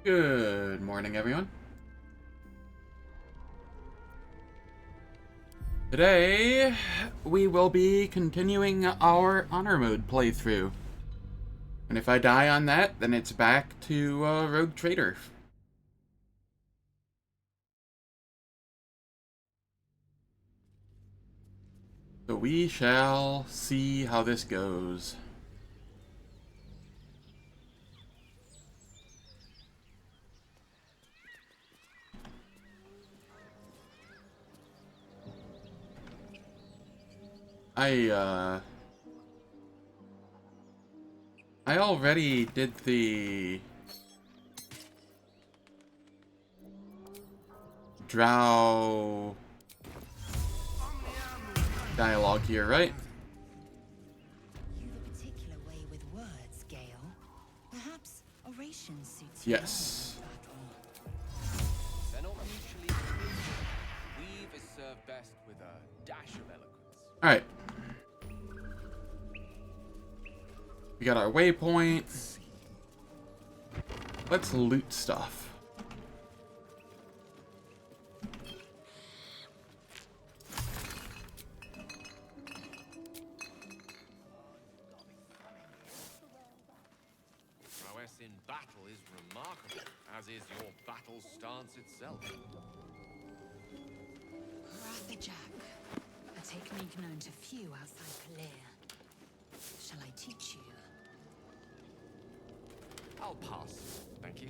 Good morning, everyone. Today, we will be continuing our honor mode playthrough. And if I die on that, then it's back to Rogue Trader. So we shall see how this goes. I already did the drow dialogue here, right? You've a particular way with words, Gale. Perhaps oration suits you. Yes. They're not mutually exclusive. Weave is served best with a dash of eloquence. Alright. We got our waypoint. Let's loot stuff. Prowess in battle is remarkable, as is your battle stance itself. Rathajak, a technique known to few outside Kalir. Shall I teach you? I'll pass, thank you.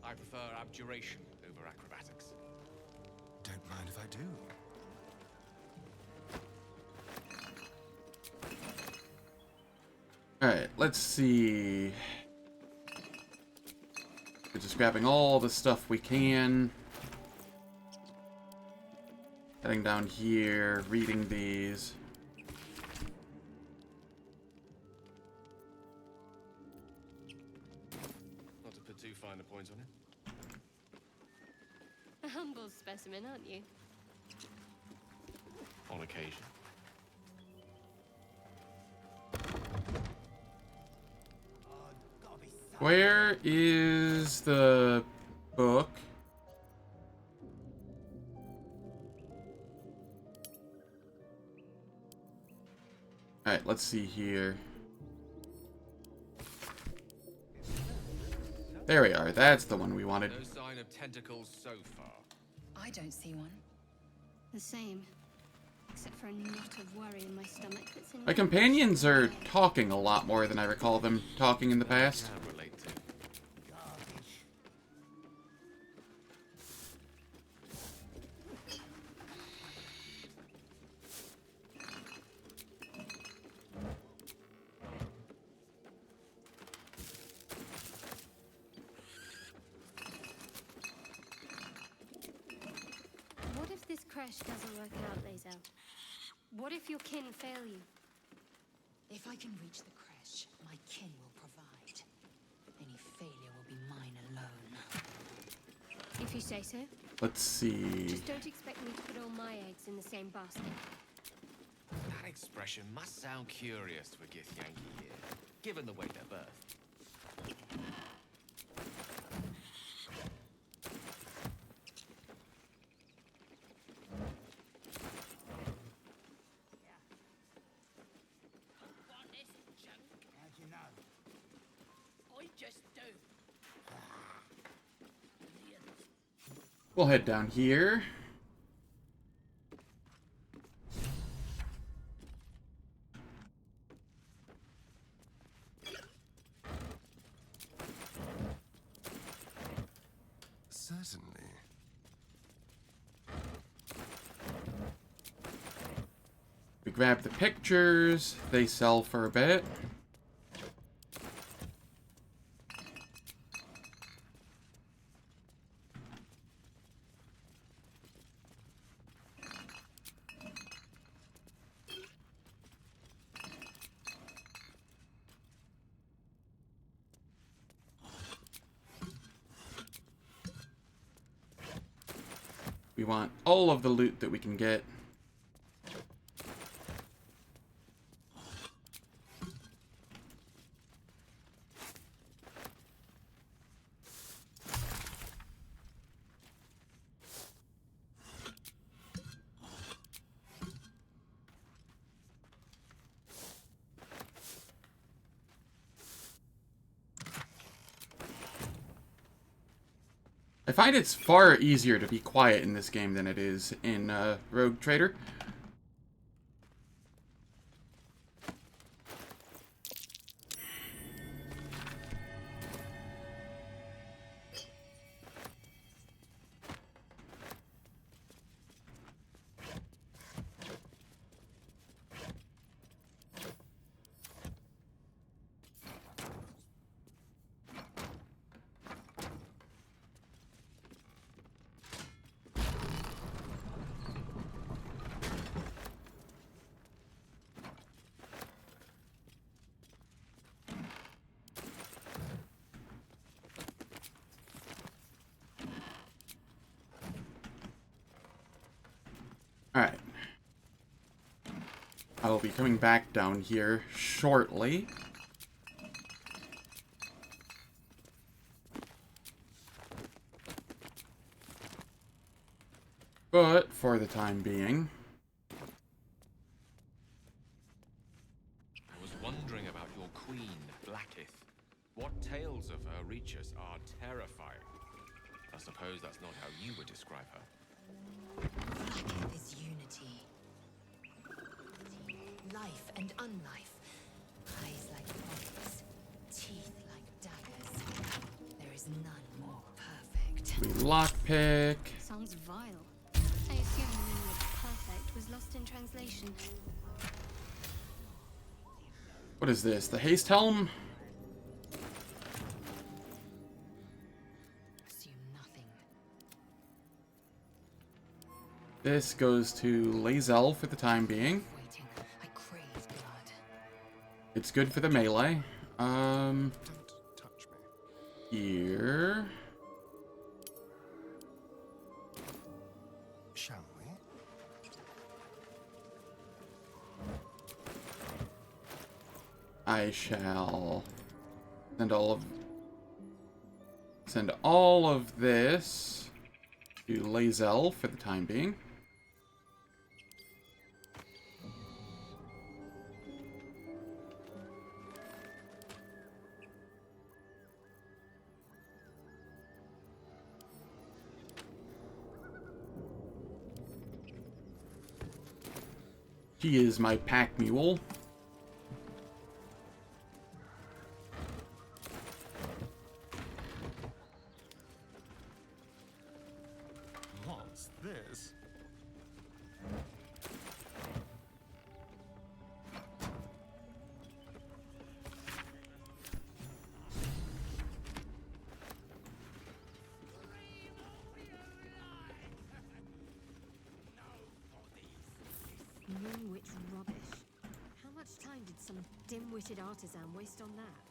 I prefer abjuration over acrobatics. Don't mind if I do. Alright, let's see. We're just grabbing all the stuff we can. Heading down here, reading these. Not to put too fine a point on it. A humble specimen, aren't you? On occasion. Where is the book? Alright, let's see here. There we are. That's the one we wanted. No sign of tentacles so far. I don't see one. The same. Except for a knot of worry in my stomach that's in My companions are talking a lot more than I recall them talking in the past. Can relate to. What if this crash doesn't work out, Lazel? What if your kin fail you? If I can reach the creche, my kin will provide. Any failure will be mine alone. If you say so. Let's see. Just don't expect me to put all my eggs in the same basket. That expression must sound curious to a Githyanki here, given the way they're birthed. We'll head down here. Certainly. We grab the pictures. They sell for a bit. We want all of the loot that we can get. I find it's far easier to be quiet in this game than it is in Rogue Trader. Alright. I will be coming back down here shortly. But, for the time being... I was wondering about your queen, Bighted. What tales of her reach us are terrifying. I suppose that's not how you would describe her. Blacketh is unity. Life and unlife. Eyes like bullets. Teeth like daggers. There is none more perfect. We lockpick. Sounds vile. I assume the meaning of perfect was lost in translation. What is this? The haste helm? Assume nothing. This goes to Lae'zel for the time being. Waiting. I crave blood. It's good for the melee. Don't touch me. Here. Shall we? I shall send all of this to Lae'zel for the time being. He is my pack mule. What's this? Moonwit's rubbish. How much time did some dim-witted artisan waste on that?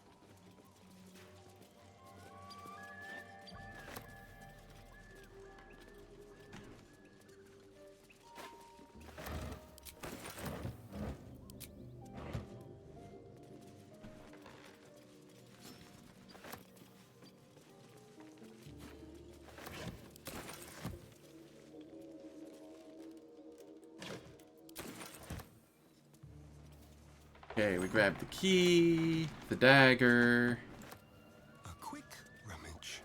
Okay, we grab the key, the dagger. A quick rummage.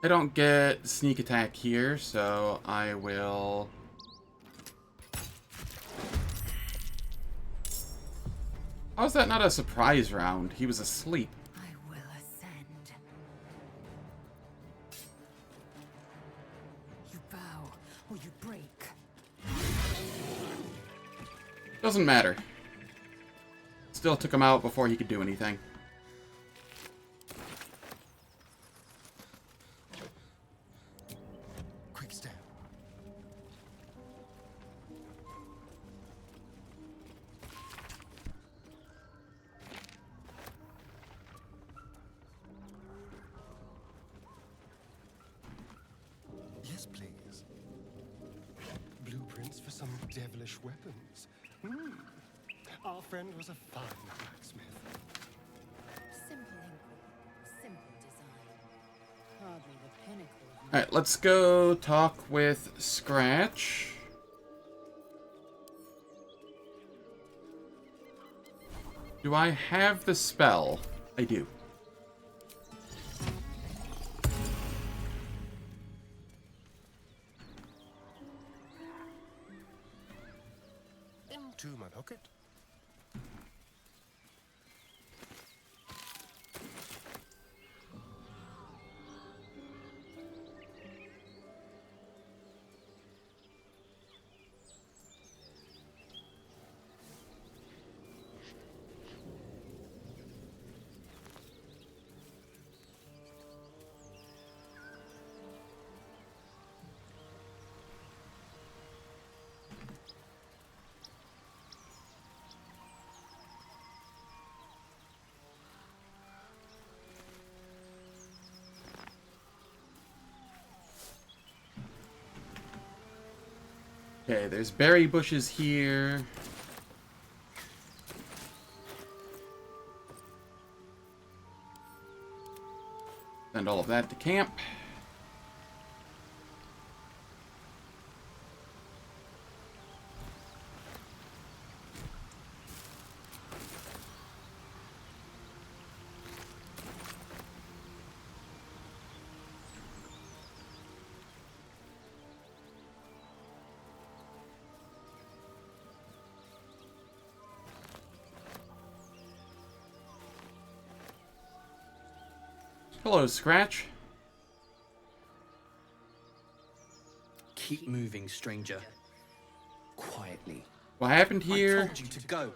I don't get sneak attack here, so I will... How is that not a surprise round? He was asleep. I will ascend. You bow or you break. Doesn't matter. Still took him out before he could do anything. Quick step. Yes, please. Blueprints for some devilish weapons. Our friend was a fine blacksmith. Simple ink, simple design. Hardly the pinnacle of Alright, let's go talk with Scratch. Do I have the spell? I do. Into my pocket. Okay, there's berry bushes here. Send all of that to camp. Hello, Scratch. Keep moving, stranger. Quietly. What happened I here? told you to go.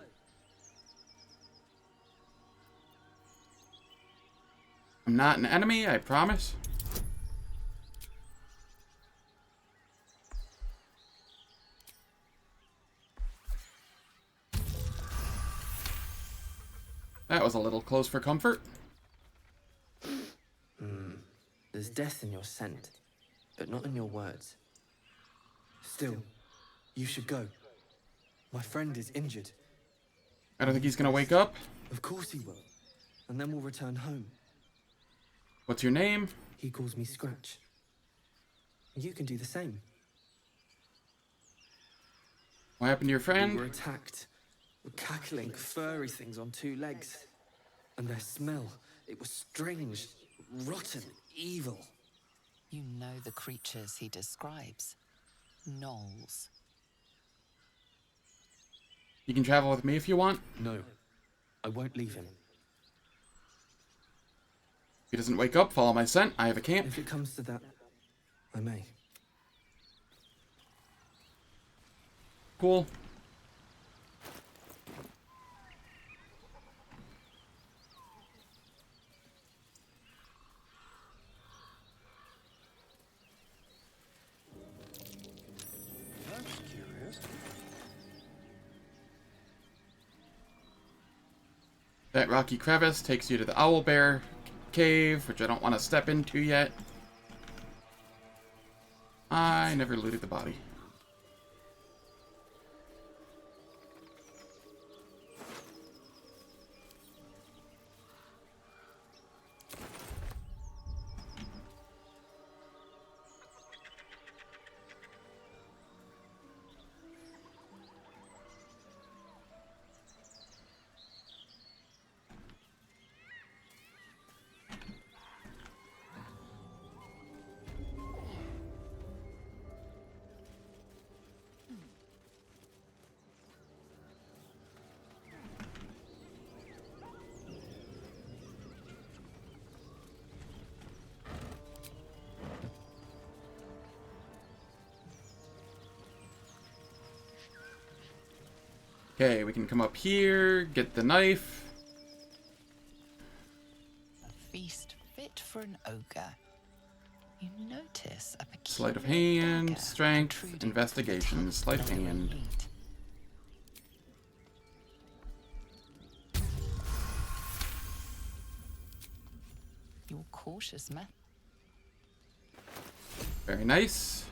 I'm not an enemy, I promise. That was a little close for comfort. There's death in your scent, but not in your words. Still, you should go. My friend is injured. I don't think he's gonna wake up. Of course he will. And then we'll return home. What's your name? He calls me Scratch. You can do the same. What happened to your We friend? were attacked. With cackling, furry things on two legs. And their smell, it was strange, rotten, evil. You know the creatures he describes. Gnolls. You can travel with me if you want. No, I won't leave him. If he doesn't wake up, follow my scent. I have a camp. If it comes to that, I may. Cool. That's curious. That rocky crevice takes you to the owlbear cave, which I don't want to step into yet. I never looted the body. Okay, we can come up here, get the knife. A feast fit for an ogre. You notice a peculiar Sleight of hand, dagger strength, protruding investigation, from the sleight of top the hand. hilt. Your cautious method. Very nice.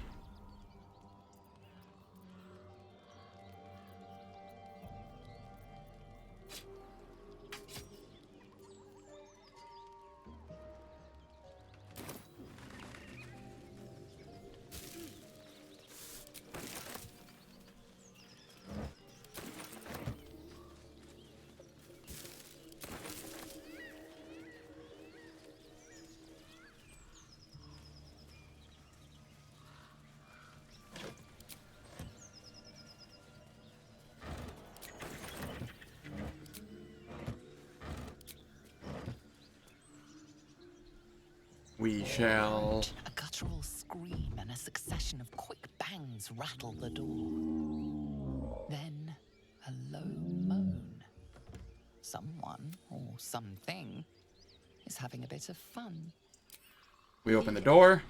We shall... A guttural scream and a succession of quick bangs rattle the door. Then a low moan. Someone, or something, is having a bit of fun. We open the door.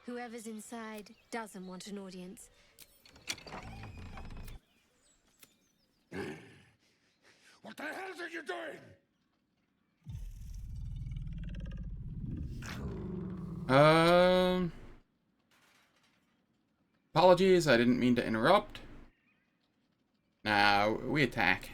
Whoever's inside doesn't want an audience. What the hell are you doing? Apologies, I didn't mean to interrupt. Now, we attack.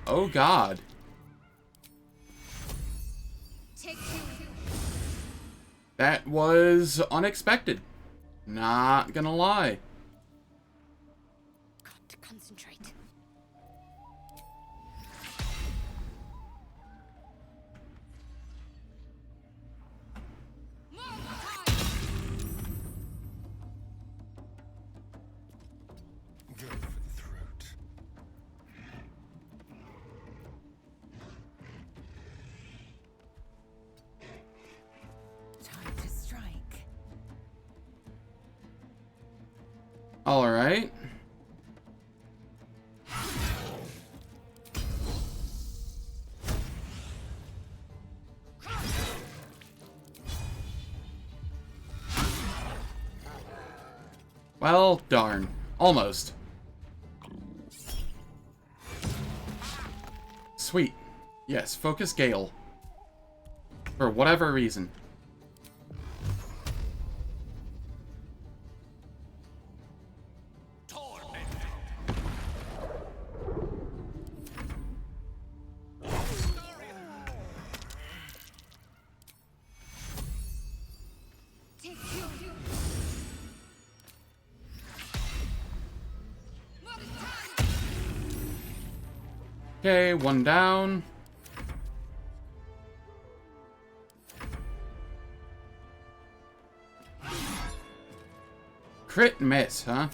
Oh God. That was unexpected. Not gonna lie. Got to concentrate. Go for the throat. Time to strike. All right. Well, darn. Almost. Sweet. Yes, focus Gale. For whatever reason. Okay, one down. Crit miss, huh?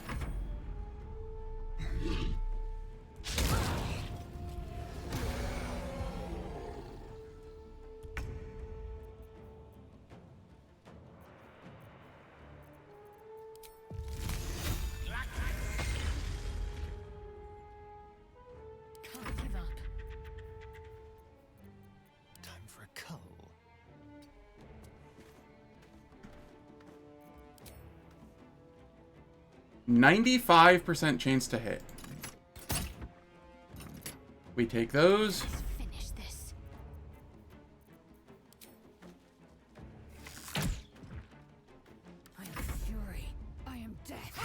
Can't give up. Time for a cull. %95 chance to hit. We take those. Let's finish this. I am fury. I am death.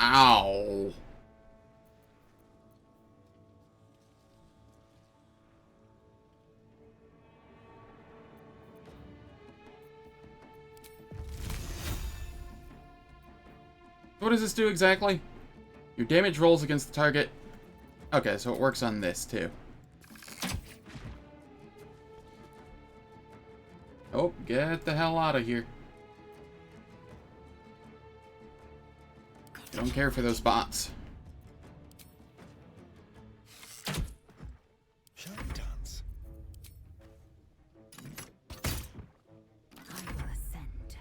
Ow. What does this do exactly? Your damage rolls against the target. Okay, so it works on this too. Oh, get the hell out of here. Don't care for those bots. Shall we dance? I will ascend.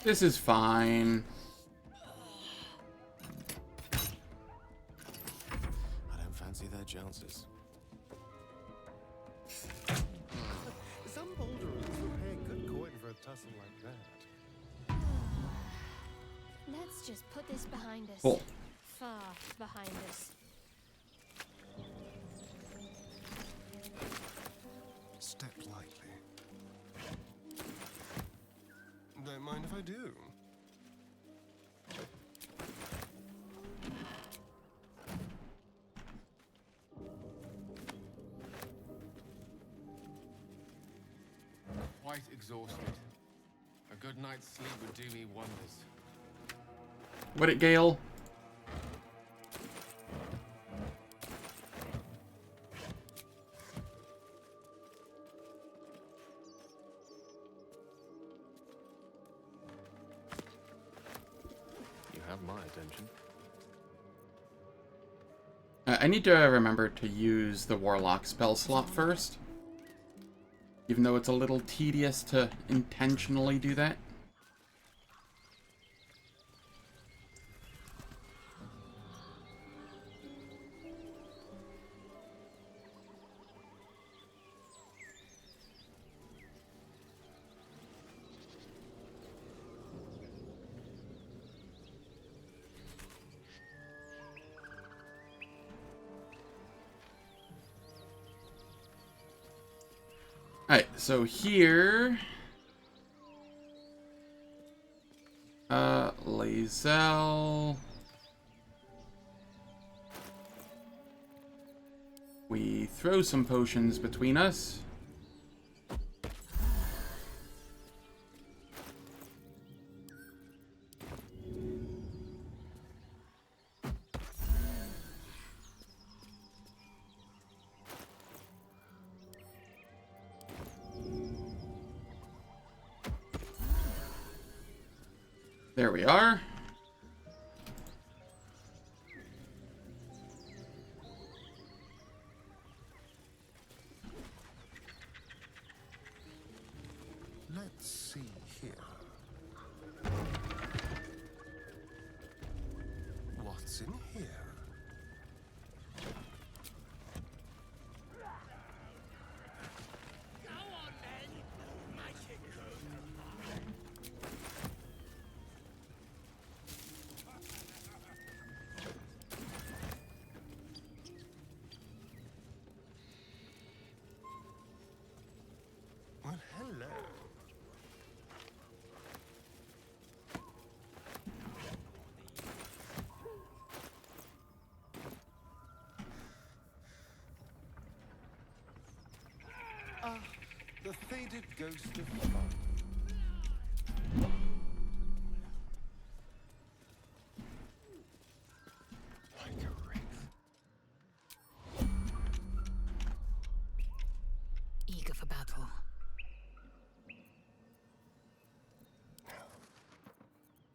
This is fine. I don't fancy their chances. Some boulderers will pay a good coin for a tussle like that. Let's just put this behind us. Cool. Far behind us. Step lightly. Don't mind if I do. exhausted. A good night's sleep would do me wonders. Would it, Gale? You have my attention. I need to remember to use the Warlock spell slot first. Even though it's a little tedious to intentionally do that. Alright, so here... Lae'zel... We throw some potions between us. There we are. Let's see here. What's in here? Well, hello. Ah, the faded ghost of fun. Like a wraith. Eager for battle.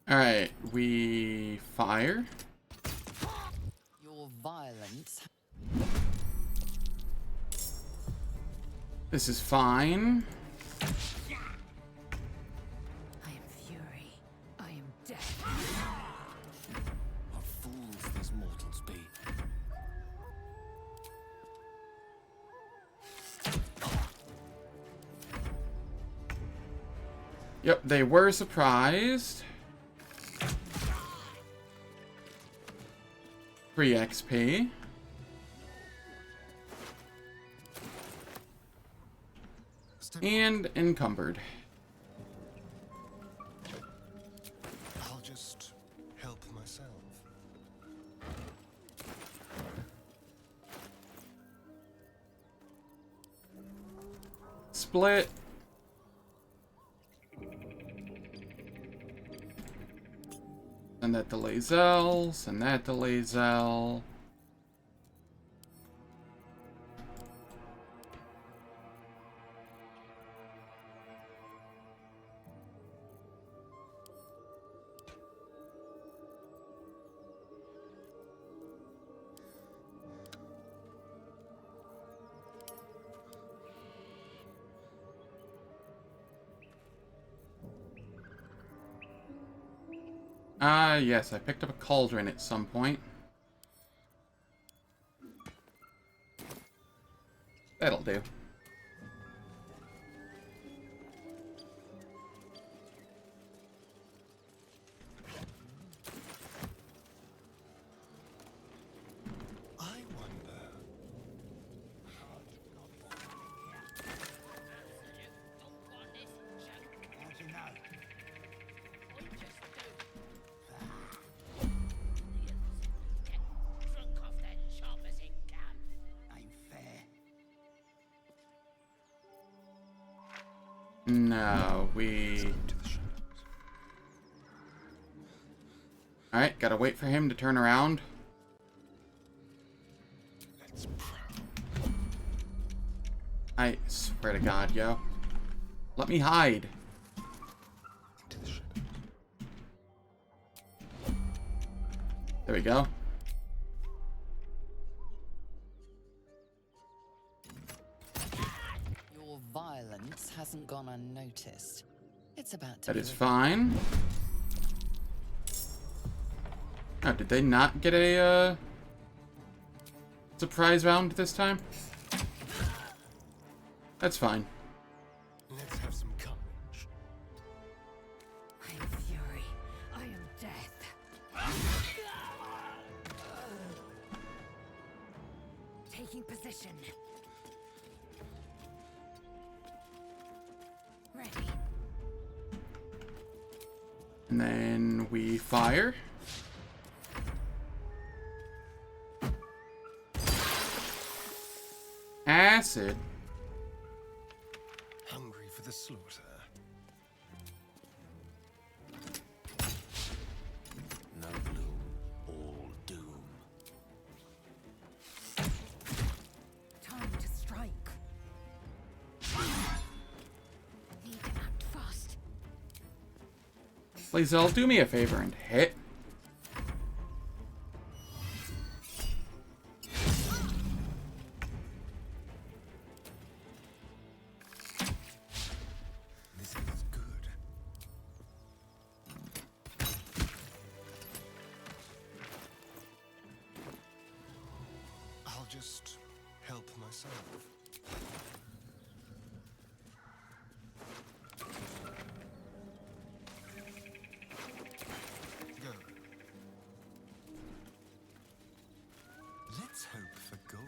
Alright, we fire. Your violence. This is fine. I am fury. I am death. What fools these mortals be. Yep, they were surprised. 3 XP. And encumbered. I'll just help myself. Split. Send that to Lae'zel. Send that to Lae'zel. Yes, I picked up a cauldron at some point. That'll do. I wonder. No, we... Into the shadows. Alright, gotta wait for him to turn around. Let's prowl. I swear to God, yo. Let me hide. Into the shadows. There we go. Your violence hasn't gone unnoticed. It's about to That be is fine. Oh, did they not get a, surprise round this time? That's fine. Let's have some courage. I am fury. I am death. Taking position. Ready. And then we fire. Acid. Hungry for the slaughter. No gloom, all doom. Time to strike. Need to act fast. Please, all do me a favor and hit. This is good. I'll just help myself. Go. Let's hope for gold.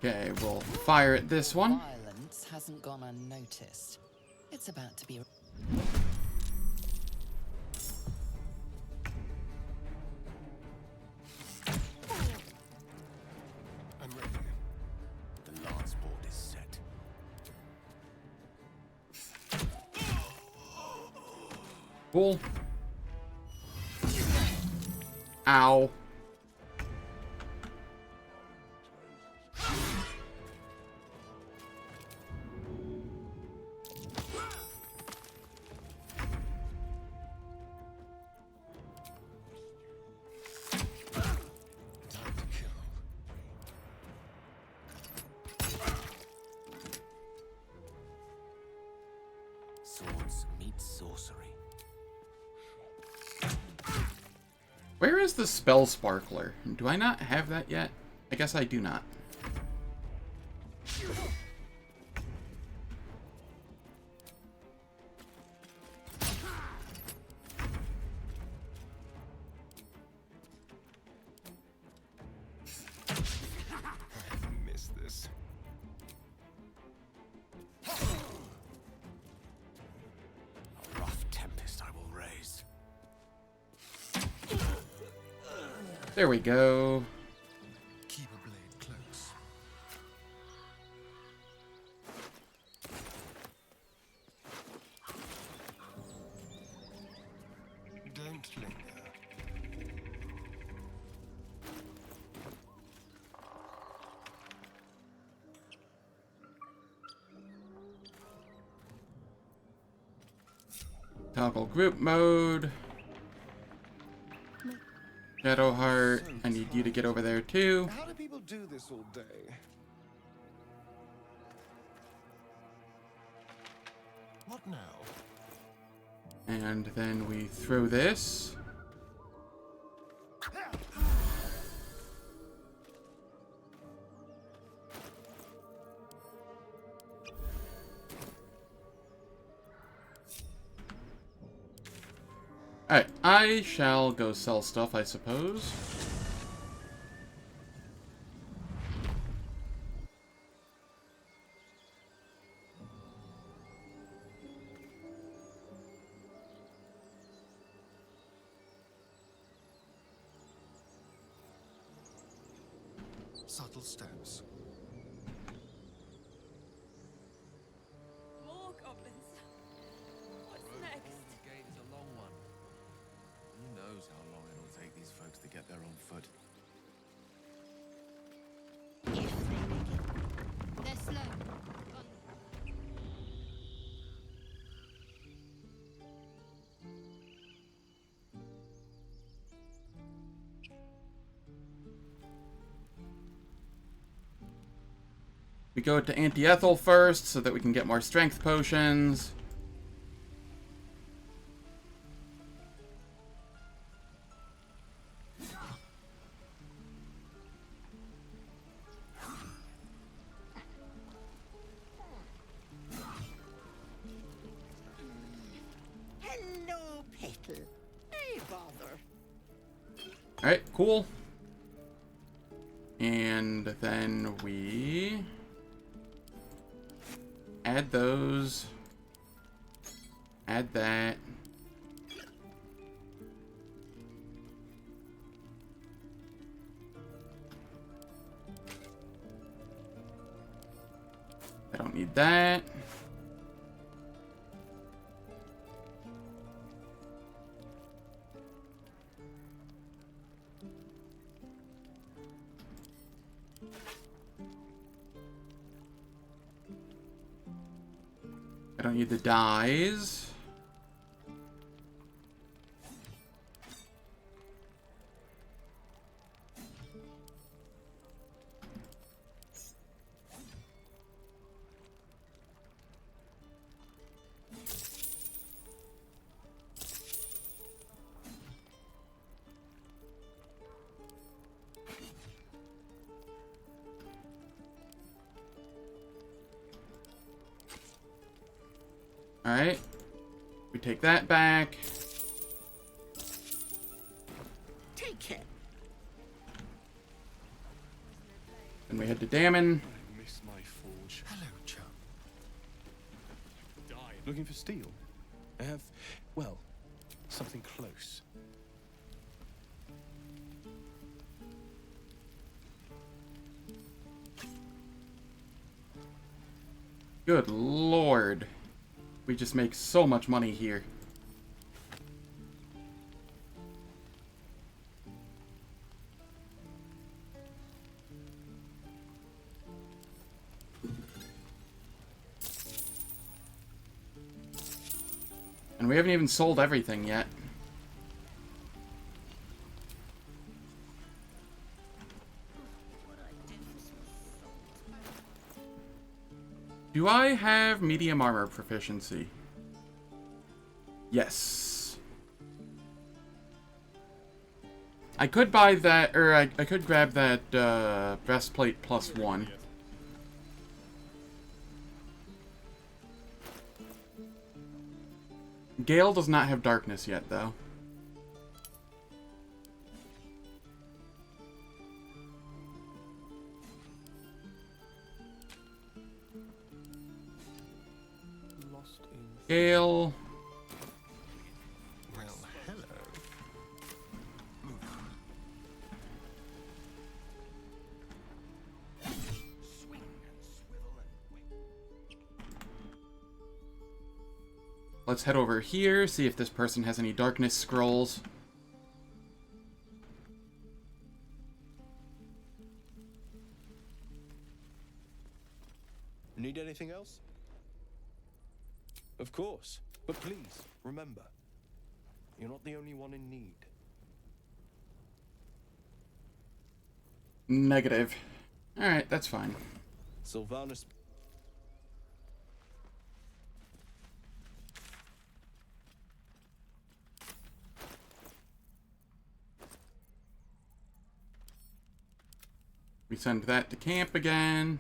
Okay, we'll fire at this one. Violence hasn't gone unnoticed. It's about to be. I'm ready. The lance board is set. Cool. Ow. Time to kill. Swords meet sorcery. Where is the spell sparkler? Do I not have that yet? I guess I do not. Missed this. A rough tempest I will raise. There we go. Keep a blade close. Don't linger. Toggle group mode. Shadowheart, I need you to get over there too. How do people do this all day? What now? And then we throw this. Alright, I shall go sell stuff, I suppose. Subtle steps. More goblins. What's next? The gate is a long one. Who knows how long it'll take these folks to get there on foot. If they make it. They're slow. We go to Auntie Ethel first so that we can get more strength potions. Hello, Petal. Hey, bother. Alright, cool. And then we add those. Add that. I don't need that. I don't need the dyes. Alright. We take that back. Take it. Then we head to Dammon. I miss my forge. Hello, chum. Looking for steel? I have, well, something close. Good lord. We just make so much money here. And we haven't even sold everything yet. Do I have medium armor proficiency? Yes. I could buy that, or I could grab that breastplate +1. Gale does not have darkness yet, though. Lost in... Gale. Well, hello. Let's head over here, see if this person has any darkness scrolls. Need anything else? Of course. But please, remember, you're not the only one in need. Negative. Alright, that's fine. Sylvanus... We send that to camp again.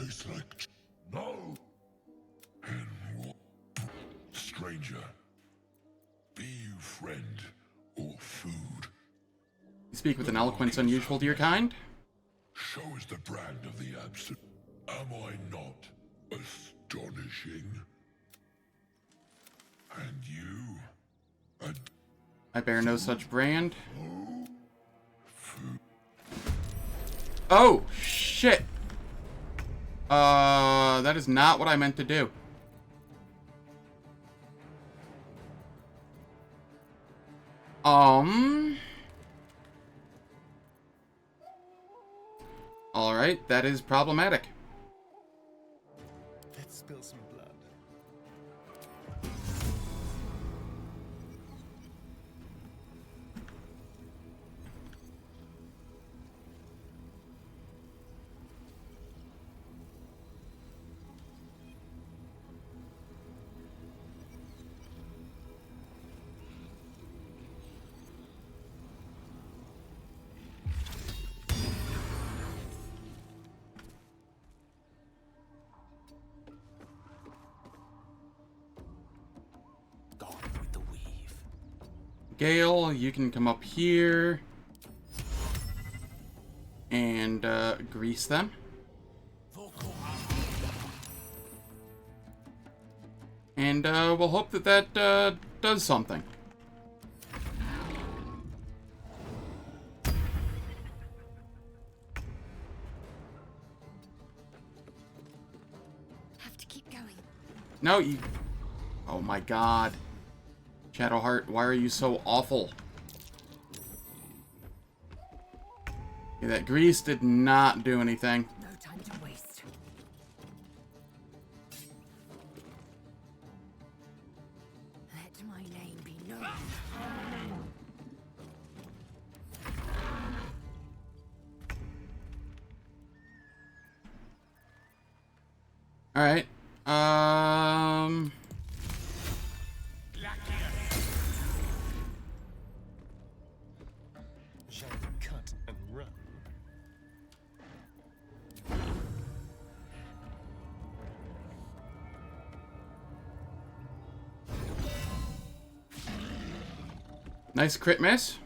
tastes like no. And what? Stranger, be you friend or food. You speak with an eloquence unusual to your kind. Show is the brand of the absent. Am I not astonishing? And you? I bear no such brand. Oh, shit. That is not what I meant to do. Alright, that is problematic. Let's spill some blood. Gale, you can come up here and grease them. And we'll hope that that does something. Have to keep going. No, you... Oh my god. Shadowheart, why are you so awful? Yeah, that grease did not do anything. No time to waste. Let my name be known. Alright. Shall we cut and run? Nice crit miss.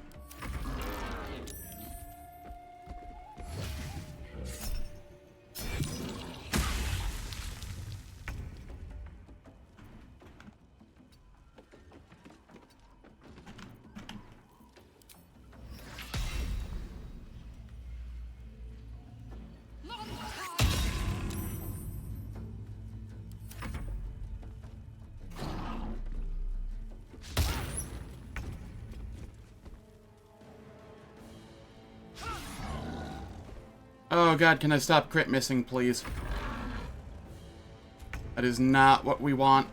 Oh god, can I stop crit missing, please? That is not what we want.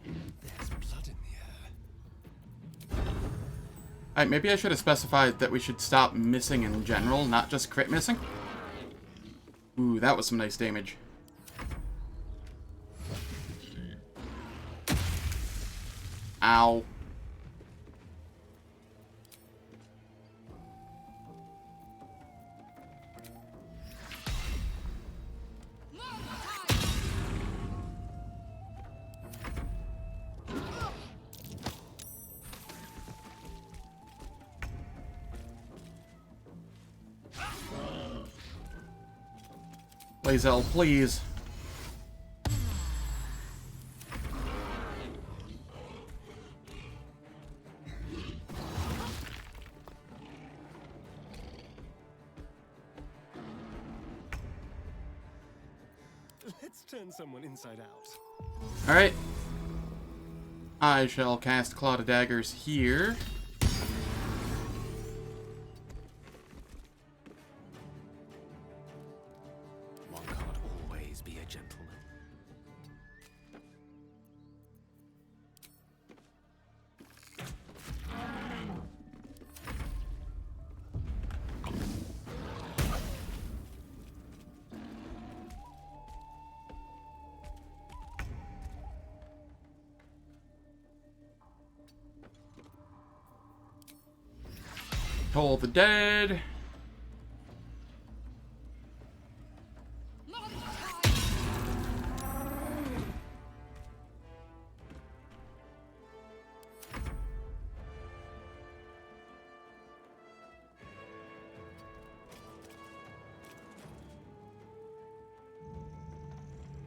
There's blood in the air. Alright, maybe I should have specified that we should stop missing in general, not just crit missing. Ooh, that was some nice damage. Ow. Lae'zel, please. Let's turn someone inside out. Alright. I shall cast Cloud of Daggers here. One can't always be a gentleman. Toll the dead.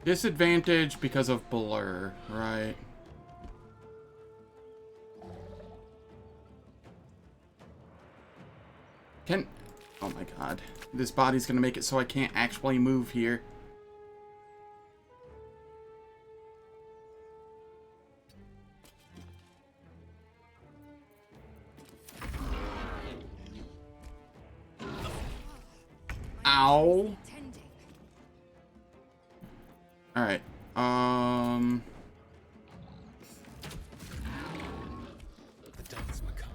Disadvantage because of blur, right? Oh my god. This body's gonna make it so I can't actually move here. Ow. Alright. The dance macabre.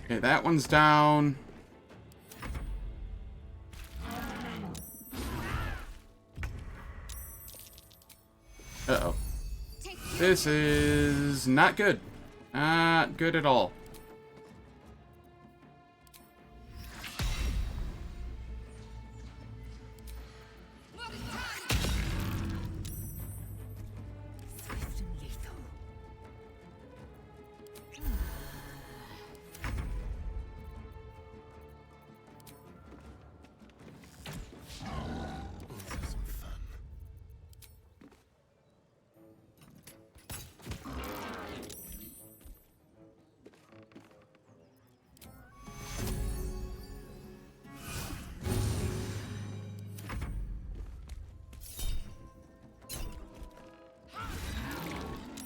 Okay, that one's down. Uh-oh. This is not good. Not good at all. Swift and lethal. Let's have some fun.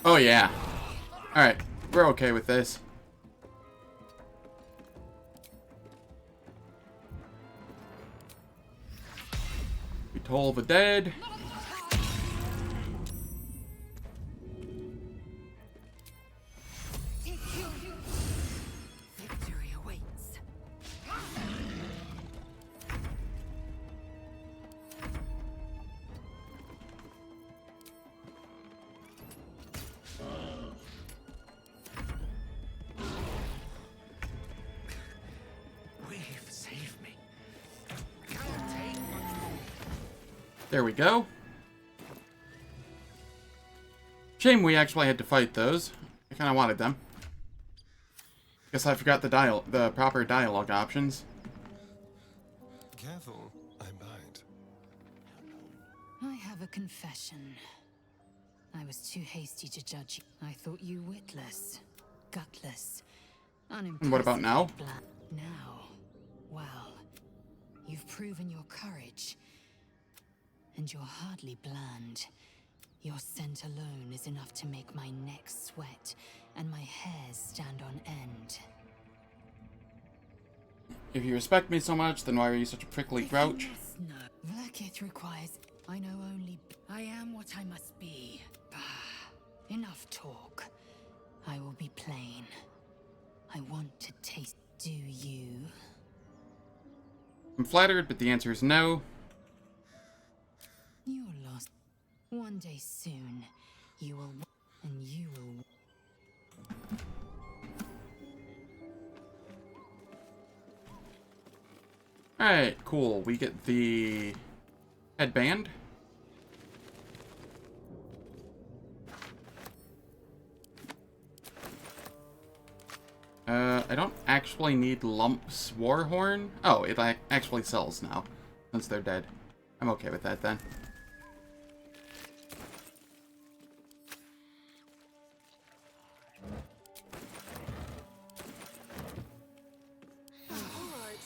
Oh yeah. Alright, we're okay with this. We toll the dead. Victory awaits. Wave, save me. There we go. Shame we actually had to fight those. I kind of wanted them. Guess I forgot the proper dialogue options. Careful, I bite. I have a confession. I was too hasty to judge you. I thought you witless, gutless, unimpressive. And what about now? Now, well, you've proven your courage. And you're hardly bland. Your scent alone is enough to make my neck sweat and my hairs stand on end. If you respect me so much, then why are you such a prickly grouch? No, Bighted requires. I know only. I am what I must be. Bah, enough talk. I will be plain. I want to taste. Do you? I'm flattered, but the answer is no. You're lost. One day soon, you will. And you will. Alright, cool. We get the headband. I don't actually need Lump's Warhorn. Oh, it actually sells now, since they're dead. I'm okay with that then. Alright,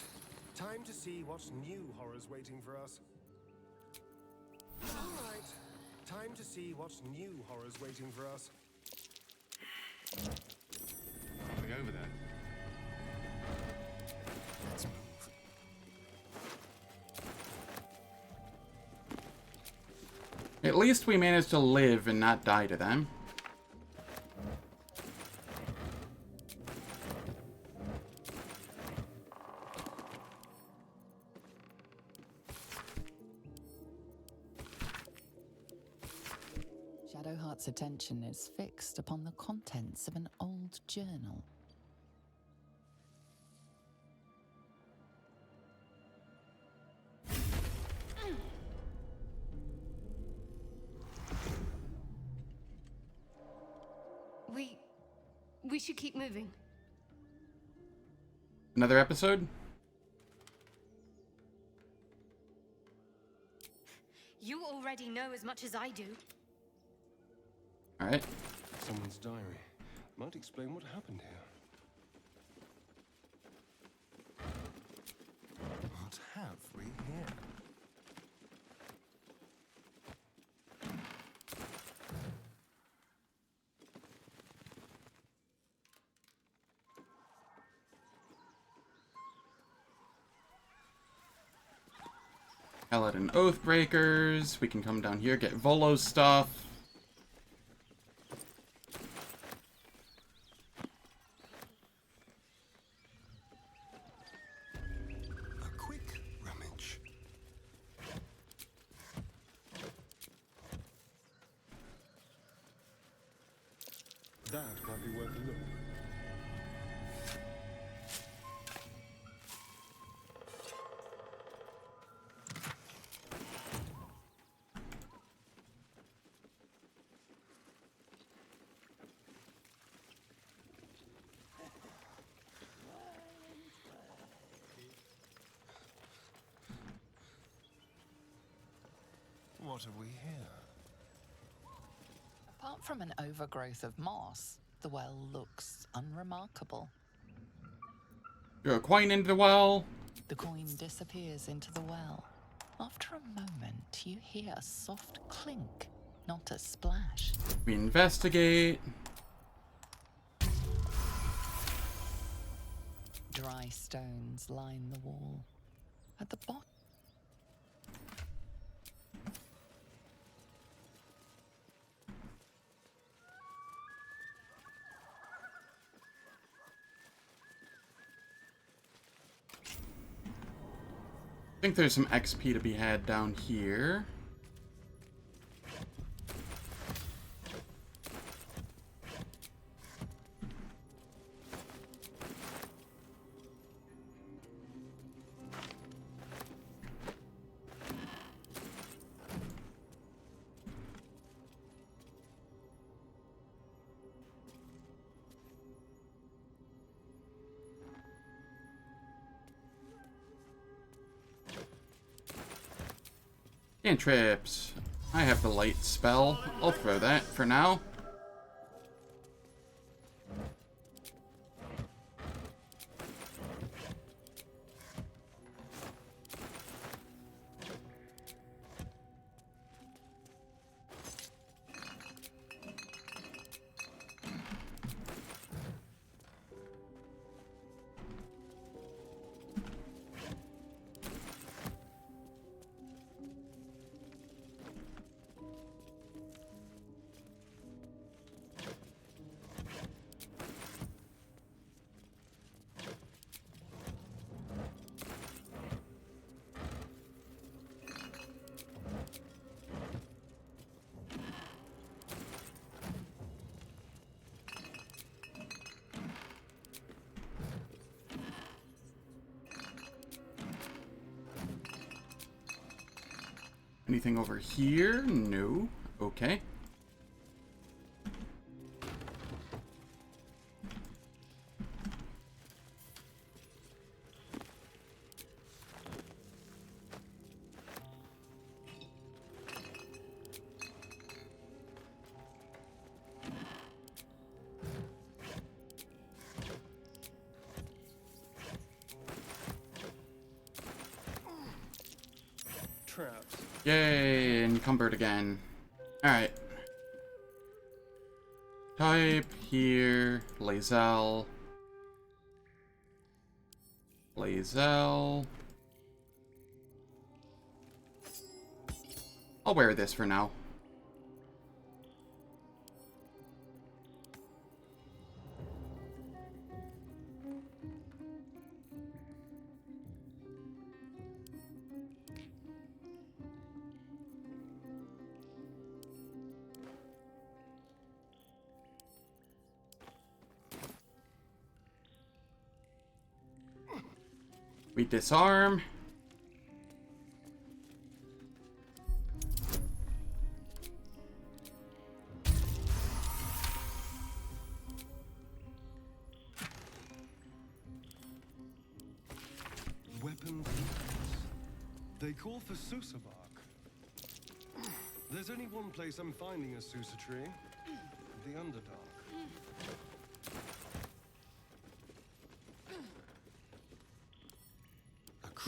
time to see what's new horrors waiting for us. Alright, time to see what's new horrors waiting for us. Something over there. Let's move. At least we managed to live and not die to them. Shadowheart's attention is fixed upon the contents of an old journal. We should keep moving. Another episode? You already know as much as I do. Alright. Someone's diary. Might explain what happened here. What have we here? Paladin Oathbreakers. We can come down here, get Volo's stuff. A quick rummage. That might be worth a look. What have we here? Apart from an overgrowth of moss, the well looks unremarkable. Throw a coin into the well. The coin disappears into the well. After a moment, you hear a soft clink, not a splash. We investigate. Dry stones line the wall. At the bottom, I think there's some XP to be had down here. Cantrips. I have the light spell. I'll throw that for now. Anything over here? No. Okay. Traps. Yay, encumbered again. Alright. Type here, Lae'zel. Lae'zel. I'll wear this for now. We disarm. Weapon parts. They call for Susa bark. There's only one place I'm finding a Susa tree. The Underdark.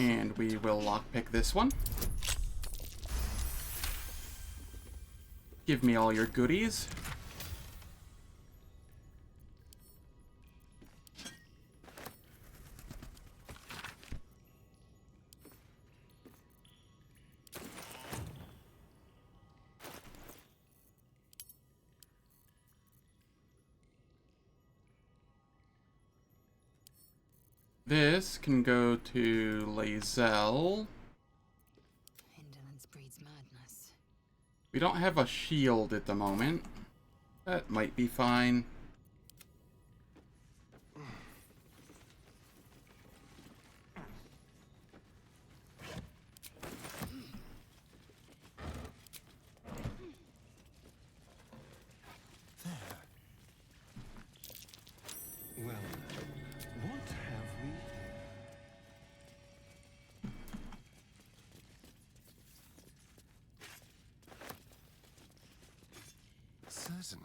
And we will lockpick this one. Give me all your goodies. This can go to Lae'zel. Indolence breeds madness. We don't have a shield at the moment. That might be fine. Well, what have we here? Certainly.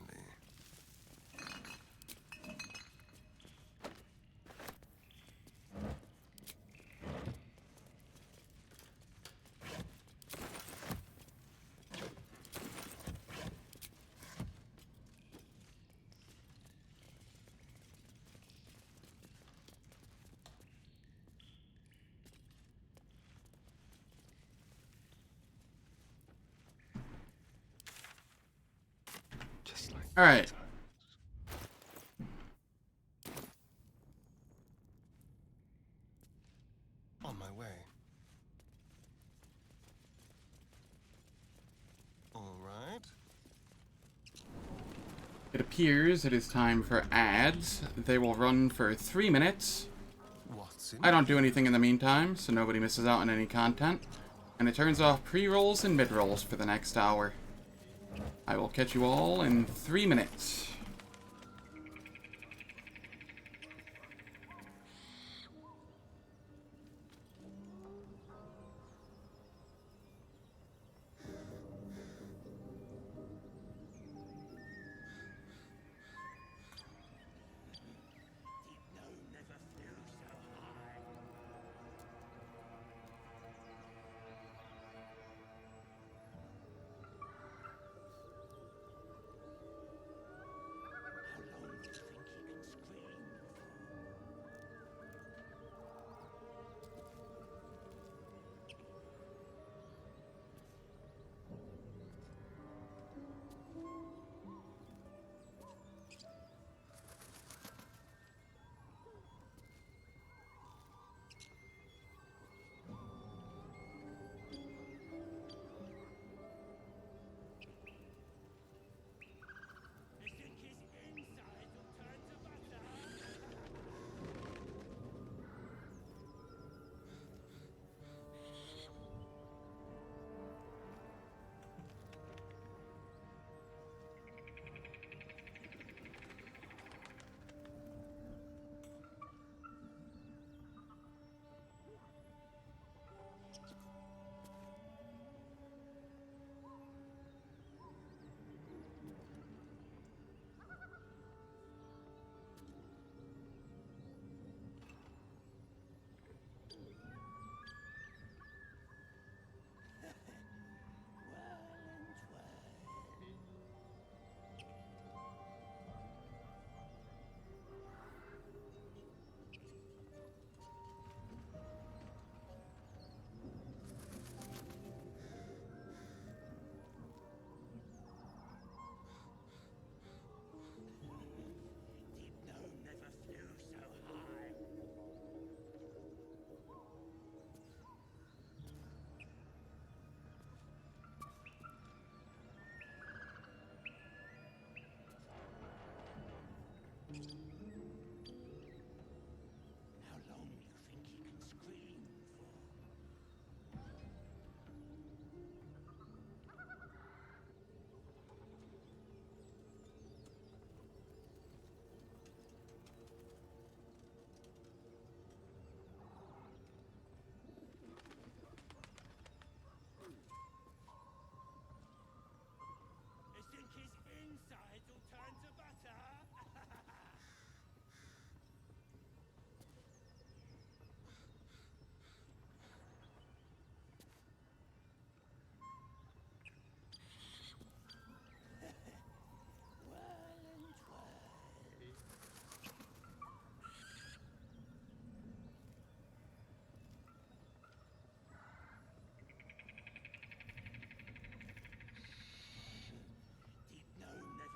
All right. On my way. All right. It appears it is time for ads. They will run for 3 minutes. What's in I don't do anything in the meantime, so nobody misses out on any content. And it turns off pre-rolls and mid-rolls for the next hour. I will catch you all in 3 minutes.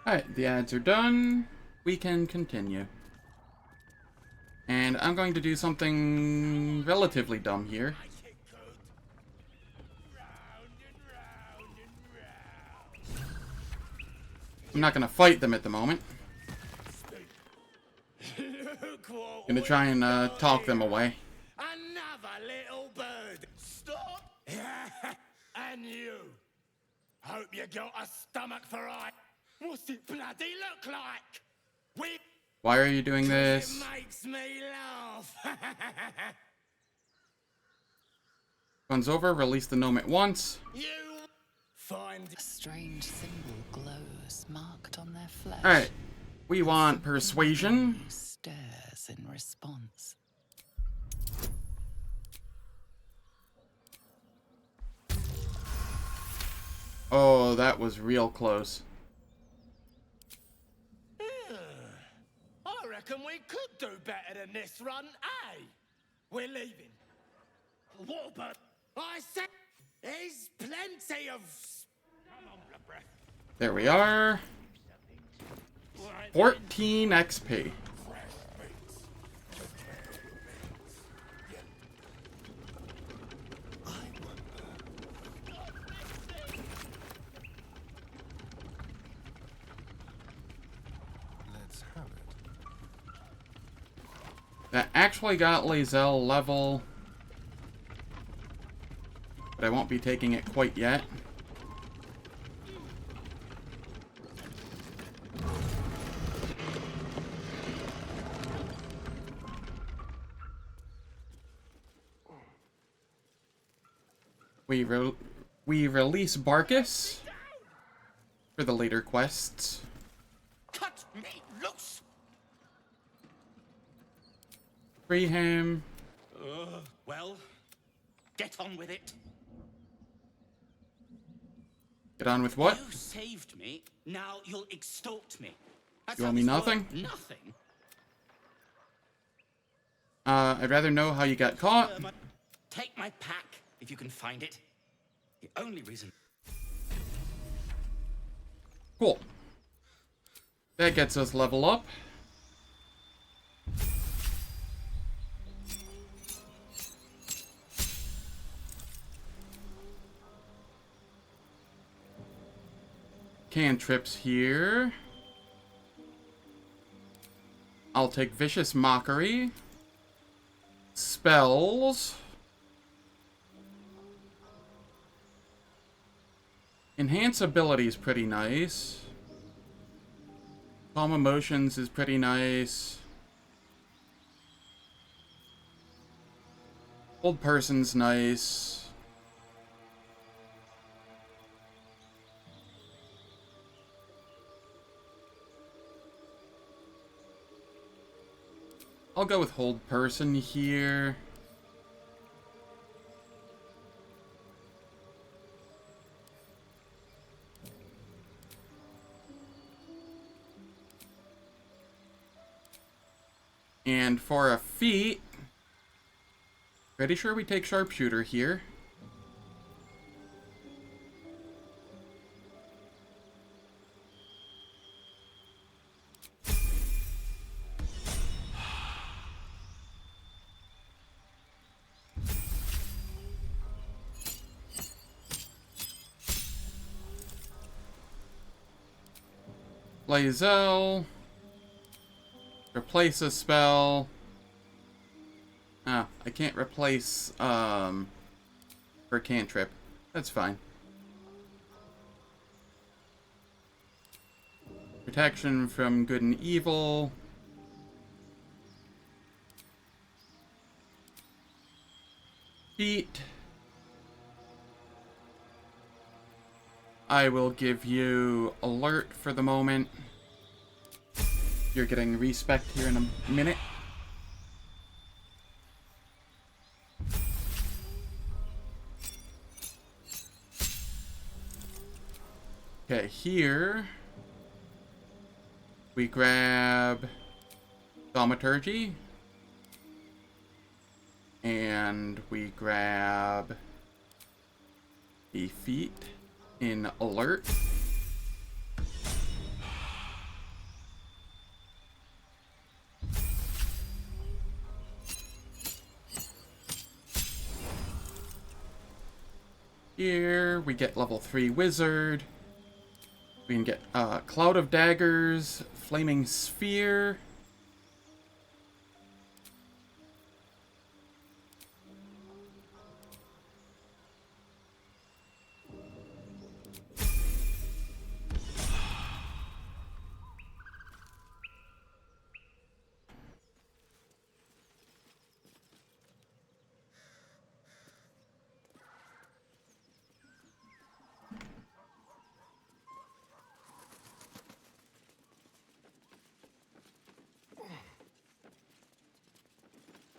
Alright, the ads are done. We can continue. And I'm going to do something relatively dumb here. I'm not gonna fight them at the moment. Gonna try and talk them away. Another little bird. Stop! And you. Hope you got a stomach for it. What's it bloody look like? Why are you doing this? It makes me laugh. Fun's over, release the gnome at once. You find A strange symbol glows, marked on their flesh. Alright, we want persuasion. He stirs in response. Oh, that was real close. I reckon we could do better than this run, eh? We're leaving. What about... I said there's plenty of... Come on, blood breath. There we are. 14 XP. Let's have it. That actually got Lae'zel level, but I won't be taking it quite yet. We release Barkus for the later quests. Cut me loose! Free him. Well, get on with it. Get on with what? You saved me, now you'll extort me. That's You how owe me this nothing? works. Nothing? I'd rather know how you got caught. Take my pack, if you can find it. The only reason... Cool. That gets us level up. Cantrips here. I'll take Vicious Mockery. Spells. Enhance ability is pretty nice. Calm Emotions is pretty nice. Old Person's nice. I'll go with Hold Person here. And for a feat, pretty sure we take Sharpshooter here. Lae'zel. Replace a spell. Ah, I can't replace, for cantrip. That's fine. Protection from good and evil. Feat. I will give you alert for the moment. You're getting respect here in a minute. Okay, here we grab Thaumaturgy and we grab the feat in alert. Here we get level 3 wizard. We can get Cloud of Daggers, Flaming Sphere.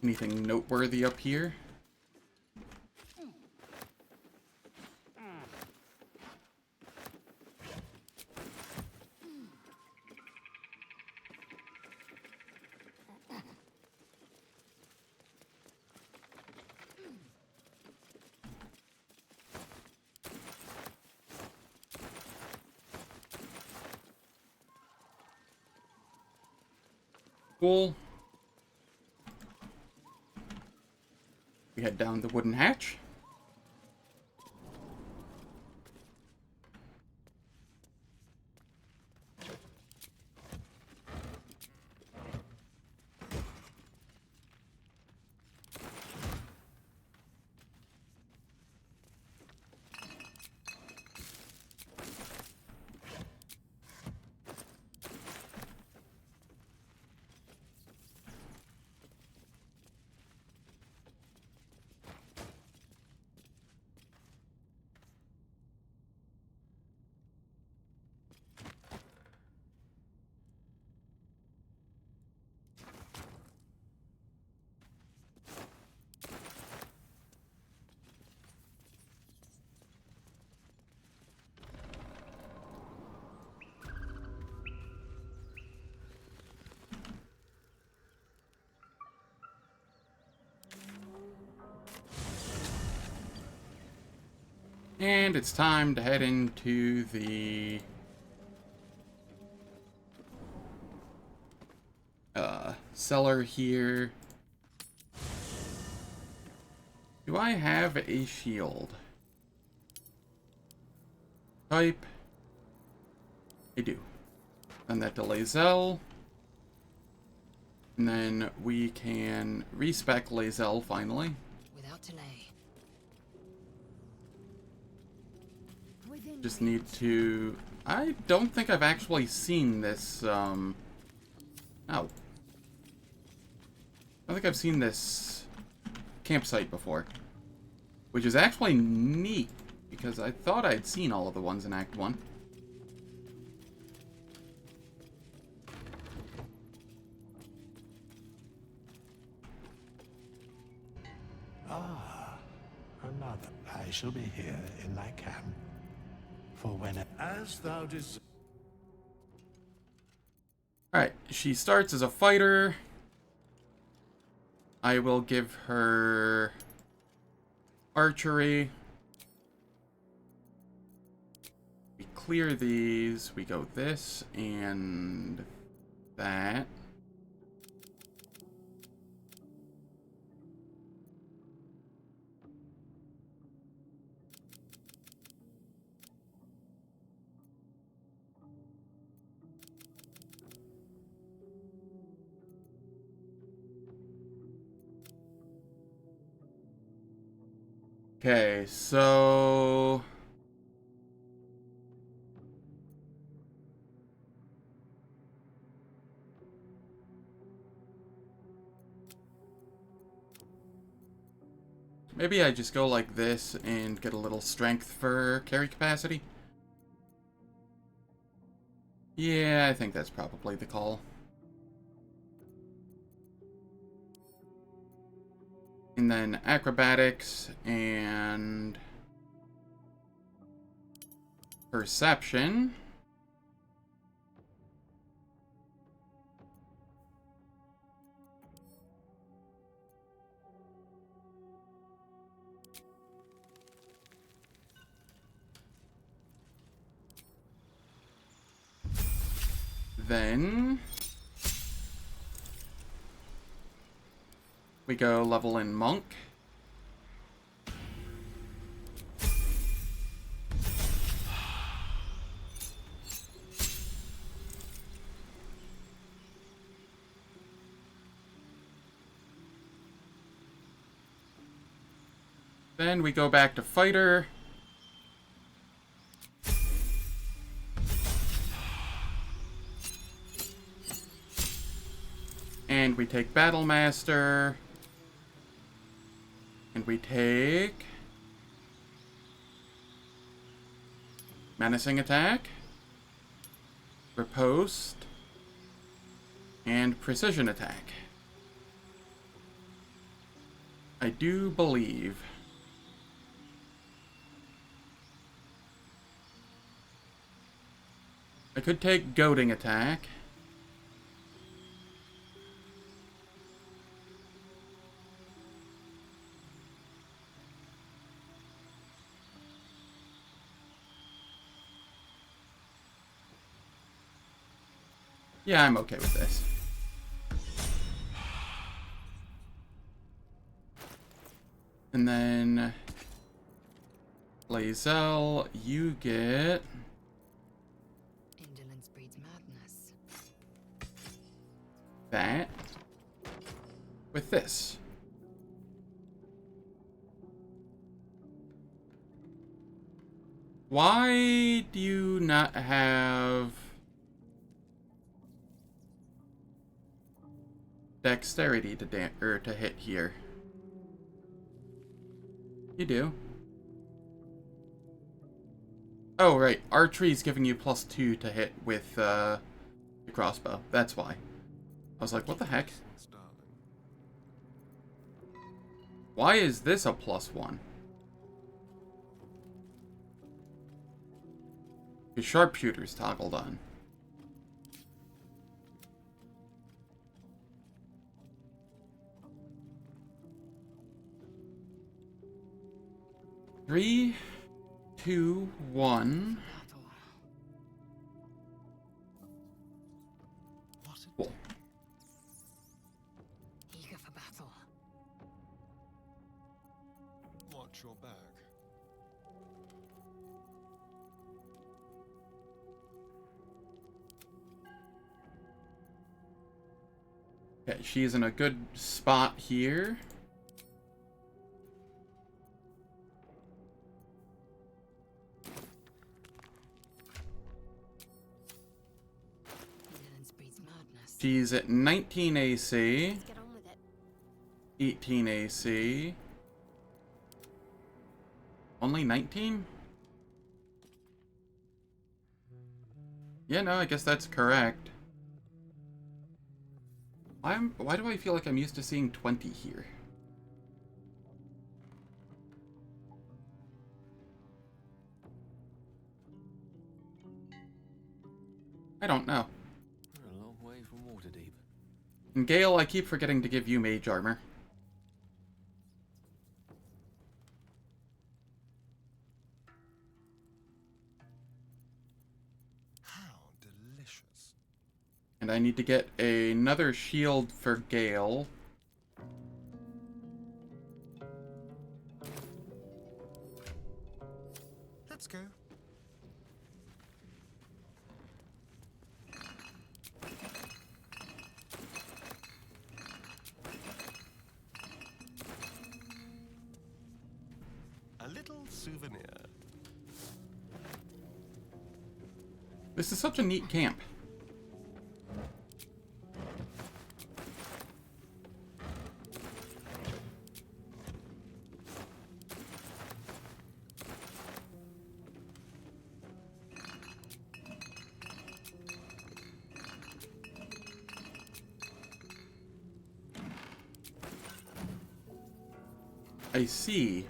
Anything noteworthy up here? Cool. We head down the wooden hatch. And it's time to head into the cellar here. Do I have a shield? Type. I do. Send that to Lae'zel. And then we can respec Lae'zel finally. Without delay. Just need to... I don't think I've actually seen this, Oh. I don't think I've seen this campsite before. Which is actually neat, because I thought I'd seen all of the ones in Act 1. Another. I shall be here in thy camp. For when as thou desires. Alright, she starts as a fighter. I will give her archery. We clear these. We go this and that. Okay, so... maybe I just go like this and get a little strength for carry capacity. Yeah, I think that's probably the call. And then acrobatics and perception. Then we go level in monk. Then we go back to fighter. And we take Battle Master. And we take Menacing Attack, Riposte, and Precision Attack. I do believe. I could take Goading Attack. Yeah, I'm okay with this. And then Lae'zel, you get Indolence breeds madness. that with this. Why do you not have dexterity to hit here? You do. Oh, right. Archery's giving you +2 to hit with the crossbow. That's why. I was like, what the heck? Why is this a +1? The sharpshooter's toggled on. Three, 2, 1. Cool. Eager for battle. Watch your back. Okay, she's in a good spot here. She's at 19 AC. Let's get on with it. 18 AC. Only 19? Yeah, no, I guess that's correct. Why do I feel like I'm used to seeing 20 here? I don't know. A long way from Waterdeep. And Gale, I keep forgetting to give you mage armor. How delicious. And I need to get another shield for Gale. Let's go. A little souvenir. This is such a neat camp. I see.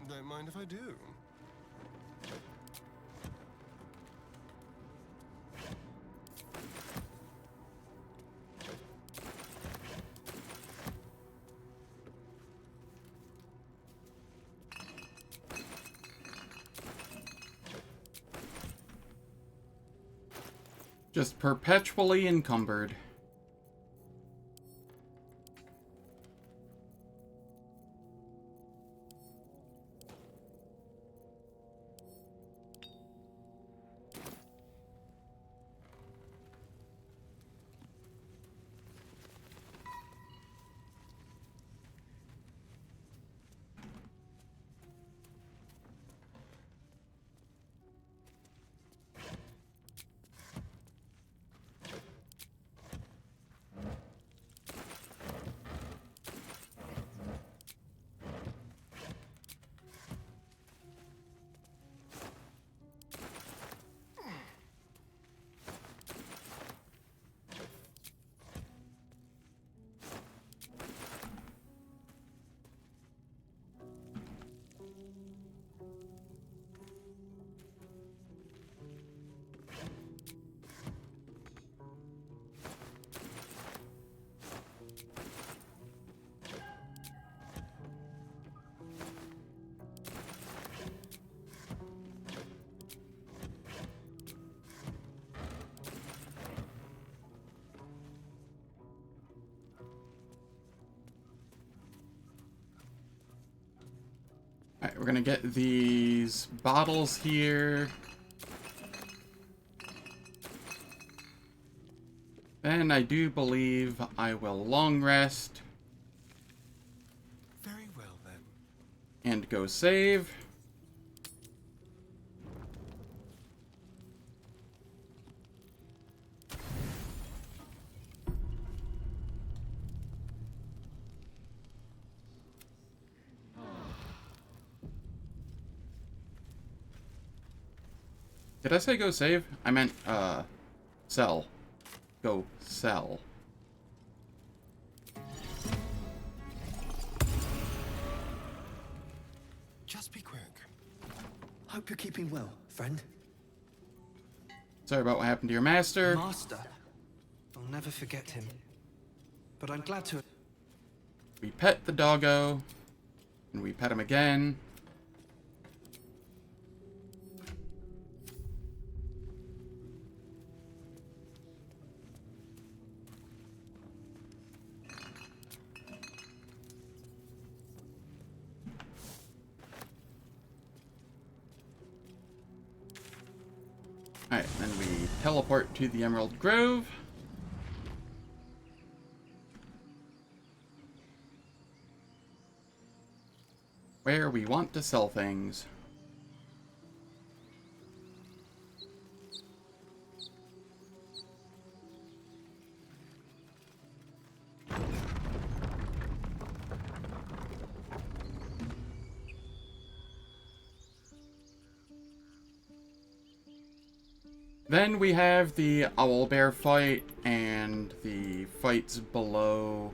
Don't mind if I do. Just perpetually encumbered. Alright, we're gonna get these bottles here. Then I do believe I will long rest. Very well then. And go save. Did I say go save? I meant, sell. Go sell. Just be quick. Hope you're keeping well, friend. Sorry about what happened to your master. Master. I'll never forget him. But I'm glad to... We pet the doggo. And we pet him again. Alright, then we teleport to the Emerald Grove. Where we want to sell things. Then we have the owlbear fight and the fights below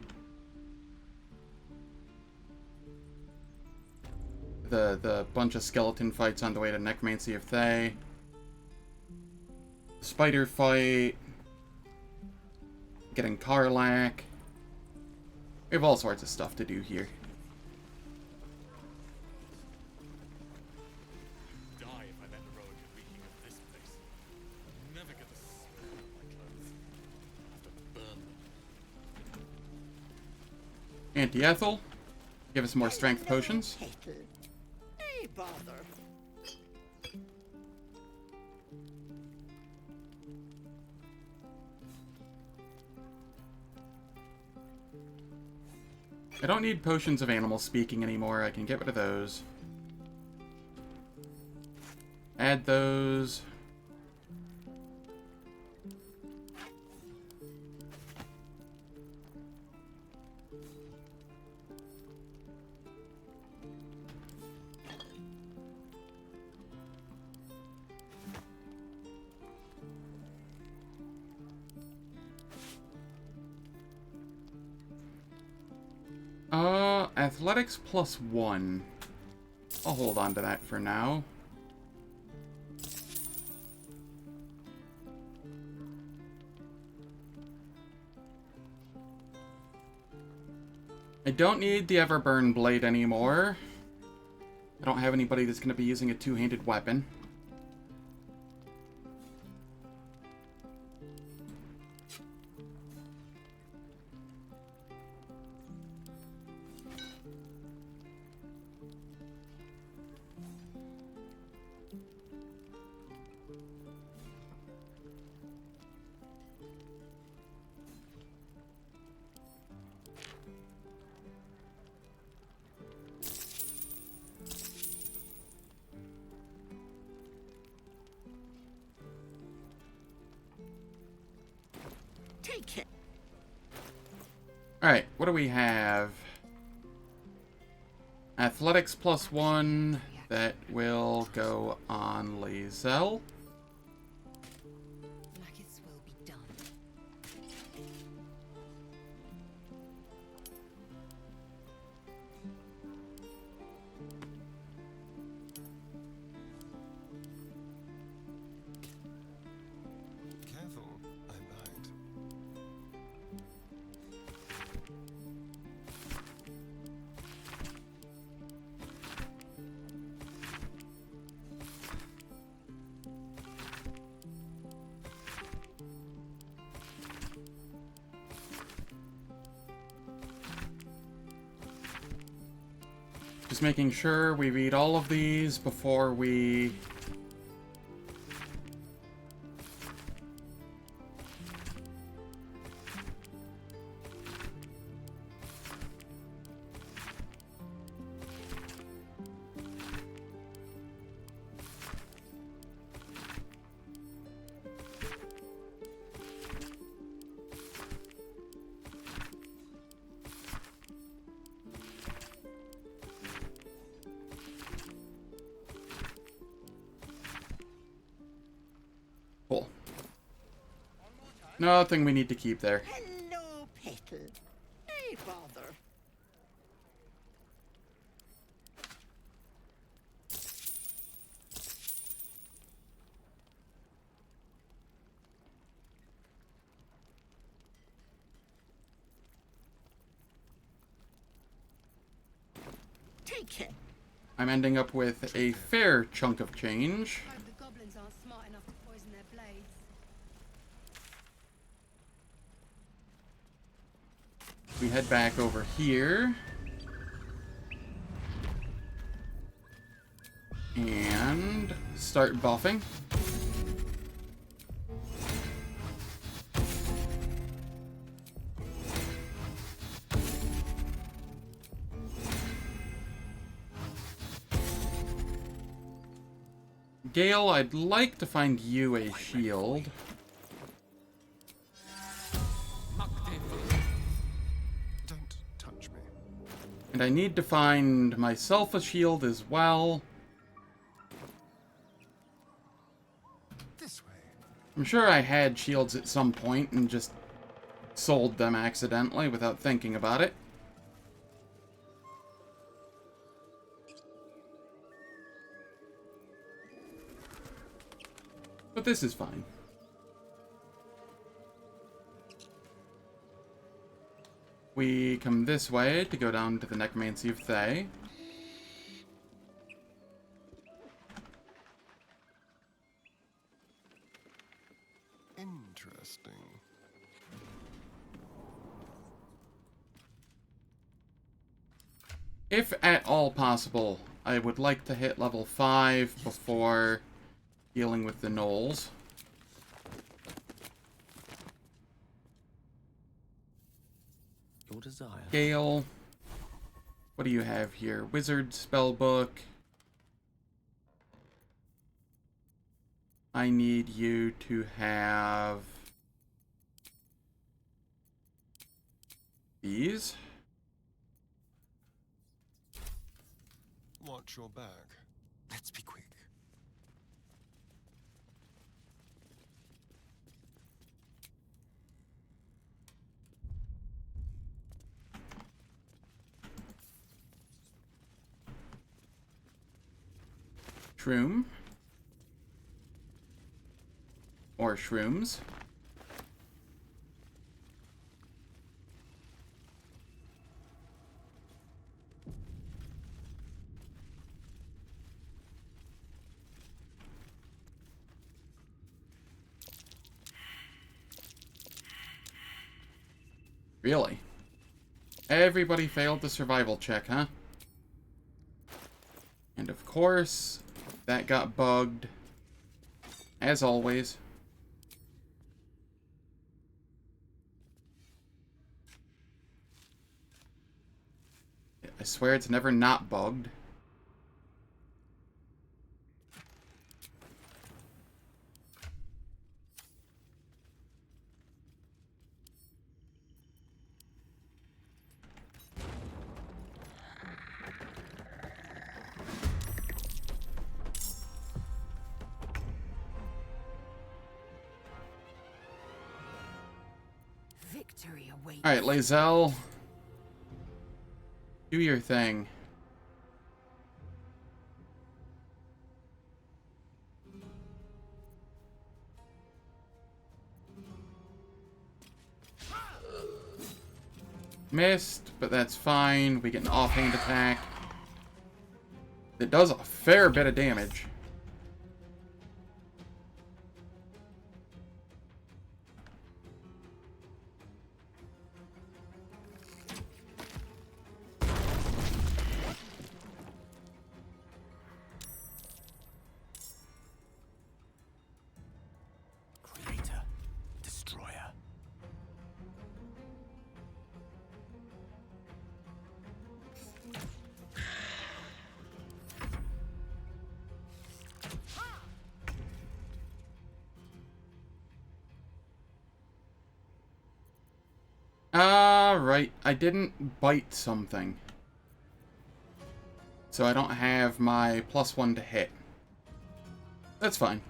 the bunch of skeleton fights on the way to Necromancy of Thay. Spider fight. Getting Karlach. We have all sorts of stuff to do here. Anti-Ethel, give us more strength potions. Petal. Hey, bother. I don't need potions of animal speaking anymore. I can get rid of those. Add those. Athletics +1. I'll hold on to that for now. I don't need the Everburn Blade anymore. I don't have anybody that's going to be using a two-handed weapon. Alright, what do we have? Athletics +1. That will go on Lae'zel. Blacketh's will be done. Careful, I'm bagged. Just making sure we read all of these before we... Cool. Nothing we need to keep there. Hello, Petal. Hey, bother. Take it. I'm ending up with a fair chunk of change. Hope the goblins aren't smart enough to poison their blades. We head back over here. And start buffing. Gale, I'd like to find you a shield. Don't touch me. And I need to find myself a shield as well. This way. I'm sure I had shields at some point and just sold them accidentally without thinking about it. But this is fine. We come this way to go down to the Necromancy of Thay. Interesting. If at all possible, I would like to hit level 5 before dealing with the gnolls. Your desire. Gale, what do you have here? Wizard spellbook. I need you to have these. Watch your back. Let's be quick. Shroom. Or shrooms. Really? Everybody failed the survival check, huh? And of course, that got bugged. As always. I swear it's never not bugged. Victory awaits. Alright, Lae'zel. Do your thing. Missed, but that's fine. We get an offhand attack. It does a fair bit of damage. Creator, destroyer. Right. I didn't bite something. So I don't have my +1 to hit. That's fine.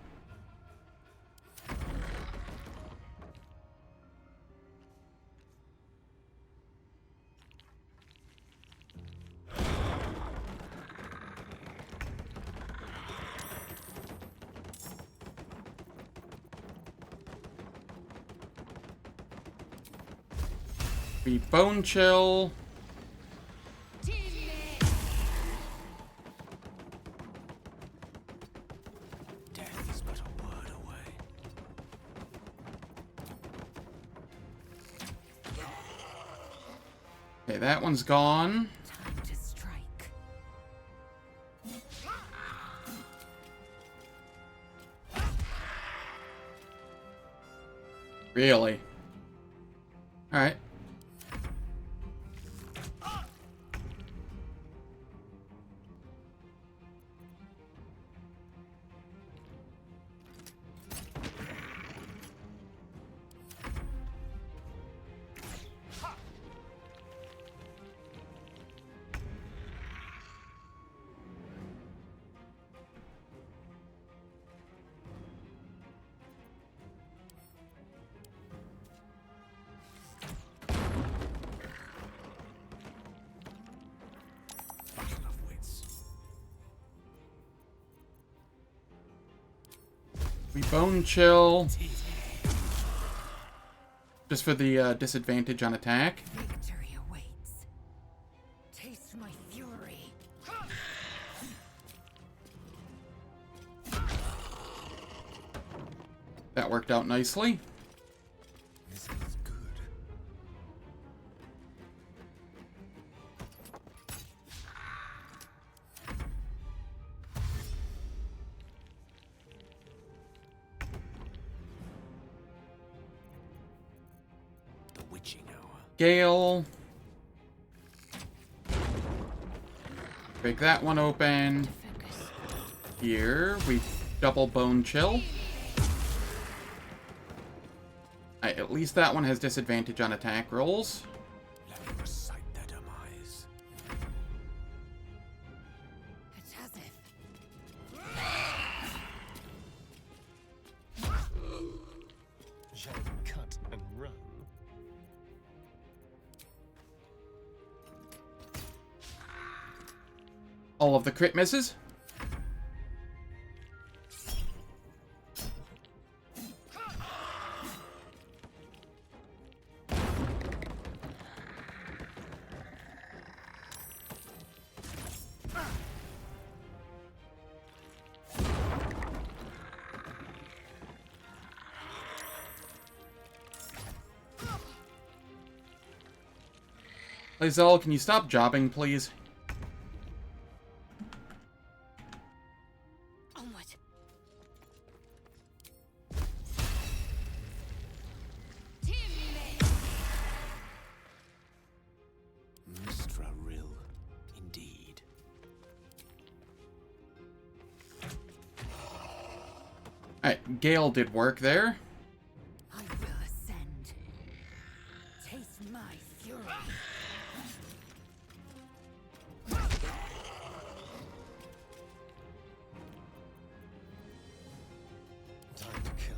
We bone chill. Death is but a word away. Okay, that one's gone. Time to strike. Really? Alright. Battle of wits. We bone chill. Just for the disadvantage on attack. Victory awaits. Taste my fury. That worked out nicely. This is good. The witching hour. Gale. Break that one open. Here, we double bone chill. Alright, at least that one has disadvantage on attack rolls. Let me recite their demise. It's as if Shall we cut and run? All of the crit misses. Lae'zel, can you stop jobbing, please? onward. Mistra Rill, indeed. Alright, Gale did work there. I will ascend. Taste my fury. Time to kill.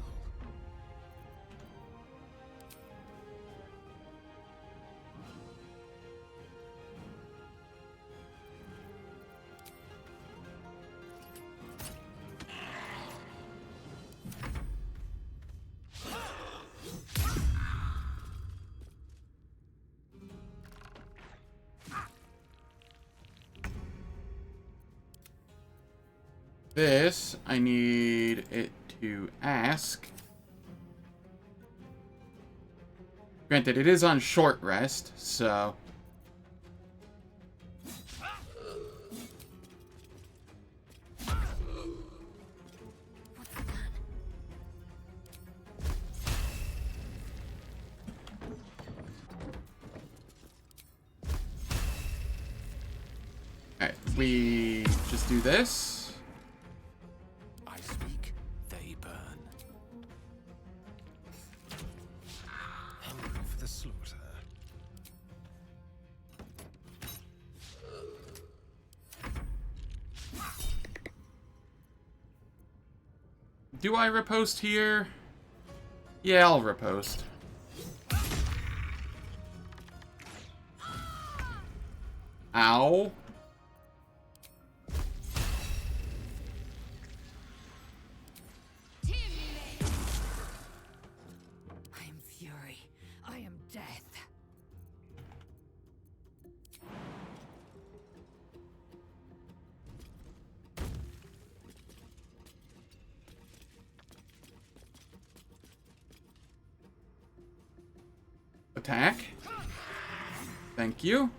This, I need it to ask. Granted, it is on short rest, so... Alright, we just do this. I speak, they burn. Hungry for the slaughter. Do I riposte here? Yeah, I'll riposte. Ow. I am fury. I am death. Attack. Thank you.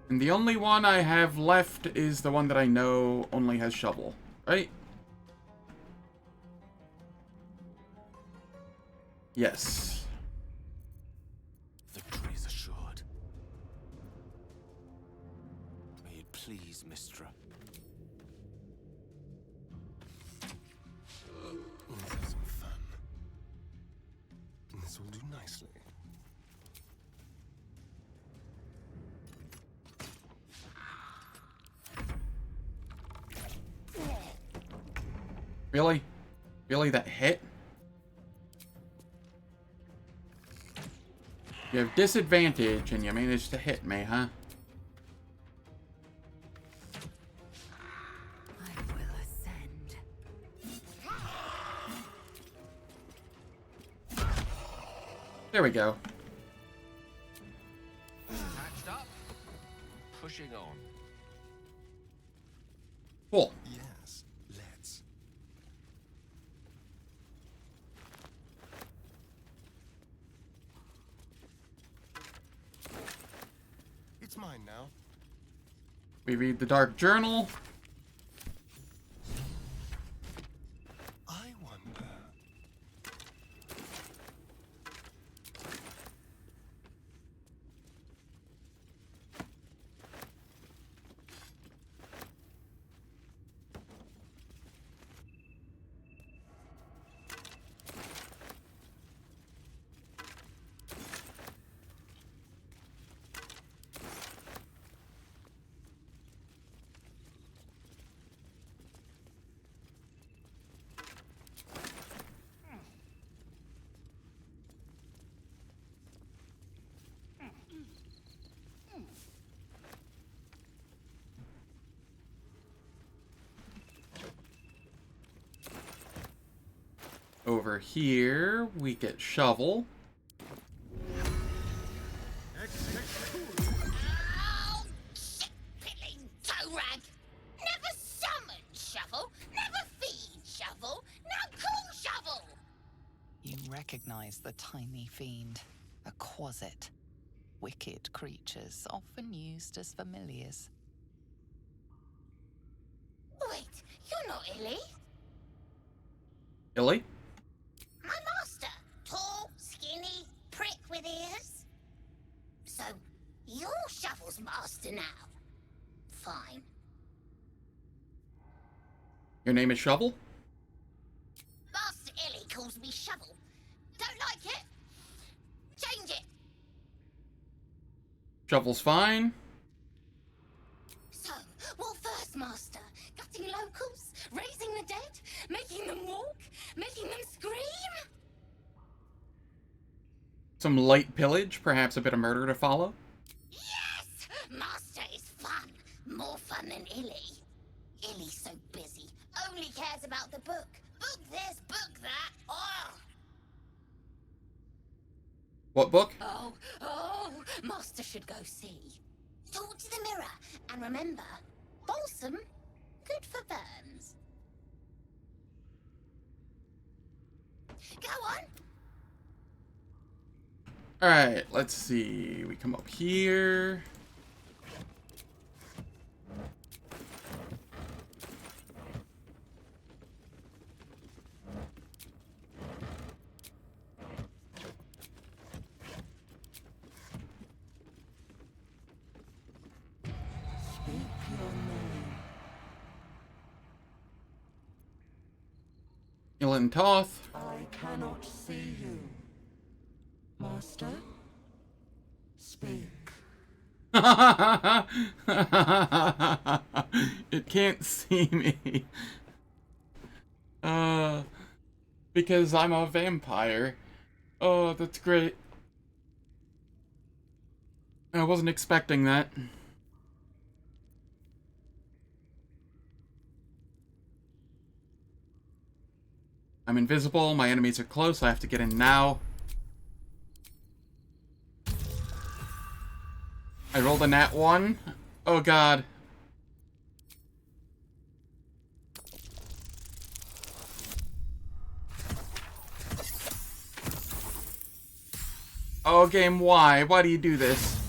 And the only one I have left is the one that I know only has shovel, right? Yes. Victory is assured. May it please, Mistra. Let's have some fun. This will do nicely. Really? Really, that hit? You have disadvantage and you managed to hit me, huh? I will ascend. There we go. Patched up. Pushing on. Cool. Yes, let's. It's mine now. We read the Dark Journal. I wonder. Over here, we get shovel. Oh, shit-pilling toe-rag! Never summon shovel, never feed shovel, now call shovel! You recognize the tiny fiend, a quasit. Wicked creatures, often used as familiars. Wait, you're not Illy? Illy? My master. Tall, skinny, prick with ears. So, you're Shovel's master now. Fine. Your name is Shovel? Master Illy calls me Shovel. Don't like it? Change it. Shovel's fine. So, what first, master? Gutting locals? Raising the dead? Making them walk? Making them scream? Some light pillage, perhaps a bit of murder to follow. Yes! Master is fun. More fun than Illy. Illy's so busy. Only cares about the book. Book this, book that. Oh! What book? Oh, Master should go see. Talk to the mirror, and remember, balsam, good for burns. Go on. Alright, let's see. We come up here. Ilan Toth. I cannot see you. Master? Speak. It can't see me. Because I'm a vampire. Oh, that's great. I wasn't expecting that. I'm invisible, my enemies are close, I have to get in now. I rolled a nat 1. Oh god. Oh game, why? Why do you do this?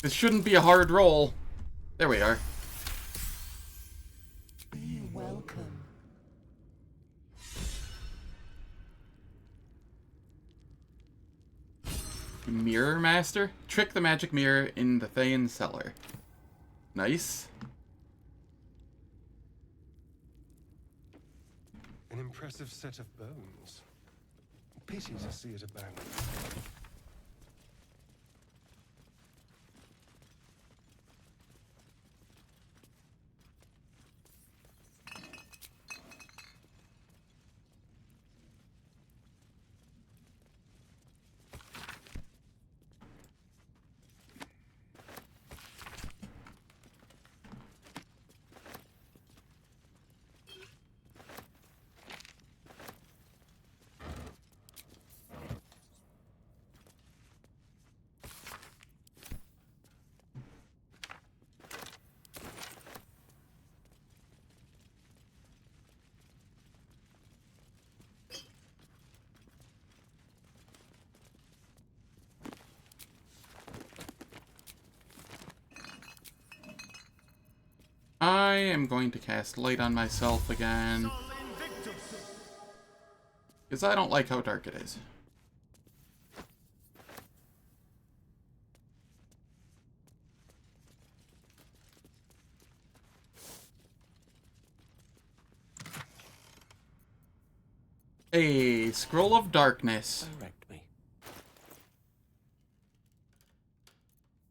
This shouldn't be a hard roll. There we are. Be welcome. Mirror Master? Trick the magic mirror in the Thayan cellar. Nice. An impressive set of bones. Pity to see it abandoned. I am going to cast light on myself again. Because I don't like how dark it is. A scroll of darkness. Direct me.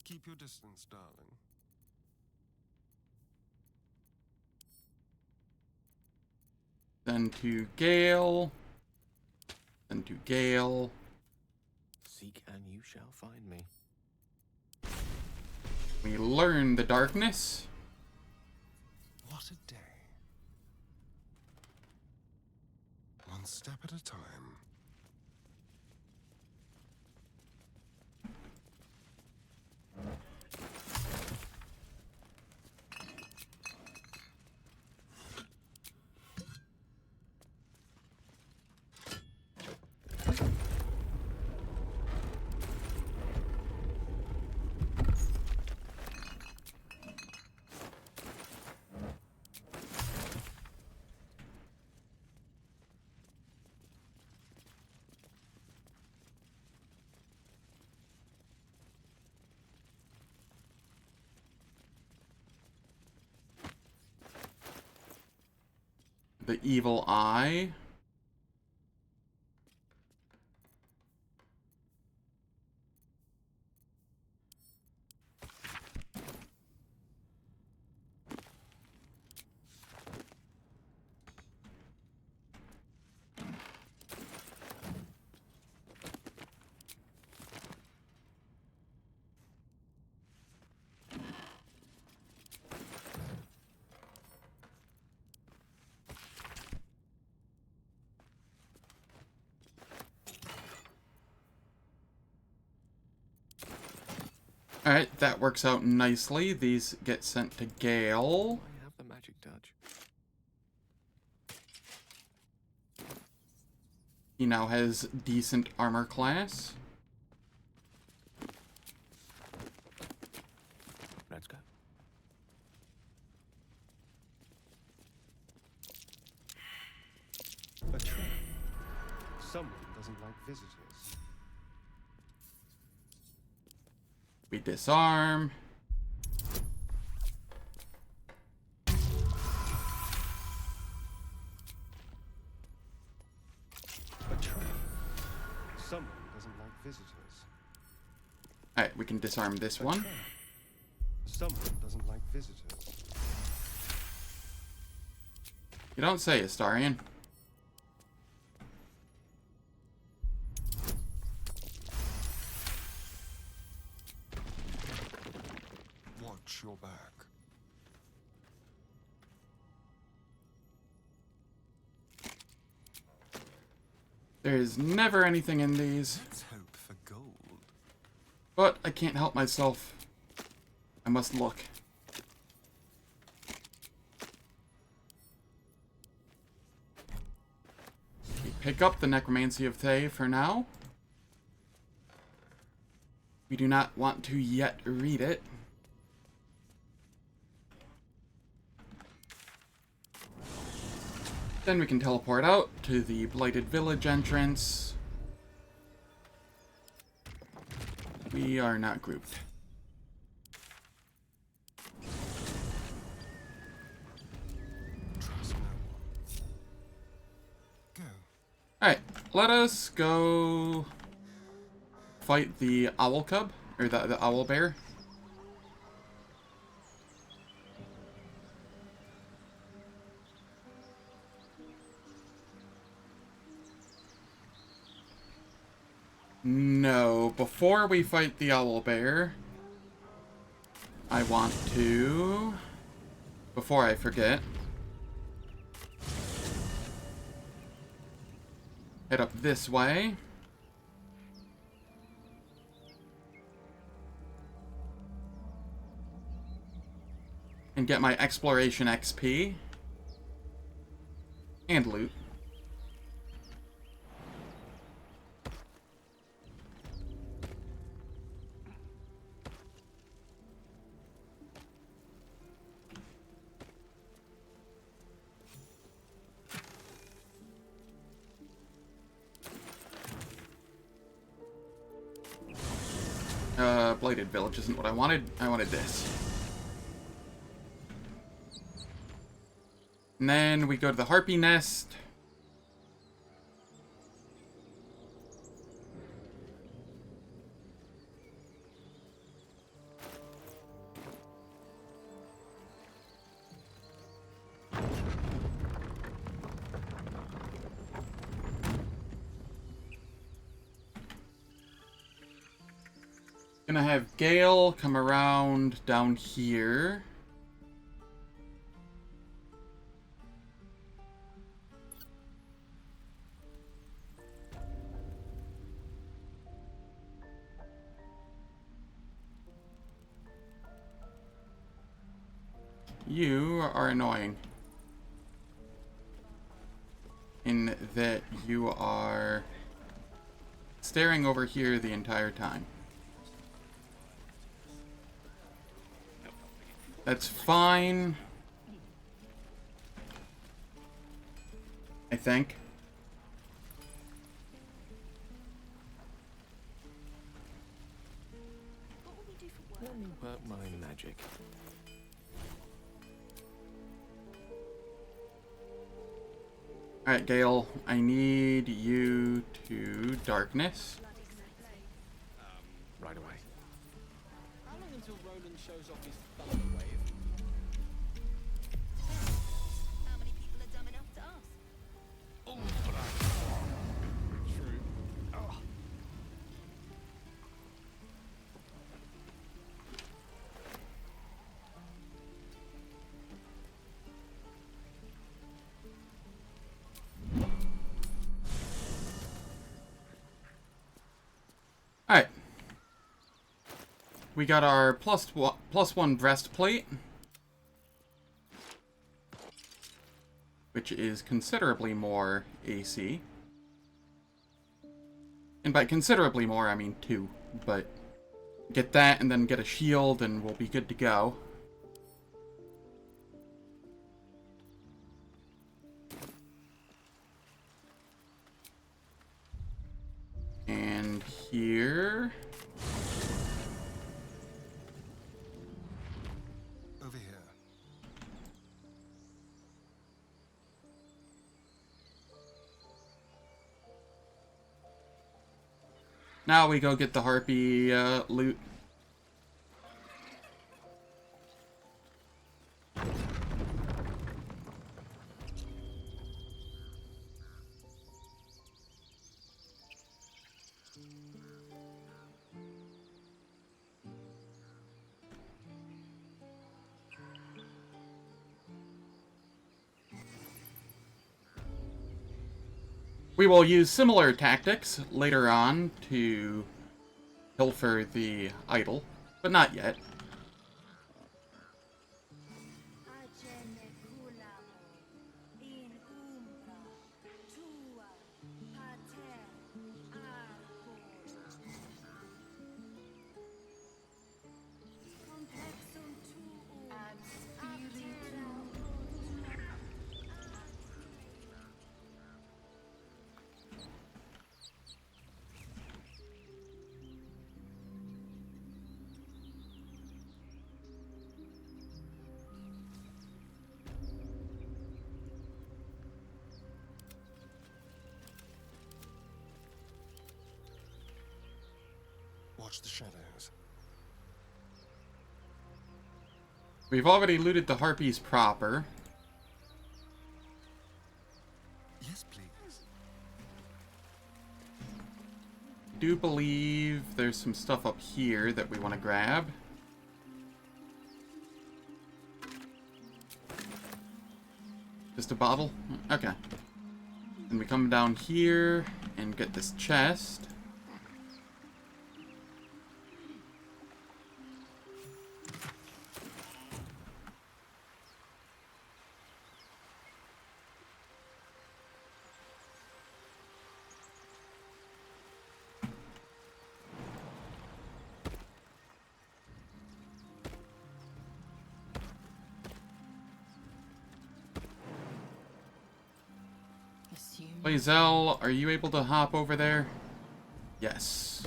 Keep your distance, darling. Then to Gale. Then to Gale. Seek and you shall find me. We learn the darkness. What a day. One step at a time. The evil eye. Alright, that works out nicely. These get sent to Gale. I have the magic touch. He now has decent armor class. Let's go. A trap. Someone doesn't like visitors. We disarm. A trap. Someone doesn't like visitors. Alright, we can disarm this one. Someone doesn't like visitors. You don't say, Astarion. Watch your back. There's never anything in these. Let's hope for gold. But I can't help myself. I must look. We pick up the Necromancy of Thay for now. We do not want to yet read it. Then we can teleport out to the Blighted Village entrance. We are not grouped. Trust no one. Go. Alright, let us go fight the owl cub, or the owl bear. No, before we fight the owl bear, I want to, before I forget, head up this way. And get my exploration XP. And loot. Blighted Village isn't what I wanted. I wanted this. And then we go to the Harpy Nest. Gonna have Gale come around down here. You are annoying. In that you are staring over here the entire time. That's fine. I think. Let me work my magic. Alright, Gale, I need you to darkness. Right away. How long until Roland shows off his thunder wave? How many people are dumb enough to ask? True. Oh. we got our +1 breastplate, which is considerably more AC. And by considerably more, I mean 2. But get that and then get a shield and we'll be good to go. And here... Over here. Now we go get the harpy loot. We will use similar tactics later on to pilfer the idol, but not yet. Watch the shadows. We've already looted the harpies proper. Yes, please. Do believe there's some stuff up here that we want to grab. Just a bottle? Okay. And we come down here and get this chest. Lae'zel, are you able to hop over there? Yes.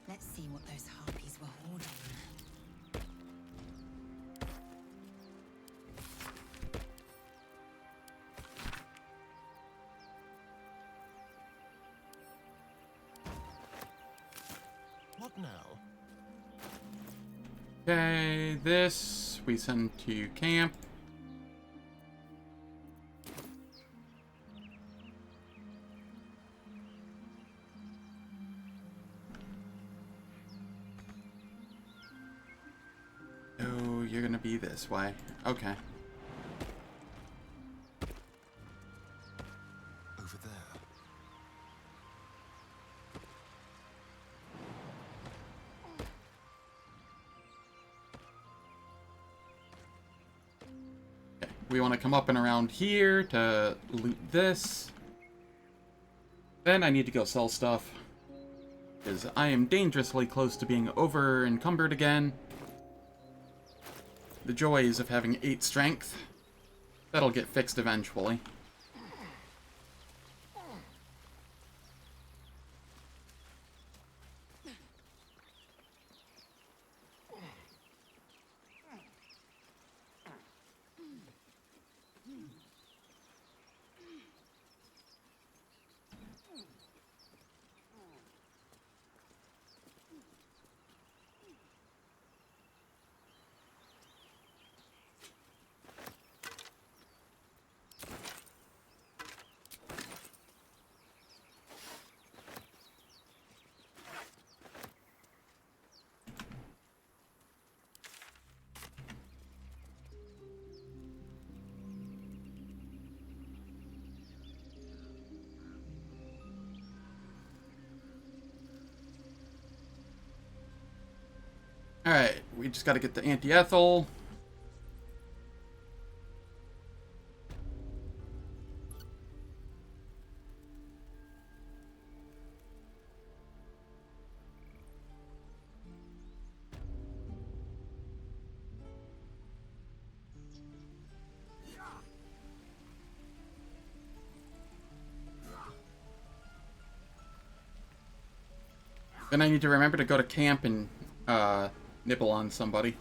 Let's see what those harpies were hoarding. What now? Okay, this we send to camp. Oh, you're gonna be this way. Okay. Over there. Okay, we want to come up and around here to loot this. Then I need to go sell stuff, because I am dangerously close to being over encumbered again. The joys of having 8 strength. That'll get fixed eventually. Alright, we just gotta get the anti-ethyl. Then I need to remember to go to camp and nibble on somebody.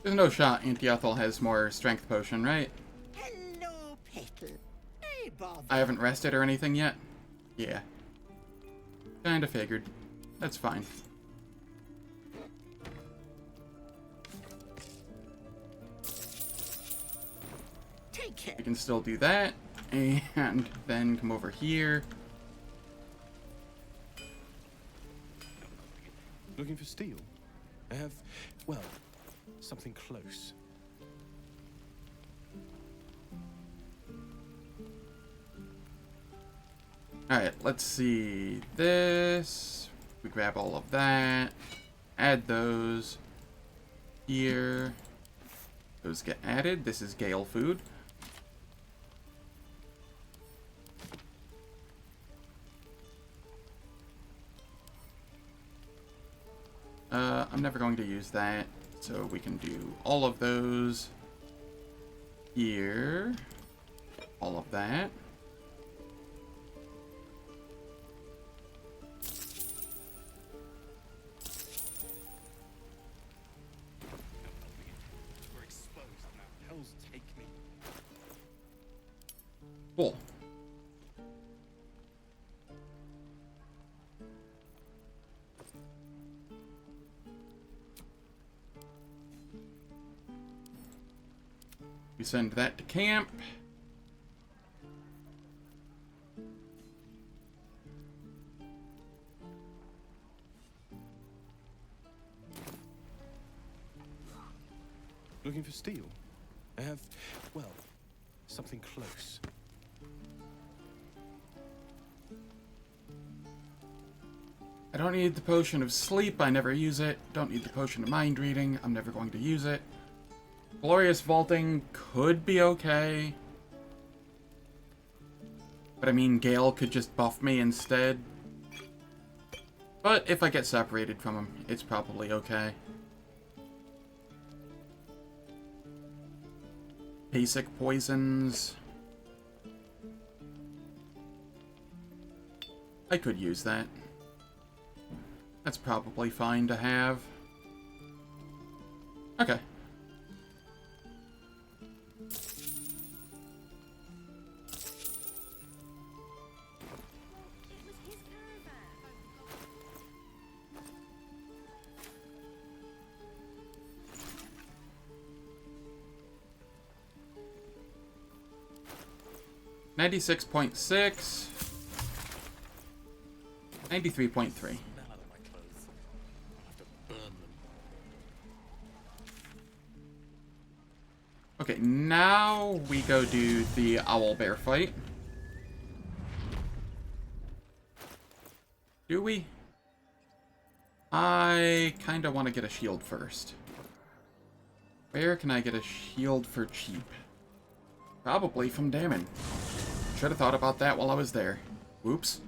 There's no shot Anti-Ethel has more strength potion, right? Hello, Petal. Hey, Bob. I haven't rested or anything yet? Yeah. Kinda figured. That's fine. Take care. We can still do that, and then come over here. Looking for steel? I have, well, something close. Alright, let's see. This. We grab all of that. Add those. Here. Those get added. This is Gale food. I'm never going to use that, so we can do all of those here. All of that. We're exposed now. Hell's take me. Cool. We send that to camp. Looking for steel? I have, well, something close. I don't need the potion of sleep. I never use it. Don't need the potion of mind reading. I'm never going to use it. Glorious vaulting could be okay. But I mean, Gale could just buff me instead. But if I get separated from him, it's probably okay. Basic poisons. I could use that. That's probably fine to have. Okay. $96.6. 93.3. Okay, now we go do the owl bear fight. Do we? I kind of want to get a shield first. Where can I get a shield for cheap? Probably from Damon. Should have thought about that while I was there. Whoops.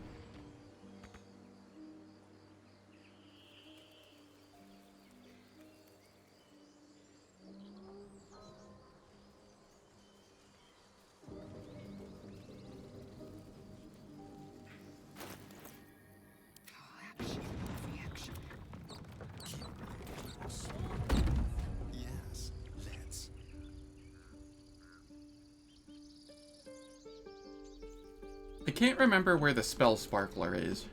Yes, let's. I can't remember where the spell sparkler is.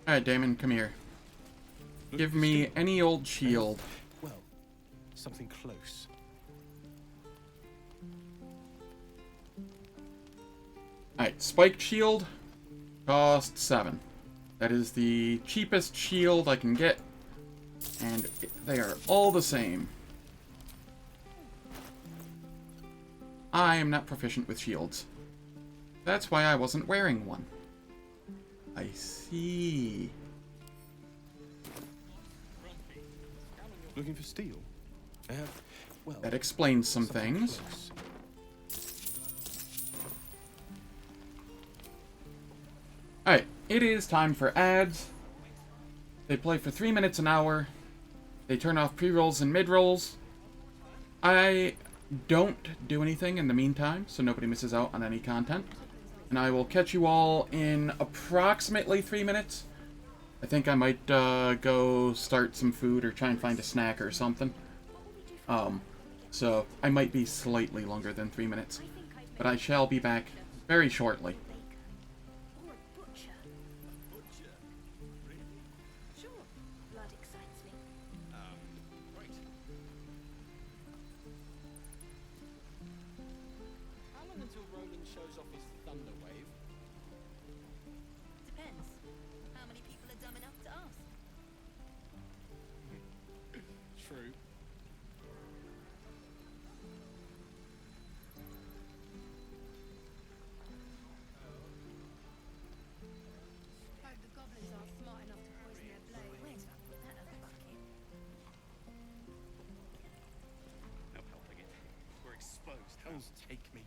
Alright, Damon, come here. Give me any old shield. Well, something close. Alright, spiked shield cost 7. That is the cheapest shield I can get, and they are all the same. I am not proficient with shields. That's why I wasn't wearing one. I see. Looking for steel? I have, well, That explains some something things. close. Alright, it is time for ads. They play for 3 minutes an hour. They turn off pre-rolls and mid-rolls. I don't do anything in the meantime, so nobody misses out on any content. And I will catch you all in approximately 3 minutes. I think I might go start some food or try and find a snack or something. So I might be slightly longer than 3 minutes. But I shall be back very shortly. Or a butcher. Sure, blood excites me. Great. How long until Roland shows off his thunder wave? Depends. How many people are dumb enough to ask? True. Hope the goblins aren't smart enough to poison their blade. Where's that? That other bucket. No helping it. We're exposed. Hells take me.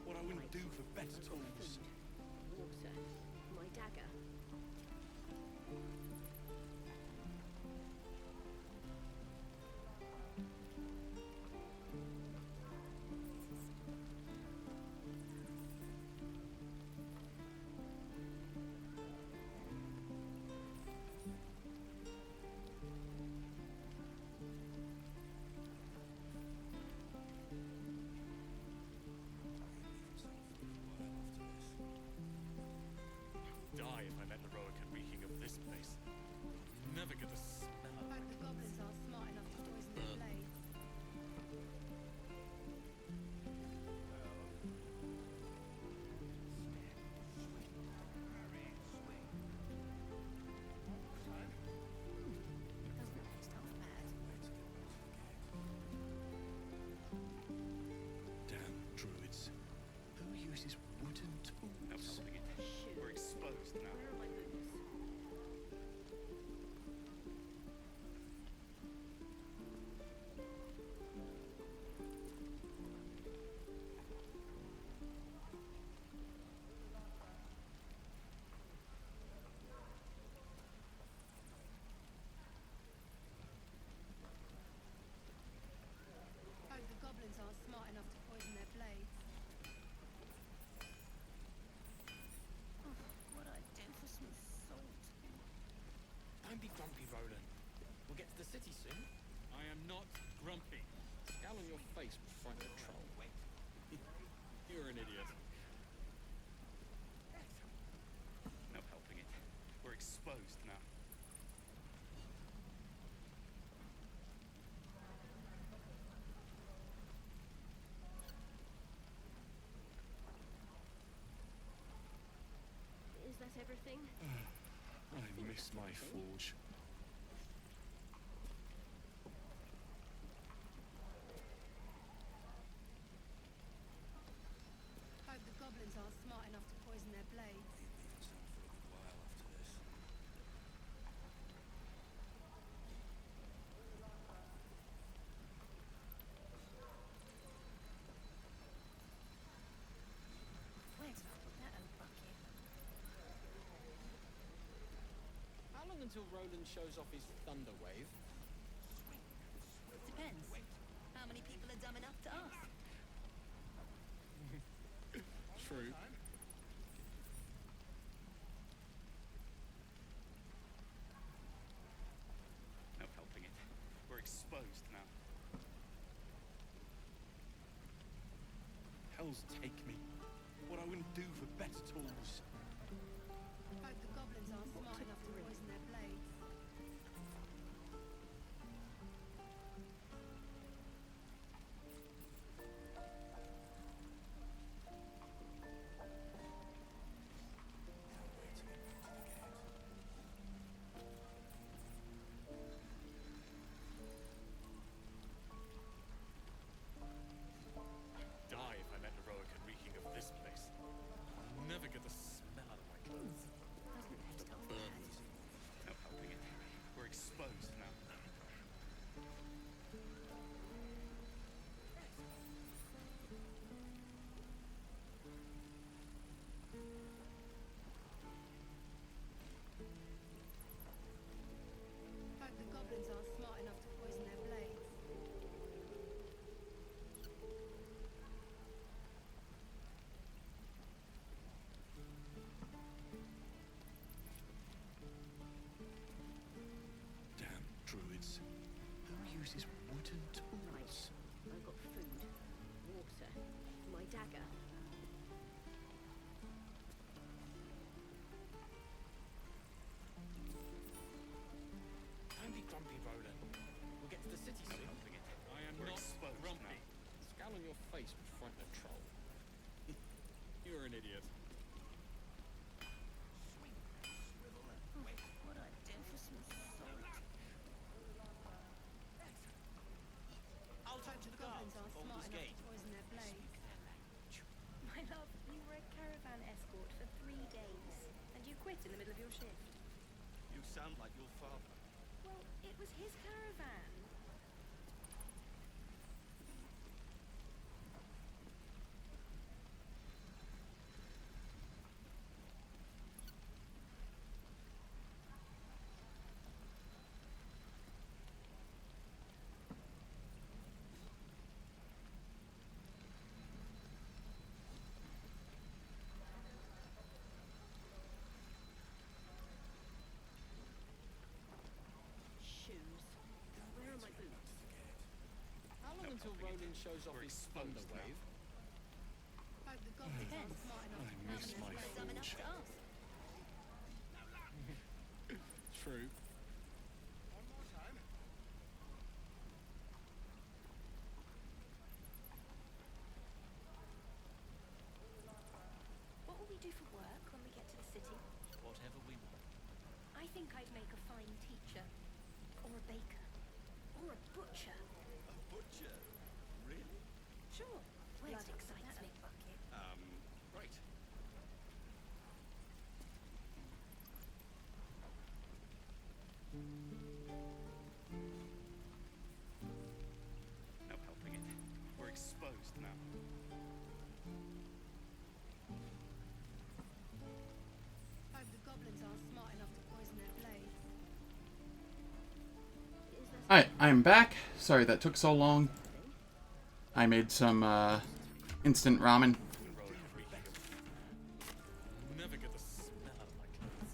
What I wouldn't do for better tools. Water. My dagger. Die if I let the Roakin reeking of this place. Never get the smell of Hope the goblins aren't smart enough to poison their blades. Doesn't taste half bad. Damn druids. Who uses wooden no tools? helping it. We're exposed now. Where are my boots? Hope the goblins aren't smart enough to poison their blades. What I'd do for some salt. Don't be grumpy, Roland. We'll get to the city soon. I am not grumpy. Scowl on your face will frighten the troll. You're an idiot. No helping it. We're exposed now. Is that everything? I miss my forge. Hope the goblins aren't smart enough to poison their blades. Where's that old bucket? How long until Roland shows off his thunder wave? Depends. How many people are dumb enough to ask? True. No helping it. We're exposed now. Hells take me. What I wouldn't do for better tools. Hope the goblins aren't smart enough to poison idiot. What I'd do for some salt. I'll tend to the guards. Goblins are Hold smart this enough gate. to poison their blades. My love, you were a caravan escort for 3 days, and you quit in the middle of your shift. You sound like your father. Well, it was his caravan. Shoes. Where are my boots? How long until Ronan shows off his thunder wave? Hope the goblins aren't smart enough to miss poison my their blades. Dumb enough to ask. True. What will we do for work when we get to the city? Whatever we want. I think I'd make a fine teacher, or a baker, or a butcher. A butcher? Really? Sure, blood excites me. Right. No helping it. We're exposed now. Hope the goblins aren't smart enough to poison their blades. Alright, I'm back. Sorry that took so long. I made some instant ramen. Never get the smell out of my clothes.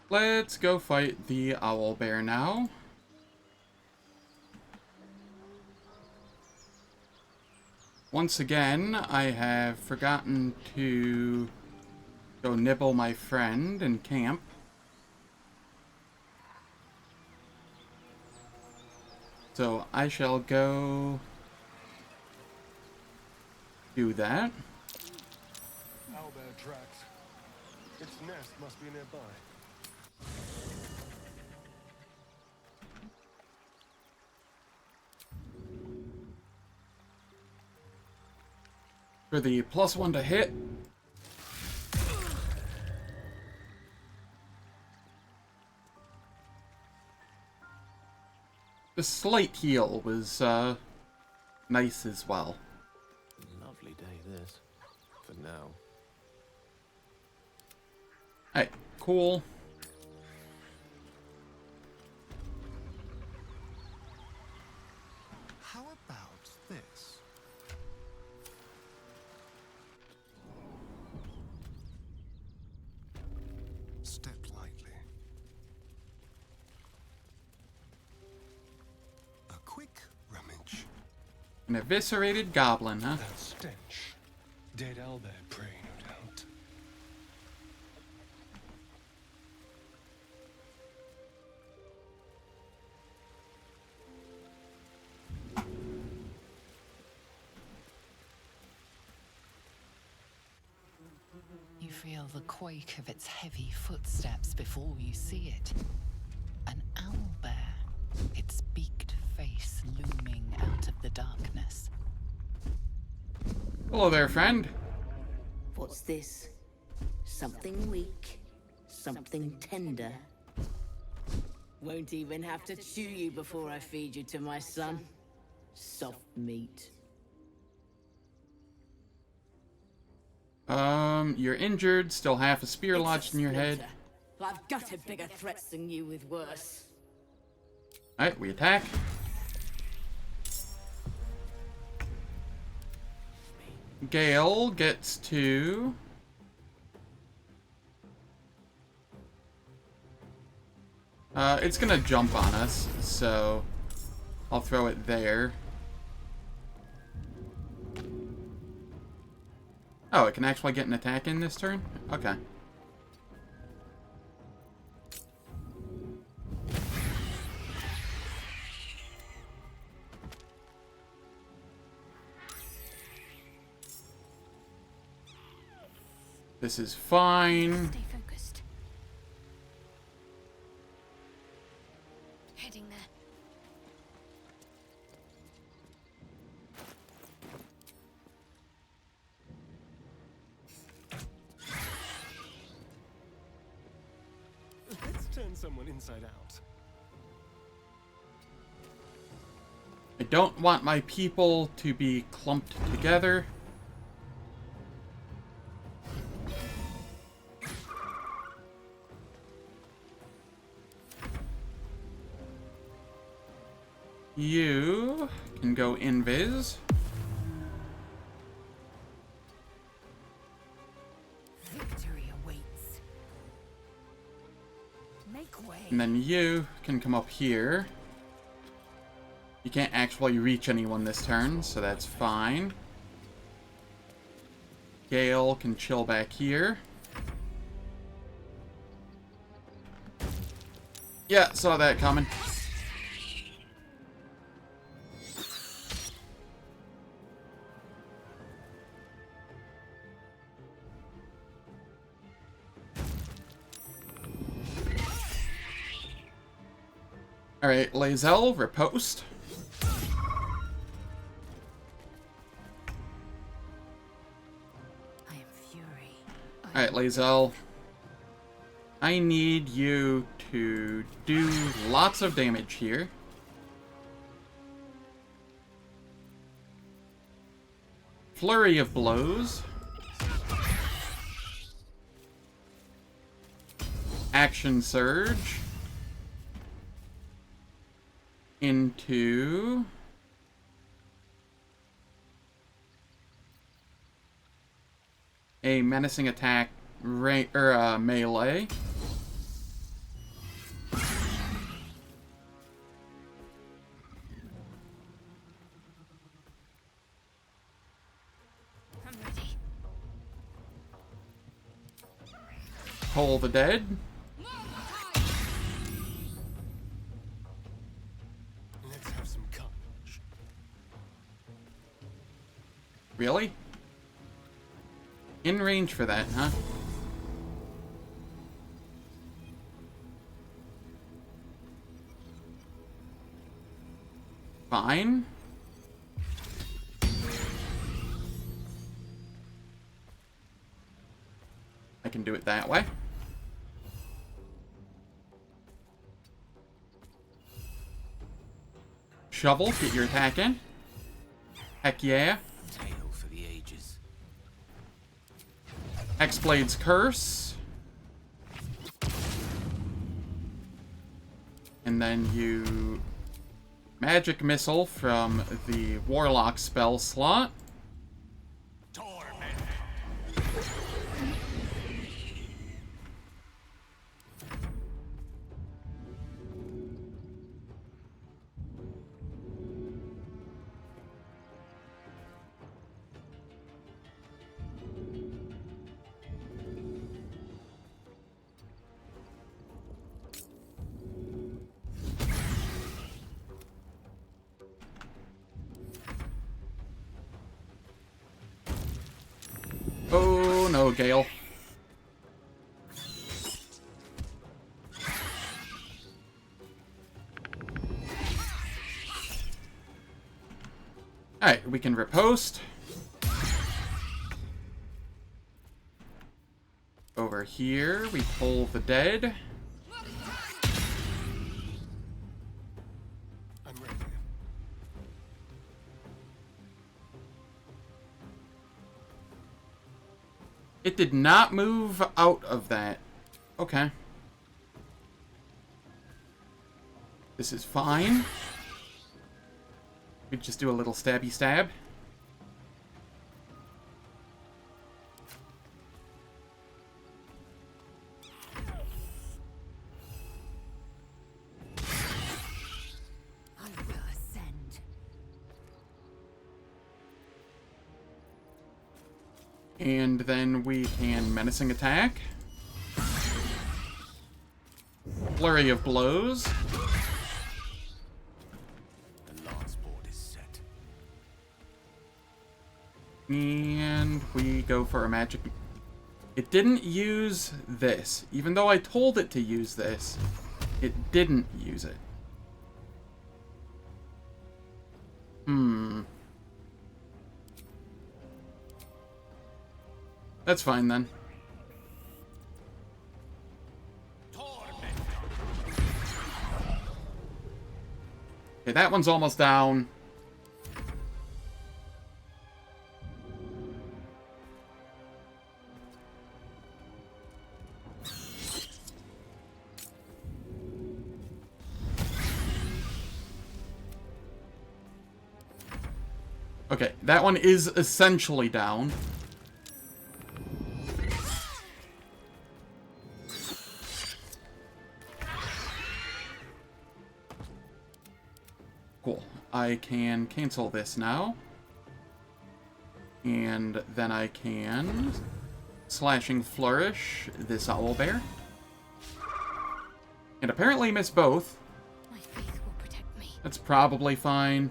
Let's go fight the owl bear now. Once again, I have forgotten to go nibble my friend in camp. So I shall go do that. Owlbear tracks. Its nest must be nearby. For the +1 to hit. The slight heal was nice as well. Lovely day this. For now. Alright, cool. How about this? Step lightly. A quick rummage. An eviscerated goblin, huh? That stench. Dead owlbear prey, no doubt. You feel the quake of its heavy footsteps before you see it. An owlbear, its beaked face looming out of the darkness. Hello there, friend. What's this? Something weak, something tender. Won't even have to chew you before I feed you to my son. Soft meat. You're injured, still half a spear lodged in your head. I've gutted bigger threats than you with worse. Alright, we attack. Gale gets to... It's gonna jump on us, so I'll throw it there. Oh, it can actually get an attack in this turn? Okay. This is fine. Stay focused. Heading there. Let's turn someone inside out. I don't want my people to be clumped together. You can go invis. Victory awaits. Make way. And then you can come up here. You can't actually reach anyone this turn, so that's fine. Gale can chill back here. Yeah, saw that coming. Alright, Lae'zel, riposte. I am fury. Alright, Lae'zel. I need you to do lots of damage here. Flurry of blows. Action surge. Into a menacing attack melee. I'm ready. Toll the dead. Let's have some carnage. Really? In range for that, huh? Fine. I can do it that way. Shovel, get your attack in. Heck yeah. Tale for the ages. X-Blade's Curse. And then you Magic Missile from the Warlock spell slot. Oh no, Gale. Alright, we can riposte. Over here, we pull the dead. I'm ready. It did not move out of that. Okay. This is fine. We just do a little stabby stab. And then we can menacing attack. Flurry of blows. The last board is set. And we go for a magic. It didn't use this. Even though I told it to use this, it didn't use it. That's fine then. Okay, that one's almost down. Okay, that one is essentially down. Cool. I can cancel this now. And then I can slashing flourish this owlbear. And apparently miss both. My faith will protect me. That's probably fine.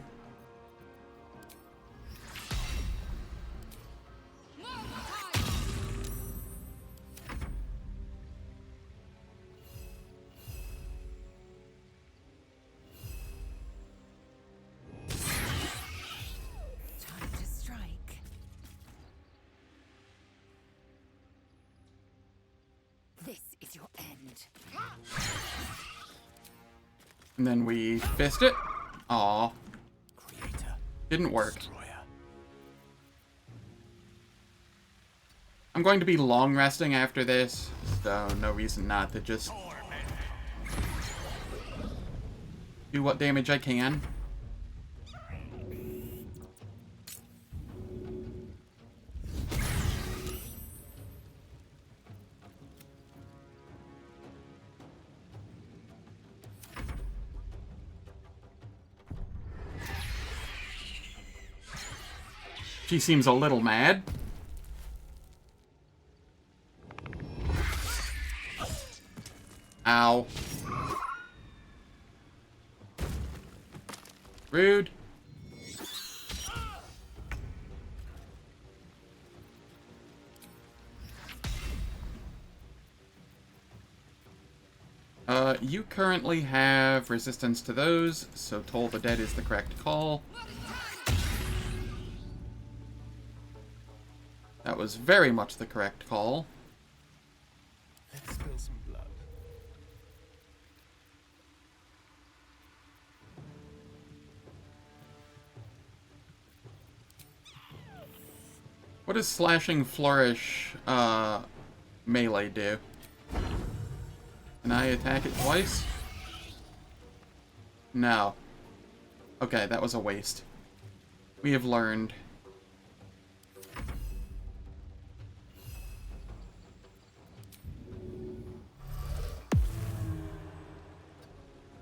Time to strike. This is your end. And then we fist it. Aw. Didn't work. I'm going to be long resting after this, so no reason not to just do what damage I can. She seems a little mad. Ow. Rude. You currently have resistance to those, so Toll the Dead is the correct call. That was very much the correct call. Let's spill some blood. What does slashing flourish melee do? Can I attack it twice? No. Okay, that was a waste. We have learned.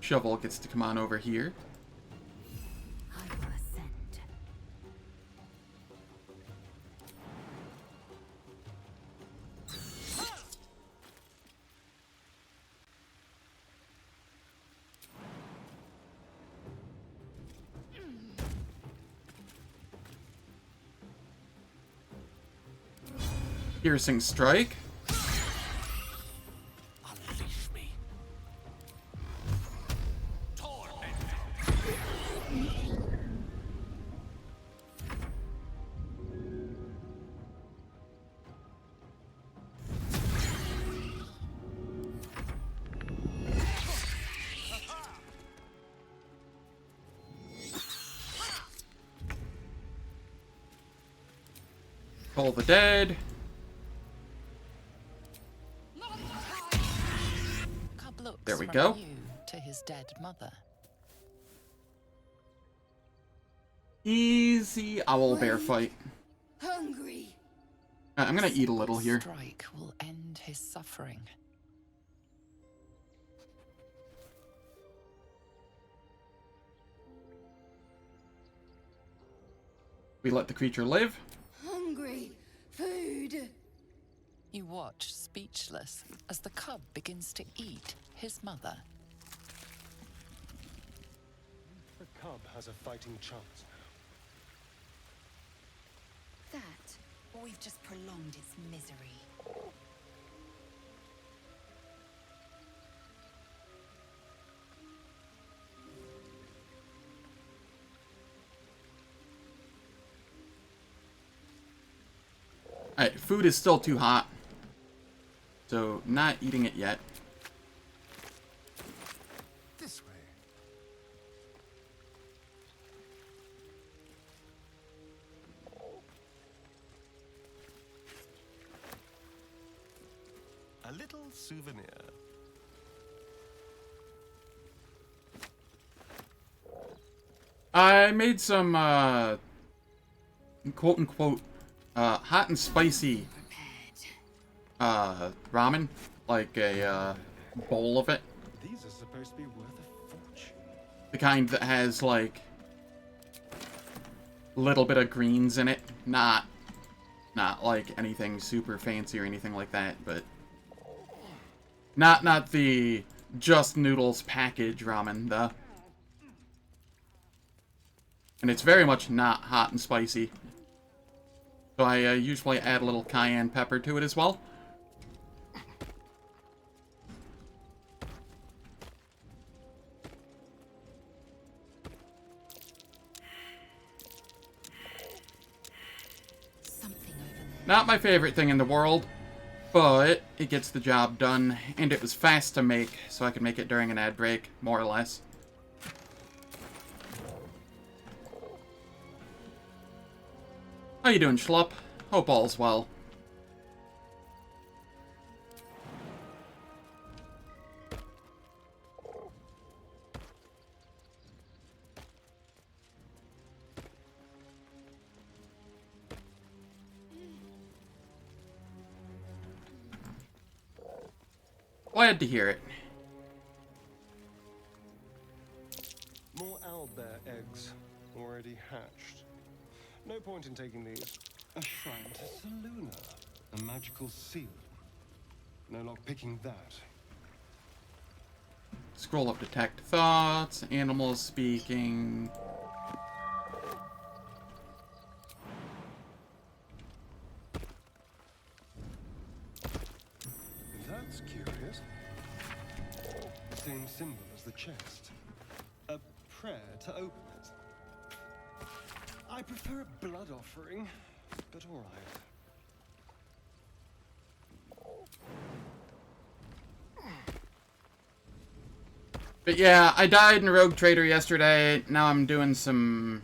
Shovel gets to come on over here. I will ascend. Piercing strike. Unleash me. Toll the Dead. There we go. You to his dead mother. Easy owlbear fight. Hungry. I'm gonna eat a little here. Strike will end his suffering. We let the creature live. Hungry. Food. breathless as the cub begins to eat his mother. The cub has a fighting chance now. That, or we've just prolonged its misery. Alright, food is still too hot. So, not eating it yet. This way. A little souvenir. I made some, quote-unquote, hot and spicy, ramen. Like a, bowl of it. These are supposed to be worth a fortune. The kind that has, like, a little bit of greens in it. Not like anything super fancy or anything like that, but... Not the just noodles package ramen, though. And it's very much not hot and spicy. So I usually add a little cayenne pepper to it as well. Not my favorite thing in the world, but it gets the job done, and it was fast to make, so I could make it during an ad break, more or less. How you doing, Schlupp? Hope all's well. Glad to hear it. More owlbear eggs already hatched. No point in taking these. A shrine to Saluna. A magical seal. No luck picking that. Scroll of detect thoughts, animals speaking. That's curious. Same symbol as the chest. A prayer to open it. I prefer a blood offering, but all right. But yeah, I died in Rogue Trader yesterday. Now I'm doing some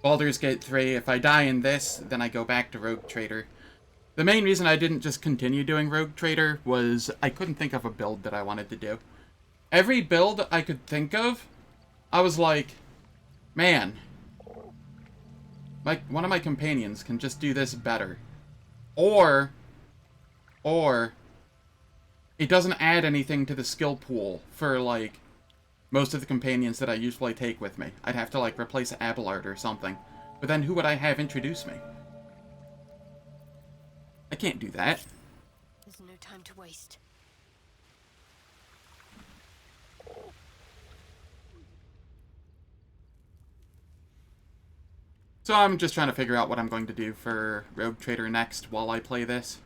Baldur's Gate 3. If I die in this, then I go back to Rogue Trader. The main reason I didn't just continue doing Rogue Trader was I couldn't think of a build that I wanted to do. Every build I could think of, I was like, man, one of my companions can just do this better. Or it doesn't add anything to the skill pool for, like, most of the companions that I usually take with me. I'd have to, like, replace Abelard or something. But then who would I have introduce me? I can't do that. There's no time to waste. So I'm just trying to figure out what I'm going to do for Rogue Trader next while I play this.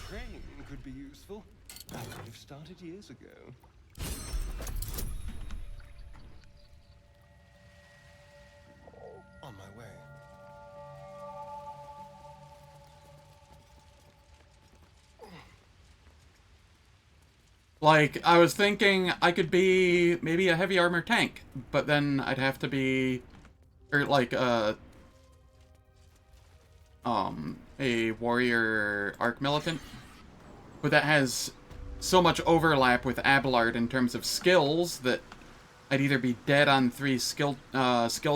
Praying could be useful. I could have started years ago. On my way. Like, I was thinking I could be maybe a heavy armor tank, but then I'd have to be, or like, a warrior arc militant. But that has so much overlap with Abelard in terms of skills that I'd either be dead on 3 skill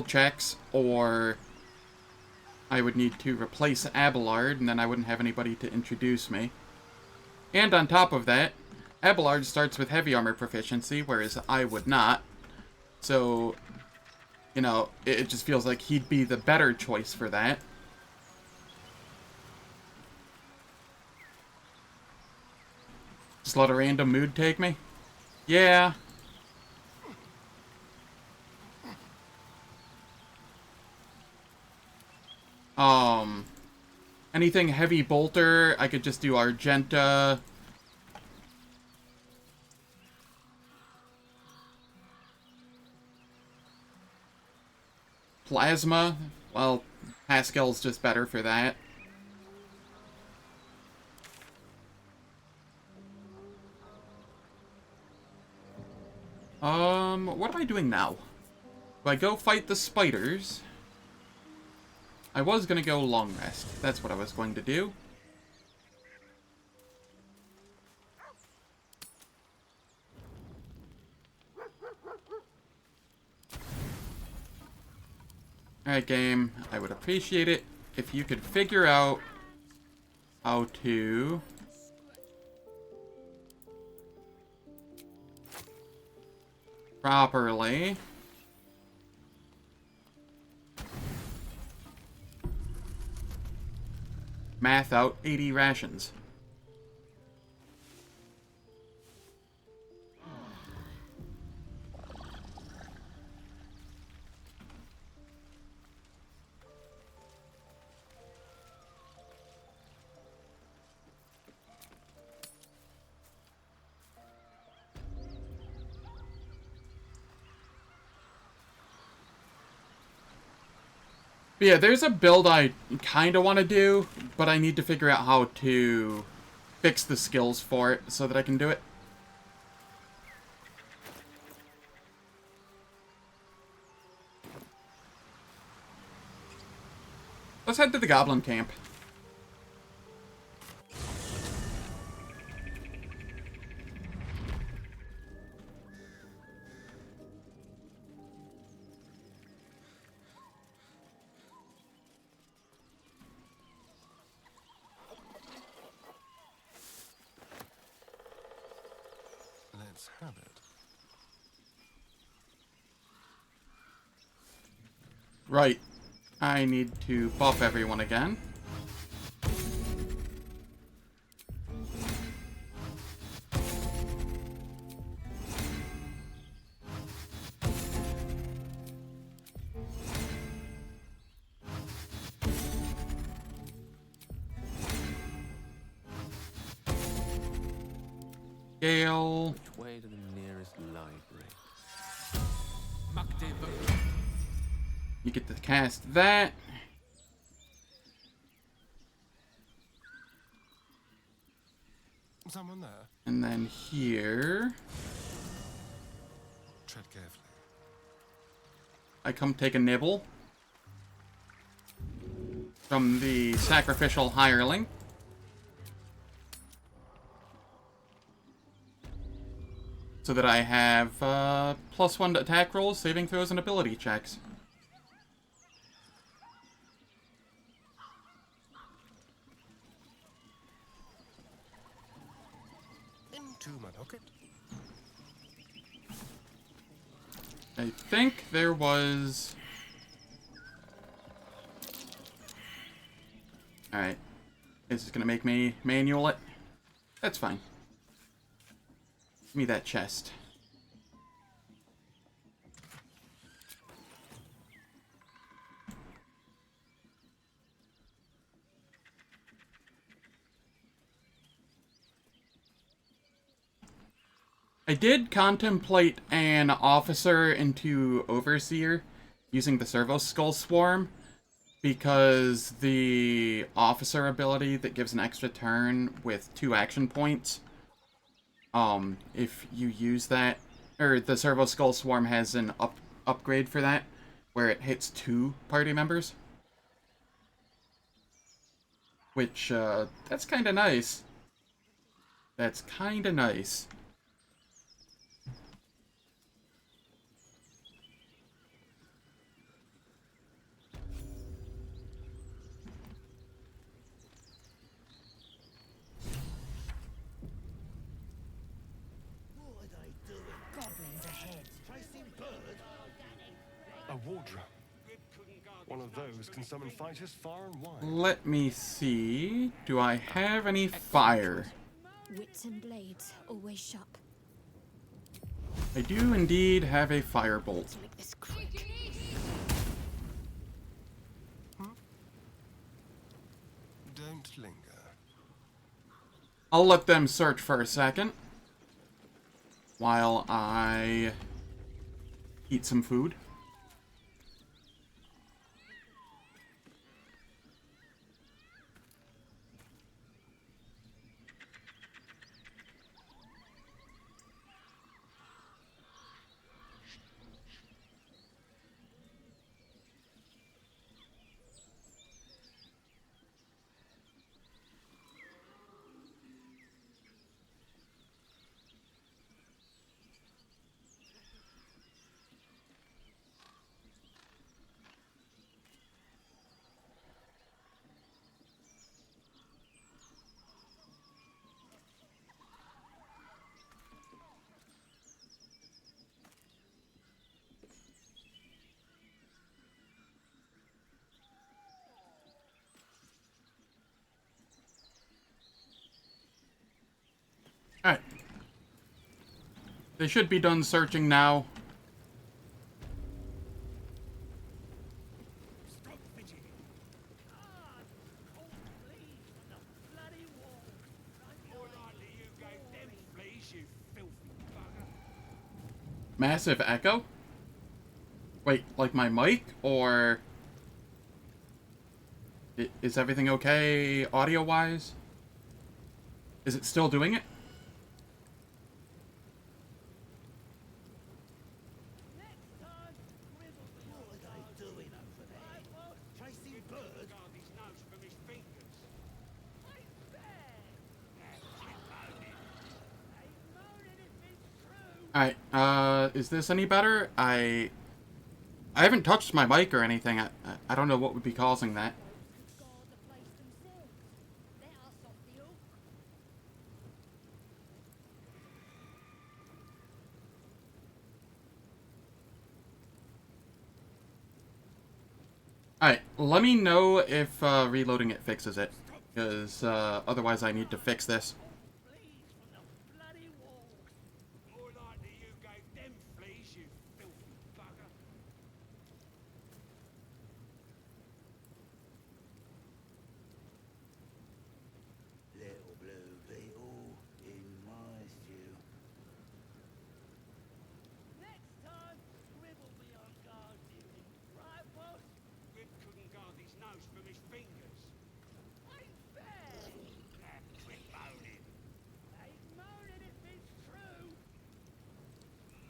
checks, or I would need to replace Abelard, and then I wouldn't have anybody to introduce me. And on top of that, Abelard starts with heavy armor proficiency, whereas I would not. So, you know, it just feels like he'd be the better choice for that. Just let a random mood take me? Yeah. Anything heavy bolter, I could just do Argenta. Plasma, well, Pascal's just better for that. What am I doing now? Do I go fight the spiders? I was gonna go long rest. That's what I was going to do. Alright, game. I would appreciate it if you could figure out how to properly math out 80 rations. But yeah, there's a build I kind of want to do, but I need to figure out how to fix the skills for it so that I can do it. Let's head to the goblin camp. Let's have it. Right. I need to buff everyone again. Gale. Which way to the nearest library? You get to cast that. Someone there? And then here, Tread carefully. I come take a nibble from the sacrificial hireling. So that I have +1 to attack rolls, saving throws, and ability checks. Into my pocket. I think there was... Alright. This is gonna make me manual it. That's fine. Give me that chest. I did contemplate an officer into overseer using the servo skull swarm, because the officer ability that gives an extra turn with 2 action points, if you use that, or the servo skull swarm has an upgrade for that, where it hits 2 party members. Which, that's kinda nice. That's kinda nice. A wardrobe. One of those can summon fighters far and wide. Let me see. Do I have any fire? Wits and blades, always sharp. I do indeed have a firebolt. Make this quick. Don't linger. I'll let them search for a second while I eat some food. Alright. They should be done searching now. Massive echo? Wait, like my mic? Or... is everything okay audio-wise? Is it still doing it? Alright, is this any better? I haven't touched my mic or anything. I don't know what would be causing that. Alright, let me know if reloading it fixes it. Because otherwise I need to fix this.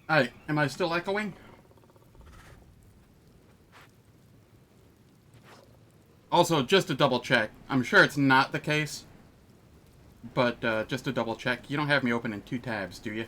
Alright, am I still echoing? Also, just to double check, I'm sure it's not the case, but just to double check, you don't have me open in 2 tabs, do you?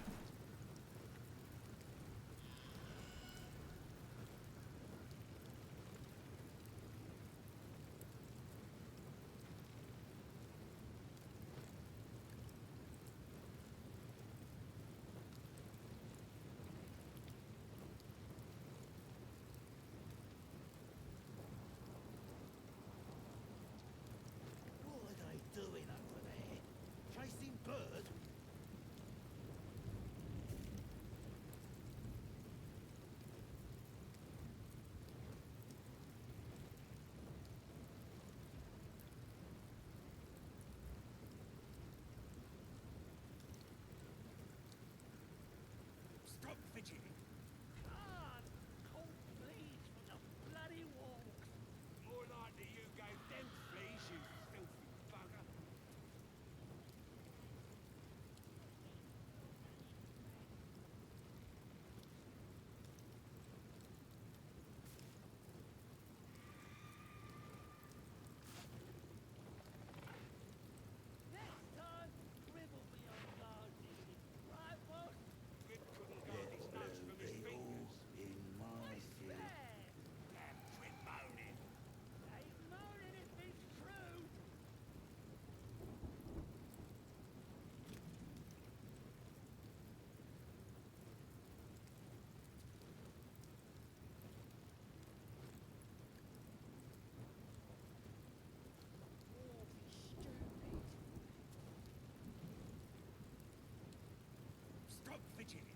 imagine it.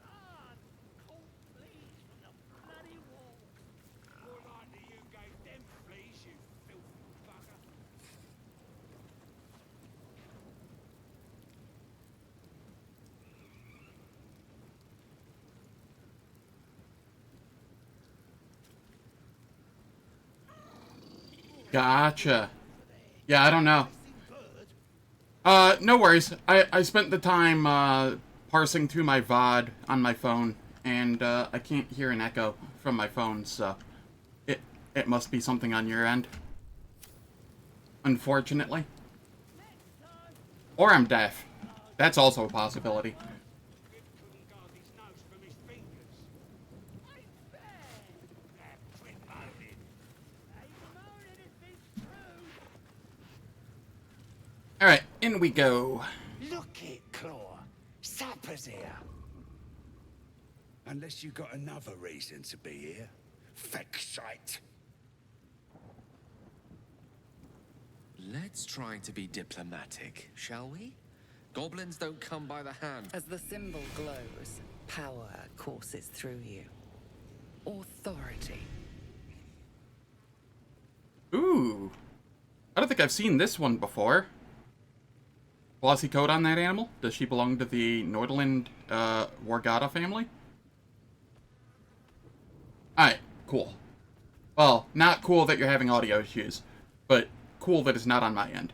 God, cold fleas from the bloody wall. More likely you gave them fleas, you filthy bugger. Gotcha. Yeah, I don't know. No worries. I spent the time, parsing through my VOD on my phone, and, I can't hear an echo from my phone, so it must be something on your end. Unfortunately. Or I'm deaf. That's also a possibility. Alright, in we go. Look it, Claw. Sapper's here. Unless you got another reason to be here. Feck shite. Let's try to be diplomatic, shall we? Goblins don't come by the hand. As the symbol glows, power courses through you. Authority. Ooh. I don't think I've seen this one before. Glossy coat on that animal? Does she belong to the Nordland, Wargata family? Alright, cool. Well, not cool that you're having audio issues, but cool that it's not on my end.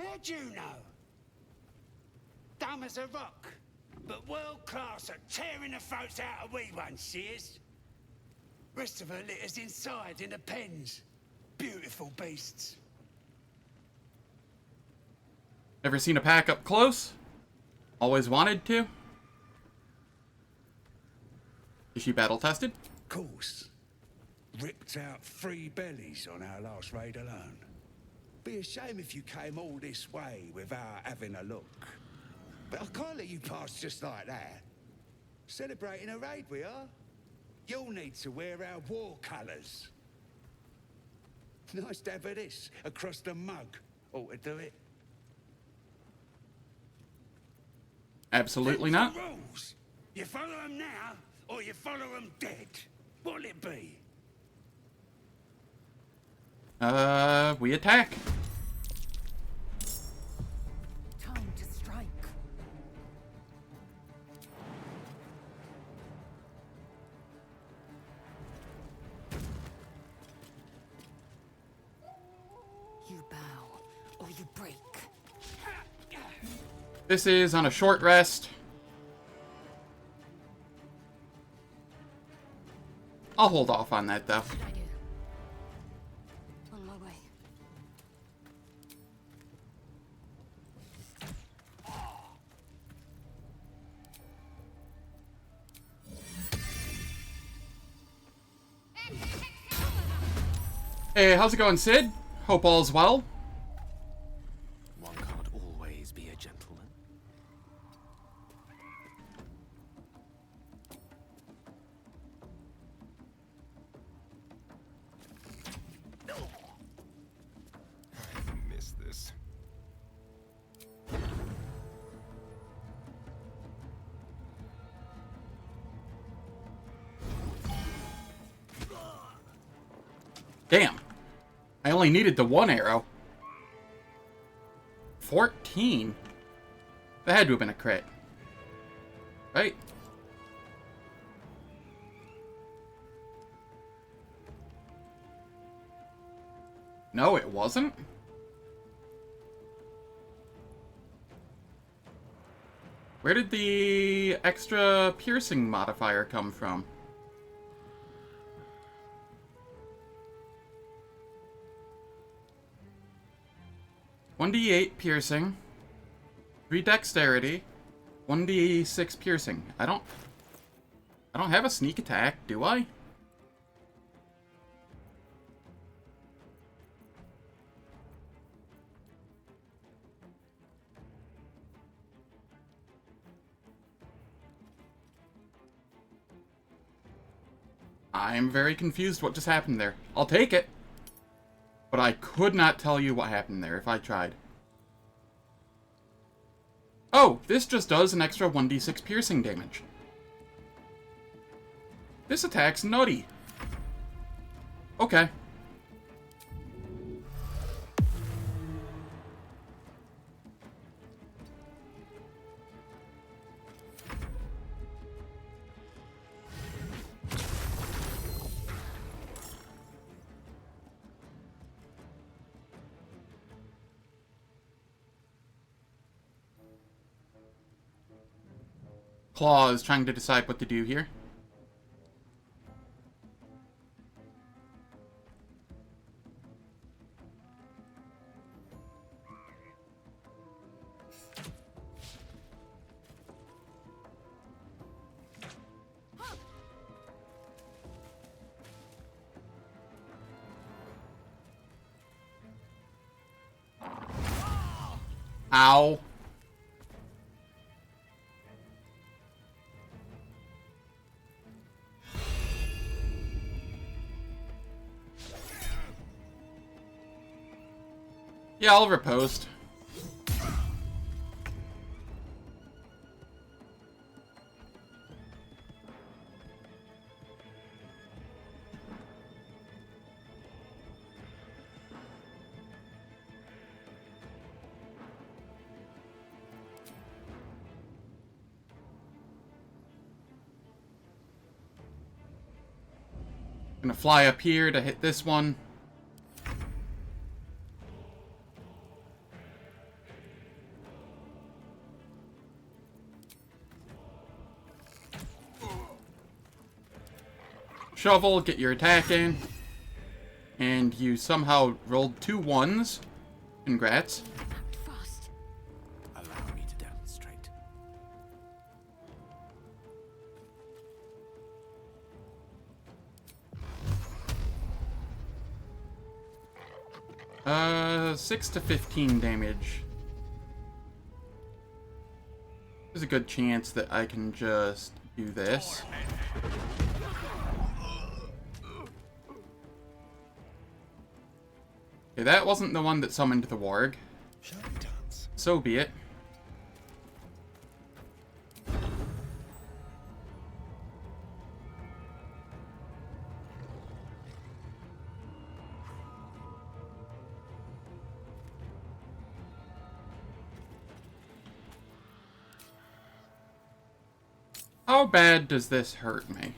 How'd you know? Dumb as a rock, but world class at tearing the throats out of wee ones, she is. Rest of her litter's inside in the pens. Beautiful beasts. Never seen a pack up close? Always wanted to? Is she battle tested? Course. Ripped out 3 bellies on our last raid alone. Be a shame if you came all this way without having a look. But I can't let you pass just like that. Celebrating a raid we are. You'll need to wear our war colours. Nice dab of this across the mug. Ought to do it. Absolutely not. Rules. You follow them now, or you follow them dead. What'll it be? We attack. Time to strike. You bow, or you break. This is on a short rest. I'll hold off on that, though. On my way. Hey, how's it going, Sid? Hope all's well. One can't always be a gentleman. I missed this. Damn. I only needed the 1 arrow. 14? That had to have been a crit. Right? No, it wasn't? Where did the extra piercing modifier come from? $1d8 piercing, 3 dexterity, 1d6 piercing. I don't have a sneak attack, do I? I'm very confused what just happened there. I'll take it. But I could not tell you what happened there if I tried. Oh, this just does an extra 1d6 piercing damage. This attack's nutty. Okay. Claw is trying to decide what to do here. Ow. Yeah, I'll riposte. Gonna fly up here to hit this one. Shovel, get your attack in. And you somehow rolled 2 1s. Congrats. Allow me to demonstrate. Uh, 6 to 15 damage. There's a good chance that I can just do this. Okay, that wasn't the one that summoned the warg. So be it. How bad does this hurt me?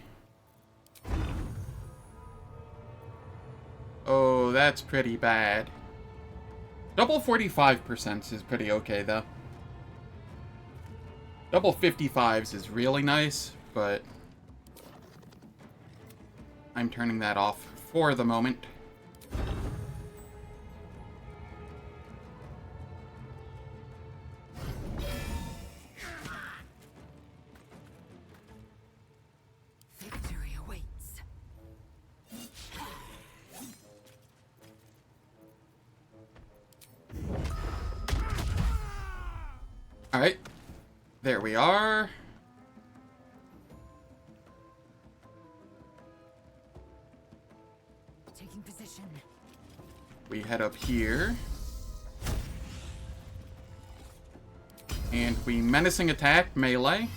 Oh, that's pretty bad. Double 45% is pretty okay, though. Double 55s is really nice, but I'm turning that off for the moment. Victory awaits. Alright. There we are. Taking position. We head up here. And we menacing attack melee.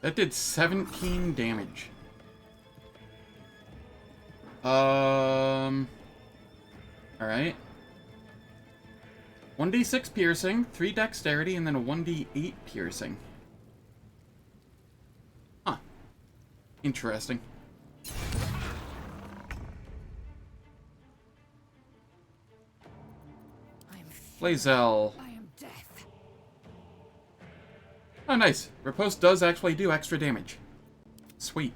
That did 17 damage. Alright. 1d6 piercing, 3 dexterity, and then a 1d8 piercing. Huh. Interesting. Blazel. Oh, nice. Riposte does actually do extra damage. Sweet.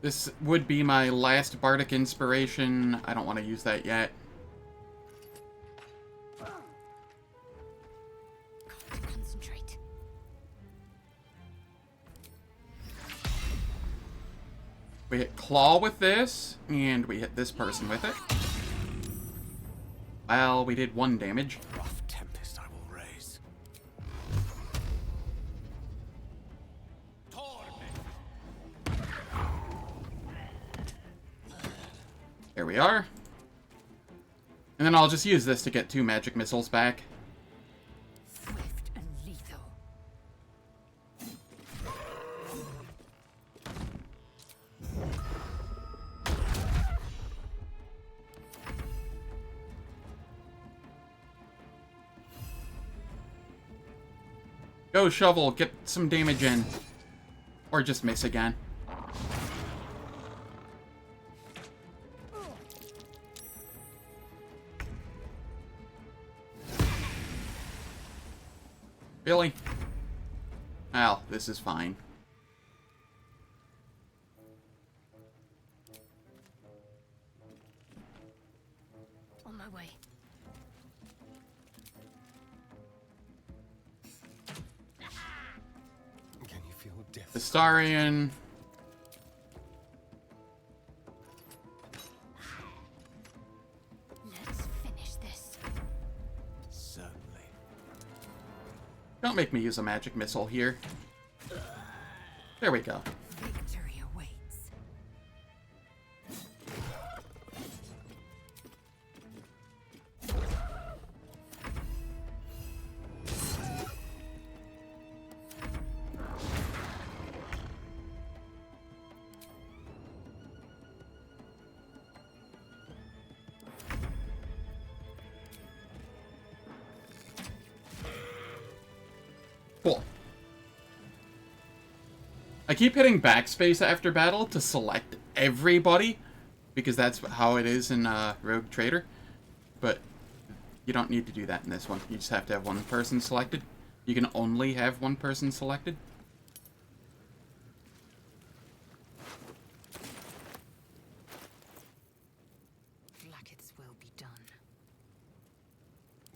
This would be my last bardic inspiration. I don't want to use that yet. Concentrate. We hit claw with this, and we hit this person with it. Well, we did 1 damage. Rough tempest I will raise. There we are. And then I'll just use this to get 2 magic missiles back. Swift and lethal. Go, Shovel, get some damage in. Or just miss again. Really? Well, this is fine. On my way. Can you feel death? Astarion. Let's finish this. Certainly. Don't make me use a magic missile here. There we go. Victory awaits. Cool. I keep hitting backspace after battle to select everybody, because that's how it is in Rogue Trader. But you don't need to do that in this one. You just have to have 1 person selected. You can only have 1 person selected. Blackets will be done.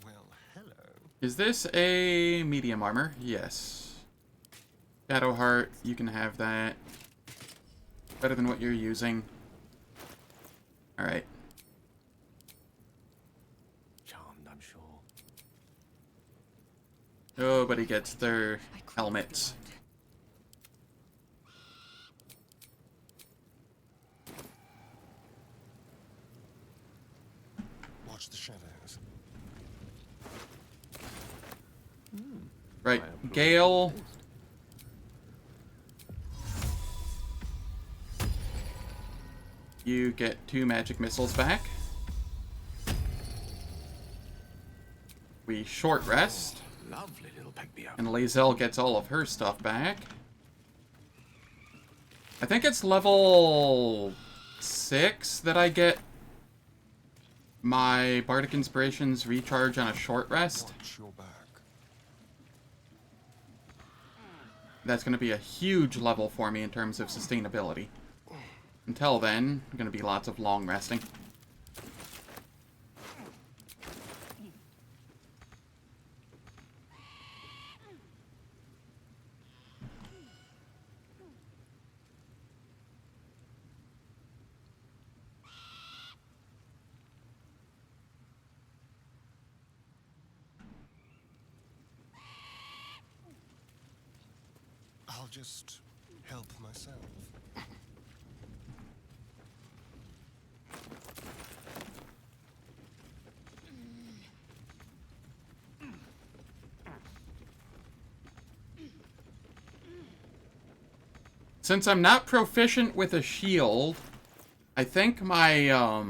Well, hello. Is this a medium armor? Yes. Shadowheart, you can have that. Better than what you're using. Alright. Charmed, I'm sure. Nobody gets their helmets. Watch the shadows. Right, Gale. You get 2 magic missiles back. We short rest. Lovely little Pegby. And Lae'zel gets all of her stuff back. I think it's level 6 that I get my Bardic Inspirations recharge on a short rest. Watch your back. That's going to be a huge level for me in terms of sustainability. Until then, going to be lots of long resting. I'll just help myself. Since I'm not proficient with a shield, I think my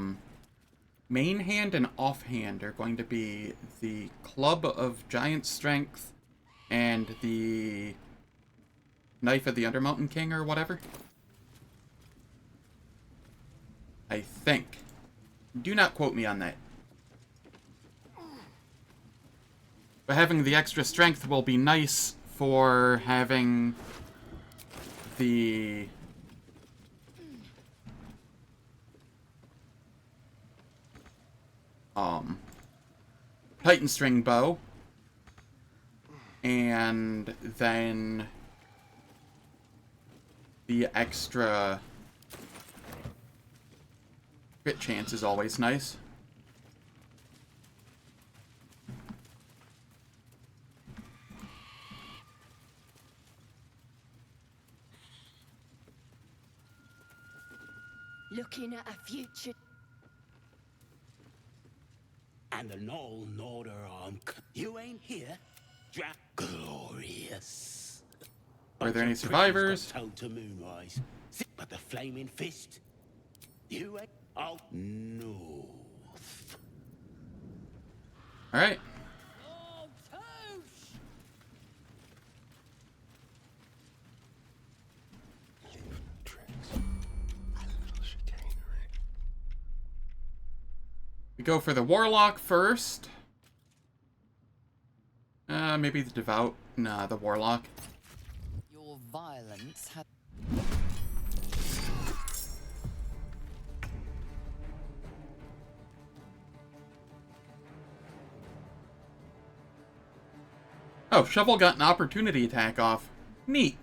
main hand and offhand are going to be the Club of Giant Strength and the Knife of the Undermountain King or whatever. I think. Do not quote me on that. But having the extra strength will be nice for having the Titan string bow. And then the extra crit chance is always nice. Looking at a future. And the null order you ain't here? Glorious. Are there any survivors? Told to moonrise. But the flaming fist? You ain't? Oh, north. Alright. We go for the Warlock first. Maybe the Devout. Nah, the Warlock. Your violence had... Oh, Shovel got an opportunity attack off. Neat.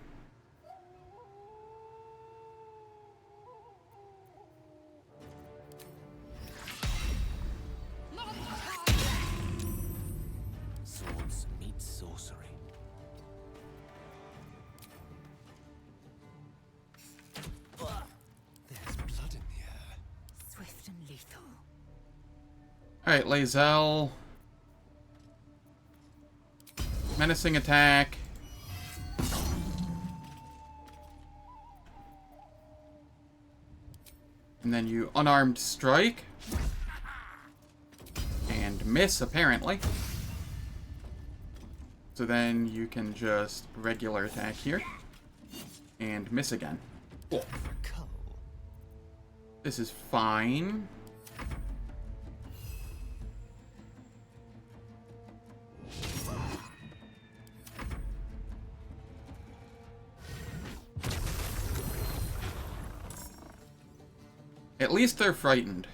Swords meet sorcery. There's blood in the air. Swift and lethal. Alright, Lae'zel. Menacing attack. And then you unarmed strike. And miss, apparently. So then you can just regular attack here. And miss again. Cool. This is fine. At least they're frightened.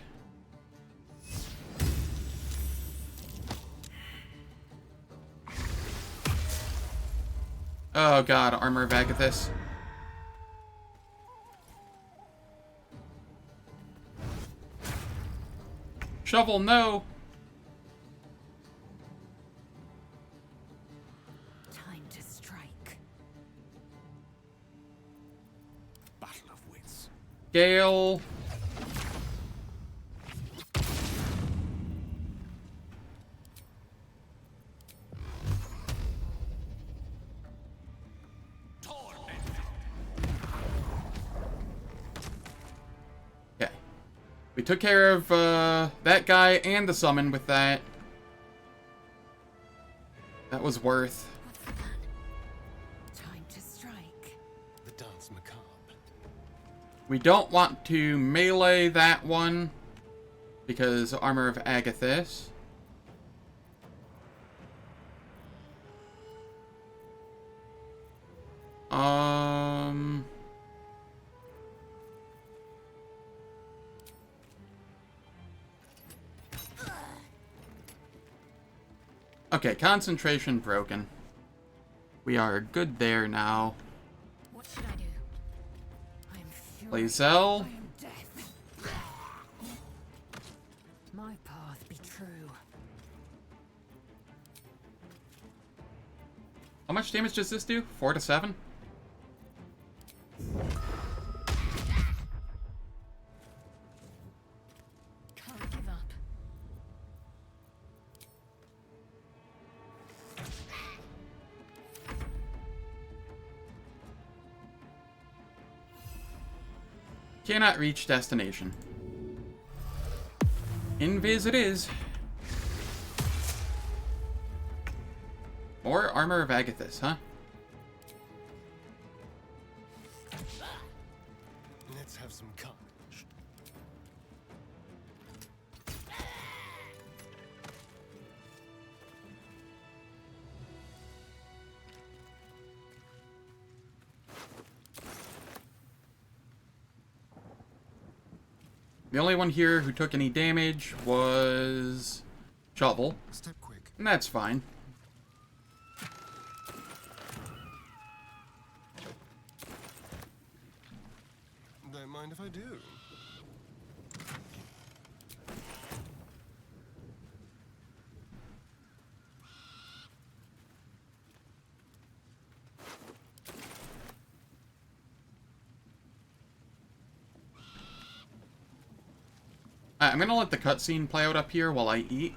Oh god, Armor of Agathis. Shovel, no! Time to strike. Battle of wits. Gale. We took care of that guy and the summon with that. That was worth. Time to strike. The dance macabre. We don't want to melee that one because Armor of Agathis. Okay, concentration broken. We are good there now. What should I do? I am Lae'zel. I am death. My path be true. How much damage does this do? 4 to 7? Can't give up. Cannot reach destination. Invis it is. Or Armor of Agathis, huh? Let's have some carnage. The only one here who took any damage was shovel. Step quick. And that's fine. Don't mind if I do. I'm gonna let the cutscene play out up here while I eat.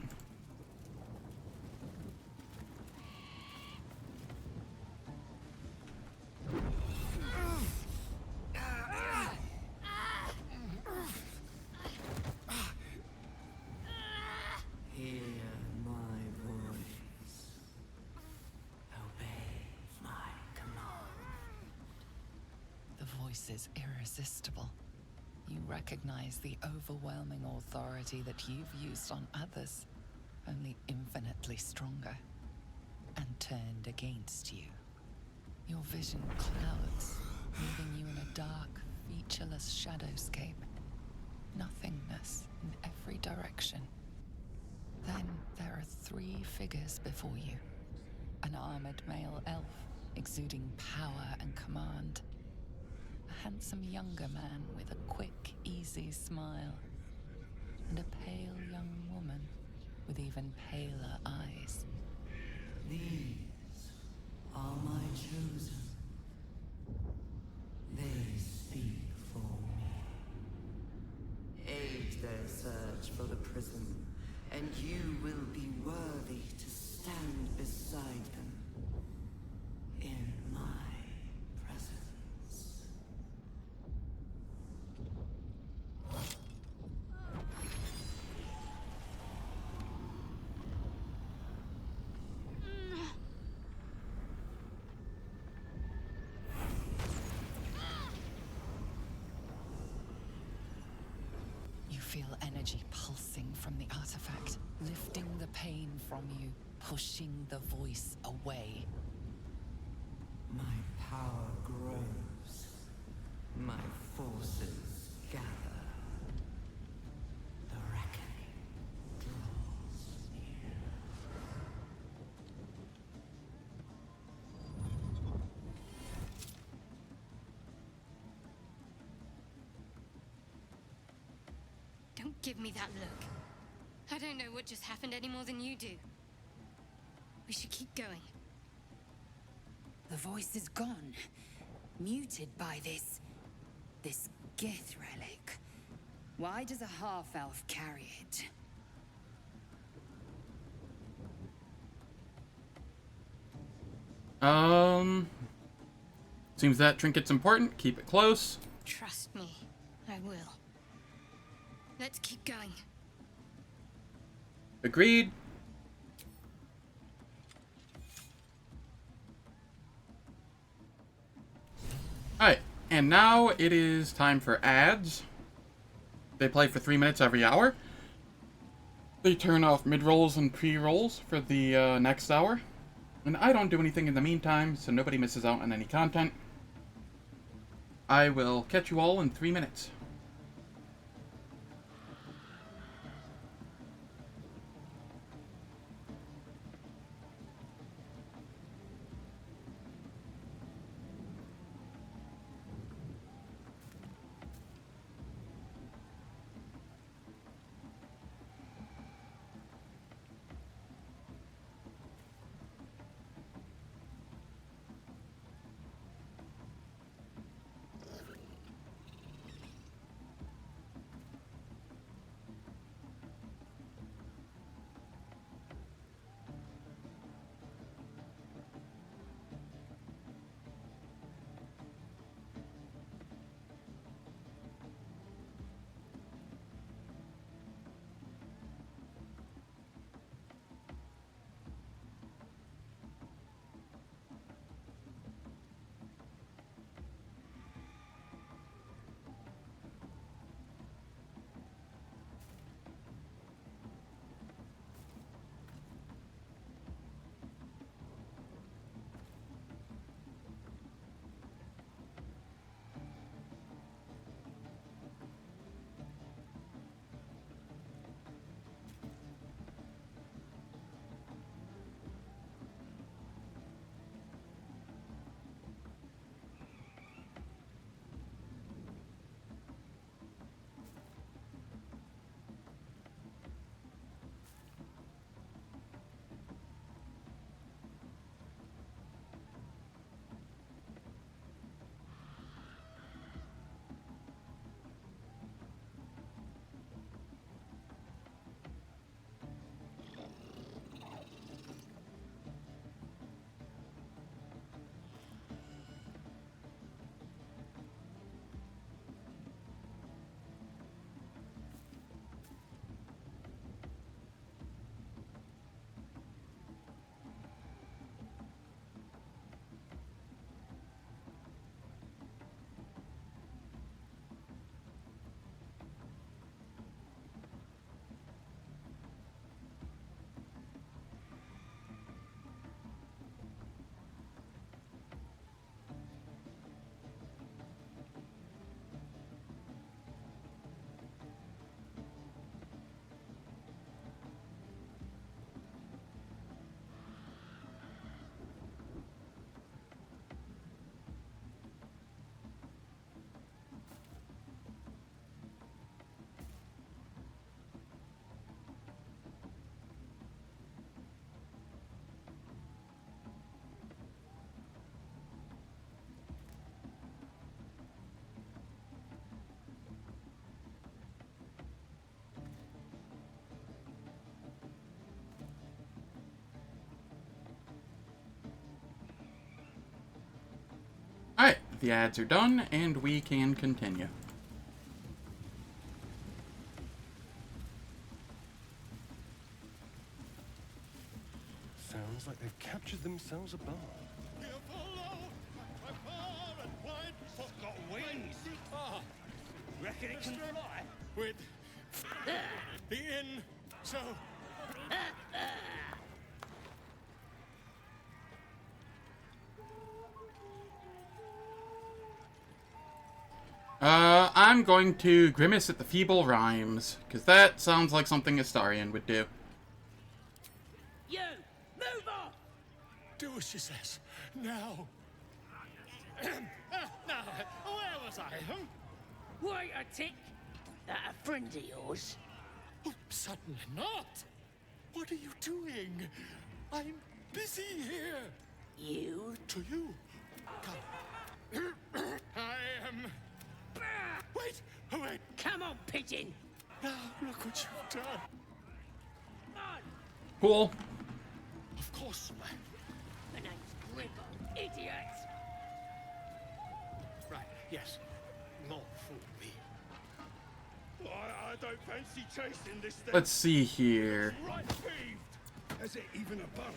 Hear my voice. Obey my command. The voice is irresistible. You recognize the overwhelming authority that you've used on others, only infinitely stronger, and turned against you. Your vision clouds, leaving you in a dark, featureless shadowscape. Nothingness in every direction. Then there are 3 figures before you. An armored male elf, exuding power and command. A handsome younger man with a quick, easy smile. And a pale young woman with even paler eyes. These are my chosen. They speak for me. Aid their search for the prison, and you will be worthy to stand beside them in my presence. You feel energy pulsing from the artifact, lifting the pain from you, pushing the voice away. My power grows. My forces gather. The reckoning draws near. Don't give me that look. I don't know what just happened any more than you do. We should keep going. The voice is gone. Muted by this Gith relic. Why does a half-elf carry it? Seems that trinket's important. Keep it close. Trust me, I will. Let's keep going. Agreed. Alright, and now it is time for ads. They play for 3 minutes every hour. They turn off mid-rolls and pre-rolls for the next hour. And I don't do anything in the meantime, so nobody misses out on any content. I will catch you all in 3 minutes. The ads are done, and we can continue. Sounds like they've captured themselves a bar. Got wings. Oh, reckon it can fly with the inn. So. I'm going to grimace at the feeble rhymes, because that sounds like something Astarion would do. You move on. Do as she says. Now. Now, where was I? Wait a tick. That a friend of yours? Oh, certainly not. What are you doing? I'm busy here. You? To you. Come. I am. Wait! Oh, wait! Come on, pigeon! Now, look what you've done. Cool. Of course. The name's Gribble, idiot! Right, yes. Not fool me. I don't fancy chasing this thing. Let's see here. Right peeved. Has it even a bud?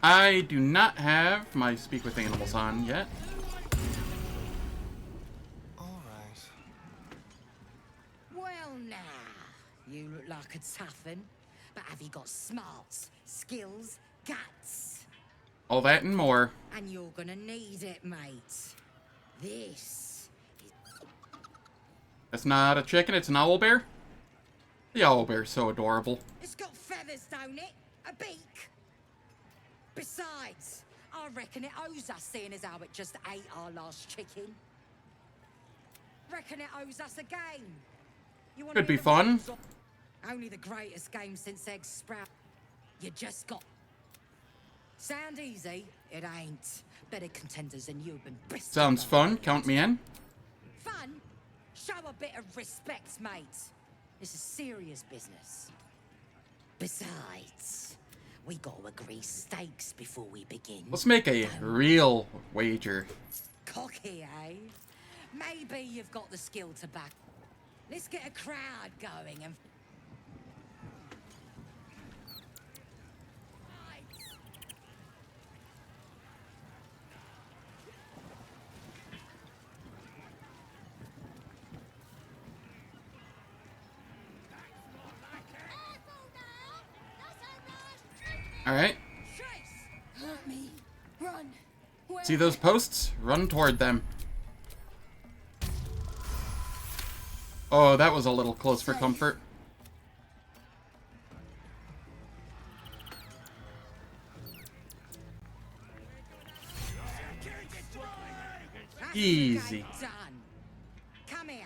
I do not have my Speak with Animals on yet. Alright. Well now, you look like a toughen, but have you got smarts, skills, guts? All that and more. And you're gonna need it, mate. This is... It's not a chicken, it's an owlbear. The owlbear's so adorable. It's got feathers, don't it? A beak? Besides, I reckon it owes us, seeing as how it just ate our last chicken. Reckon it owes us a game. You wanna Could be hear the fun. rules? Only the greatest game since eggs sprout. You just got... Sound easy? It ain't. Better contenders than you have been bristling. Sounds fun. Count me in. Fun? Show a bit of respect, mate. This is serious business. Besides, we gotta agree stakes before we begin. Let's make a real wager. Cocky, eh? Maybe you've got the skill to back. Let's get a crowd going and... Alright. Hurt me. Run. See those posts? Run toward them. Oh, that was a little close for comfort. Easy. Done. Come here.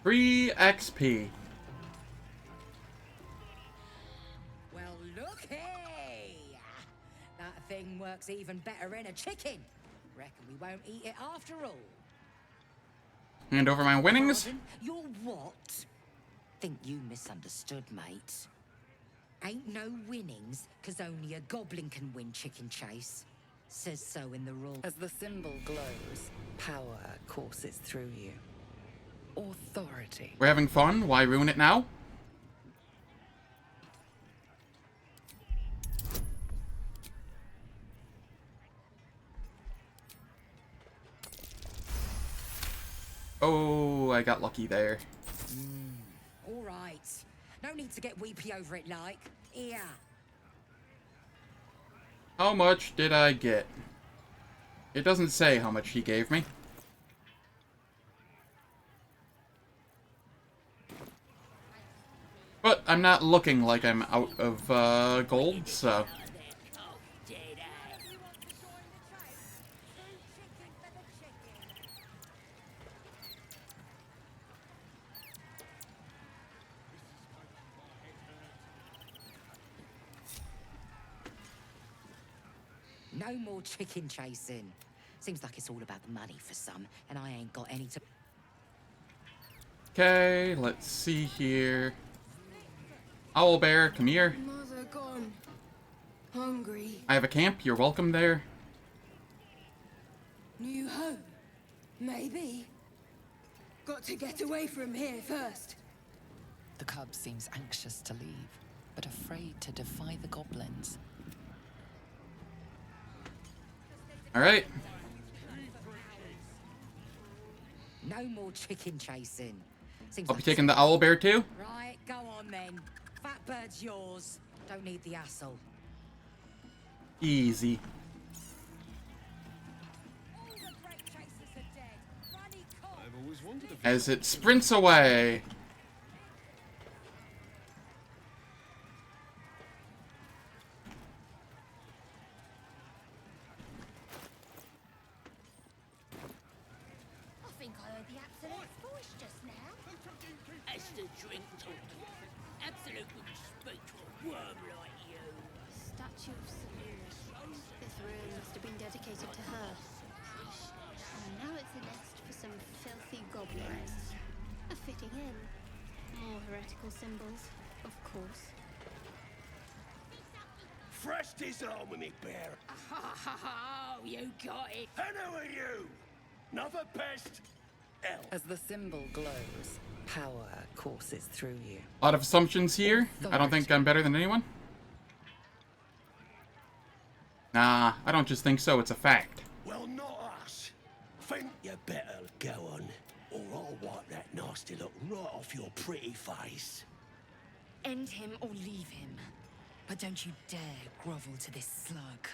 Free XP. Well, looky! That thing works even better in a chicken. Reckon we won't eat it after all. Hand over my winnings. Pardon? You're what? Think you misunderstood, mate. Ain't no winnings, 'cause only a goblin can win chicken chase. Says so in the rule. As the symbol glows, power courses through you. Authority. We're having fun. Why ruin it now? Oh, I got lucky there. All right. No need to get weepy over it, like. Here. How much did I get? It doesn't say how much he gave me. But I'm not looking like I'm out of gold, so... No more chicken chasing. Seems like it's all about the money for some, and I ain't got any to... Okay, let's see here. Owlbear, come here. Mother gone. Hungry. I have a camp. You're welcome there. New home. Maybe. Got to get away from here first. The cub seems anxious to leave, but afraid to defy the goblins. Alright. No more chicken chasing. Seems I'll be like taking the owlbear too. Right, go on then. Fat bird's yours. Don't need the hassle. Easy. As it sprints away. I think I heard the absolute voice just now. As the drink talking, absolute would speak to a worm like you. Statue of Selena. This room must have been dedicated to her. And now it's a nest for some filthy goblins. A fitting end. More heretical symbols, of course. Fresh disharmony, bear. Oh, you got it. And who are you? Another pest? Elf. As the symbol glows, power courses through you. A lot of assumptions here. I don't think I'm better than anyone. Nah, I don't just think so. It's a fact. Well, not us. Think you better go on, or I'll wipe that nasty look right off your pretty face. End him or leave him. But don't you dare grovel to this slug.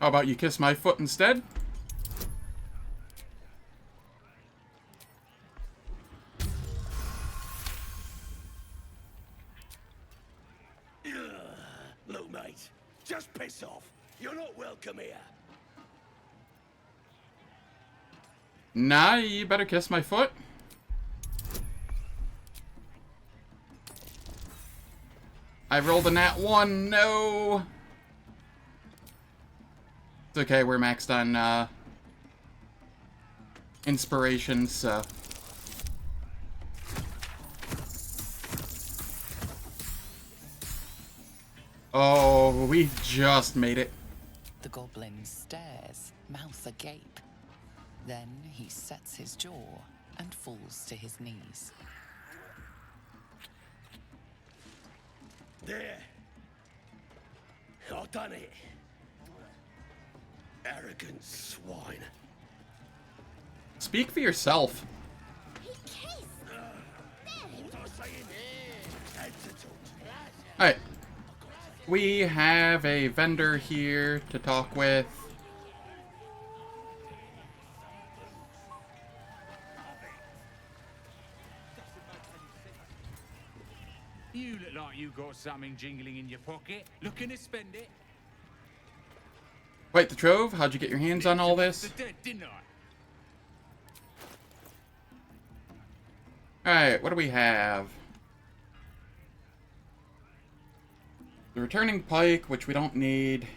How about you kiss my foot instead? Look, mate, just piss off. You're not welcome here. Nah, you better kiss my foot. I rolled a nat 1, no! It's okay, we're maxed on, inspiration, so... Oh, we just made it. The goblin stares, mouth agape. Then he sets his jaw and falls to his knees. There. I've done it. Arrogant swine. Speak for yourself. Alright. We have a vendor here to talk with. You look like you got something jingling in your pocket. Looking to spend it? Quite the trove. How'd you get your hands on all this? Didn't I? Alright, what do we have? The returning pike, which we don't need.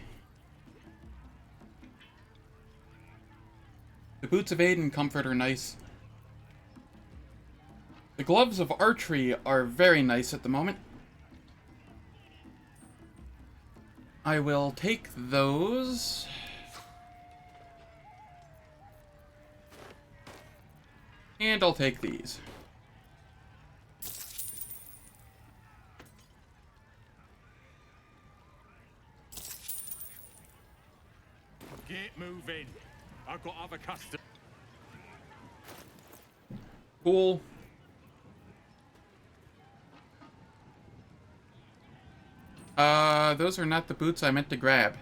The boots of aid and comfort are nice. The gloves of archery are very nice at the moment. I will take those. And I'll take these. Get moving. I've got other customers. Cool. Those are not the boots I meant to grab.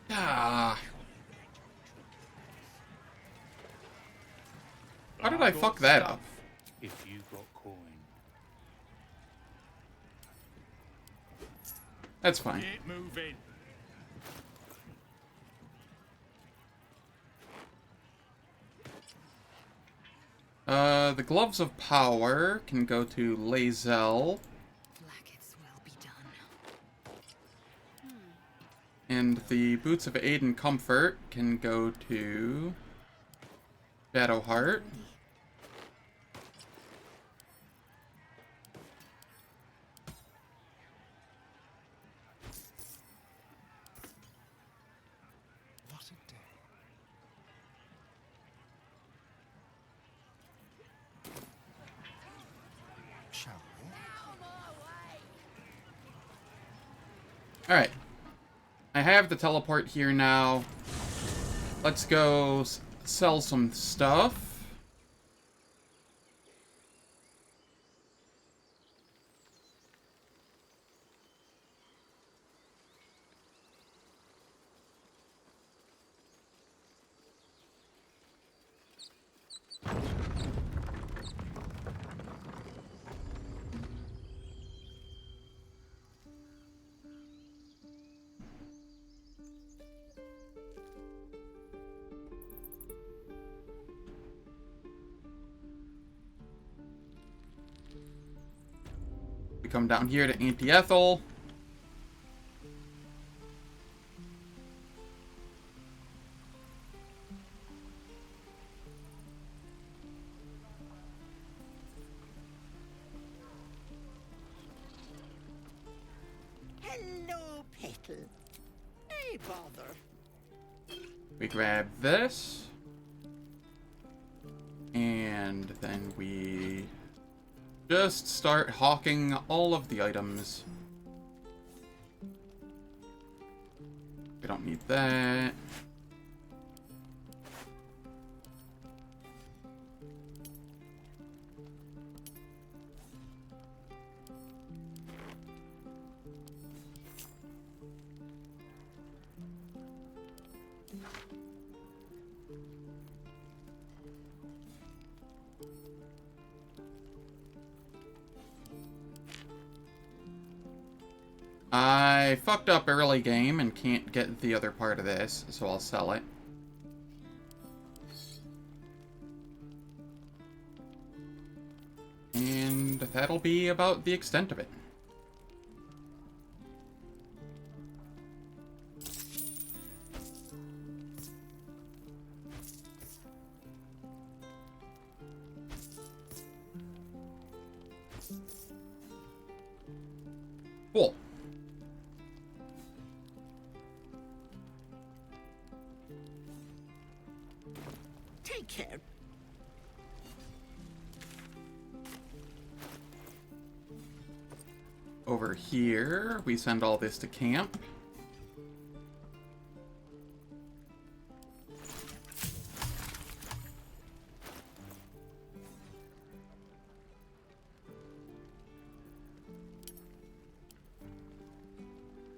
Ah. How did I fuck that up? If you got coin. That's fine. Get moving. The gloves of power can go to Lae'zel. And the boots of aid and comfort can go to Shadowheart. Alright. I have the teleport here now. Let's go sell some stuff. We come down here to Auntie Ethel. Hello, Petal. Hey, bother. We grab this. And then we just start hawking all of the items. We don't need that. I fucked up early game and can't get the other part of this, so I'll sell it. And that'll be about the extent of it. Cool. Take care. Over here, we send all this to camp.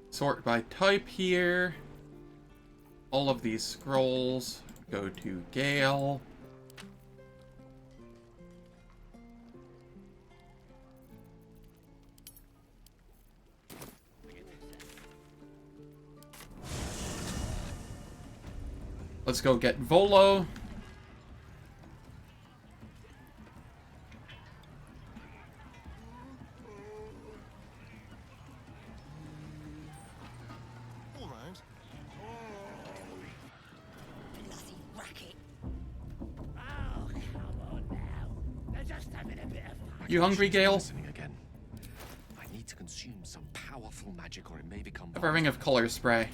Sort by type here. All of these scrolls go to Gale. Let's go get Volo. You hungry, Gale? Again. I need to consume some powerful magic or it may become... I have a ring of color spray.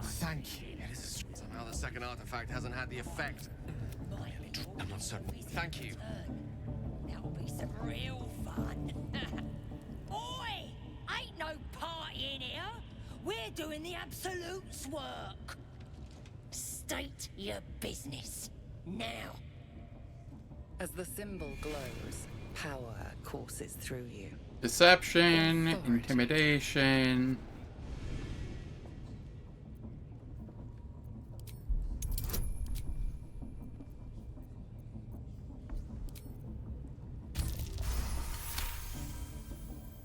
Thank you. It is somehow the second artifact hasn't had the effect. I'm not certain. Thank you. That'll be some real fun. Oi! Ain't no party in here. We're doing the Absolute's work. State your business. Now. As the symbol glows, power courses through you. Deception, intimidation.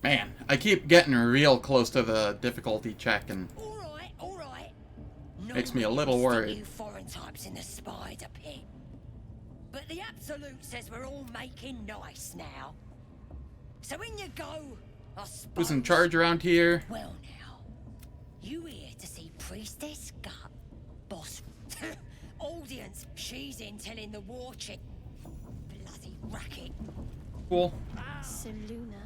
Man, I keep getting real close to the difficulty check and All right. makes me a little worried. You foreign types in the spider pit. But the Absolute says we're all making nice now. So in you go, I suppose. Who's in charge around here? Well now, you here to see Priestess Gut, boss. Audience, she's in telling the war chick. Bloody racket. Cool. Seluna.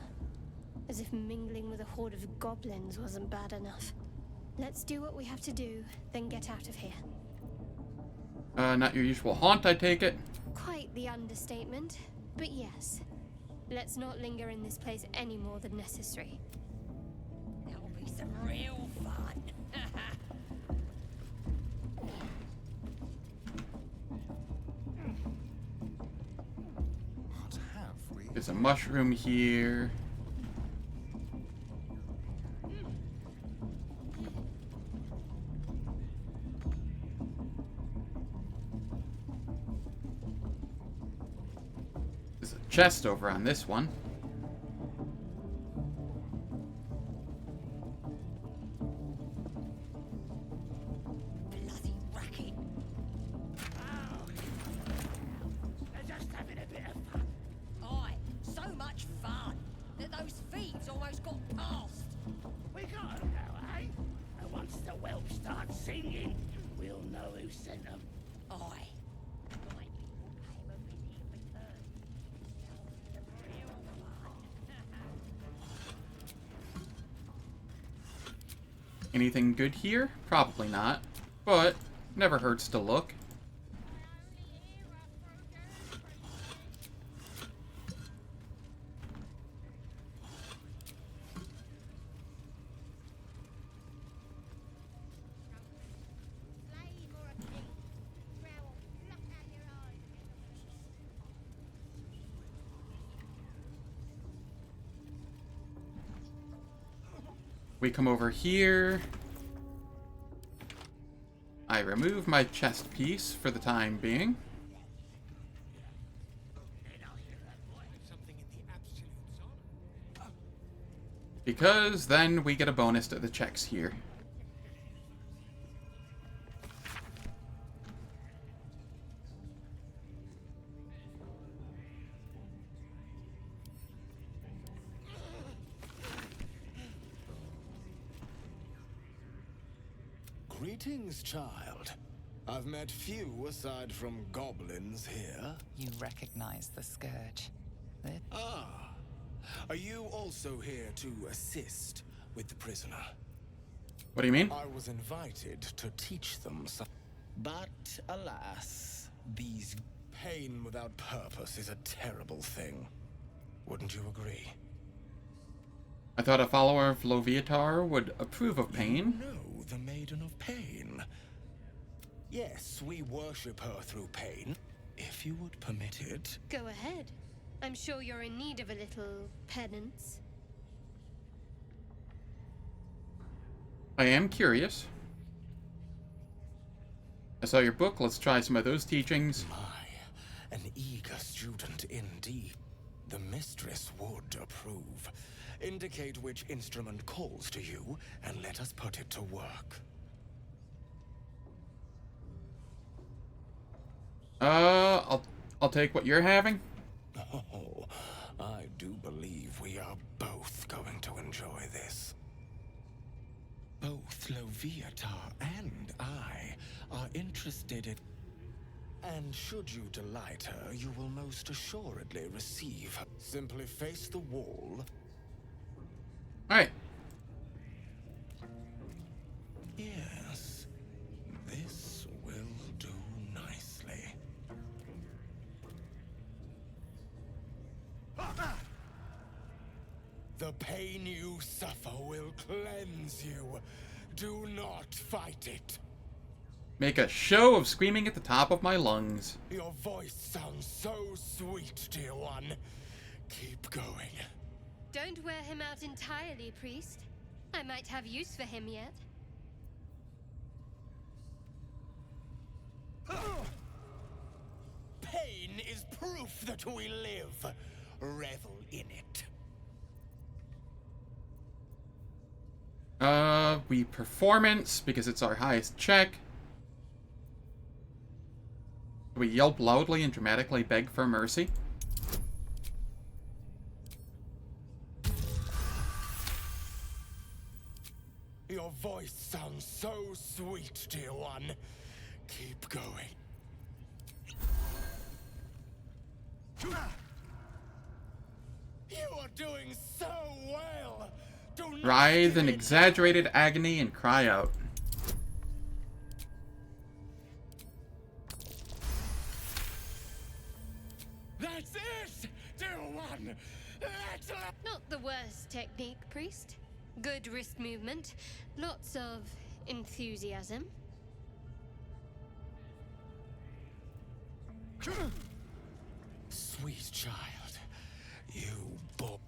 As if mingling with a horde of goblins wasn't bad enough. Let's do what we have to do, then get out of here. Not your usual haunt, I take it. Quite the understatement, but yes. Let's not linger in this place any more than necessary. Now some real fun. What have we? There's a mushroom here. There's a chest over on this one. Bloody racket. They're just having a bit of fun. Aye, so much fun that those thieves almost got past. We gotta go, eh? And once the whelp starts singing, we'll know who sent them. Aye. Anything good here? Probably not. But never hurts to look. We come over here. I remove my chest piece for the time being. Because then we get a bonus to the checks here. Greetings, child. I've met few aside from goblins here. You recognize the scourge. Ah. Are you also here to assist with the prisoner? What do you mean? I was invited to teach them some. But alas, these pain without purpose is a terrible thing. Wouldn't you agree? I thought a follower of Loviatar would approve of pain. No, the Maiden of Pain. Yes, we worship her through pain. If you would permit it. Go ahead. I'm sure you're in need of a little penance. I am curious. I saw your book. Let's try some of those teachings. An eager student indeed. The mistress would approve. Indicate which instrument calls to you, and let us put it to work. I'll take what you're having. Oh, I do believe we are both going to enjoy this. Both Loviatar and I are interested in... And should you delight her, you will most assuredly receive her. Simply face the wall. Alright. Yes, this will do nicely. The pain you suffer will cleanse you. Do not fight it. Make a show of screaming at the top of my lungs. Your voice sounds so sweet, dear one. Keep going. Don't wear him out entirely, priest. I might have use for him yet. Pain is proof that we live. Revel in it. We performance, because it's our highest check. We yelp loudly and dramatically beg for mercy. Your voice sounds so sweet, dear one. Keep going. You are doing so well. Do not Writhe in give in. exaggerated agony and cry out. That's it, dear one. Not the worst technique, priest. Good wrist movement. Lots of enthusiasm. Sweet child, you boy.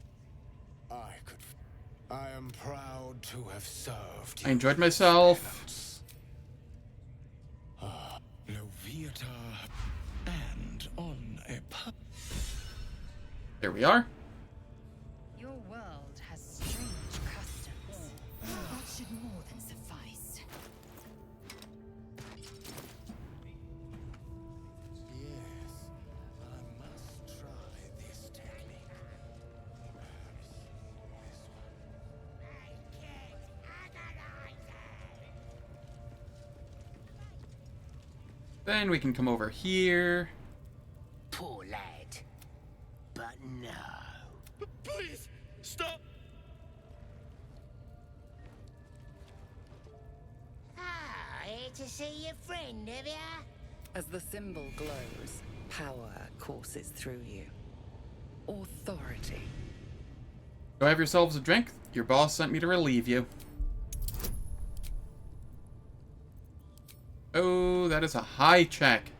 I am proud to have served you. I enjoyed myself. Loviata, and on a There we are. Your world has strange customs. What should more than suffice? Yes, I must try this technique. Then we can come over here. Poor lad. But no. Please, stop! Ah, here to see your friend, have ya? As the symbol glows, power courses through you. Authority. Go have yourselves a drink. Your boss sent me to relieve you. Oh, that is a high check.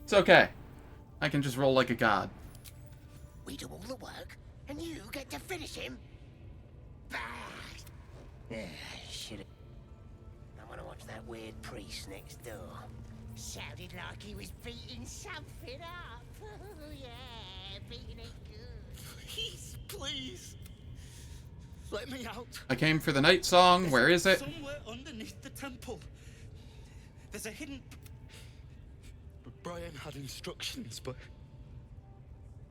It's okay. I can just roll like a god. We do all the work, and you get to finish him? Bad. Should've... I want to watch that weird priest next door. Sounded like he was beating something up. Yeah, beating it good. Please, please. Let me out. I came for the night song. Where is it? Somewhere underneath the temple. There's a hidden... Brian had instructions, but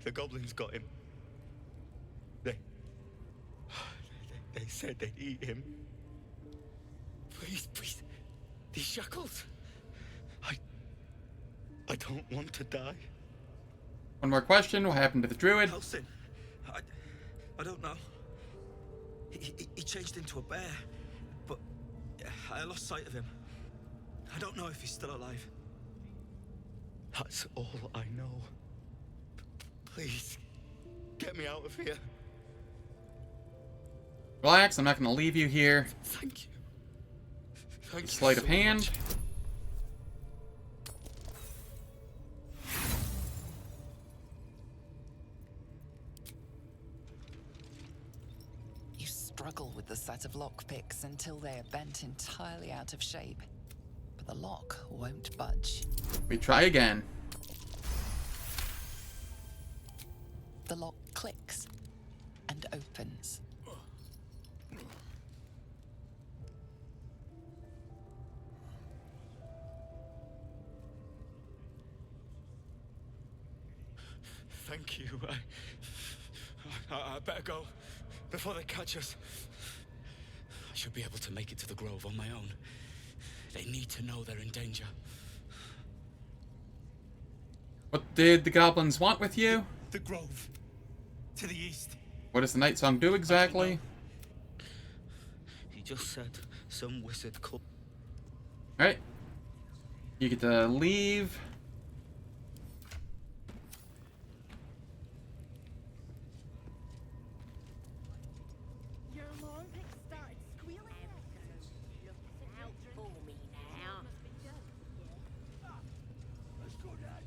the goblins got him. They said they'd eat him. Please, please. These shackles. I don't want to die. One more question. What happened to the druid? Helsing. I don't know. He changed into a bear, but I lost sight of him. I don't know if he's still alive. That's all I know. Please, get me out of here. Relax, I'm not going to leave you here. Thank you. Thank you Sleight of so hand. much. You struggle with the set of lockpicks until they are bent entirely out of shape. But the lock won't budge. We try again. The lock clicks and opens. Thank you. I better go before they catch us. I should be able to make it to the grove on my own. They need to know they're in danger. What did the goblins want with you? The grove. To the east. What does the night song do exactly? He just said some wizard called... Alright. You get to leave. Your alarm pick started squealing. Look out for me now. Let's go, Dad.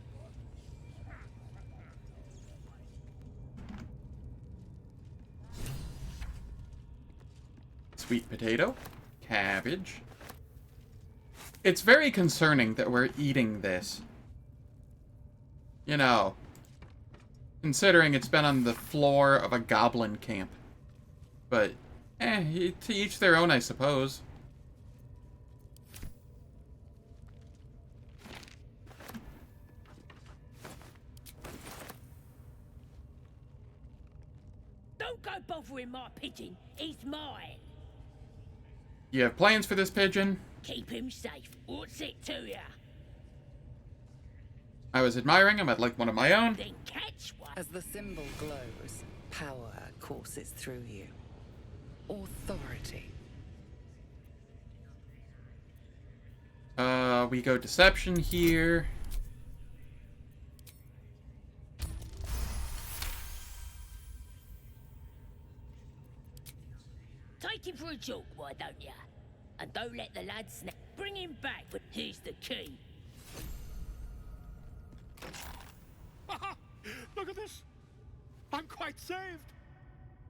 Sweet potato. Cabbage. It's very concerning that we're eating this. You know, considering it's been on the floor of a goblin camp. But, to each their own, I suppose. Don't go bothering my pigeon. He's mine. You have plans for this pigeon? Keep him safe. What's it to ya? I was admiring him. I'd like one of my own. Then catch one. As the symbol glows, power courses through you. Authority. We go deception here. take him for a joke, why don't ya? And don't let the lad snap. Bring him back, but here's the key. Look at this! I'm quite saved!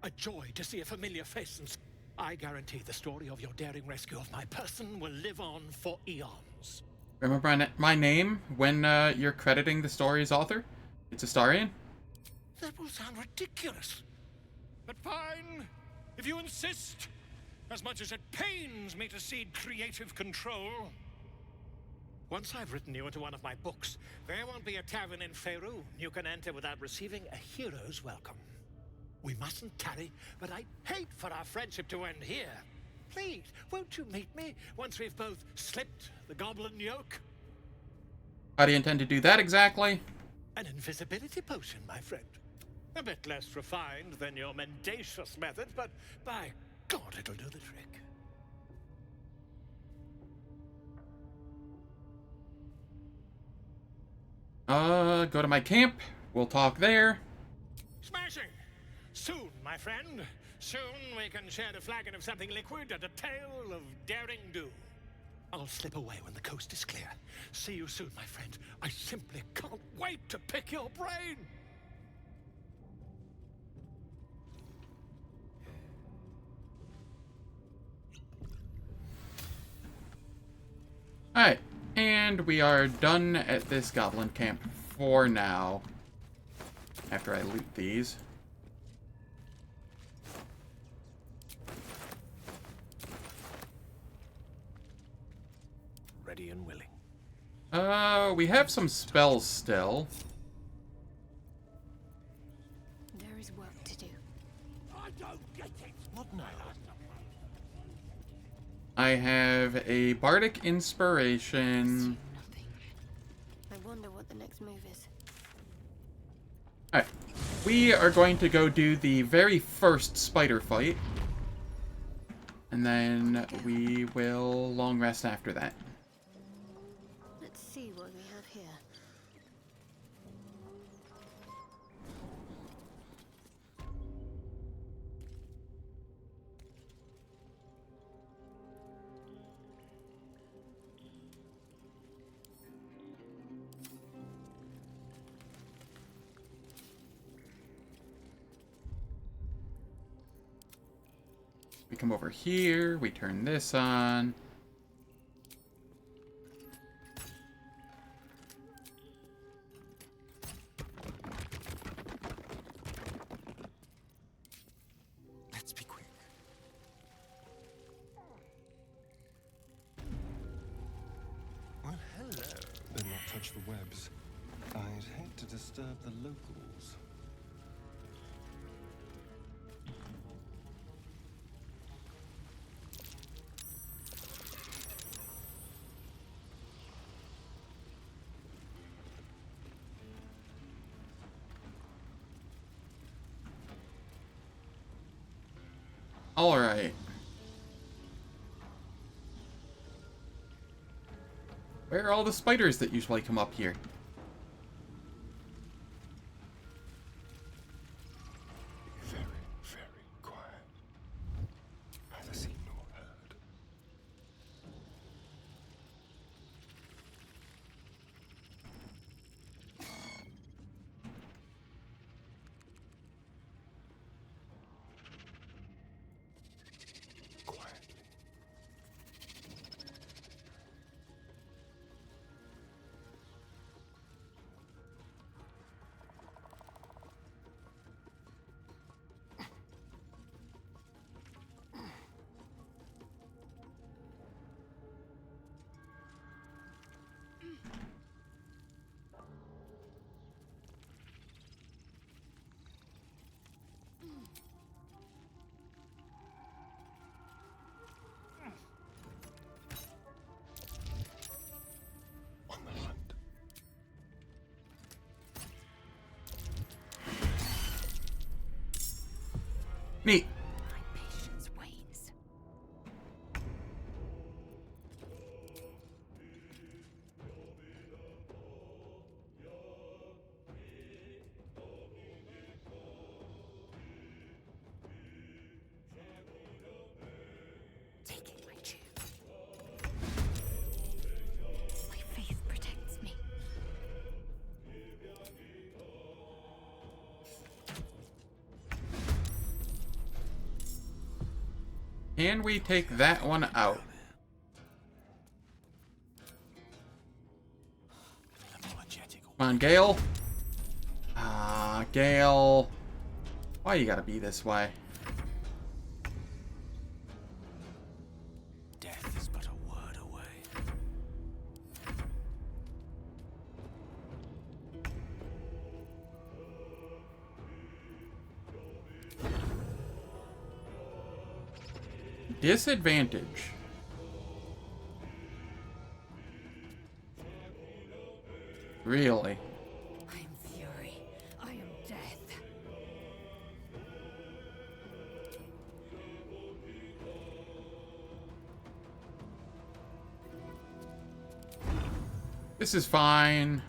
A joy to see a familiar face and... I guarantee the story of your daring rescue of my person will live on for eons. Remember my name when you're crediting the story's author? It's Astarion? That will sound ridiculous. But fine, if you insist. As much as it pains me to cede creative control. Once I've written you into one of my books, there won't be a tavern in Faerûn you can enter without receiving a hero's welcome. We mustn't tarry, but I'd hate for our friendship to end here. Please, won't you meet me once we've both slipped the goblin yoke? How do you intend to do that exactly? An invisibility potion, my friend. A bit less refined than your mendacious methods, but by God, it'll do the trick. Go to my camp. We'll talk there. Smashing! Soon, my friend. Soon we can share a flagon of something liquid and a tale of daring do. I'll slip away when the coast is clear. See you soon, my friend. I simply can't wait to pick your brain! Alright, and we are done at this goblin camp for now. After I loot these. Ready and willing. We have some spells still. There is work to do. I don't get it. What now? I have a bardic inspiration. I wonder what the next move is. Alright, we are going to go do the very first spider fight. And then we will long rest after that. Let's see what we have here. We come over here, we turn this on. Let's be quick. Well, hello. Better not touch the webs. I'd hate to disturb the locals. Alright. Where are all the spiders that usually come up here? Very, very quiet. Neither seen nor heard. Can we take that one out? Come on, Gale. Ah, Gale. Why you gotta be this way? Death is but a word away. Disadvantage. Really? I am fury. I am death. This is fine.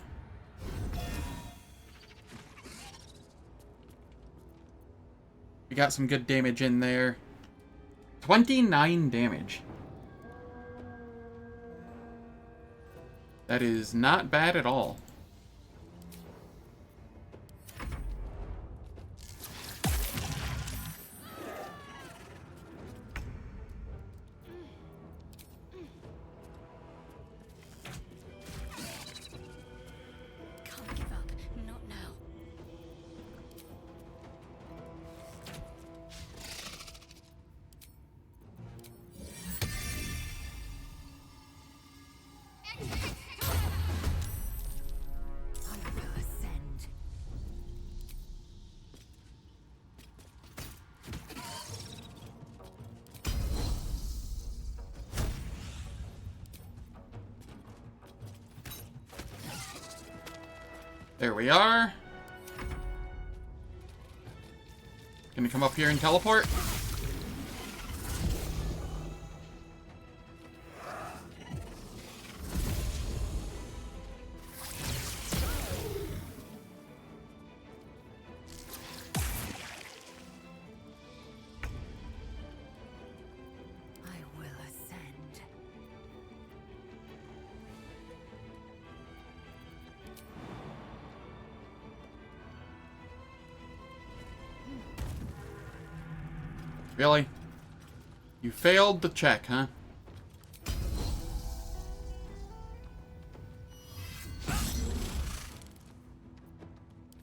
We got some good damage in there. 29 damage. That is not bad at all. Can't give up. Not now. I will ascend. There we are. Gonna come up here and teleport. I will ascend. Really? You failed the check, huh?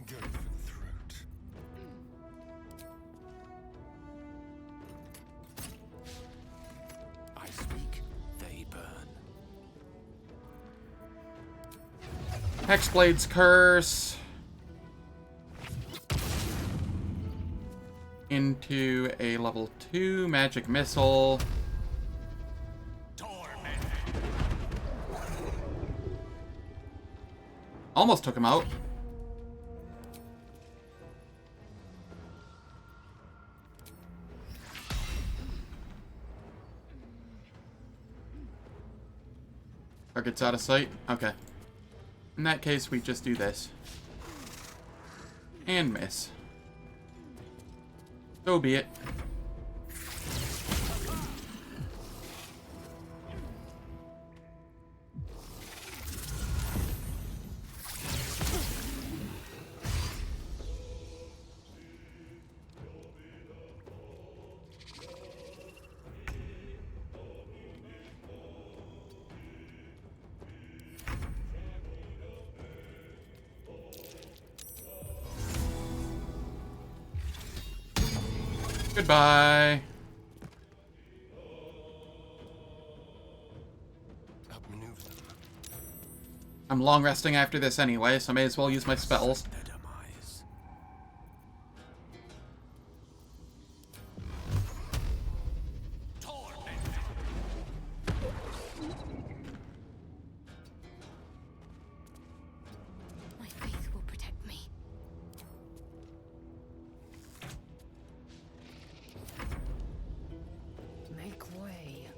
Go for the throat. I speak, they burn. Hexblade's Curse. Into a level 2 magic missile. Almost took him out. Target's out of sight? Okay. In that case, we just do this. And miss. So be it. Goodbye. Outmaneuver them. I'm long resting after this anyway, so I may as well use my spells. Their demise. My faith will protect me. Make way.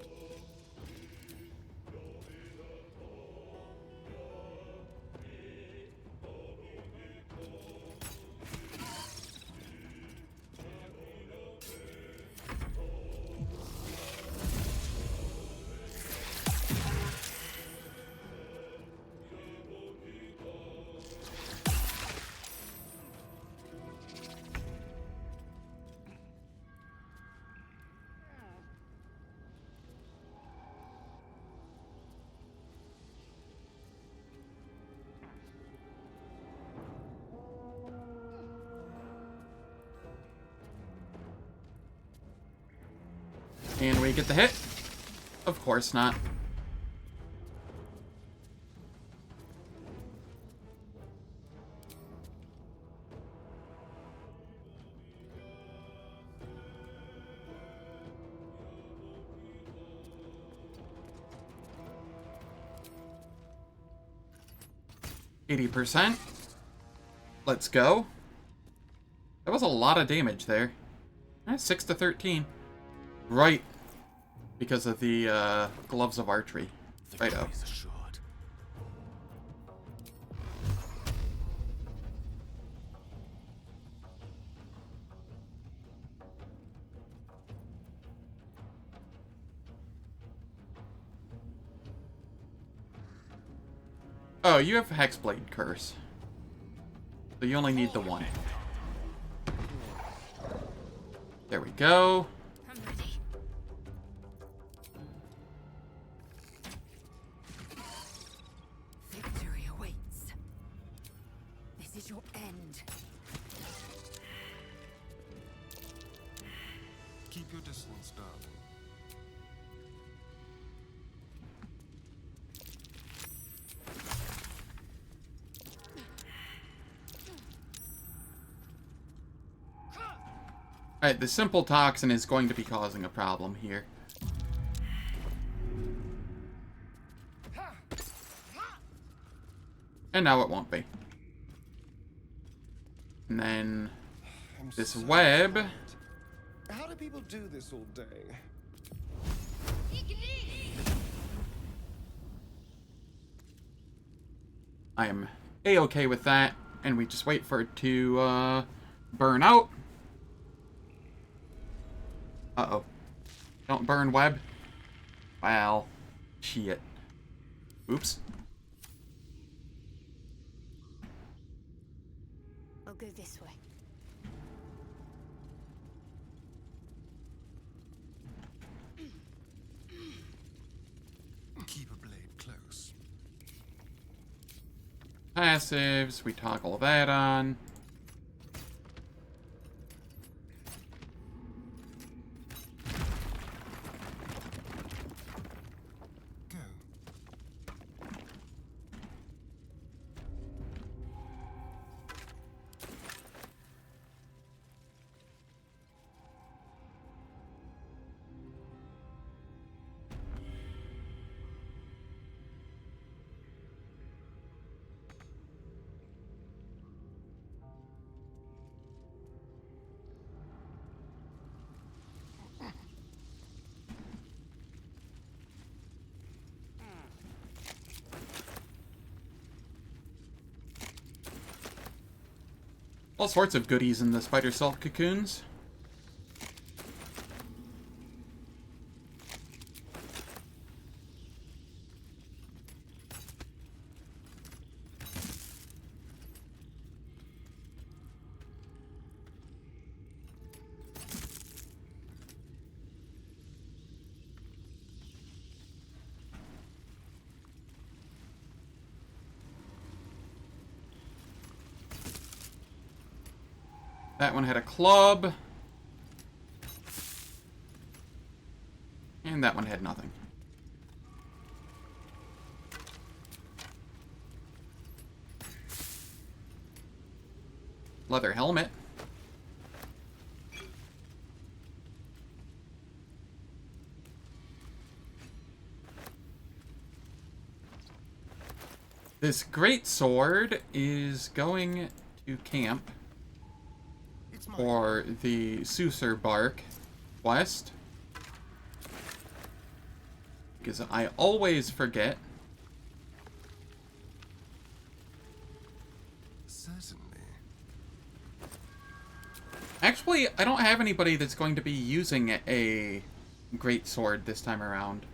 And we get the hit? Of course not. %. Let's go. That was a lot of damage there. 6 to 13. Right. Because of the gloves of archery. Righto. Oh, you have Hexblade Curse. So you only need the one. There we go. I'm ready. Victory awaits. This is your end. Keep your distance, darling. Alright, the simple toxin is going to be causing a problem here. And now it won't be. And then this web. How do people do this all day? I am A-okay with that, and we just wait for it to burn out. Uh-oh. Don't burn web. Well, shit. Oops. I'll go this way. Keep a blade close. Passives, we toggle that on. All sorts of goodies in the spider silk cocoons. That one had a club. And that one had nothing. Leather helmet. This great sword is going to camp for the Susur Bark quest. Because I always forget. Certainly. Actually, I don't have anybody that's going to be using a great sword this time around.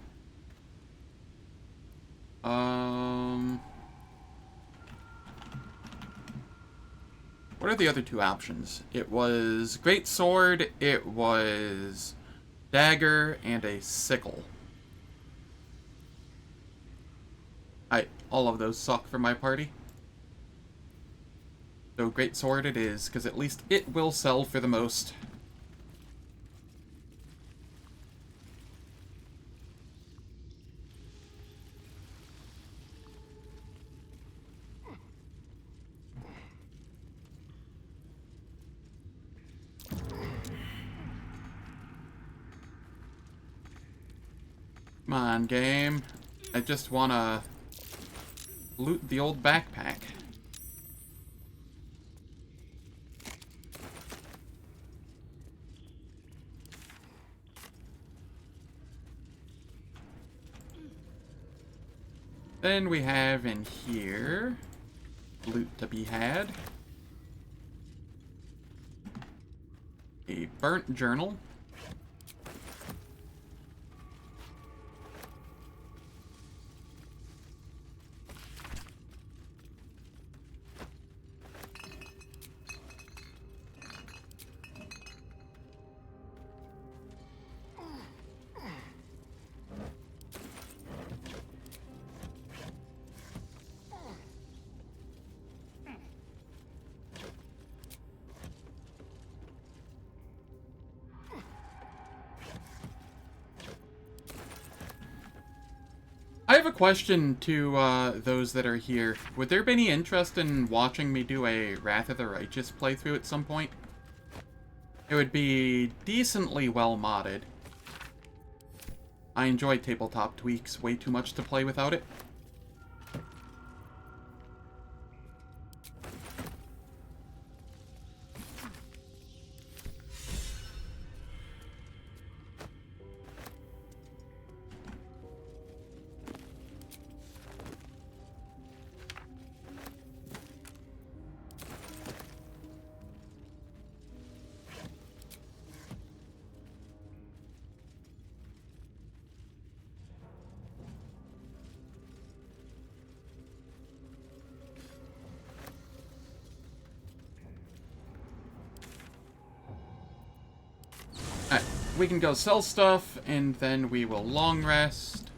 What are the other two options? It was great sword, it was dagger, and a sickle. All of those suck for my party. So great sword it is, because at least it will sell for the most. Come on, game. I just wanna loot the old backpack. Then we have in here loot to be had. A burnt journal. I have a question to those that are here. Would there be any interest in watching me do a Wrath of the Righteous playthrough at some point? It would be decently well modded. I enjoy tabletop tweaks way too much to play without it. We can go sell stuff, and then we will long rest.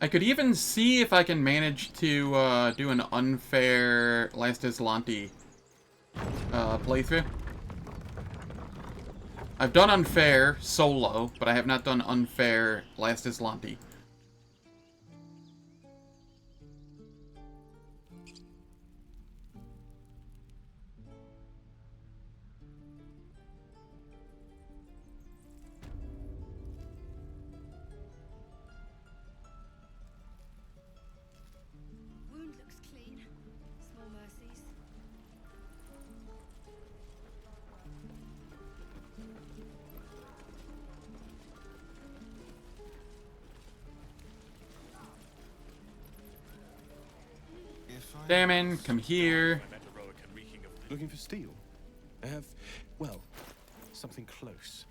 I could even see if I can manage to do an unfair Last Islanti playthrough. I've done unfair solo, but I have not done unfair Last Islanti. Wound looks clean. Small mercies. Damon, come here. Looking for steel? I have, well, something close.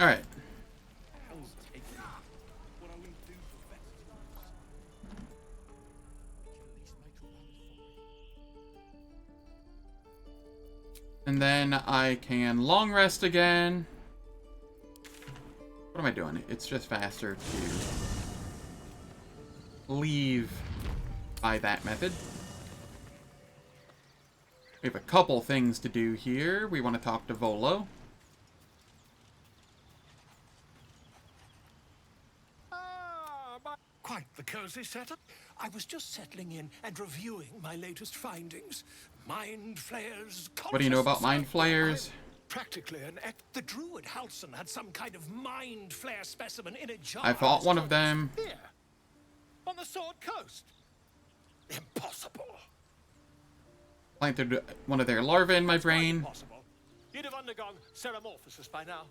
Alright. And then I can long rest again. What am I doing? It's just faster to leave by that method. We have a couple things to do here. We want to talk to Volo. Quite the cozy setup. I was just settling in and reviewing my latest findings. Mind flayers. What do you know about mind flayers? Practically an the druid Halson had some kind of mind flare specimen in a jar. I fought one of them. Here, on the Sword Coast. Impossible. Planted one of their larvae in my brain. Impossible. You'd have undergone ceramorphosis by now.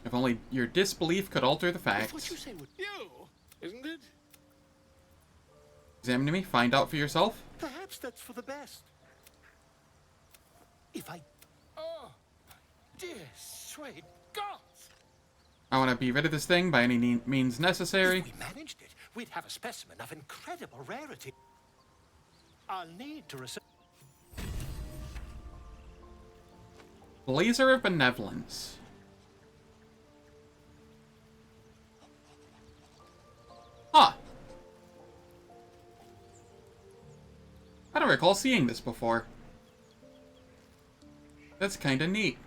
If only your disbelief could alter the That's what facts. you say with you, isn't it? Examine me, find out for yourself. Perhaps that's for the best. If I... Oh, dear sweet gods! I want to be rid of this thing by any means necessary. If we managed it, we'd have a specimen of incredible rarity. I'll need to research... Blazer of Benevolence. Huh. I don't recall seeing this before. That's kinda neat.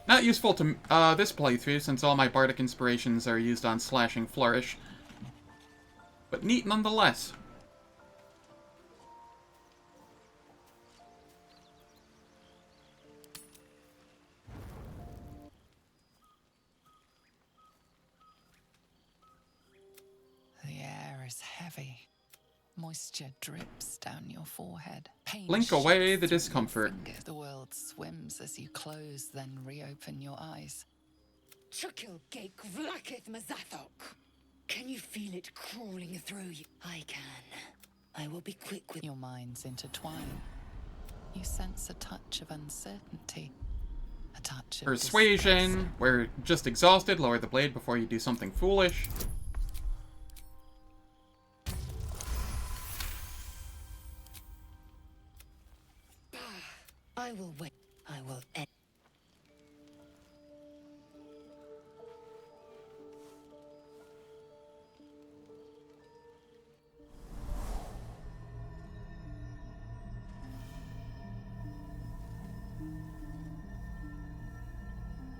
Not useful to this playthrough, since all my bardic inspirations are used on Slashing Flourish. But neat nonetheless. The air is heavy. Moisture drips down your forehead. Pain Blink away the shoots through your discomfort. fingers. The world swims as you close, then reopen your eyes. Chukil Gate Vlakith Mazathok. Can you feel it crawling through you? I can. I will be quick with your minds intertwine. You sense a touch of uncertainty. A touch of Persuasion. We're just exhausted. Lower the blade before you do something foolish. I will wait. I will end.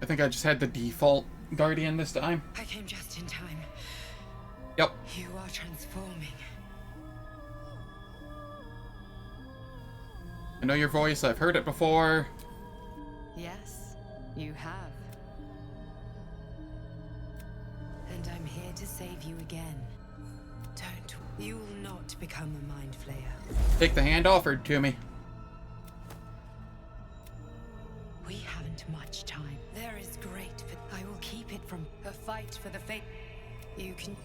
I think I just had the default Guardian this time. I came just in time. Yep. You are transforming. I know your voice, I've heard it before. Yes, you have. And I'm here to save you again. Don't. You will not become a mind flayer. Take the hand offered to me. We haven't much time. There is great, but I will keep it from a fight for the fate. You can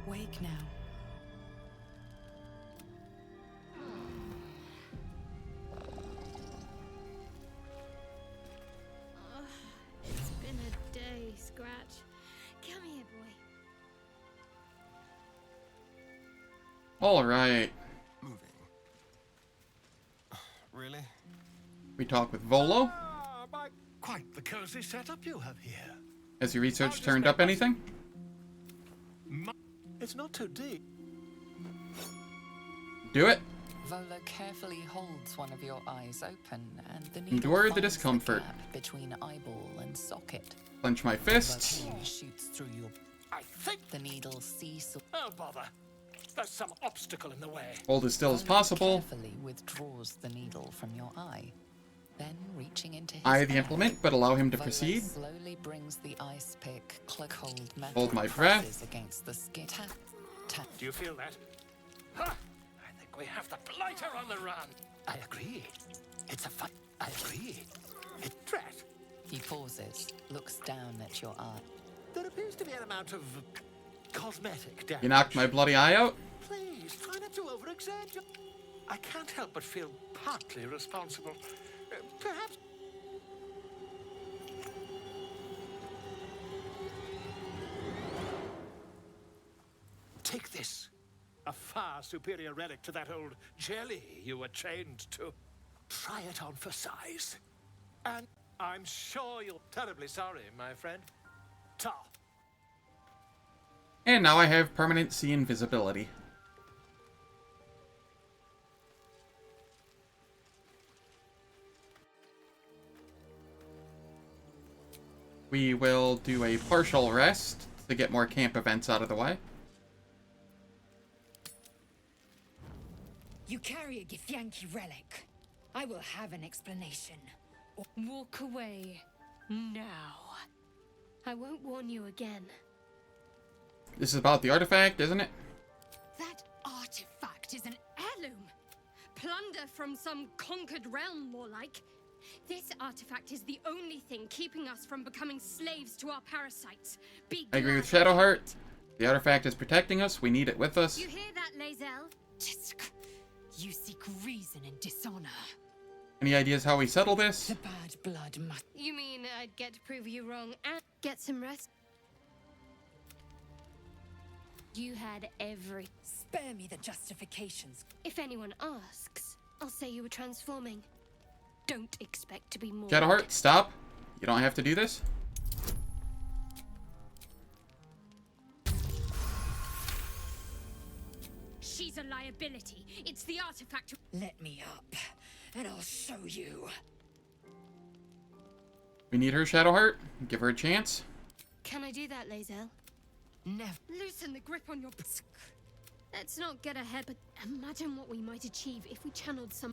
wake now. It's been a day, Scratch. Come here, boy. Alright. Moving. Really? We talk with Volo. Quite the cozy setup you have here. Has your research turned up anything? It's not too deep. Do it. Volo carefully holds one of your eyes open, and the needle Endure the finds discomfort. gap between eyeball and socket. Clench my fists. Waukeen shoots through your... I think the needle sees... Oh, bother. There's some obstacle in the way. Hold as still as possible. Carefully withdraws the needle from your eye. Then, reaching into his Eye the hand, implement, but allow him to Volo proceed. slowly brings the ice pick cold metal Hold my presses breath. against the skin. Tap, tap. Do you feel that? Ha! I think we have the blighter on the run. I agree. It's a fight. I agree. It's threat. He pauses, looks down at your eye. There appears to be an amount of cosmetic damage. You knocked my bloody eye out? Please, try not to overexaggerate. I can't help but feel partly responsible. Perhaps... Take this. A far superior relic to that old jelly you were trained to. Try it on for size. And I'm sure you're terribly sorry, my friend. Ta. And now I have permanent sea invisibility. We will do a partial rest to get more camp events out of the way. You carry a Githyanki relic. I will have an explanation. Walk away. Now. I won't warn you again. This is about the artifact, isn't it? That artifact is an heirloom. Plunder from some conquered realm, more like. This artifact is the only thing keeping us from becoming slaves to our parasites. Be I agree with glad. Shadowheart. The artifact is protecting us. We need it with us. You hear that, Lae'zel? You seek reason in dishonor. Any ideas how we settle this? The bad blood must... You mean I'd get to prove you wrong and get some rest? You had every... Spare me the justifications. If anyone asks, I'll say you were transforming. Don't expect to be more... Shadowheart, stop. You don't have to do this. She's a liability. It's the artifact... Let me up, and I'll show you. We need her, Shadowheart. Give her a chance. Can I do that, Lae'zel? Never. Loosen the grip on your... Let's not get ahead, but imagine what we might achieve if we channeled some...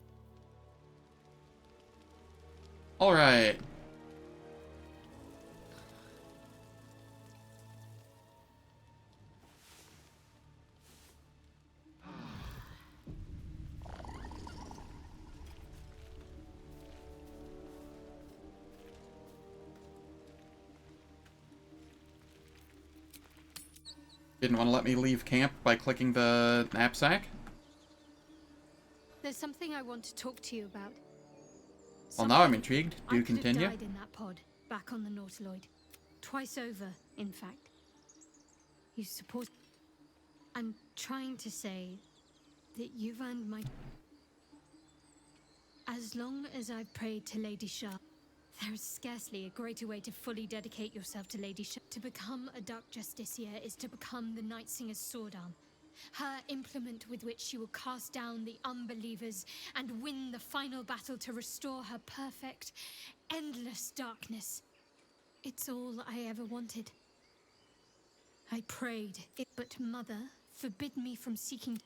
Alright. Didn't want to let me leave camp by clicking the knapsack. There's something I want to talk to you about. Well, now I'm intrigued. Do I could continue. have died in that pod, back on the Nautiloid. Twice over, in fact. You support... I'm trying to say that you've earned my... As long as I've prayed to Lady Shah, there is scarcely a greater way to fully dedicate yourself to Lady Shah. To become a Dark Justiciar is to become the Night Singer's sword arm. Her implement with which she will cast down the unbelievers and win the final battle to restore her perfect, endless darkness. It's all I ever wanted. I prayed, but Mother forbid me from seeking...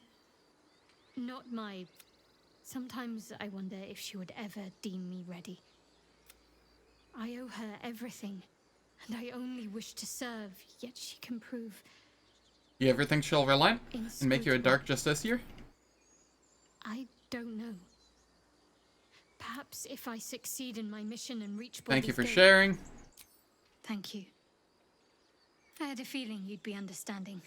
Not my... Sometimes I wonder if she would ever deem me ready. I owe her everything, and I only wish to serve, yet she can prove... You ever think she'll relent and make you a Dark Justiciar? I don't know. Perhaps if I succeed in my mission and reach... Thank you for Gate- sharing. Thank you. I had a feeling you'd be understanding.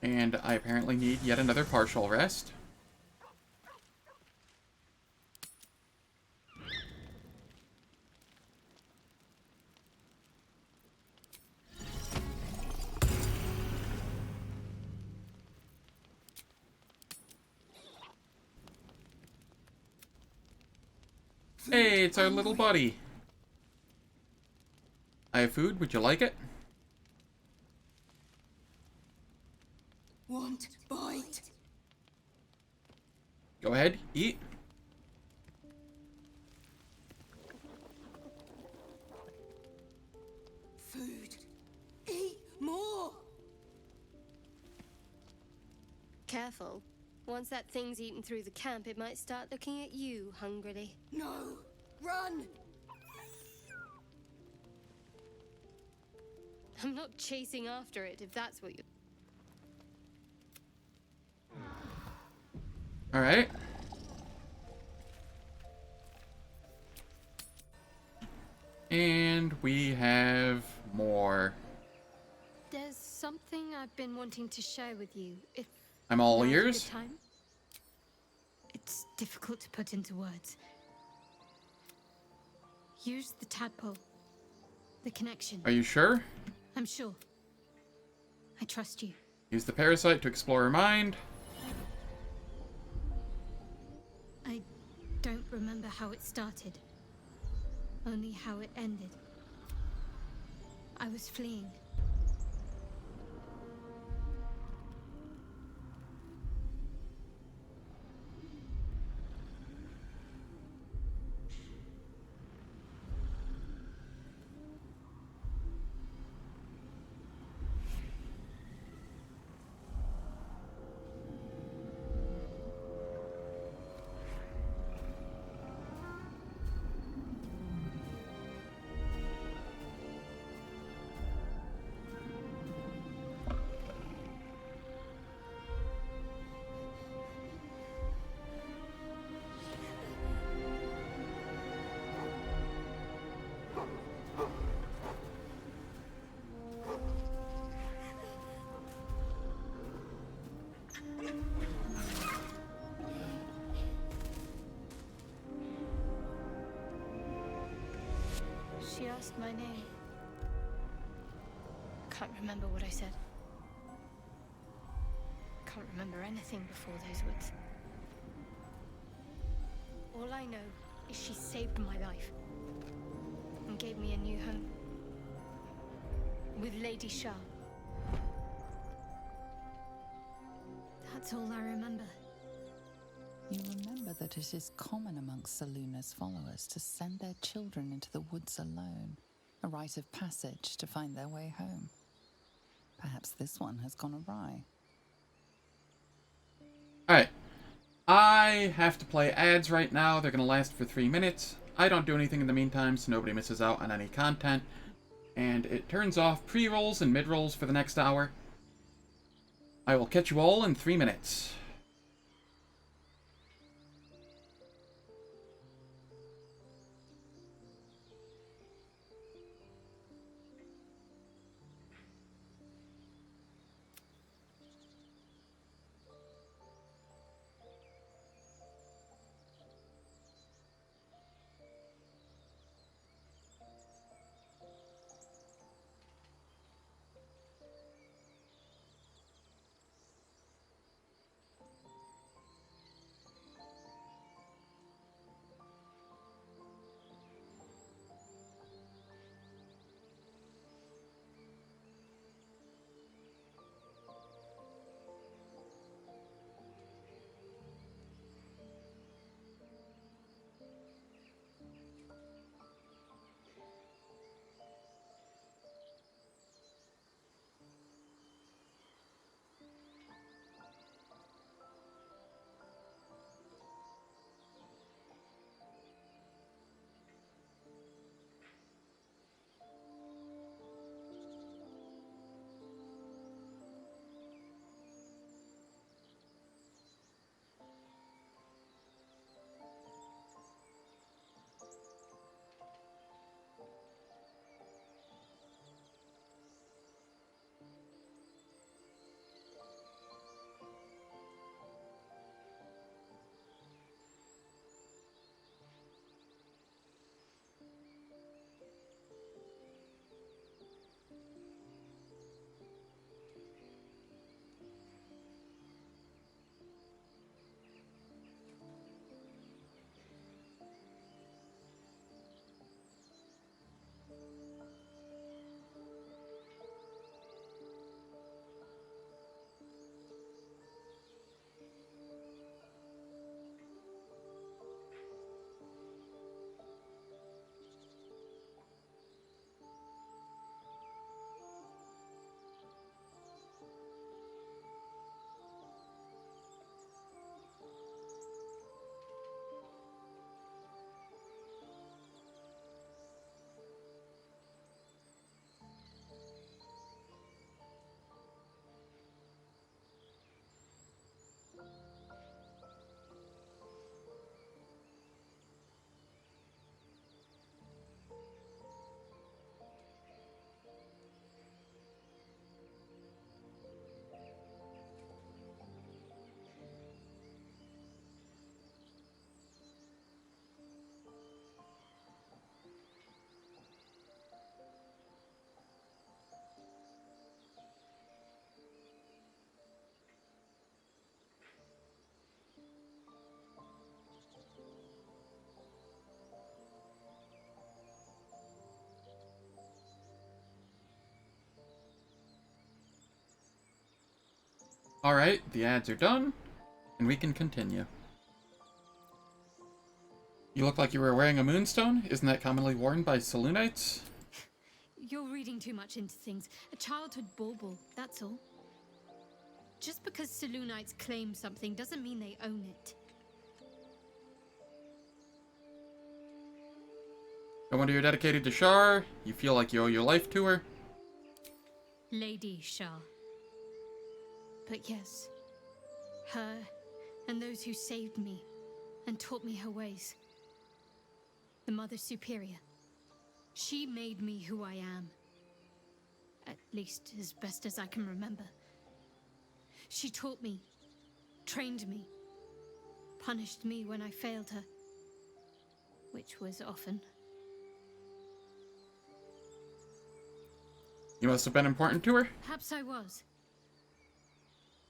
And I apparently need yet another partial rest. Hey, it's our little buddy. I have food. Would you like it? Want bite? Go ahead, eat. Food. Eat more. Careful. Once that thing's eaten through the camp, it might start looking at you hungrily. No. Run. I'm not chasing after it, if that's what you... Alright. And we have more. There's something I've been wanting to share with you, if... I'm all now's a good ears. time. It's difficult to put into words. Use the tadpole. The connection. Are you sure? I'm sure. I trust you. Use the parasite to explore her mind. I don't remember how it started. Only how it ended. I was fleeing. asked my name. Can't remember what I said. Can't remember anything before those words. All I know is she saved my life and gave me a new home with Lady Shah. That's all I remember. You remember that it is common amongst Seluna's followers to send their children into the woods alone, a rite of passage to find their way home. Perhaps this one has gone awry. Alright. I have to play ads right now. They're going to last for 3 minutes. I don't do anything in the meantime, so nobody misses out on any content. And it turns off pre-rolls and mid-rolls for the next hour. I will catch you all in 3 minutes. Alright, the ads are done, and we can continue. You look like you were wearing a moonstone? Isn't that commonly worn by Selunites? You're reading too much into things. A childhood bauble, that's all. Just because Selunites claim something doesn't mean they own it. No wonder you're dedicated to Shar. You feel like you owe your life to her. Lady Shah. But yes, her and those who saved me and taught me her ways. The Mother Superior. She made me who I am. At least as best as I can remember. She taught me, trained me, punished me when I failed her. Which was often. You must have been important to her? Perhaps I was.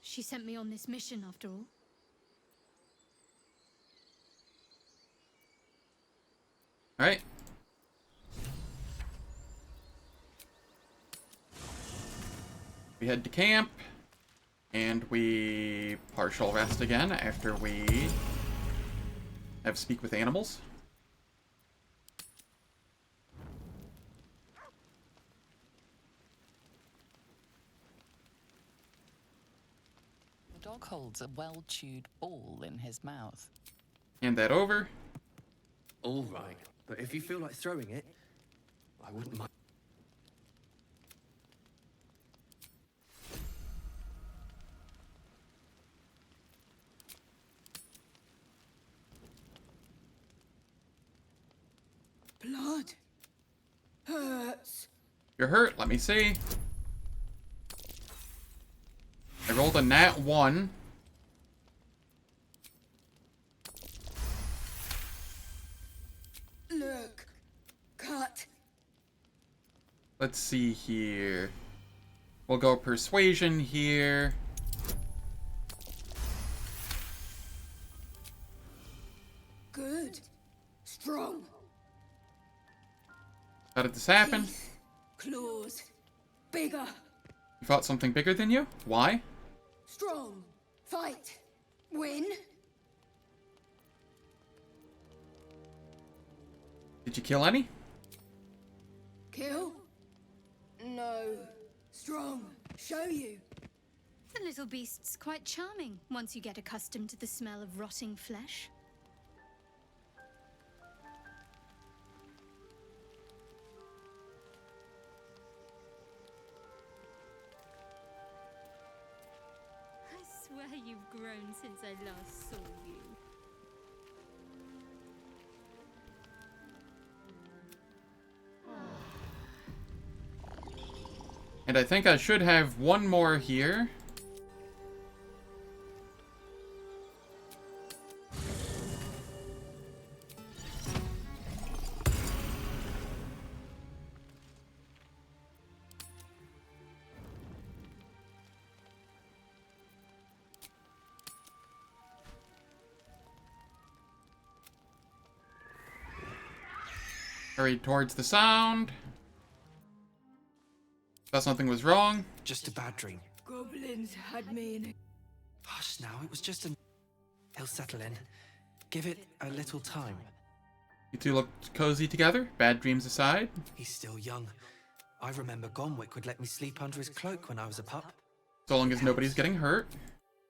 She sent me on this mission, after all. Alright. We head to camp, and we partial rest again after we have speak with animals. The dog holds a well-chewed ball in his mouth. Hand that over. All right, but if you feel like throwing it, I wouldn't mind. Blood hurts. You're hurt, let me see. I rolled a nat 1. Look, cut. Let's see here. We'll go persuasion here. Good. Strong. How did this happen? Teeth, claws. Bigger. You fought something bigger than you? Why? Strong. Fight. Win. Did you kill any? Kill? No. Strong. Show you. The little beast's quite charming once you get accustomed to the smell of rotting flesh. I swear you've grown since I last saw you. And I think I should have one more here. Hurried towards the sound. Thought something was wrong. Just a bad dream. Goblins had me in a... Hush now, it was just an... He'll settle in. Give it a little time. You two look cozy together, bad dreams aside. He's still young. I remember Gonwick would let me sleep under his cloak when I was a pup. So long as nobody's getting hurt.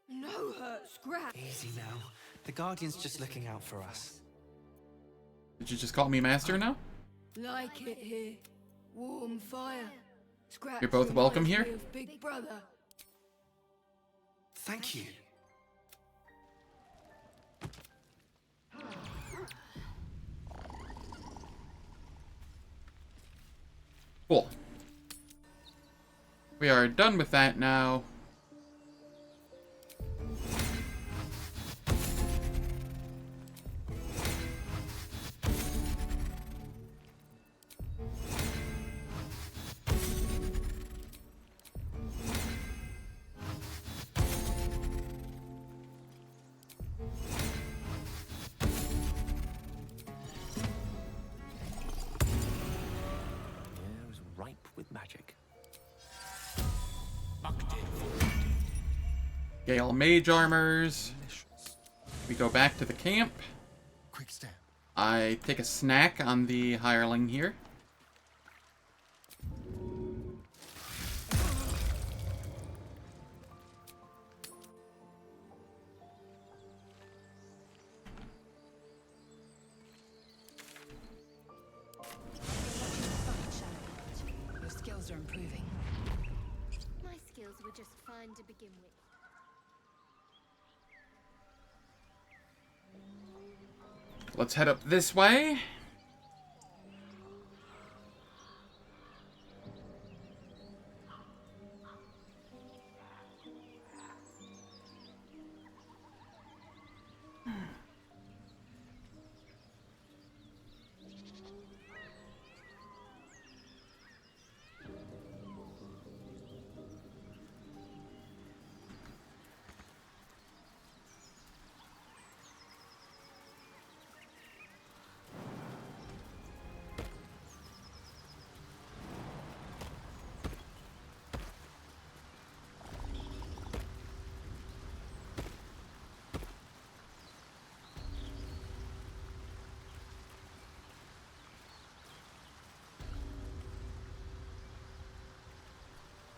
No hurt scratch. Easy now. The Guardian's just looking out for us. Did you just call me master now? Like it here. Warm fire. Scratch You're both welcome reminds here? me of Big Brother. Thank you. Cool. We are done with that now. Ripe with magic. Gale mage armors. We go back to the camp. Quick step. I take a snack on the hireling here. Your skills are improving. My skills were just fine to begin with. Let's head up this way.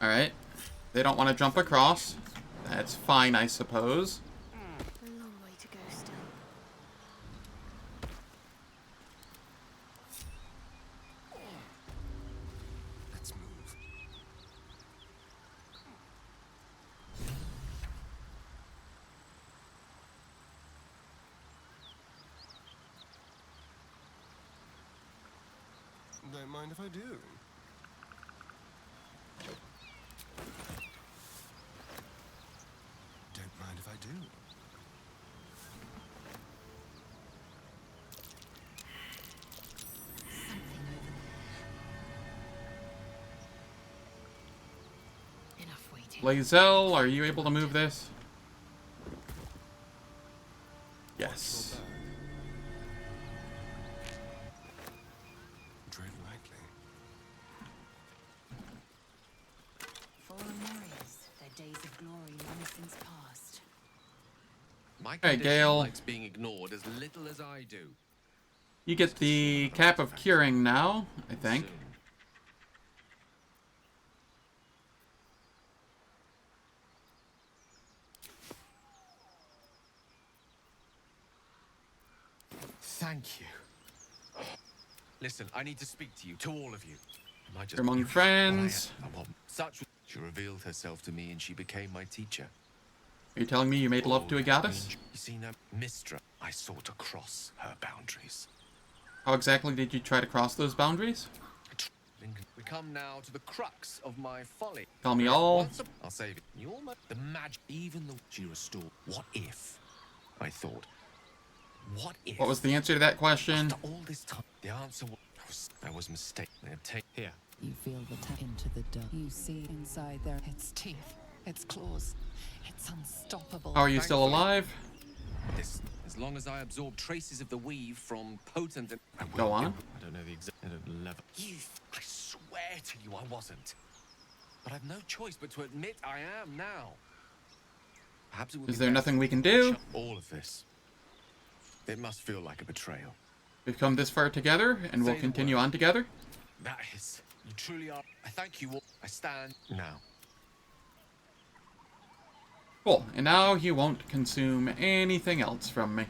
Alright. They don't want to jump across. That's fine, I suppose. A long way to go still. Let's move. Don't mind if I do. Don't mind if I do. Enough waiting. Lae'zel, are you able to move this? Yes. Tread lightly. Fallen warriors, their days of glory long since past. My Hey, condition Gale. likes being ignored as little as I do. You get the cap of curing now, I think. Thank you. Listen, I need to speak to you, to all of you. Am I just You're among friends. Such. She revealed herself to me, and she became my teacher. Are you telling me you made love to a goddess? You see, now, Mistra, I sought to cross her boundaries. How exactly did you try to cross those boundaries? We come now to the crux of my folly. Tell me all. I'll save it. You almost the magic, even the she restored. What if? I thought. What if? What was the answer to that question? After all this time, the answer was I was mistaken. They had taken here. You feel the tap into the dark. You see inside there its teeth, its claws. It's unstoppable. How are you still alive? This, as long as I absorb traces of the weave from potent and Go on. I don't know the exact level. I swear to you, I wasn't. But I've no choice but to admit I am now. Perhaps it would Is be there best nothing we can do? all of this. It must feel like a betrayal. We've come this far together, and we'll continue on together. That is, you truly are. I thank you all. I stand now. Cool, and now he won't consume anything else from me.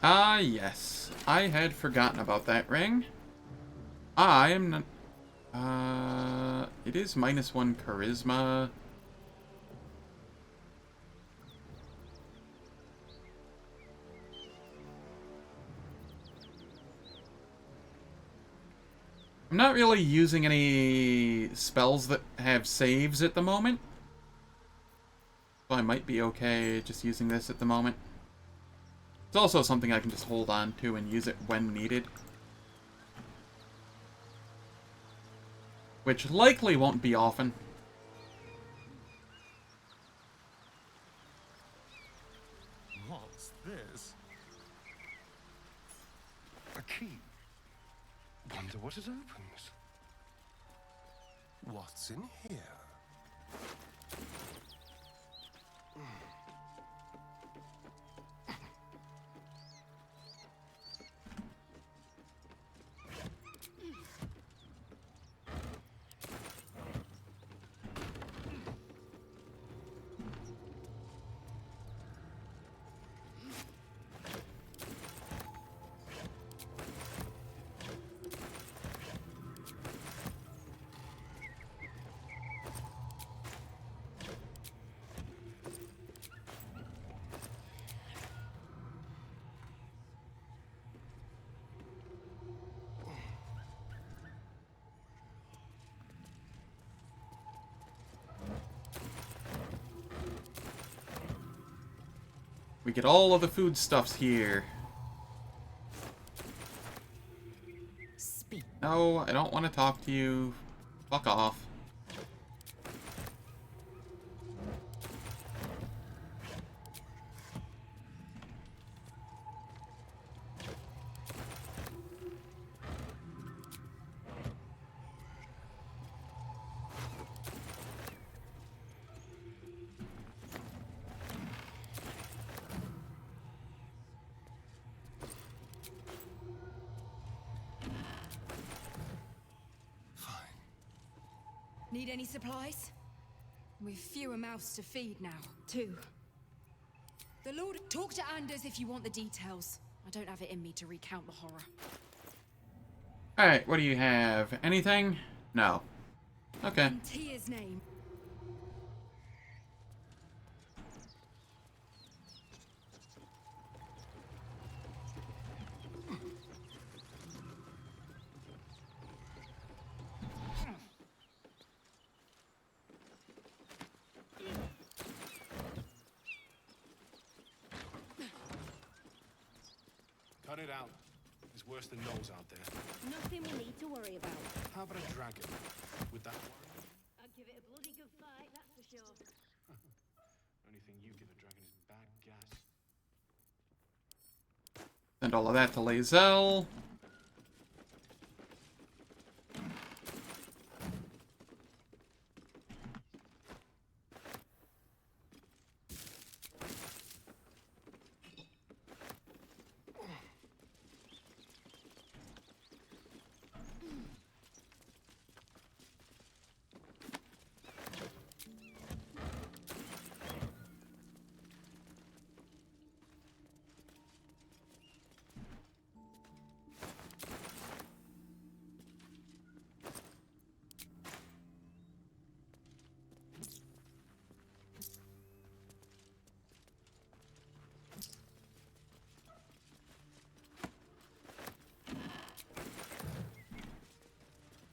Ah, yes. I had forgotten about that ring. I am not... it is -1 charisma. I'm not really using any spells that have saves at the moment. So I might be okay just using this at the moment. It's also something I can just hold on to and use it when needed. Which likely won't be often. What's this? A key. Wonder what it opens. What's in here? We get all of the foodstuffs here. No, I don't want to talk to you. Fuck off. Need any supplies? We've fewer mouths to feed now. 2. The Lord... Talk to Anders if you want the details. I don't have it in me to recount the horror. Alright, what do you have? Anything? No. Okay. In Tia's name. Cut it out. It's worse than Knowles out there. Nothing we need to worry about. How about a dragon? Would that worry? I'd give it a bloody good fight, that's for sure. Only thing you give a dragon is bad gas. Send all of that to Lae'zel.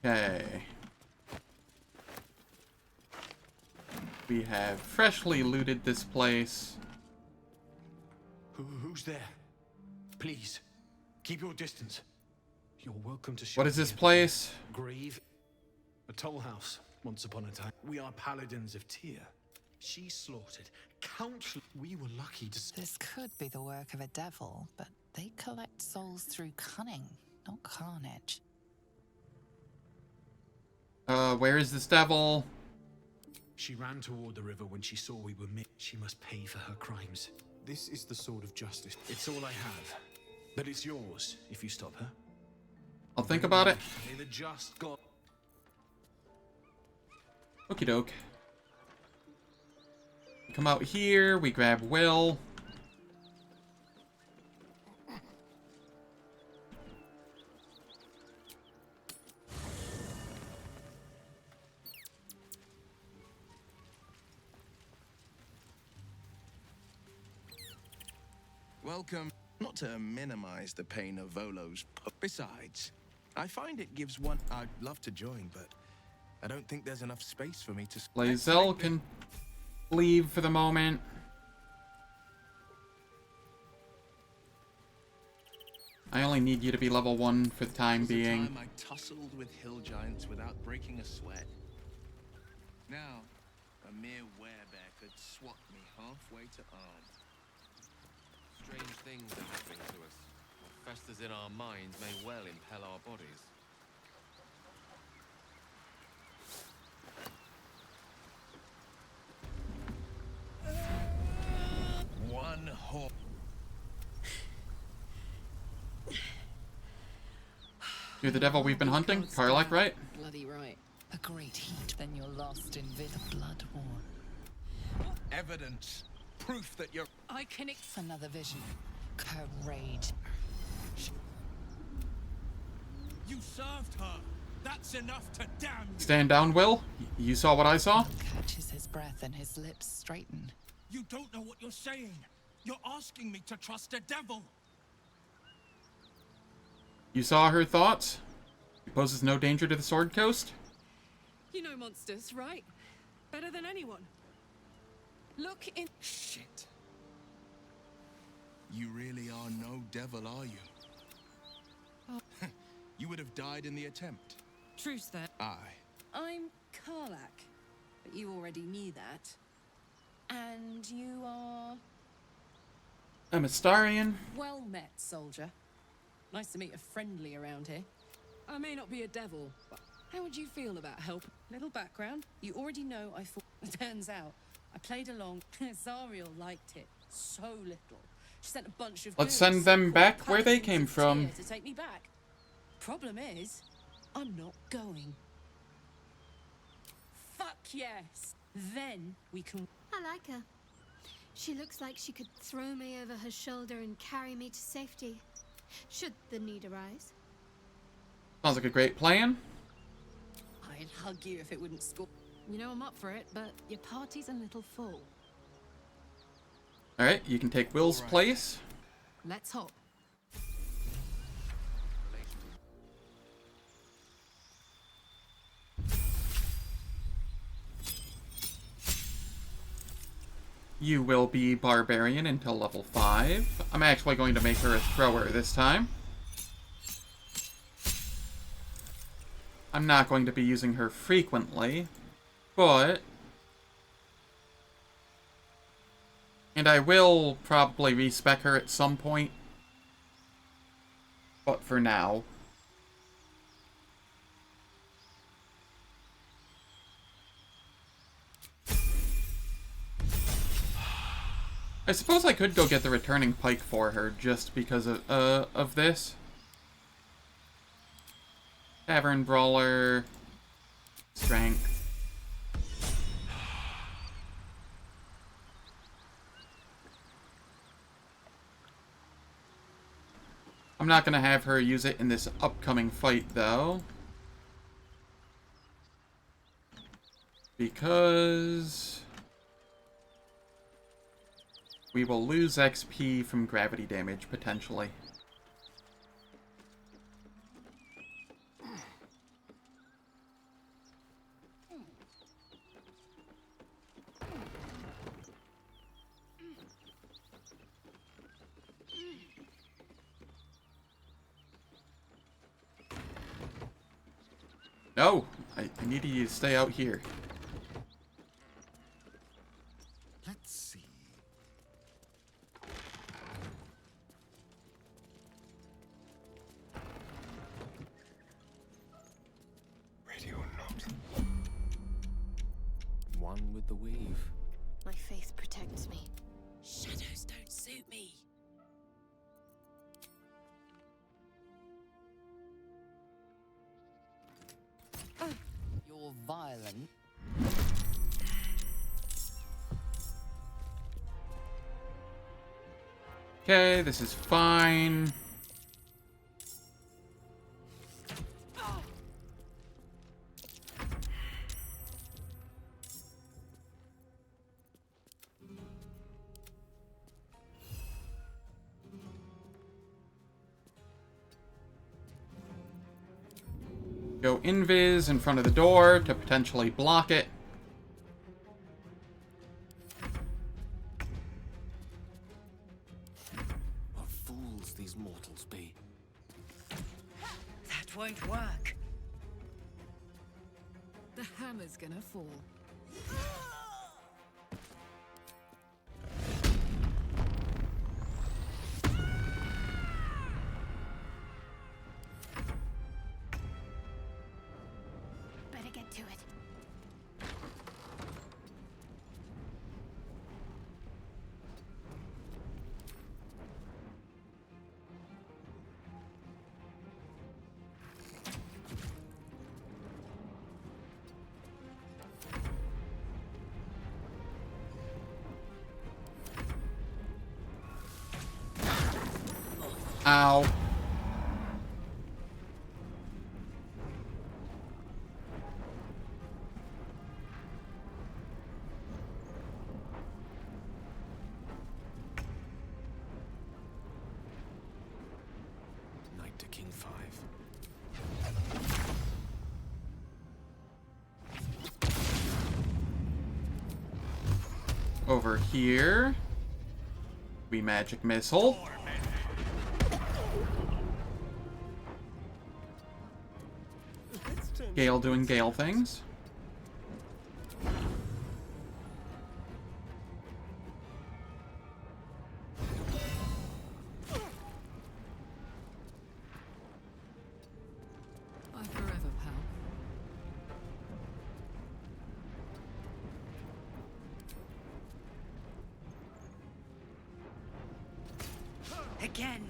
Okay. We have freshly looted this place. Who's there? Please, keep your distance. You're welcome to. What is this place? Grave. A toll house. Once upon a time, we are paladins of Tyr. She slaughtered countless. We were lucky to. This could be the work of a devil, but they collect souls through cunning, not carnage. Where is this devil? She ran toward the river when she saw we were She must pay for her crimes. This is the sword of justice. It's all I have. But it's yours if you stop her. I'll think about it. May the just God. Okie doke. Come out here, we grab Will. Welcome. Not to minimize the pain of Volo's. Besides, I find it gives one. I'd love to join, but I don't think there's enough space for me to. Lae'zel can leave for the moment. I only need you to be level 1 for the time being. Time I tussled with hill giants without breaking a sweat. Now, a mere werebear could swat me halfway to arm. Strange things are happening to us. What festers in our minds may well impel our bodies. One horse. You're the devil we've been hunting? Karlach, right? Bloody right. A great heat, then you're lost in the blood war. Evidence. Proof that you're. I can another vision. Courage. You served her. That's enough to damn you. Stand down, Will. You saw what I saw? Catches his breath and his lips straighten. You don't know what you're saying. You're asking me to trust a devil. You saw her thoughts? He poses no danger to the Sword Coast? You know monsters, right? Better than anyone. Look in. Shit. You really are no devil, are you? Oh. You would have died in the attempt. Truce there. Aye. I'm Karlach, but you already knew that. And you are... I'm Astarion. Well met, soldier. Nice to meet a friendly around here. I may not be a devil, but how would you feel about help? Little background. You already know I fought. Turns out, I played along. Zariel liked it so little. She sent a bunch of. Let's send them back where they came from. To take me back. Problem is, I'm not going. yes. Then we can... I like her. She looks like she could throw me over her shoulder and carry me to safety, should the need arise. Sounds like a great plan. I'd hug you if it wouldn't score. You know I'm up for it, but your party's a little full. Alright, you can take Will's place. Let's hop. You will be Barbarian until level 5. I'm actually going to make her a thrower this time. I'm not going to be using her frequently, but... And I will probably respec her at some point. But for now... I suppose I could go get the returning pike for her just because of this. Tavern Brawler. Strength. I'm not going to have her use it in this upcoming fight, though. Because... we will lose XP from gravity damage, potentially. No! I need you to stay out here. Let's see. Ready or not. One with the weave. My faith protects me. Shadows don't suit me. You're violent. Okay, this is fine. Go invis in front of the door to potentially block it. What fools these mortals be. That won't work. The hammer's gonna fall. Better get to it. Ow. Knight to King 5. Over here. We magic missile. Gale doing Gale things. Bye forever, pal. Again.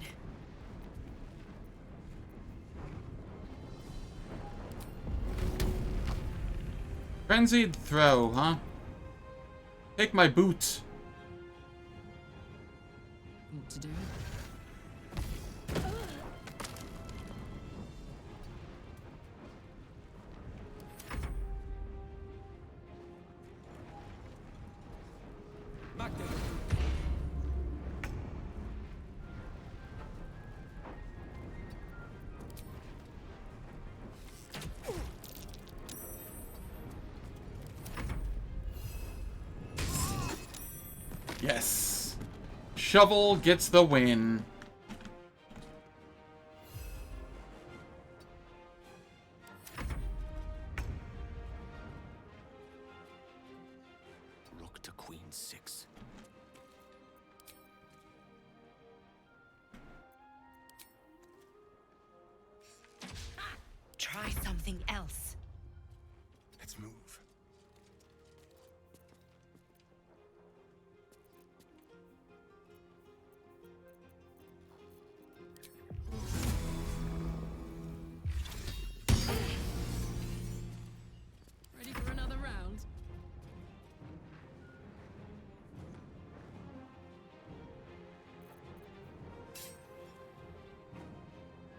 Frenzied throw, huh? Take my boots. What to do? Back there. Yes. Shovel gets the win. Rook to queen 6. Try something else. Let's move. Ready for another round?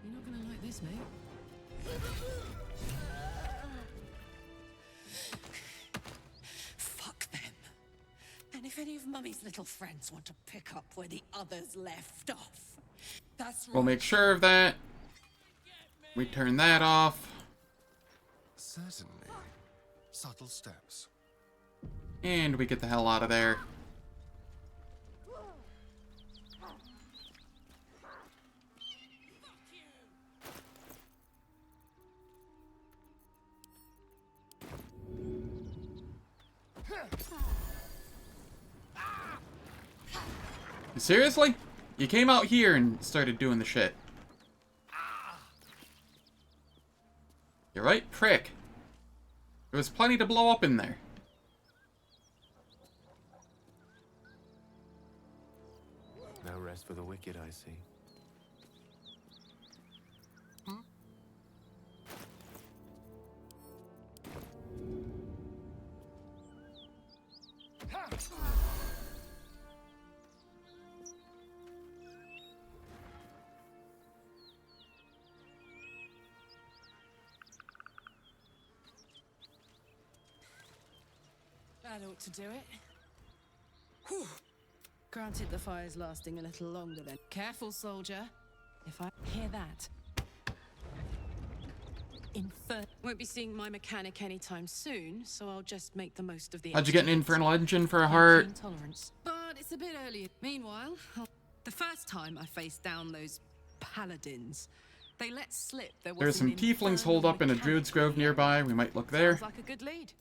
You're not gonna like this, mate. Fuck them. And if any of Mummy's little friends want to pick up where the others left off, that's right. We'll make sure of that. We turn that off. Certainly. Subtle steps. And we get the hell out of there. Seriously? You came out here and started doing the shit. You're right, prick. There was plenty to blow up in there. No rest for the wicked, I see. That ought to do it. Whew. Granted, the fire's lasting a little longer then. Careful, soldier. If I hear that. Won't be seeing my mechanic anytime soon, so I'll just make the most of the. How'd you get an extra infernal engine for a heart? Tolerance. But it's a bit early. Meanwhile, the first time I faced down those paladins, they let slip there was There's some an tieflings holed up in a druid's grove nearby. We might look there. Sounds like a good lead.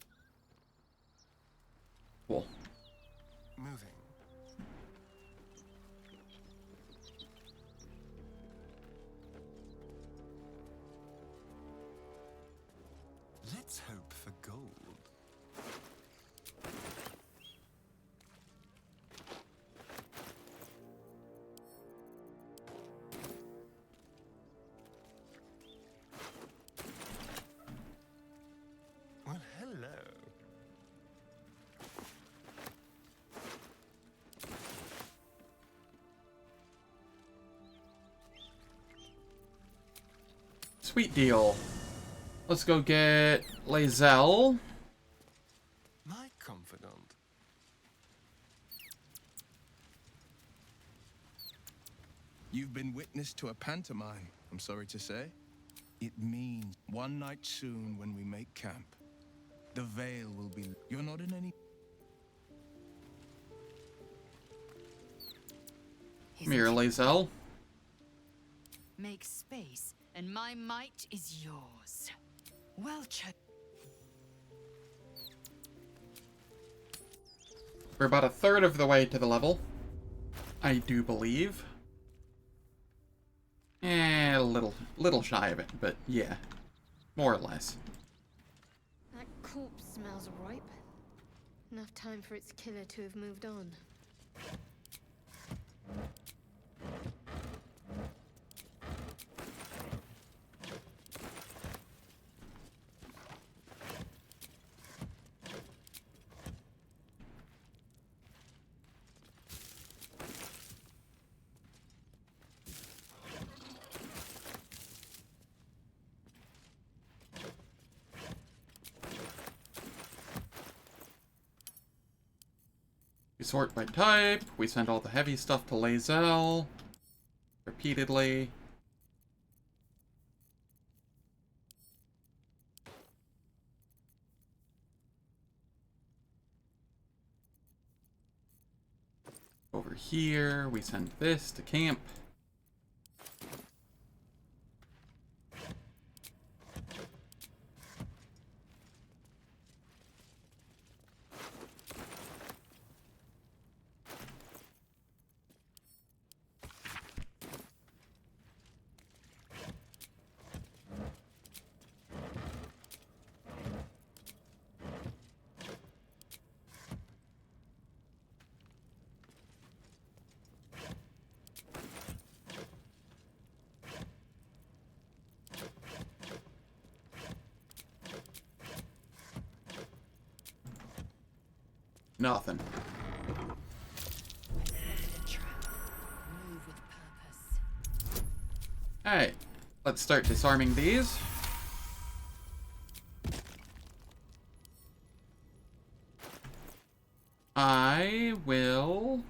Cool. Moving. Let's hope for gold. Well, hello. Sweet deal. Let's go get Lae'zel. My confidant. You've been witness to a pantomime, I'm sorry to say. It means one night soon when we make camp, the veil will be... You're not in any... Come here, Lae'zel. Make space, and my might is yours. Well chosen. We're about a third of the way to the level, I do believe. A little shy of it, but yeah, more or less. That corpse smells ripe. Enough time for its killer to have moved on. We sort by type. We send all the heavy stuff to Lae'zel. Repeatedly. Over here, we send this to camp. Nothing. Alright, let's start disarming these. I will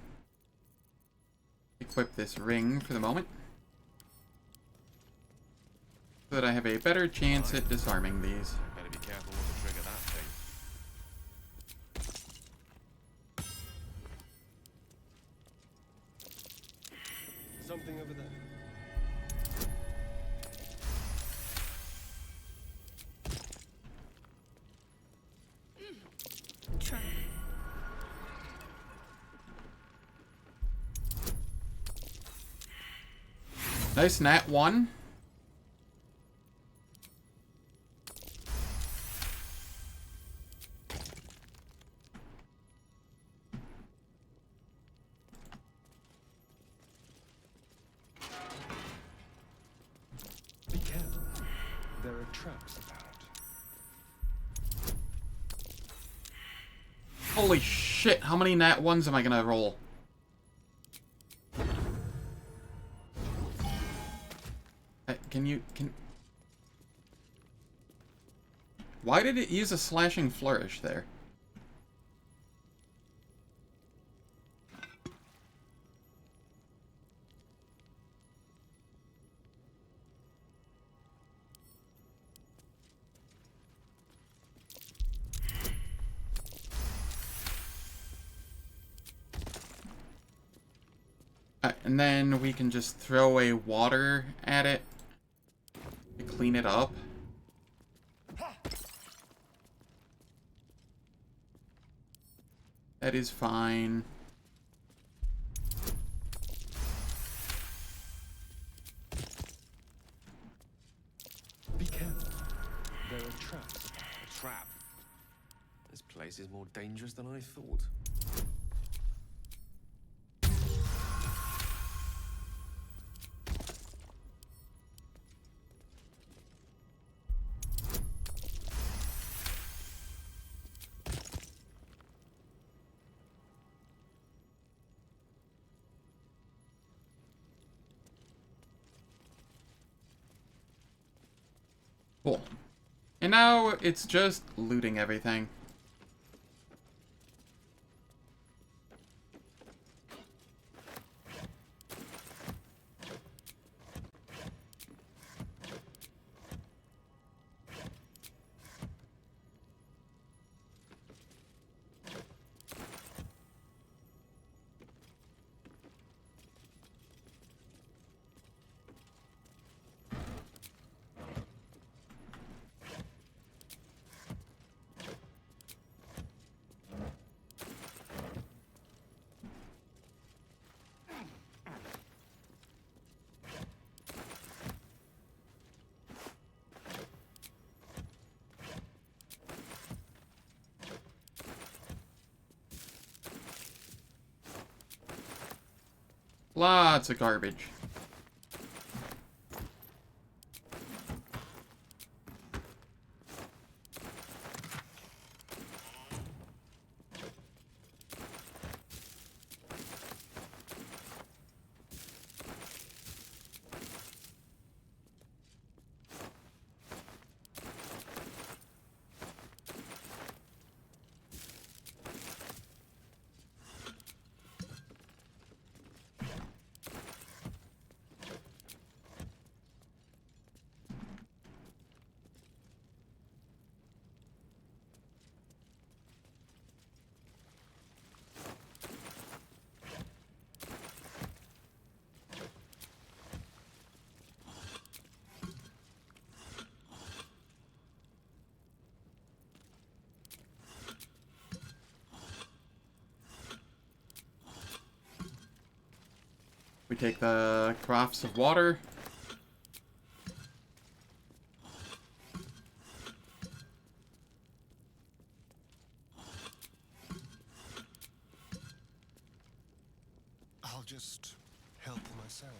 equip this ring for the moment, so that I have a better chance at disarming these. Better be careful not to trigger that thing. Something over there. Try. Nice nat 1. Be careful. There are traps about. Holy shit, how many nat 1s am I gonna roll? Can... Why did it use a slashing flourish there? And then we can just throw away water at it to clean it up. That is fine. Be careful. There are traps about. A trap? This place is more dangerous than I thought. Cool. And now it's just looting everything. Lots of garbage. We take the crafts of water. I'll just help myself.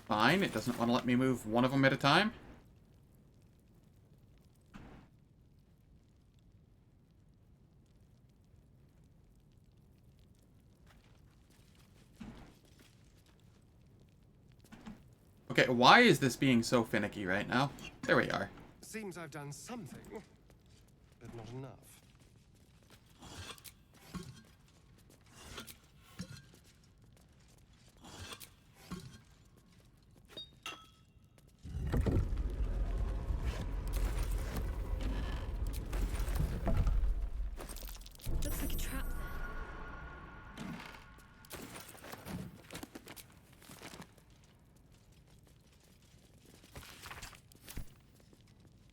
Fine, it doesn't want to let me move one of them at a time. Okay, why is this being so finicky right now? There we are. Seems I've done something, but not enough. Looks like a trap there.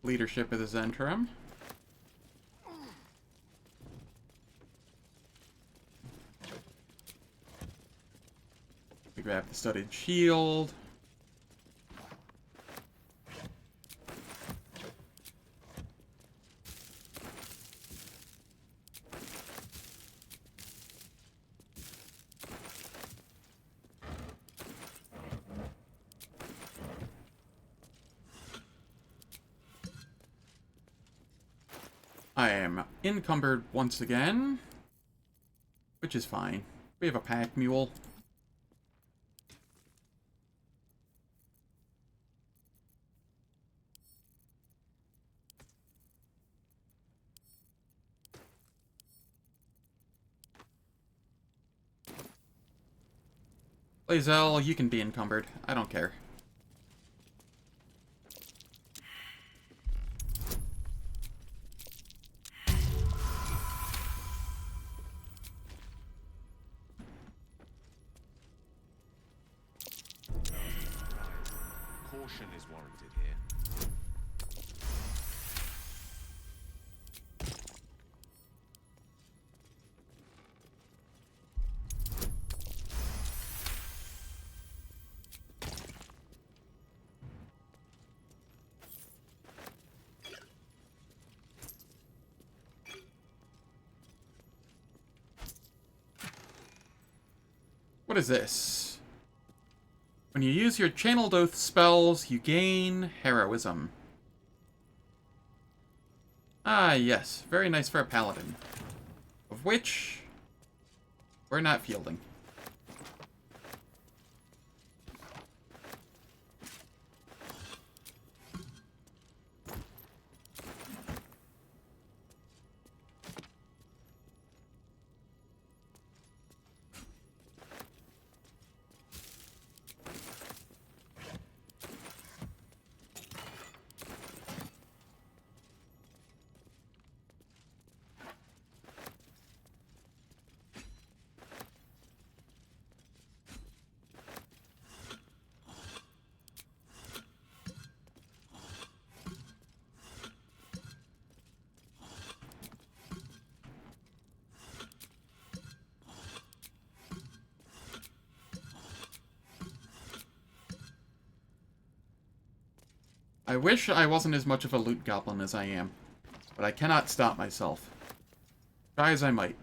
Leadership of the Zentrum. We grab the studded shield. I am encumbered once again, which is fine. We have a pack mule. Lae'zel, you can be encumbered. I don't care. Caution is warranted here. What is this? When you use your channeled oath spells, you gain heroism. Ah, yes. Very nice for a paladin. Of which we're not fielding. I wish I wasn't as much of a loot goblin as I am, but I cannot stop myself. Try as I might.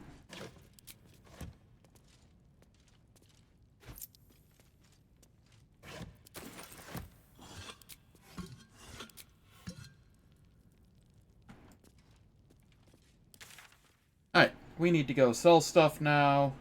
Alright, we need to go sell stuff now.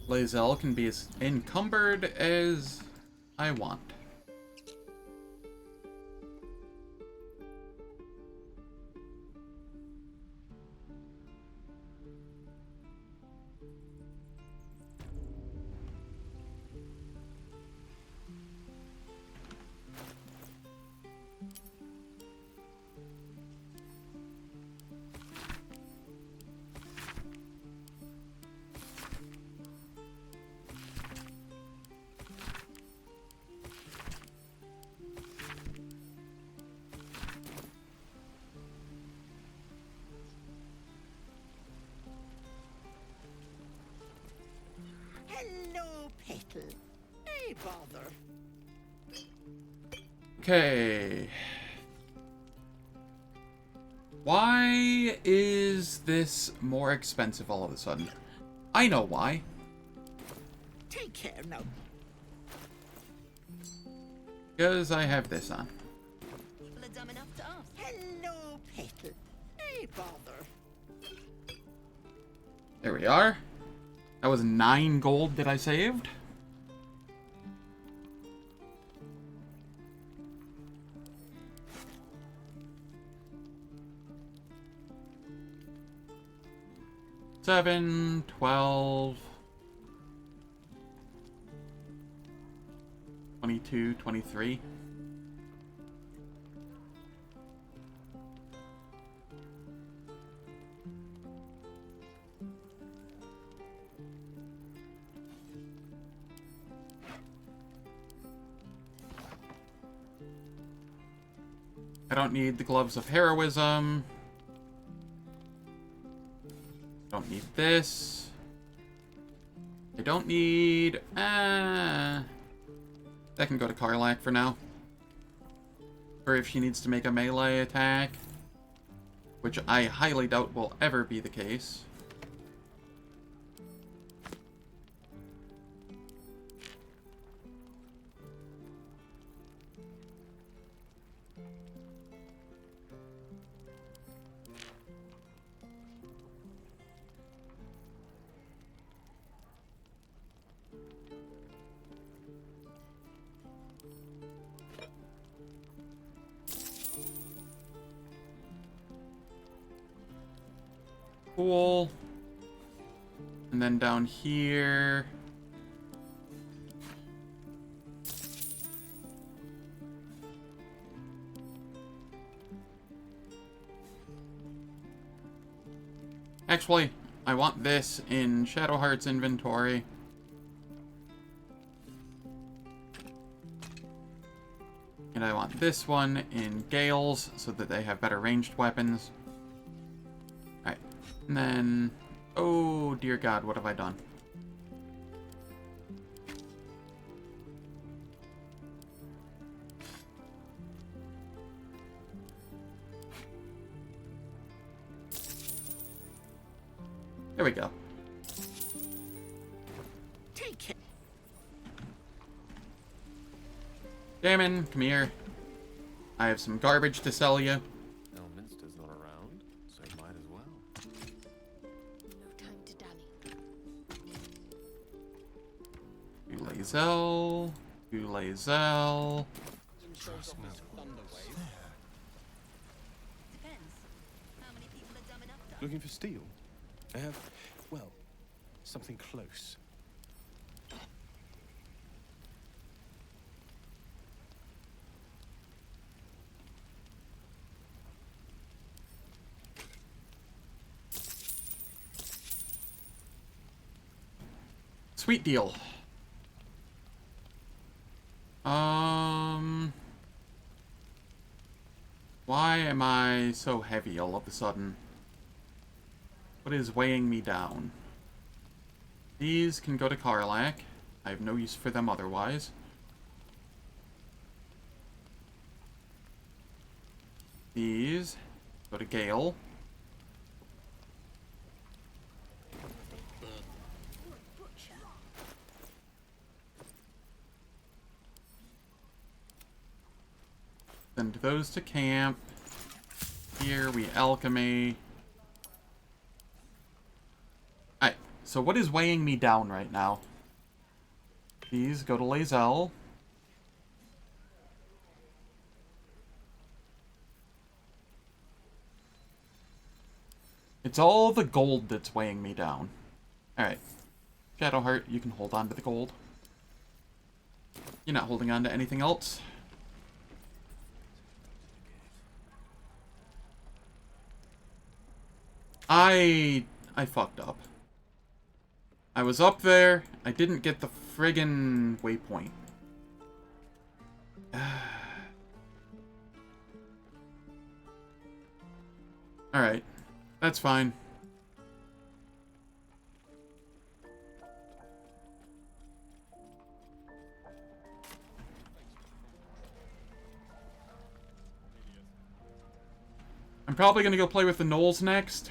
Lae'zel can be as encumbered as I want. Hello, Petal. Hey, bother. Okay. Why is this more expensive all of a sudden? I know why. Take care now. Because I have this on. People are dumb enough to ask. Hello, Petal. Hey, bother. There we are. That was 9 gold that I saved. $7, $12, $22, $23. I don't need the gloves of heroism. Don't need this. I don't need... that can go to Karlach for now. Or if she needs to make a melee attack. Which I highly doubt will ever be the case. Cool. And then down here... Actually, I want this in Shadowheart's inventory. And I want this one in Gale's so that they have better ranged weapons. Alright. And then... Oh, dear God, what have I done? There we go. Take it. Damon, come here. I have some garbage to sell you. Elminster's not around, so might as well. No time to dally. Lae'zel. Lae'zel. Depends. How many people are dumb enough to... Looking for steel? I have, well, something close. Sweet deal. Why am I so heavy all of a sudden? What is weighing me down? These can go to Karlach. I have no use for them otherwise. These go to Gale. Send those to camp. Here we alchemy. Alright, so what is weighing me down right now? These go to Lae'zel. It's all the gold that's weighing me down. Alright. Shadowheart, you can hold on to the gold. You're not holding on to anything else. I fucked up. I was up there, I didn't get the friggin' waypoint. Alright, that's fine. I'm probably gonna go play with the Gnolls next.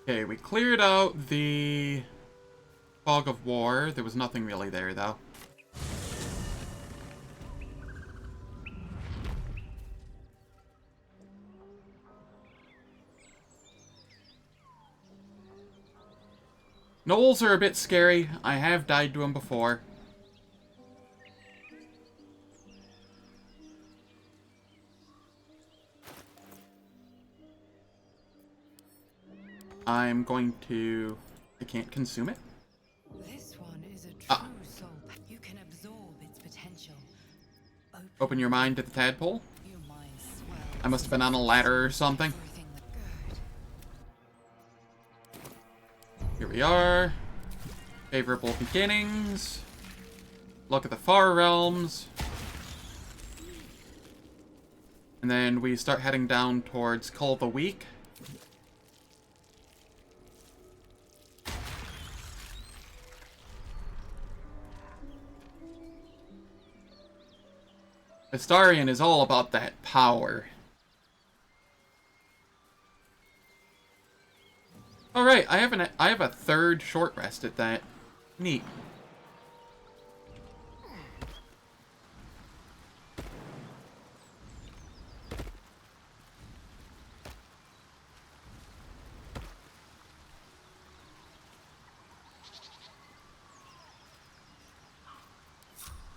Okay, we cleared out the fog of war. There was nothing really there, though. Gnolls are a bit scary. I have died to them before. I'm going to... I can't consume it. This one is a true soul. You can absorb its potential. Open your mind to the tadpole. I must have been on a ladder or something. Here we are. Favorable beginnings. Look at the far realms. And then we start heading down towards Cull of the Week. Astarion is all about that power. Alright, I have a third short rest at that. Neat.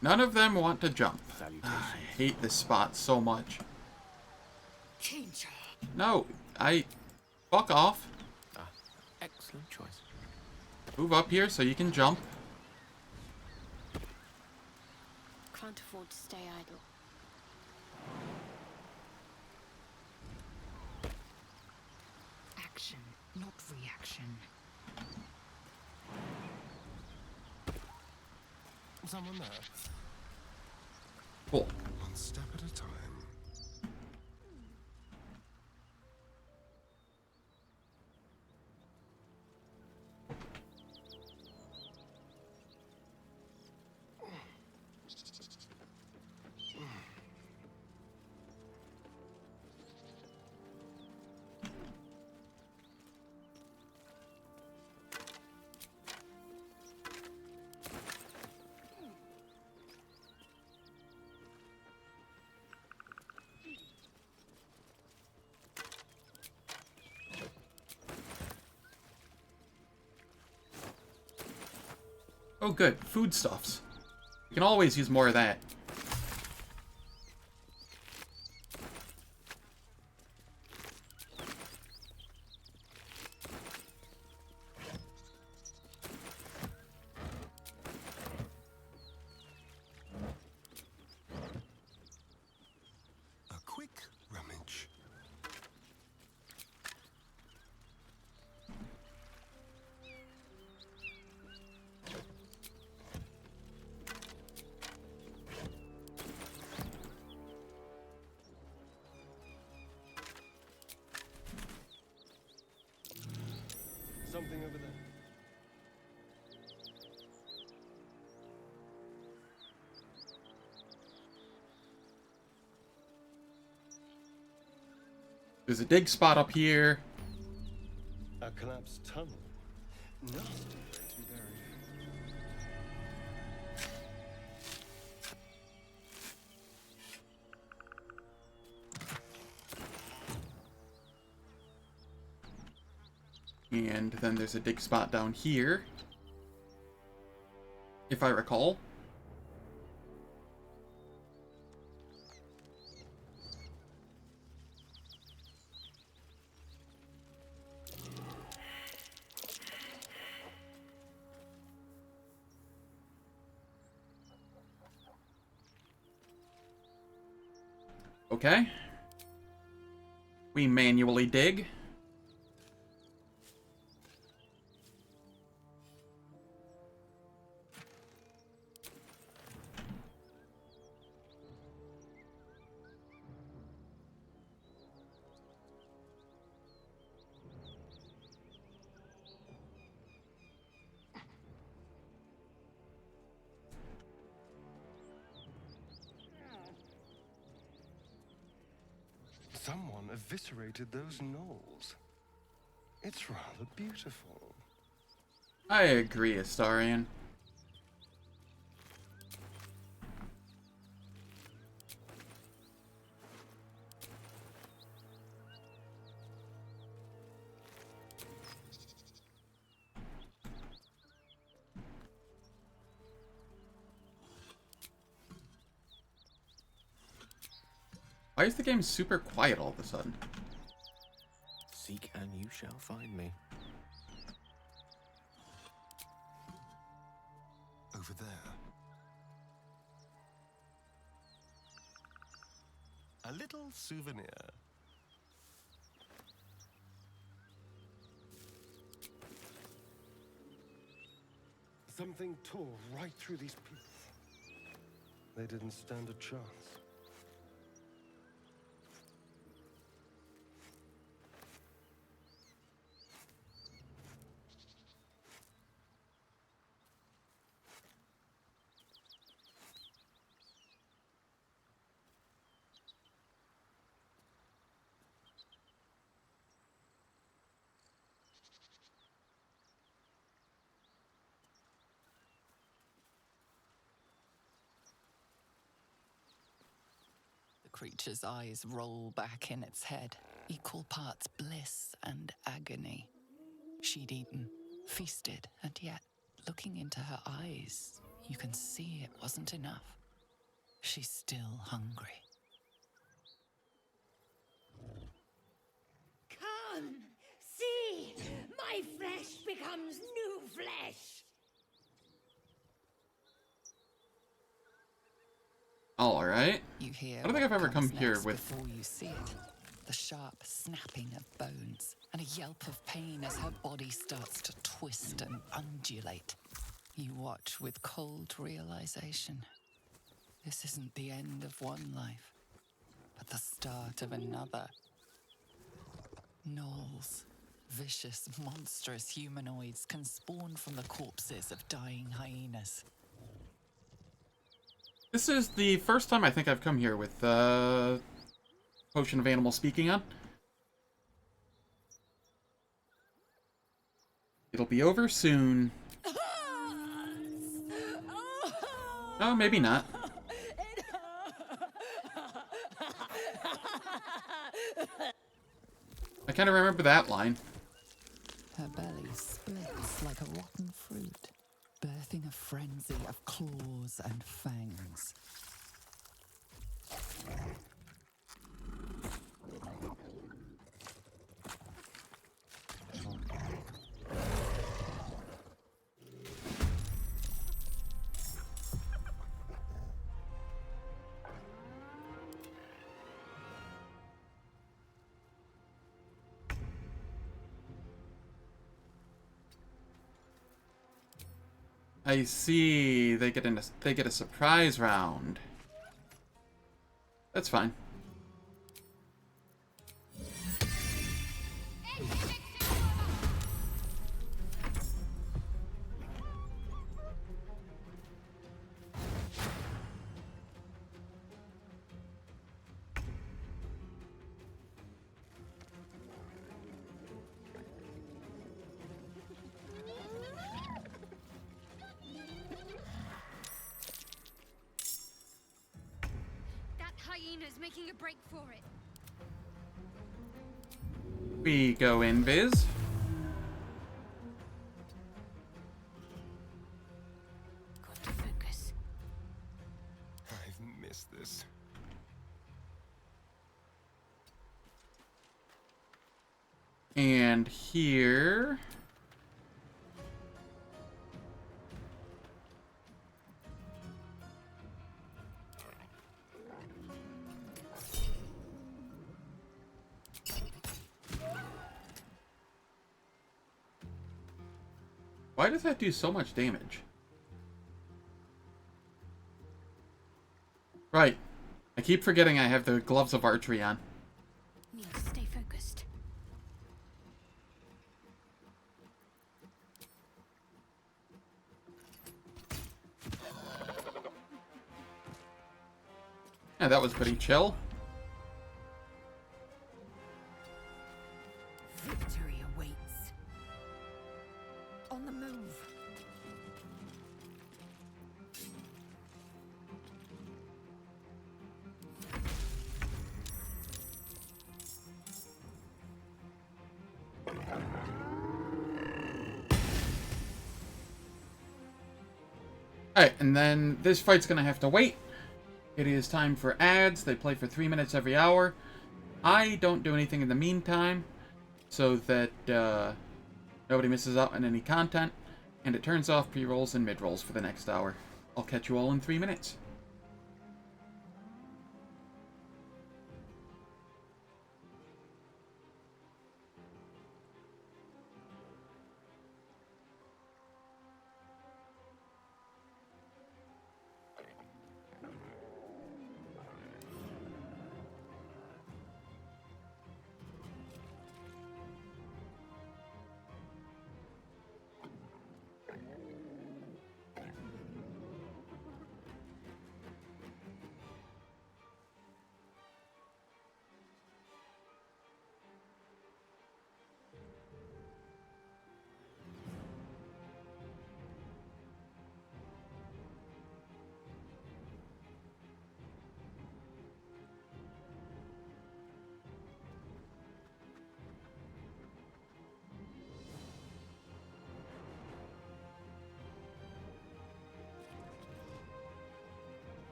None of them want to jump. I hate this spot so much. No, fuck off. Excellent choice. Move up here so you can jump. Can't afford to stay idle. Action, not reaction. Someone there? Cool. One step at a time. Oh good, foodstuffs. You can always use more of that. something over there. There's a dig spot up here. A collapsed tunnel. Nasty way to be buried. And then there's a dig spot down here, if I recall. Okay. We manually dig. Someone eviscerated those gnolls. It's rather beautiful. I agree, Astarion. Why is the game super quiet all of a sudden? Seek and you shall find me. Over there. A little souvenir. Something tore right through these people. They didn't stand a chance. The creature's eyes roll back in its head, equal parts bliss and agony. She'd eaten, feasted, and yet, looking into her eyes, you can see it wasn't enough. She's still hungry. Come, see, my flesh becomes new flesh. Alright. You hear I don't think I've ever come what comes here next with... before you see it. The sharp snapping of bones, and a yelp of pain as her body starts to twist and undulate. You watch with cold realization. This isn't the end of one life, but the start of another. Gnolls, vicious, monstrous humanoids, can spawn from the corpses of dying hyenas. This is the first time I think I've come here with, Potion of Animal Speaking on. It'll be over soon. Oh, maybe not. I kind of remember that line. Her belly splits like a rotten fruit, birthing a frenzy of claws and fangs. I see. They get a surprise round. That's fine. Founder's making a break for it. We go invis. Got to focus. I've missed this. And here... Why does that do so much damage? Right. I keep forgetting I have the gloves of archery on. Need to stay focused. Yeah, that was pretty chill. Victory awaits. On the move. Alright, and then this fight's gonna have to wait. It is time for ads. They play for 3 minutes every hour. I don't do anything in the meantime, so that nobody misses out on any content, and it turns off pre-rolls and mid-rolls for the next hour. I'll catch you all in 3 minutes.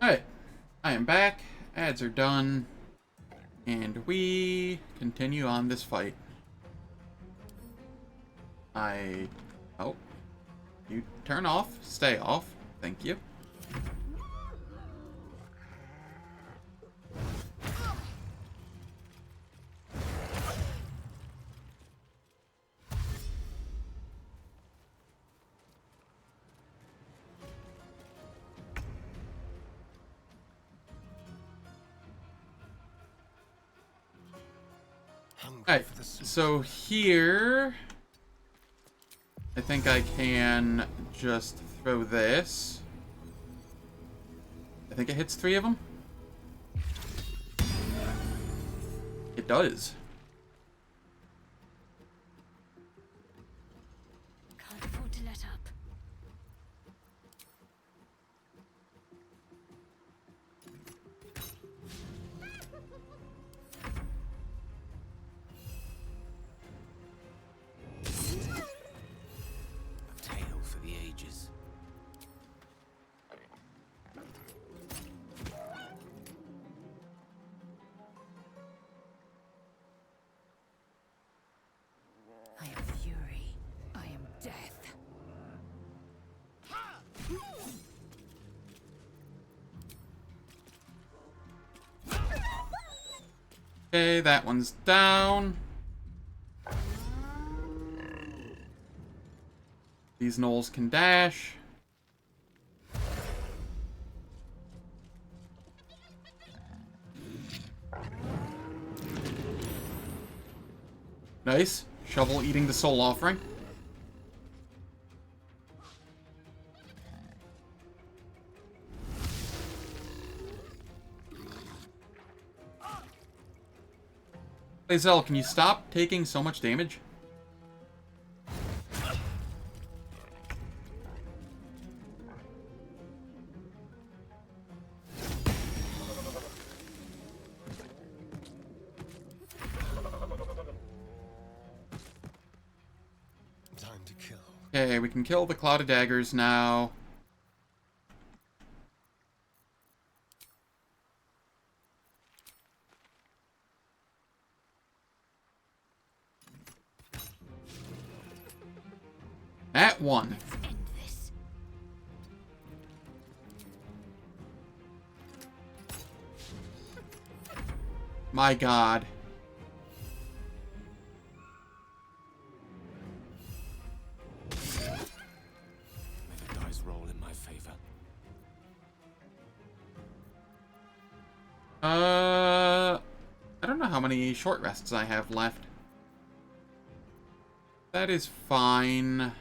Alright, I am back. Ads are done. And we continue on this fight. Oh. You turn off. Stay off. Thank you. Alright, so here I think I can just throw this. I think it hits 3 of them. It does. Can't afford to let up. A tale for the ages. I am fury. I am death. Okay, that one's down. These gnolls can dash. Nice. Shovel eating the soul offering. Hey Zell, can you stop taking so much damage? Time to kill. Okay, we can kill the Cloud of Daggers now. At 1. End this. My god. May the dice roll in my favor. I don't know how many short rests I have left. That is fine.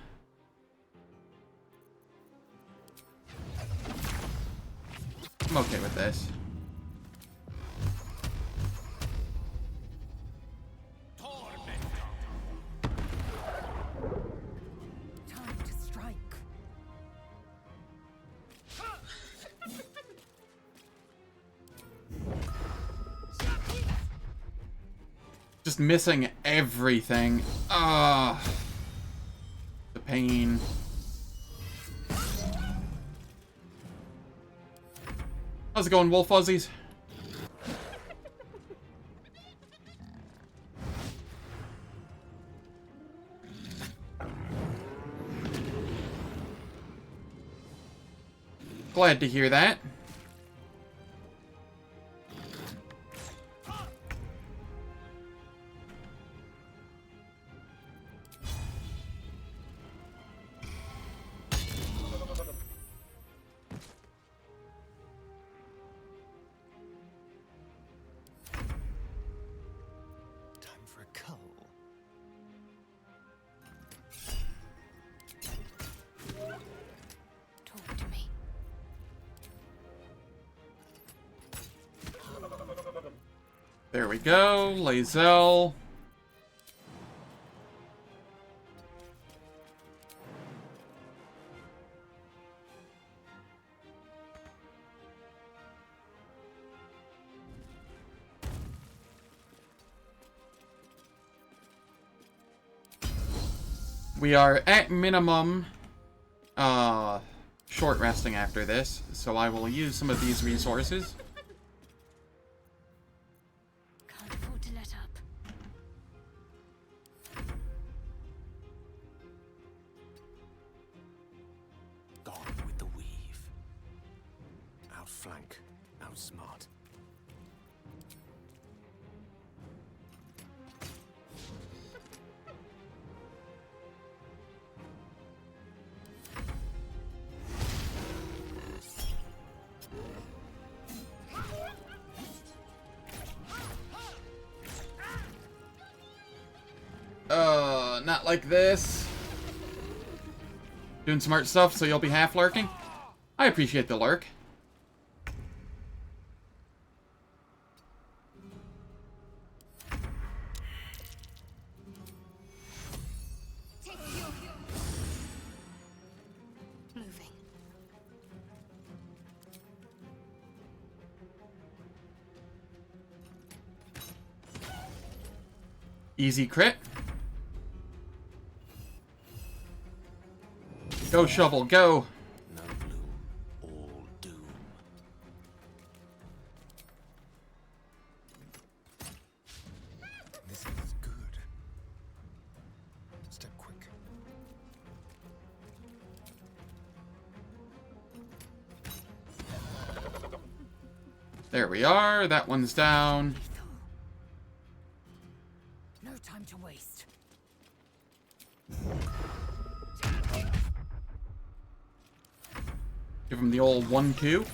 I'm okay with this. Time to strike. Just missing everything. Ah, the pain. How's it going, Wolf Fuzzies? Glad to hear that. Time for a cull. Talk to me. There we go, Lae'zel. We are at minimum short resting after this, so I will use some of these resources. flank. Outsmart. Not like this. Doing smart stuff so you'll be half lurking? I appreciate the lurk. Moving. Easy crit. Go, shovel, go! No bloom, all doom. This is good. Step quick. There we are, that one's down. No time to waste. Give him the old 1-2.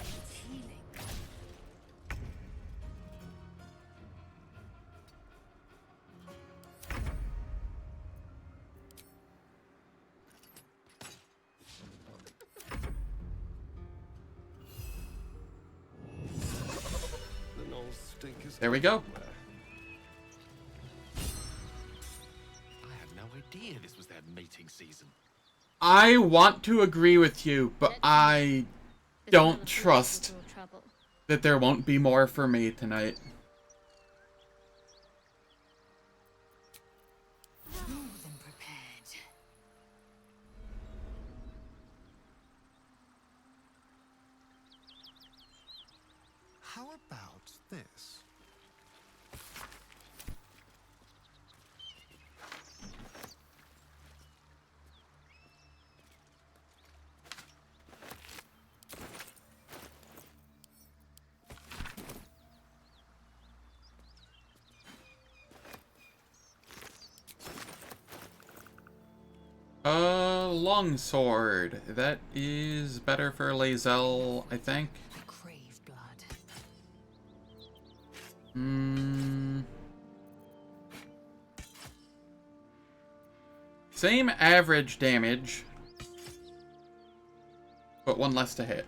There we go. I had no idea this was their mating season. I want to agree with you, but I don't trust that there won't be more for me tonight. More than prepared. How about this? Longsword. That is better for Lae'zel, I think. I crave blood. Same average damage, but one less to hit.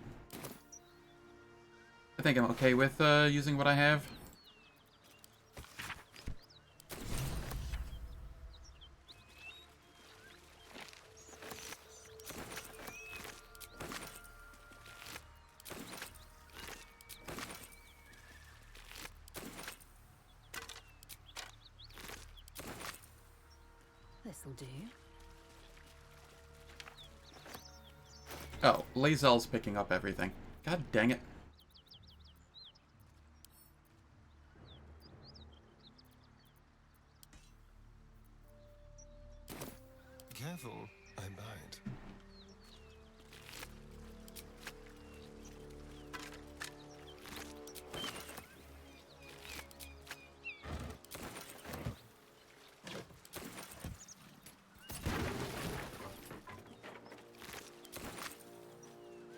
I think I'm okay with using what I have. This'll do. Oh, Lae'zel's picking up everything. God dang it. Careful, I bite.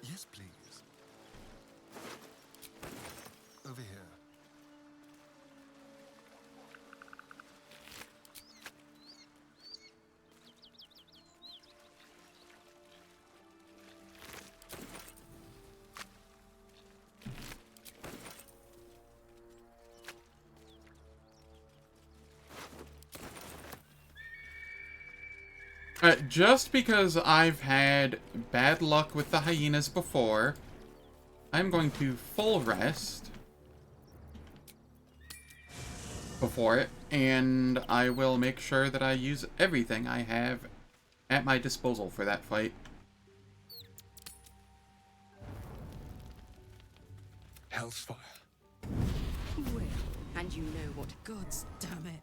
Yes, please. Over here. Just because I've had bad luck with the hyenas before, I'm going to full rest before it, and I will make sure that I use everything I have at my disposal for that fight. Hellfire. Well, and you know what? Gods damn it.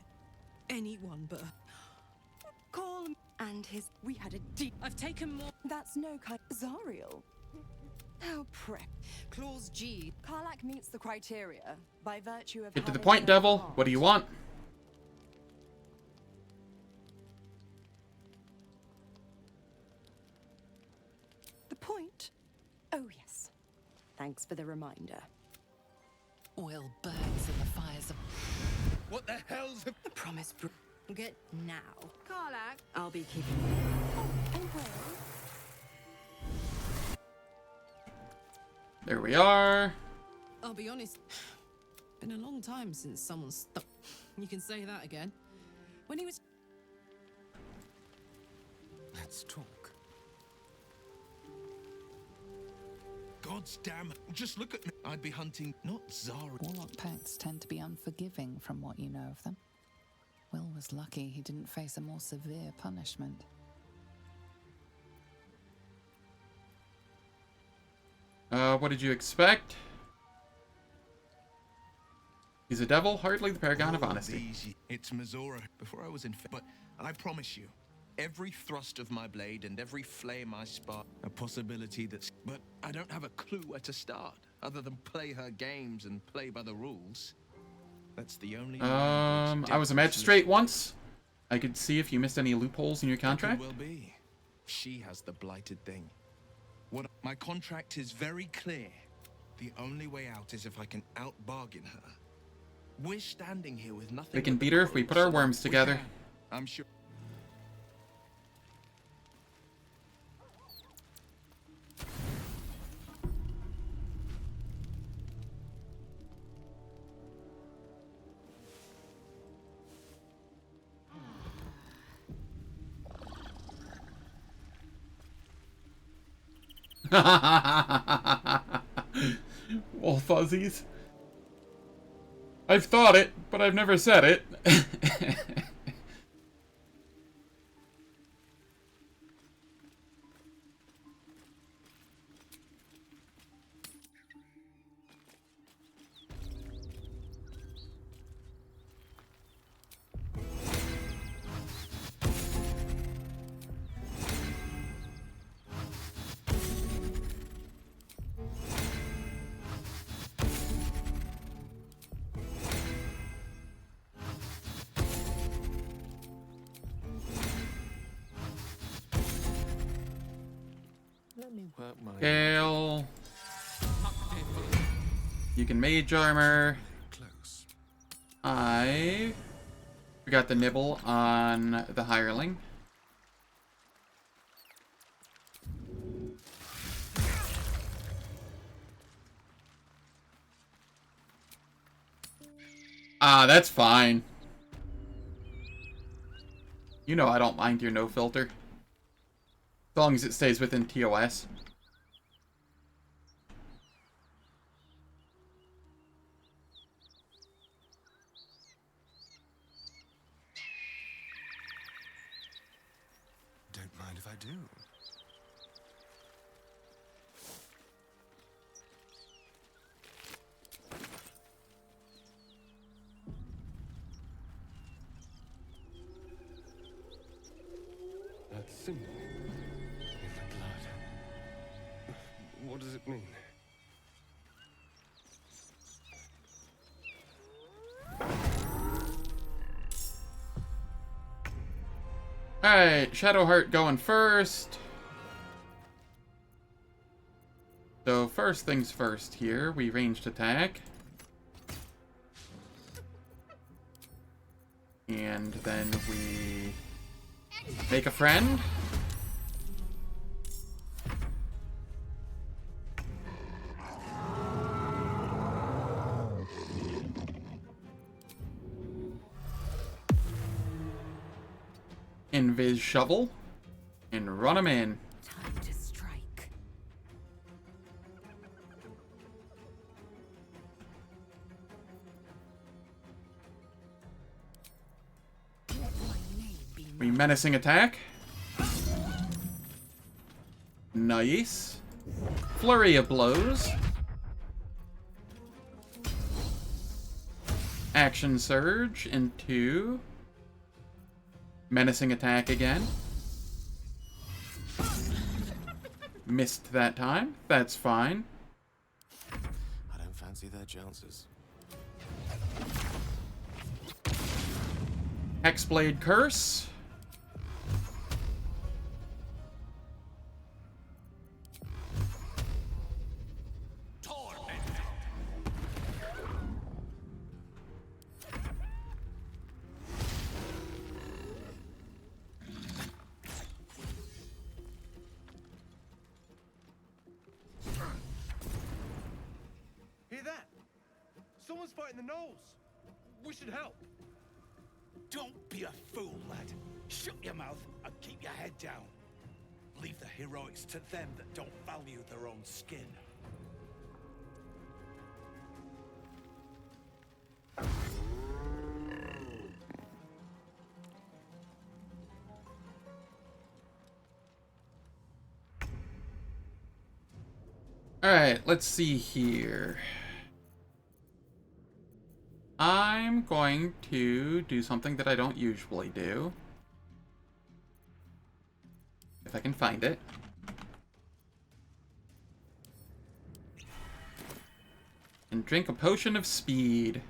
Anyone but call him and his. We had a deep. I've taken more. That's no kind. Zariel. How prep. Clause G. Karlach meets the criteria by virtue of Get to the having point, no devil. heart. What do you want? The point? Oh, yes. Thanks for the reminder. Oil burns in the fires of... What the hell's... A promise. Get now. Karlach. I'll be keeping you. Oh, and where? There we are. I'll be honest. Been a long time since someone stuck. You can say that again. When he was... Let's talk. God's damn... Just look at me. I'd be hunting, not Zara. Warlock pacts tend to be unforgiving from what you know of them. Will was lucky he didn't face a more severe punishment. What did you expect? He's a devil, hardly the paragon of honesty. It's Mizora. Before I was in... But I promise you, every thrust of my blade and every flame I spark, a possibility that's... But I don't have a clue where to start, other than play her games and play by the rules. That's the only... I was a magistrate once. I could see if you missed any loopholes in your contract. Could well be. She has the blighted thing. My contract is very clear. The only way out is if I can out-bargain her. We're standing here with nothing. We can beat her if we put our worms together. I'm sure. Wolf fuzzies. I've thought it, but I've never said it. Let me work my... Gale. You can mage armor. Close. I forgot the nibble on the hireling. That's fine. You know I don't mind your no filter. As long as it stays within TOS. Don't mind if I do. That symbol in the blood. What does it mean? Alright, Shadowheart going first. So first things first here, we ranged attack. And then we make a friend. Invis shovel. And run him in. Time to strike. Let my name be We menacing attack. Nice. Flurry of blows. Action surge into menacing attack again. Missed that time. That's fine. I don't fancy their chances. Hexblade Curse. Hear that? Someone's fighting the gnolls. We should help. Don't be a fool, lad. Shut your mouth and keep your head down. Leave the heroics to them that don't value their own skin. Alright, let's see here. I'm going to do something that I don't usually do. If I can find it. And drink a potion of speed.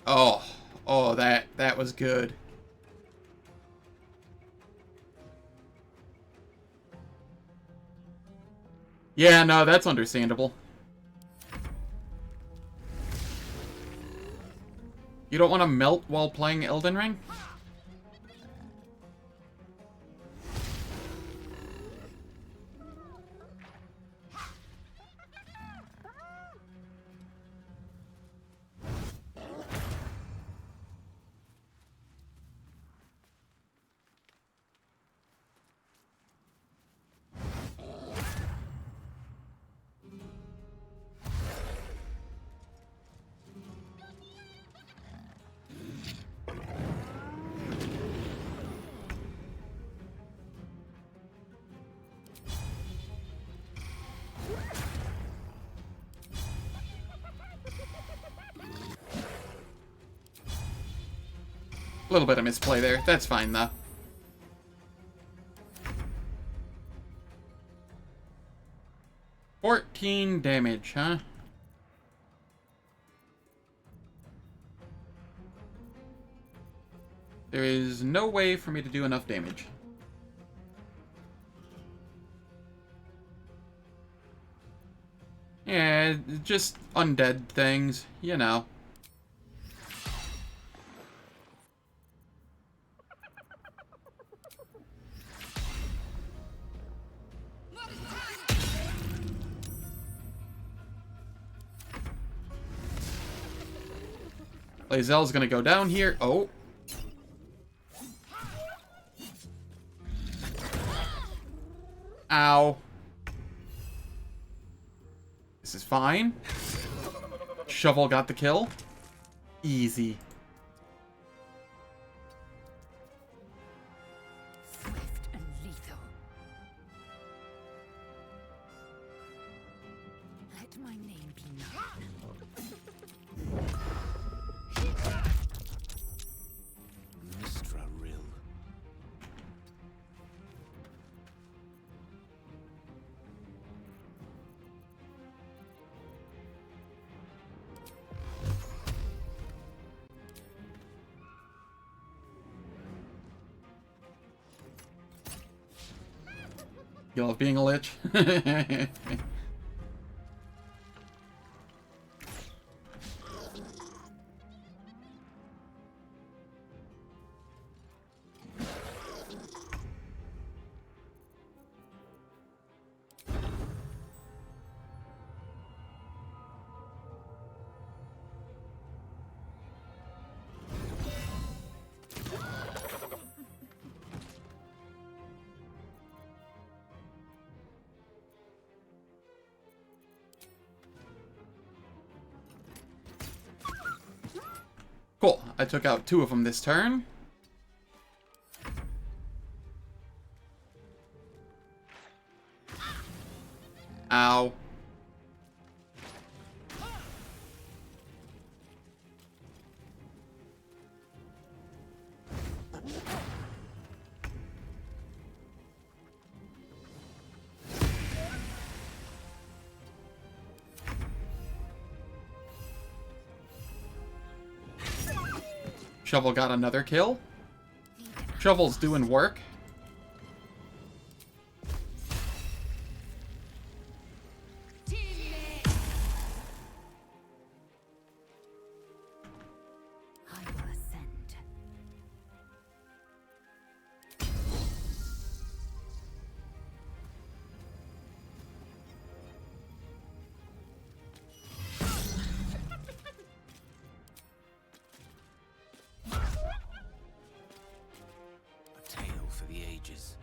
Oh, that was good. Yeah, no, that's understandable. You don't want to melt while playing Elden Ring? A little bit of misplay there. That's fine, though. $14 damage, huh? There is no way for me to do enough damage. Yeah, just undead things, you know. Lae'zel's gonna go down here. Oh. Ow. This is fine. Shovel got the kill. Easy. Swift and lethal. Let my name be known. Mistra Rill. You love being a lich? Cool. I took out 2 of them this turn. Ow. Shovel got another kill. Shovel's doing work. A tale for the ages.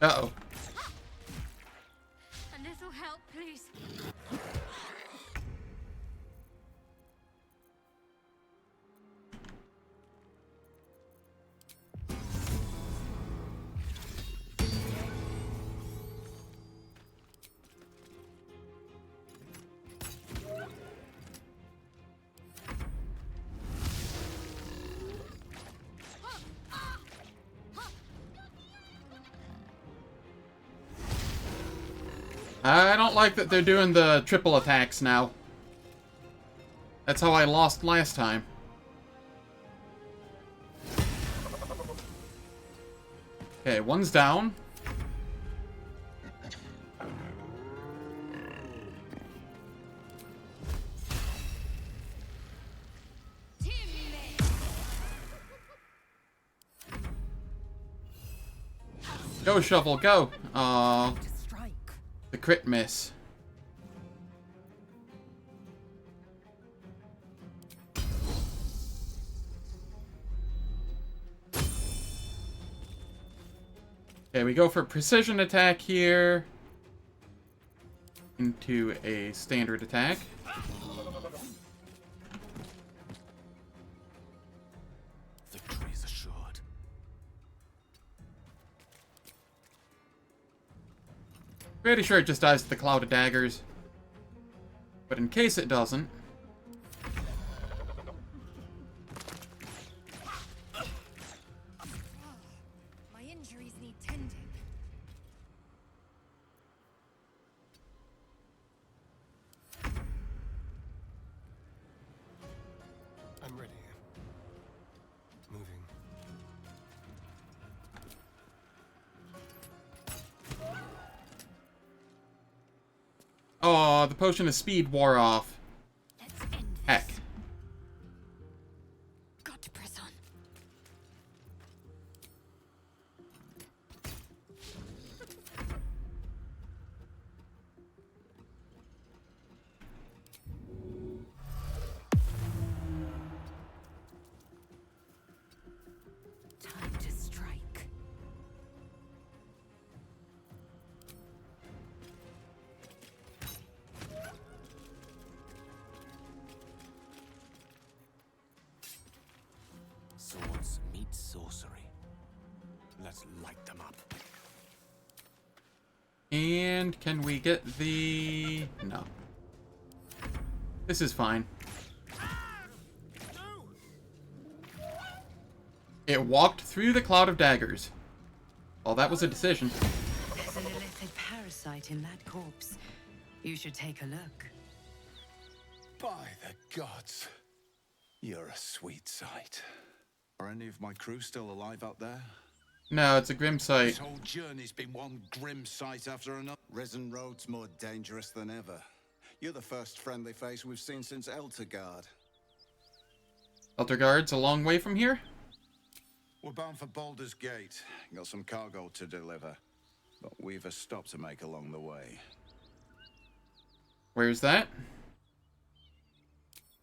Uh-oh. A little help, please. I don't like that they're doing the triple attacks now. That's how I lost last time. Okay, one's down. Go, Shovel, go! Aww. The crit miss. Okay, we go for precision attack here. Into a standard attack. Victory is assured. Pretty sure it just dies to the cloud of daggers. But in case it doesn't... My injuries need tending. I'm ready. Moving. Oh, the potion of speed wore off. Heck. Got to press on. Time to strike. Swords meet sorcery. Let's light them up. And can we get the... No. This is fine. It walked through the cloud of daggers. Well, that was a decision. There's an illithid parasite in that corpse. You should take a look. By the gods, you're a sweet sight. Are any of my crew still alive out there? No, it's a grim sight. This whole journey's been one grim sight after another. Risen Road's more dangerous than ever. You're the first friendly face we've seen since Eltergard. Eltergard's a long way from here? We're bound for Baldur's Gate. Got some cargo to deliver. But we've a stop to make along the way. Where's that?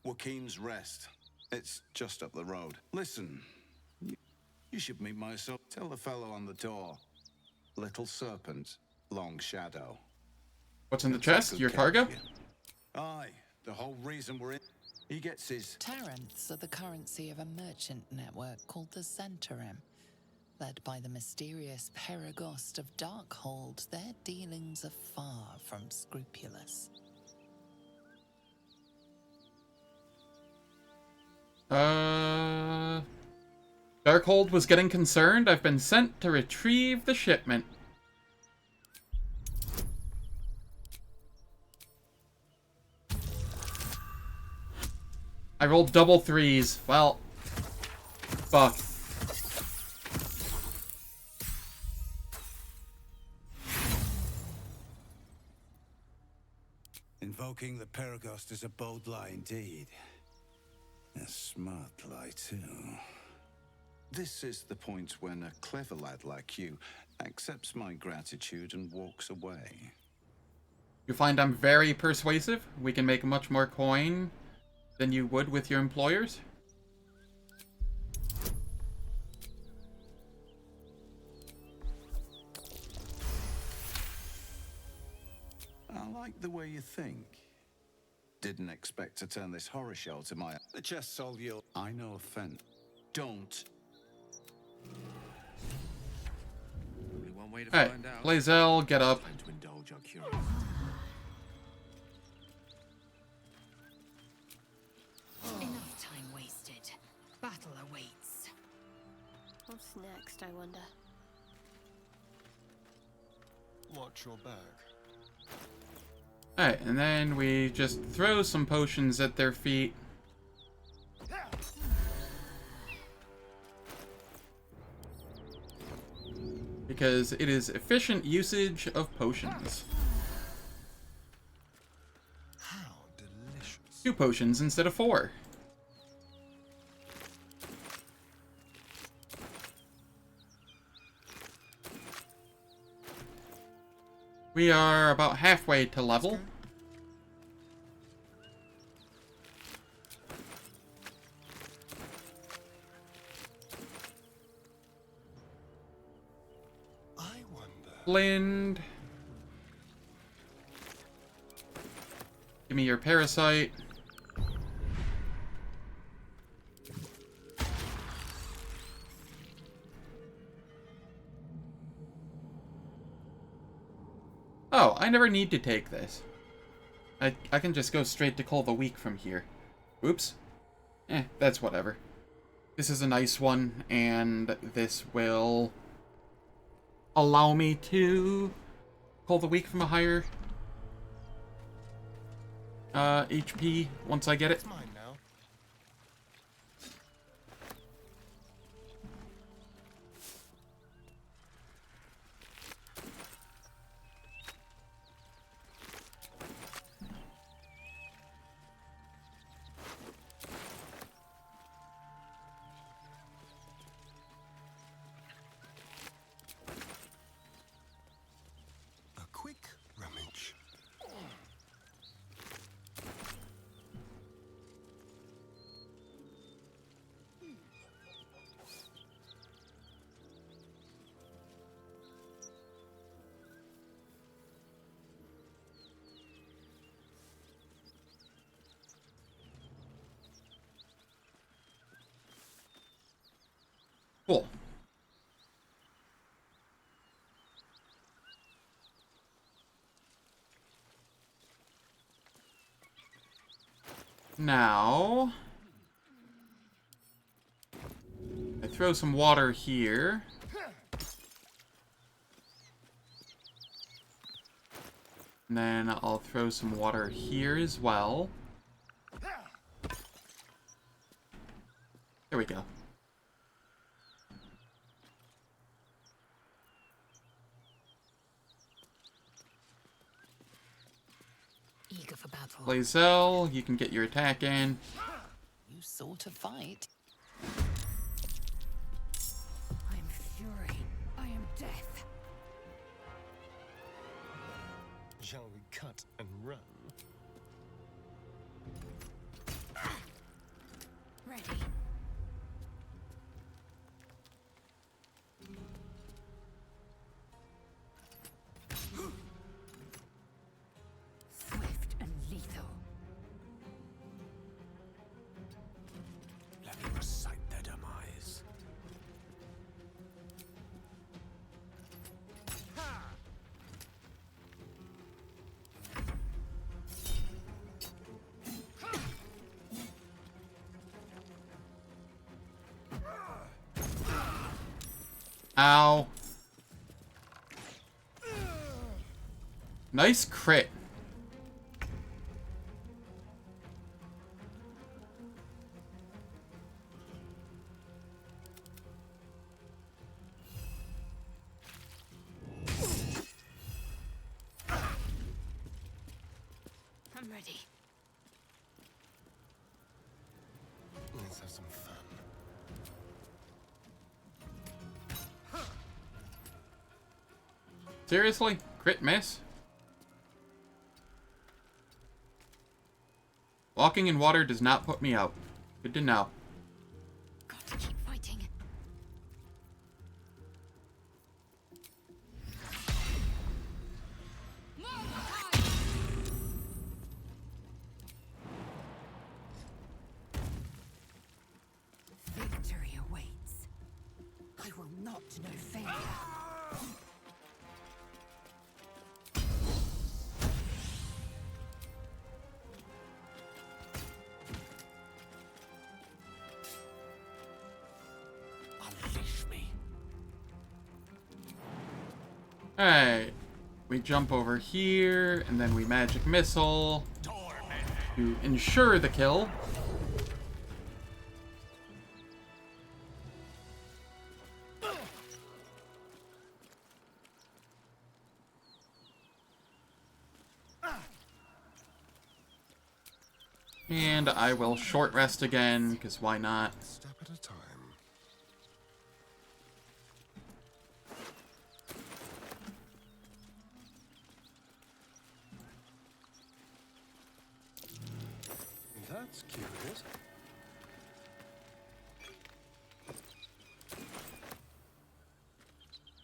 Waukeen's Rest. It's just up the road. Listen, you should meet my son. Tell the fellow on the door. Little Serpent, Long Shadow. What's in the chest? Your cargo? Aye, the whole reason we're in. He gets his... Talents are the currency of a merchant network called the Centaurim. Led by the mysterious Paragost of Darkhold, their dealings are far from scrupulous. Darkhold was getting concerned. I've been sent to retrieve the shipment. I rolled double threes. Well, fuck. Invoking the Paragost is a bold lie indeed. A smart lie, too. This is the point when a clever lad like you accepts my gratitude and walks away. You find I'm very persuasive? We can make much more coin than you would with your employers? I like the way you think. Didn't expect to turn this horror show to my... The chest solve your... I know offense. Don't. Only one way to Alright, find out. Blazel, get up. Time to indulge your curiosity. Enough time wasted. Battle awaits. What's next, I wonder? Watch your back. Alright, and then we just throw some potions at their feet. Because it is efficient usage of potions. How delicious. 2 potions instead of 4. We are about halfway to level. I wonder. Blend. Give me your parasite. Oh, I never need to take this. I can just go straight to Call the Weak from here. Oops. That's whatever. This is a nice one, and this will allow me to Call the Weak from a higher HP once I get it. It's mine now. A quick rummage. Cool. Now, I throw some water here. And then I'll throw some water here as well. There we go. Eager for battle. Blazel, you can get your attack in. You sort of fight. I am fury. I am death. Shall we cut and run? Ready. Swift and lethal. Let me recite their demise. Ow. Nice crit. ready. Let's have some fun. Seriously? Crit miss? Walking in water does not put me out. Good to know. Got to keep fighting. Victory awaits. I will not know failure. Unleash me. Alright. We jump over here, and then we magic missile to ensure the kill. And I will short rest again, because why not? Step at a time. That's curious.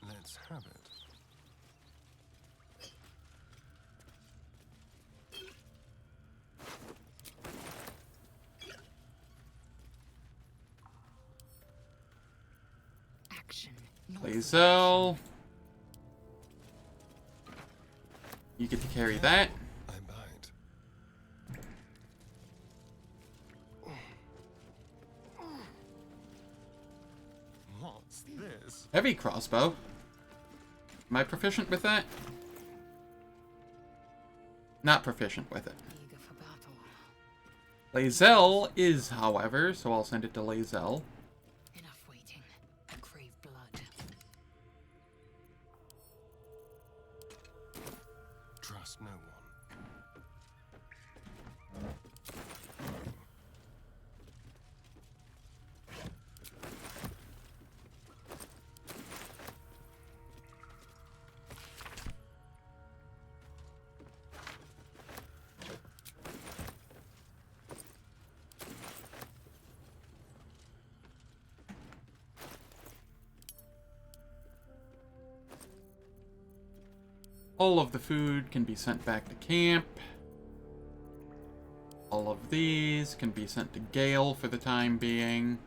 Let's have it. Action. Lae'zel. You get to carry that. I bite. What's this? Heavy crossbow. Am I proficient with that? Not proficient with it. Eager for battle. Lae'zel is, however, so I'll send it to Lae'zel. Enough waiting. I crave blood. Trust no one. All of the food can be sent back to camp. All of these can be sent to Gale for the time being.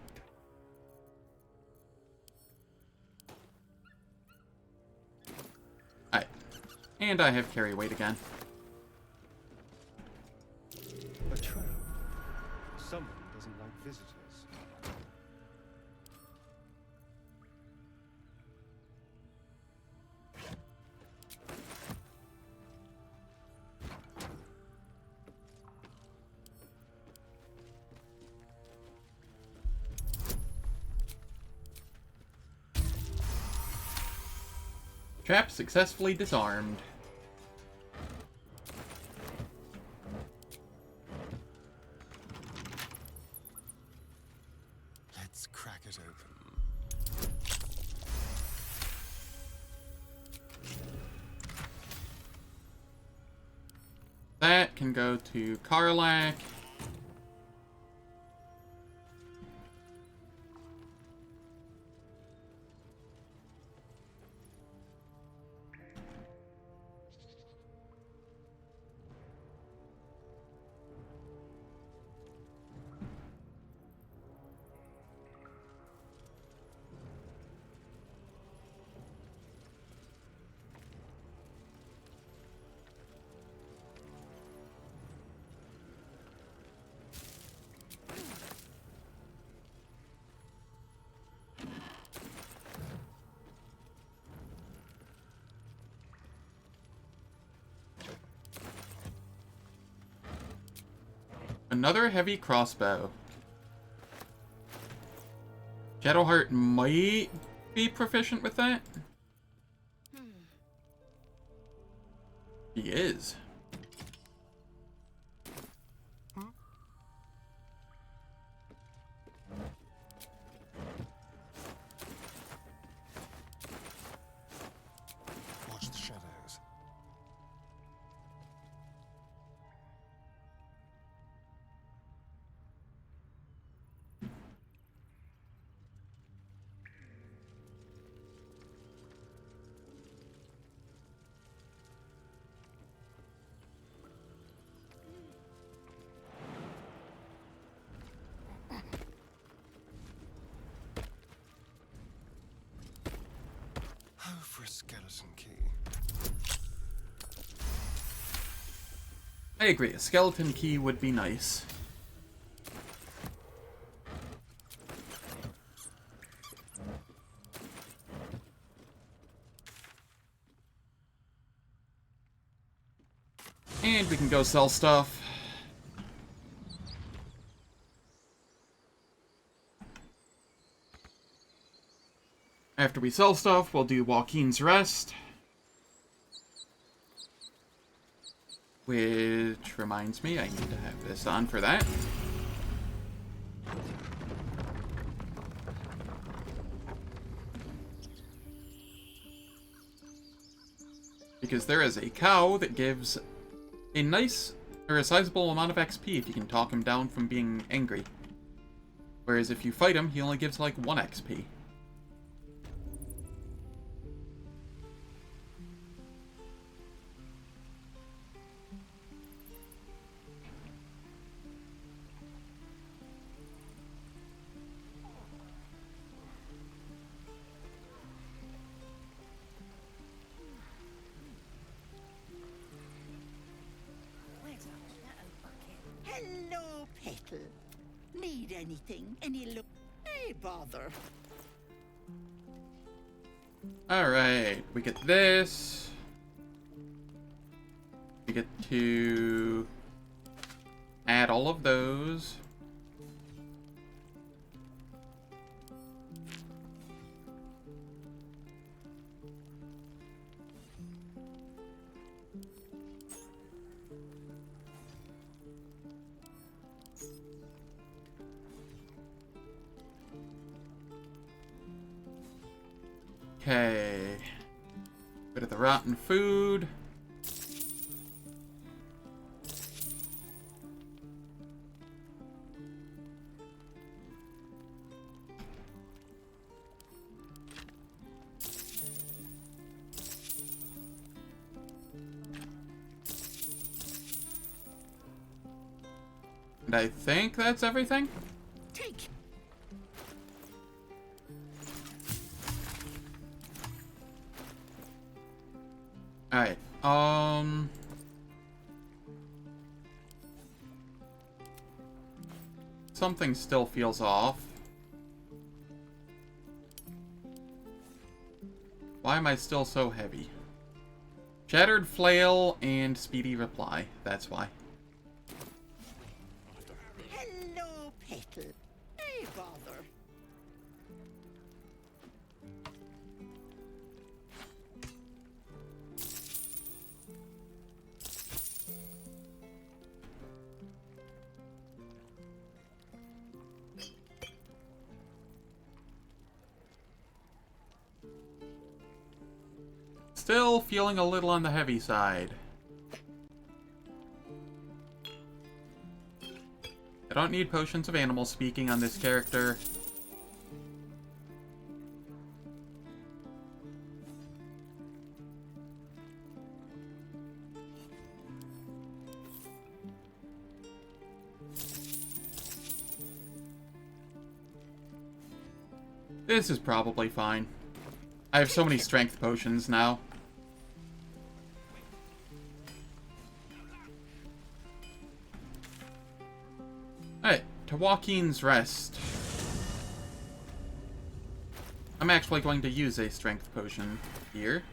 Alright. And I have carry weight again. A trap. Someone doesn't like visitors. Trap successfully disarmed. Let's crack it open. That can go to Karlak. Another heavy crossbow. Shadowheart might be proficient with that. He is. for a skeleton key. I agree, a skeleton key would be nice. And we can go sell stuff. After we sell stuff, we'll do Waukeen's Rest. Which reminds me, I need to have this on for that. Because there is a cow that gives a nice, or a sizable amount of XP if you can talk him down from being angry. Whereas if you fight him, he only gives like 1 XP. Hello, Petal. Need anything? Any look? Hey, bother. Alright, we get this. We get to add all of those. Okay. Bit of the rotten food. And I think that's everything. Take. Alright, something still feels off. Why am I still so heavy? Shattered flail and speedy reply, that's why. Hello, Petal. Hey, bother. Still feeling a little on the heavy side. I don't need potions of animal speaking on this character. This is probably fine. I have so many strength potions now. Alright, to Waukeen's Rest. I'm actually going to use a strength potion here.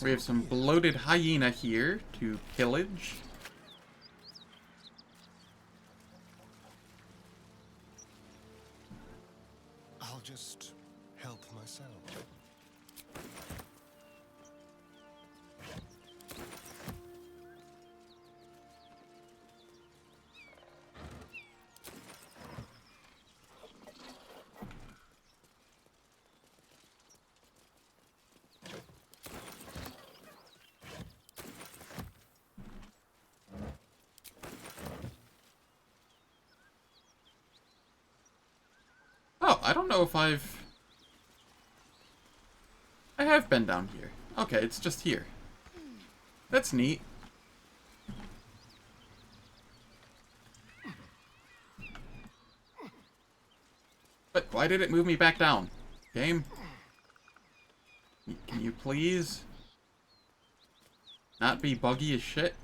We have some bloated hyena here to pillage. I'll just help myself. Oh, I don't know if I have been down here. Okay, it's just here. That's neat. But why did it move me back down? Game? Can you please not be buggy as shit?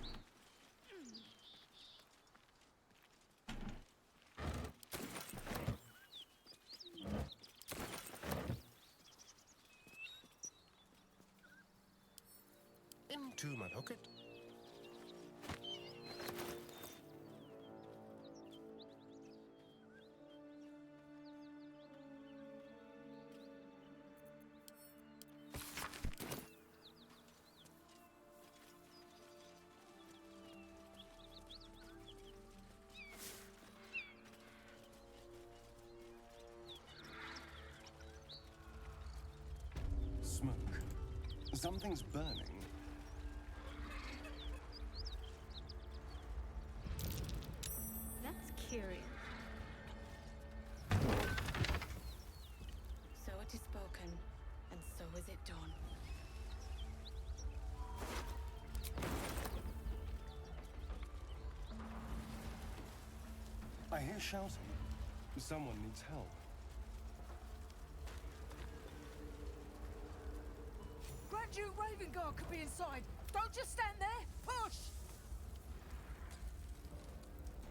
Into my pocket. Smoke. Something's burning. That's curious. So it is spoken, and so is it done. I hear shouting. Someone needs help. Grand Duke Ravengard could be inside. Don't just stand there. Push!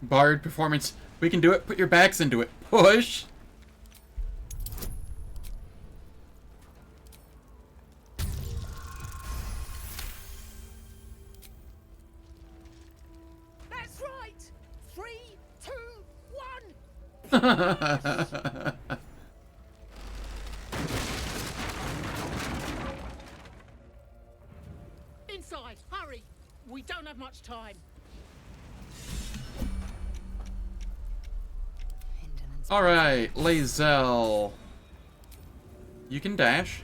Bard performance. We can do it. Put your backs into it. Push! That's right. 3, 2, 1. Inside, hurry. We don't have much time. Alright, Lae'zel. You can dash.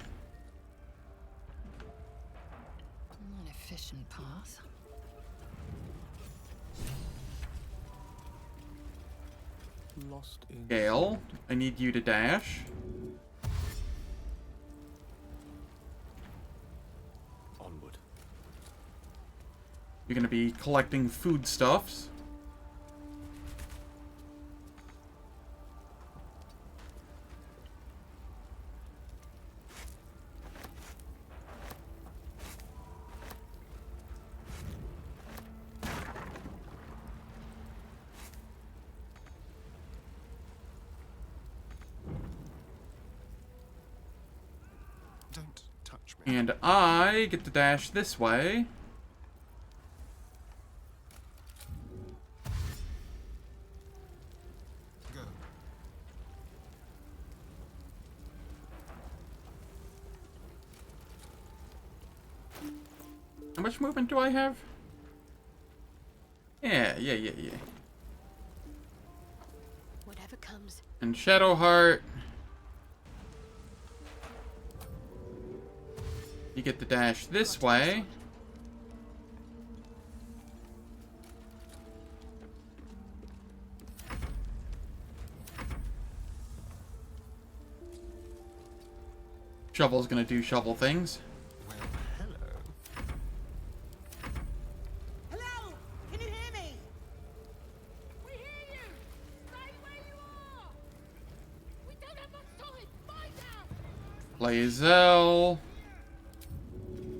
An efficient path. Lost in Gale, I need you to dash. onward. You're gonna be collecting foodstuffs. Don't touch me. And I get to dash this way. Go. How much movement do I have? Yeah. Whatever comes. And Shadowheart. You get to dash this way. Shovel's gonna do shovel things. Well, hello. Hello? Can you hear me? We hear you. Stay where you are. We don't have much time. Find out. Lae'zel.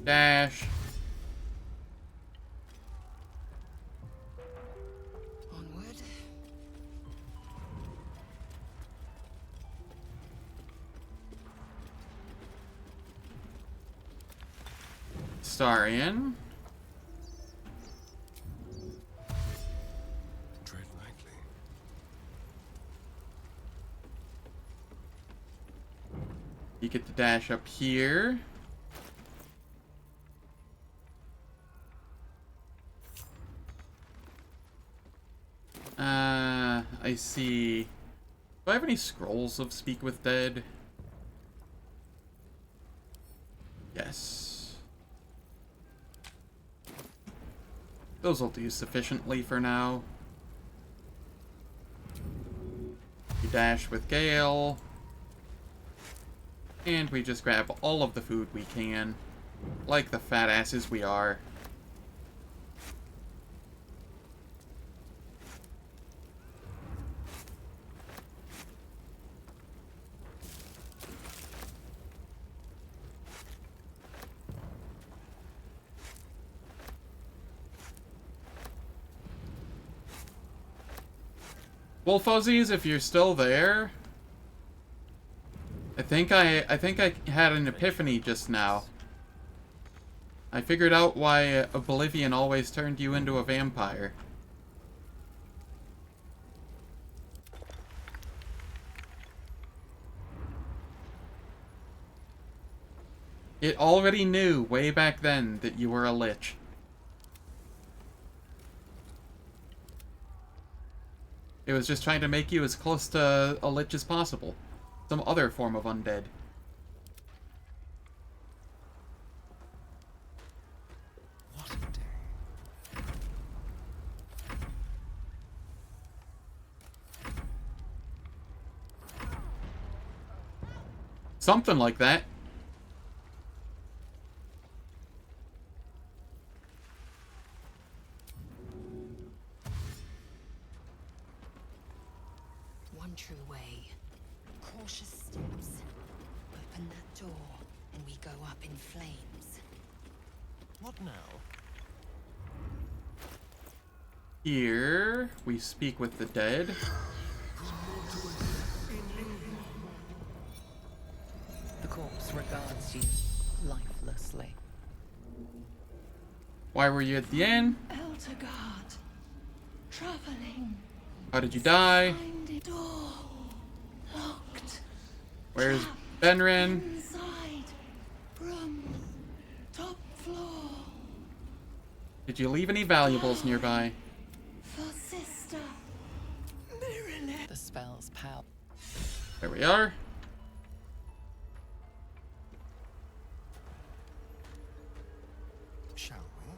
Dash. Onward. Starion. Tread lightly. You get to dash up here. I see. Do I have any scrolls of Speak with Dead? Yes. Those will do sufficiently for now. We dash with Gale. And we just grab all of the food we can. Like the fat asses we are. Well, Fuzzies, if you're still there, I think I had an epiphany just now. I figured out why Oblivion always turned you into a vampire. It already knew way back then that you were a lich. It was just trying to make you as close to a lich as possible. Some other form of undead. What a day. Something like that. One true way. Cautious steps. Open that door, and we go up in flames. What now? Here, we speak with the dead. The corpse regards you lifelessly. Why were you at the inn? Eldergard. Traveling. How did you die? Find it door. Locked. Where's Benrin? Inside. Room. Top floor. Did you leave any valuables nearby? For sister. The spell's power. There we are. Shall we?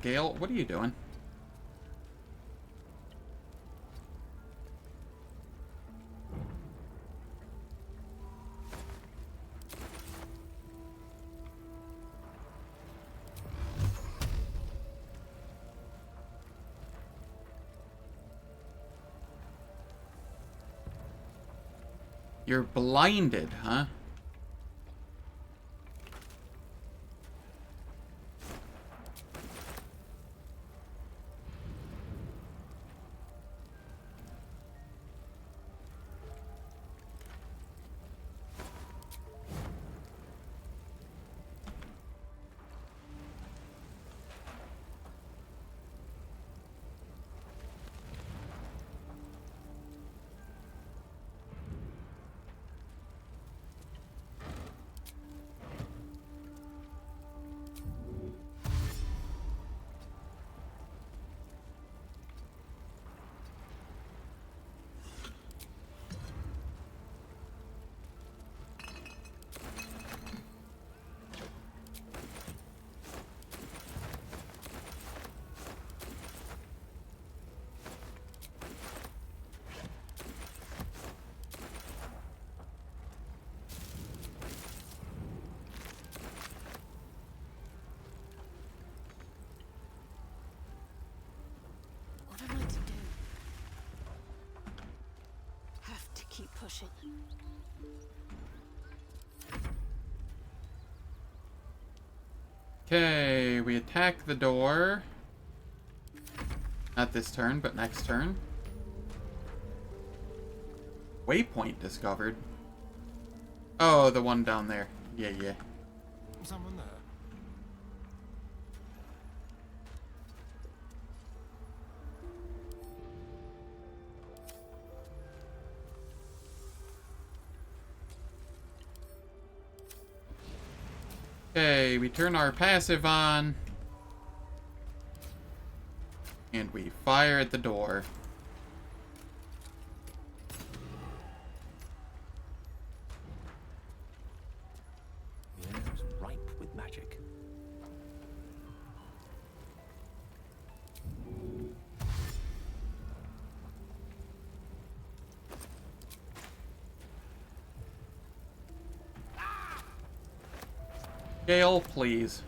Gale, what are you doing? You're blinded, huh? What am I to do? Have to keep pushing. Okay, we attack the door. Not this turn, but next turn. Waypoint discovered. Oh, the one down there. Yeah, yeah. Someone there? Okay, we turn our passive on. And we fire at the door. Yes, ripe with magic. Gale, please.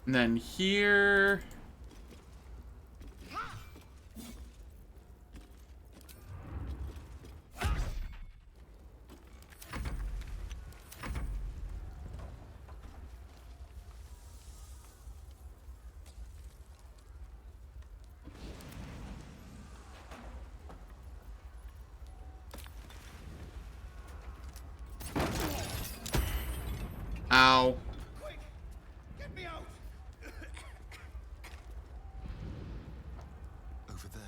And then here... Ow. Quick! Get me out! Over there.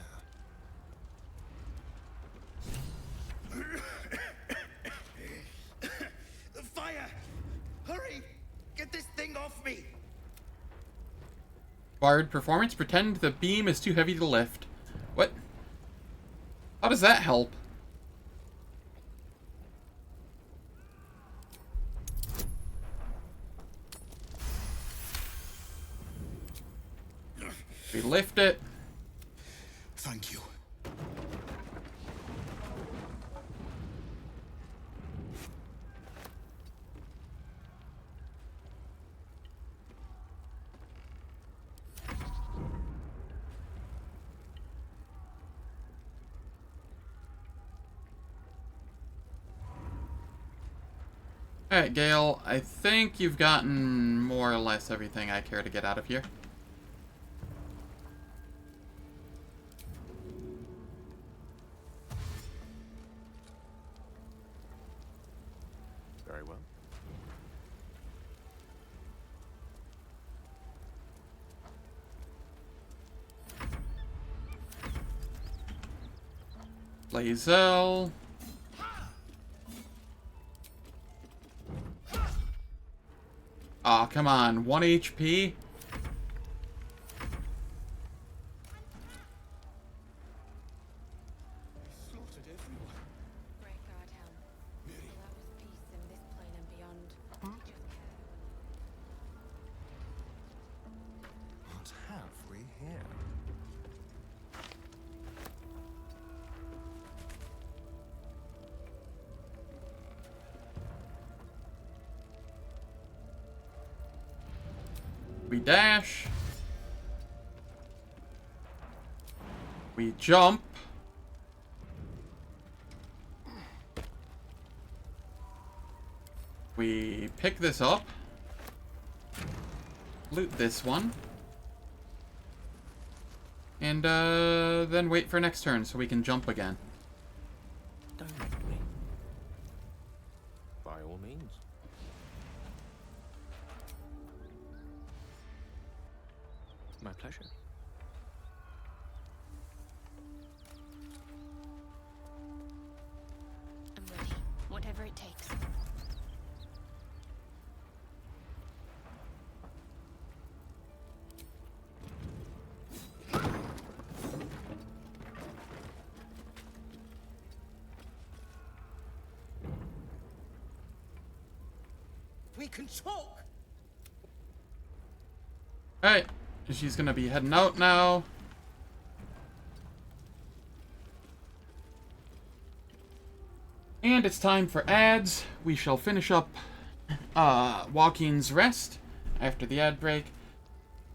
The fire! Hurry! Get this thing off me! Bard performance. Pretend the beam is too heavy to lift. What? How does that help? We lift it. Thank you. Alright, Gale, I think you've gotten more or less everything I care to get out of here. Very well. Lae'zel. Aw, come on. 1 HP? Slaughtered everyone. Great God, Helm. Allow us peace in this plane and beyond. What have we here? We dash. We jump. We pick this up. Loot this one. And then wait for next turn so we can jump again. Directly. By all means. My pleasure. I'm ready. Whatever it takes. We can talk! Alright, she's gonna be heading out now. And it's time for ads. We shall finish up Waukeen's Rest after the ad break.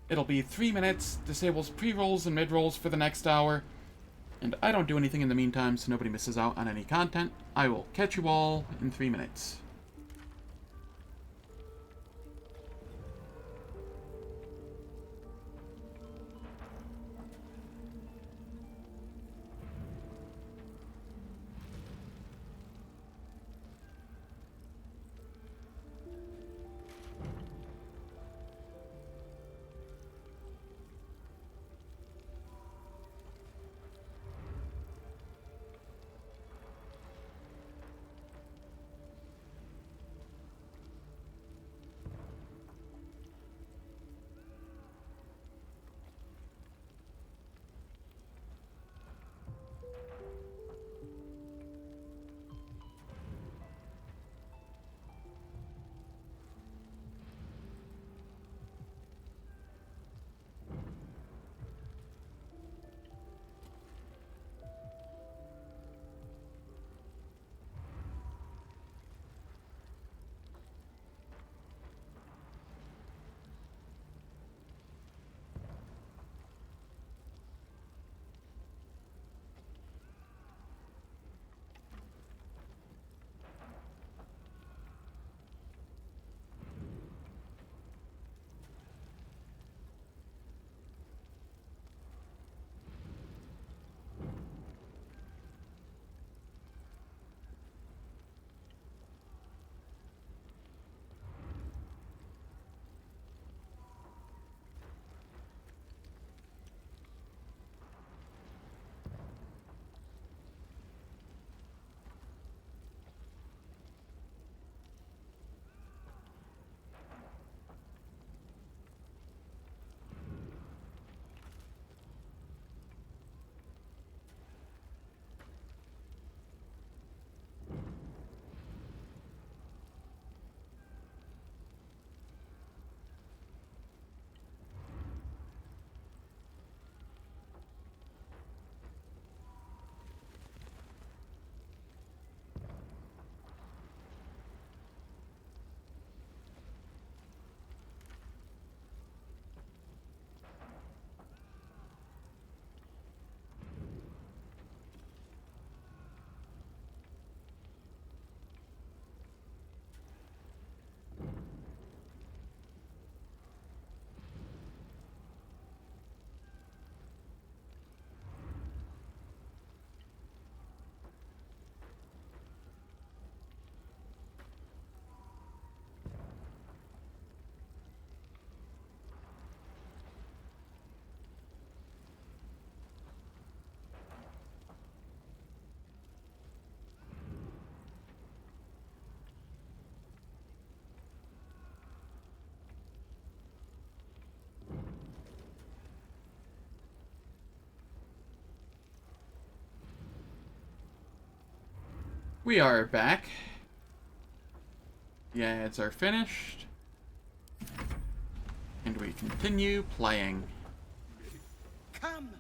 It'll be 3 minutes, disables pre-rolls and mid-rolls for the next hour, and I don't do anything in the meantime so nobody misses out on any content. I will catch you all in 3 minutes. We are back. The ads are finished. And we continue playing. Come!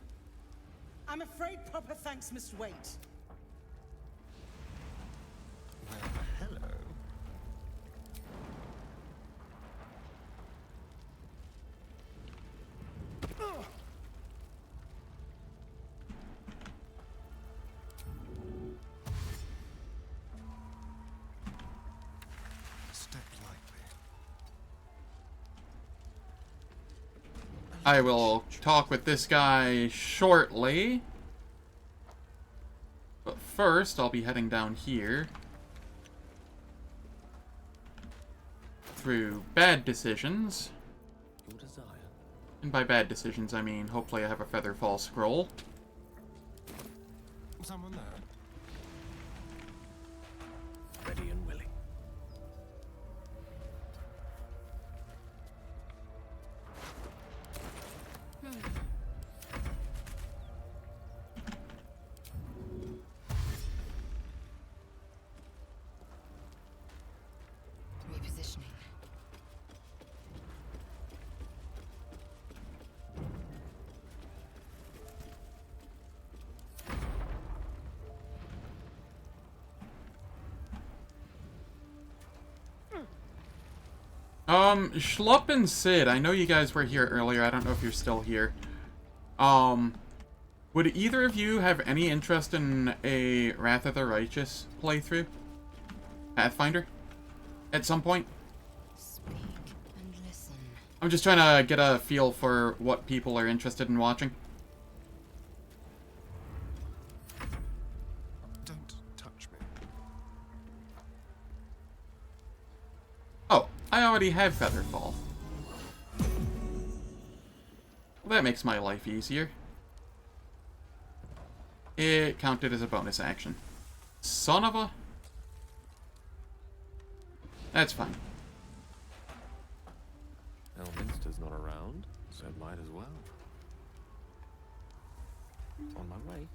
I'm afraid proper thanks must wait. Well, hello. Step lightly. I will talk with this guy shortly. But first, I'll be heading down here. Through bad decisions. Your desire. And by bad decisions, I mean hopefully I have a Featherfall scroll. Someone there? Ready and willing. Repositioning. Schlupp and Sid, I know you guys were here earlier. I don't know if you're still here. Would either of you have any interest in a Wrath of the Righteous playthrough? Pathfinder? At some point? Speak and listen. I'm just trying to get a feel for what people are interested in watching. Don't touch me. Oh, I already have Featherfall. Well, that makes my life easier. It counted as a bonus action. Son of a... That's fine. Elminster's not around, so it might as well. On my way.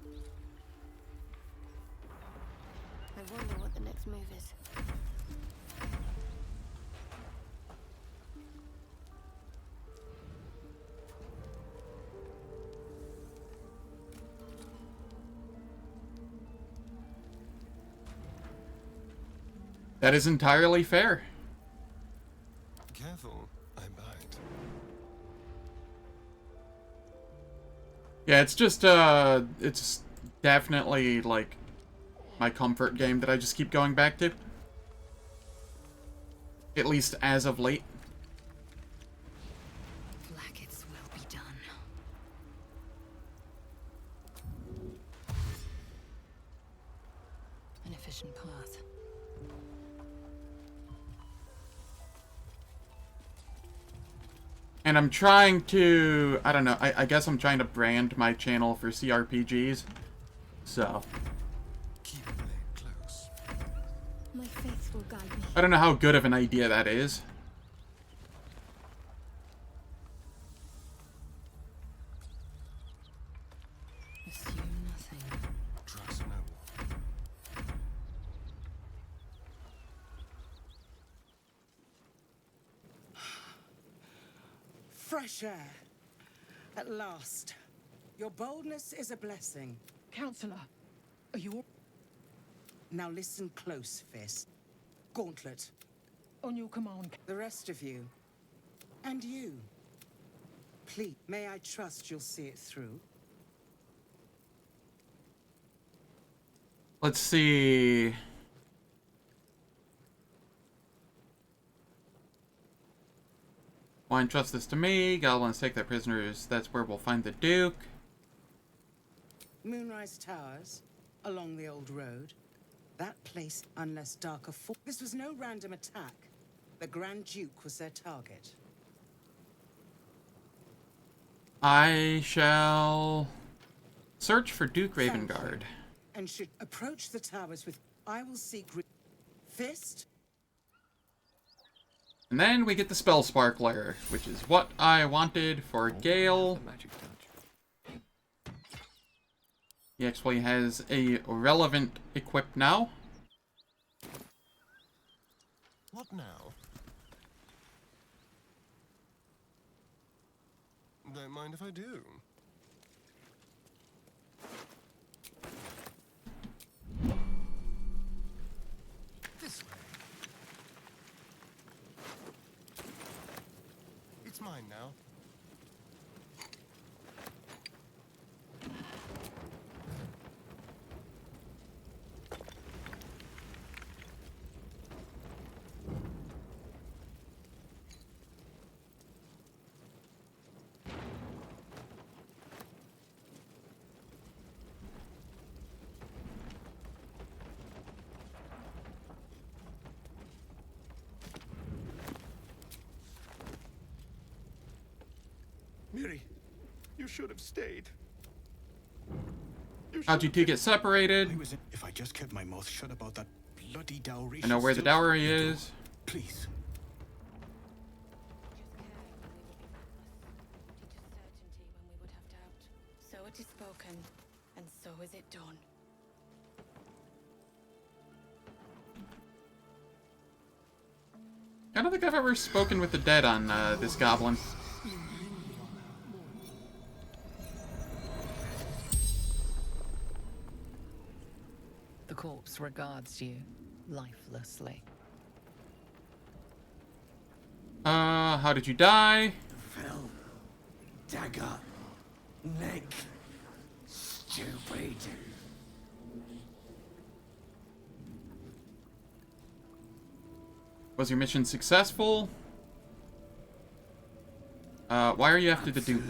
I wonder what the next move is. That is entirely fair. Careful, I bite. Yeah, it's just, it's definitely, like, my comfort game that I just keep going back to. At least as of late. Blackets will be done. An efficient path. And I'm trying to, I don't know, I guess I'm trying to brand my channel for CRPGs. So. Keep the blade close. My faith will guide me. I don't know how good of an idea that is. Assume nothing. Trust no one. Fresh air. At last. Your boldness is a blessing. Counselor, are you... Now listen close, Fist. Gauntlet. On your command. The rest of you. And you. Please, may I trust you'll see it through? Let's see. Why entrust this to me? Goblins take their prisoners. That's where we'll find the Duke. Moonrise Towers, along the old road. That place, unless darker fall. This was no random attack. The Grand Duke was their target. I shall search for Duke Thank Ravengard. you. And should approach the towers with... I will seek... Fist? And then we get the Spell Sparkler, which is what I wanted for Gale. He actually has a relevant equip now. What now? Don't mind if I do. This way. It's mine now. Miri, you should have stayed. How'd you two get separated? If I just kept my mouth shut about that bloody dowry. I know where the dowry is. Please. So it is spoken, and so is it done. I don't think I've ever spoken with the dead on this goblin. The corpse regards you lifelessly. How did you die? Fell. Dagger. Neck. Stupid. Was your mission successful? Why are you after the Duke?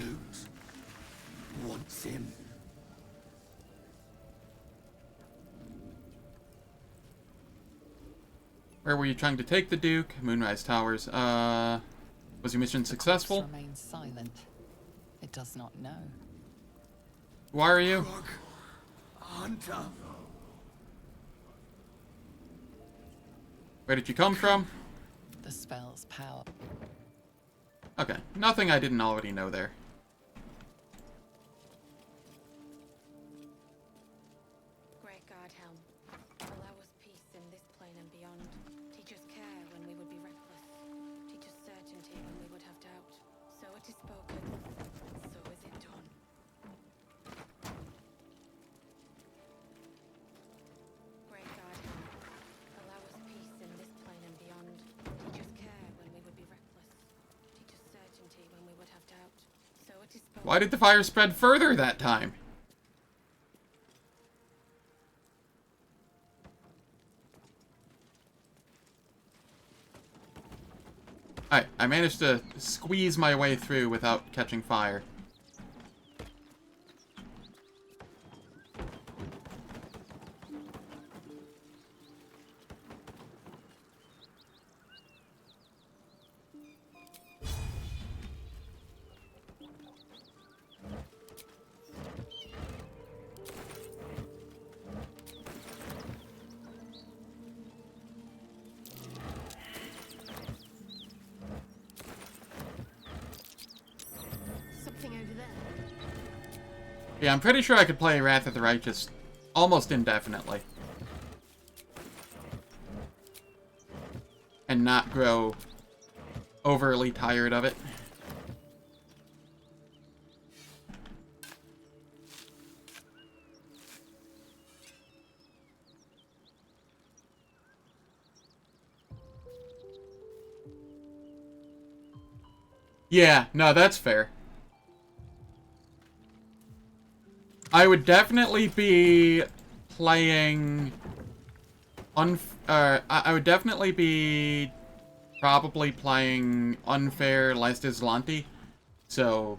Wants him. Where were you trying to take the Duke? Moonrise Towers. Was your mission successful? The corpse remains silent. It does not know. Who are you? Hunter. Where did you come from? The spell's power. Okay, nothing I didn't already know there. Great God, Helm. Allow us peace in this plane and beyond. Teach us care when we would be reckless. Teach us certainty when we would have doubt. So it is spoken, and so is it done. Great God, Helm. Allow us peace in this plane and beyond. Teach us care when we would be reckless. Teach us certainty when we would have doubt. So it is spoken. Why did the fire spread further that time? Alright, I managed to squeeze my way through without catching fire. Something over there. Yeah, I'm pretty sure I could play Wrath of the Righteous almost indefinitely. And not grow overly tired of it. Yeah, no, that's fair. I would definitely be playing I would definitely be probably playing Unfair Last Islanti. So,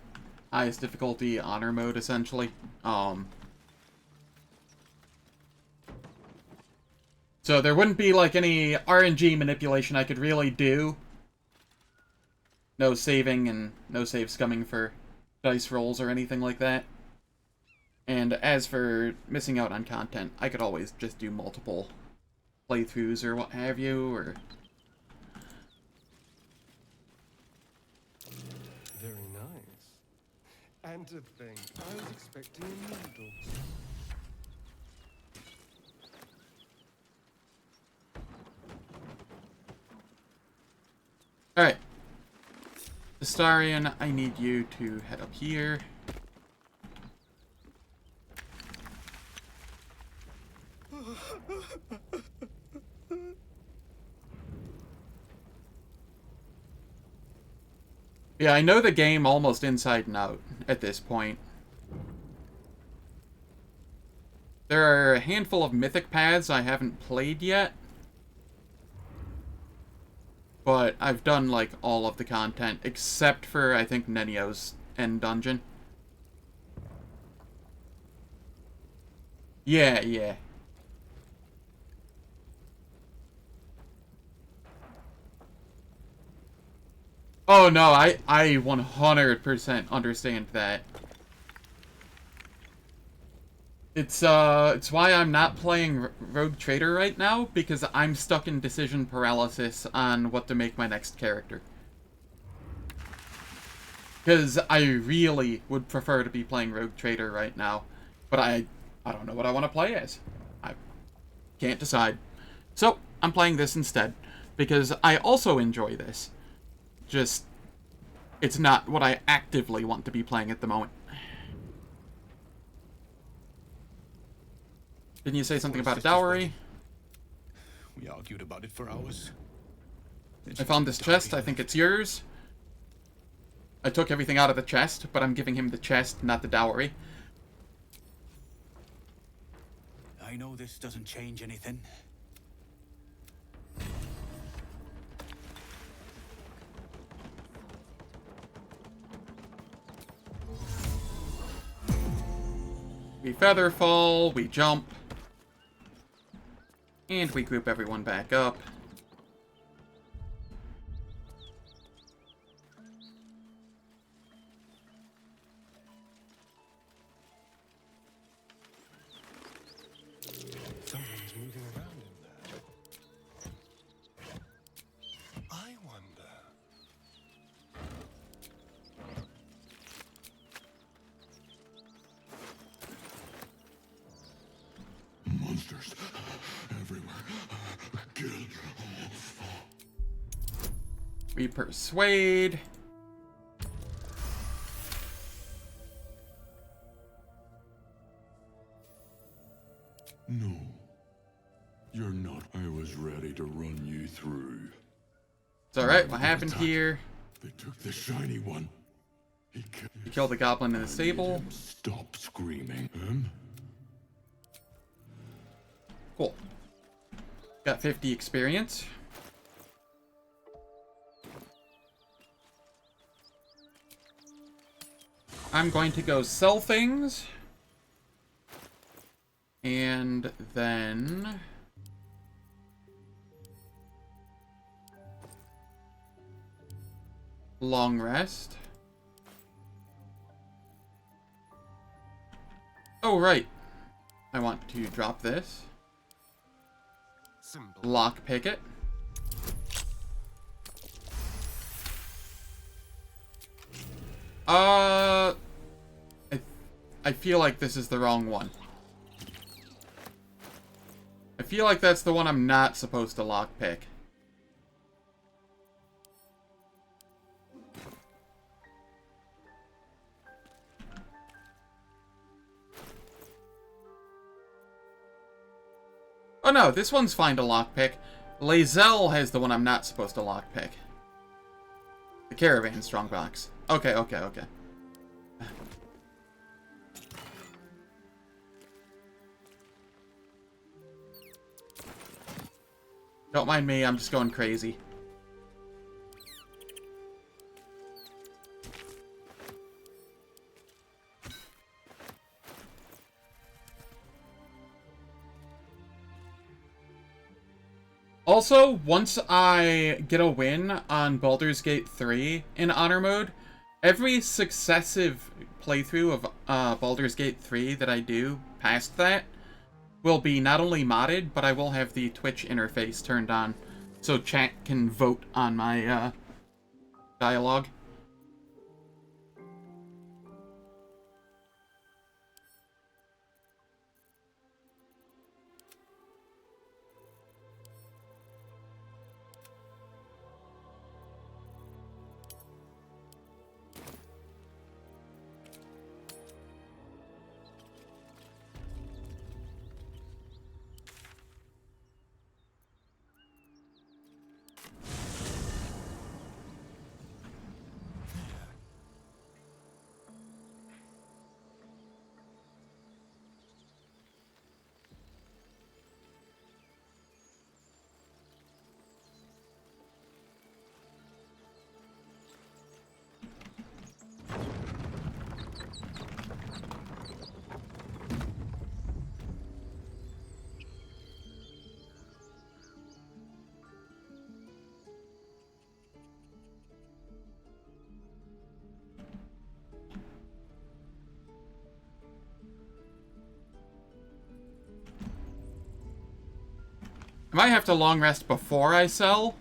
highest difficulty honor mode essentially. So there wouldn't be like any RNG manipulation I could really do. No saving and no save scumming for dice rolls or anything like that. And as for missing out on content, I could always just do multiple playthroughs or what have you, or... Very nice. And to think, I was expecting a needle. Alright. Astarion, I need you to head up here. Yeah, I know the game almost inside and out at this point. There are a handful of mythic paths I haven't played yet. But I've done, like, all of the content, except for, I think, Nenio's end dungeon. Yeah, yeah. Oh, no, I 100% understand that. It's why I'm not playing Rogue Trader right now, because I'm stuck in decision paralysis on what to make my next character. Because I really would prefer to be playing Rogue Trader right now, but I don't know what I want to play as. I can't decide. So, I'm playing this instead, because I also enjoy this. Just, it's not what I actively want to be playing at the moment. Didn't you say something about dowry? We argued about it for hours. I found this chest. I think it's yours. I took everything out of the chest, but I'm giving him the chest, not the dowry. I know this doesn't change anything. We feather fall, we jump, and we group everyone back up. Someone's moving around in there. I wonder. Monsters everywhere. Get off. We persuade. No. You're not. I was ready to run you through. It's alright, what happened here? They took the shiny one. We killed the goblin in the stable. Stop screaming. Cool. Got 50 experience. I'm going to go sell things. And then... long rest. Oh, right. I want to drop this. Lock pick it. I feel like this is the wrong one. I feel like that's the one I'm not supposed to lockpick. Oh no, this one's fine to lockpick. Lae'zel has the one I'm not supposed to lockpick. The caravan strongbox. Okay. Don't mind me, I'm just going crazy. Also, once I get a win on Baldur's Gate 3 in Honor Mode, every successive playthrough of Baldur's Gate 3 that I do past that will be not only modded, but I will have the Twitch interface turned on, so chat can vote on my dialogue. I might have to long rest before I sell.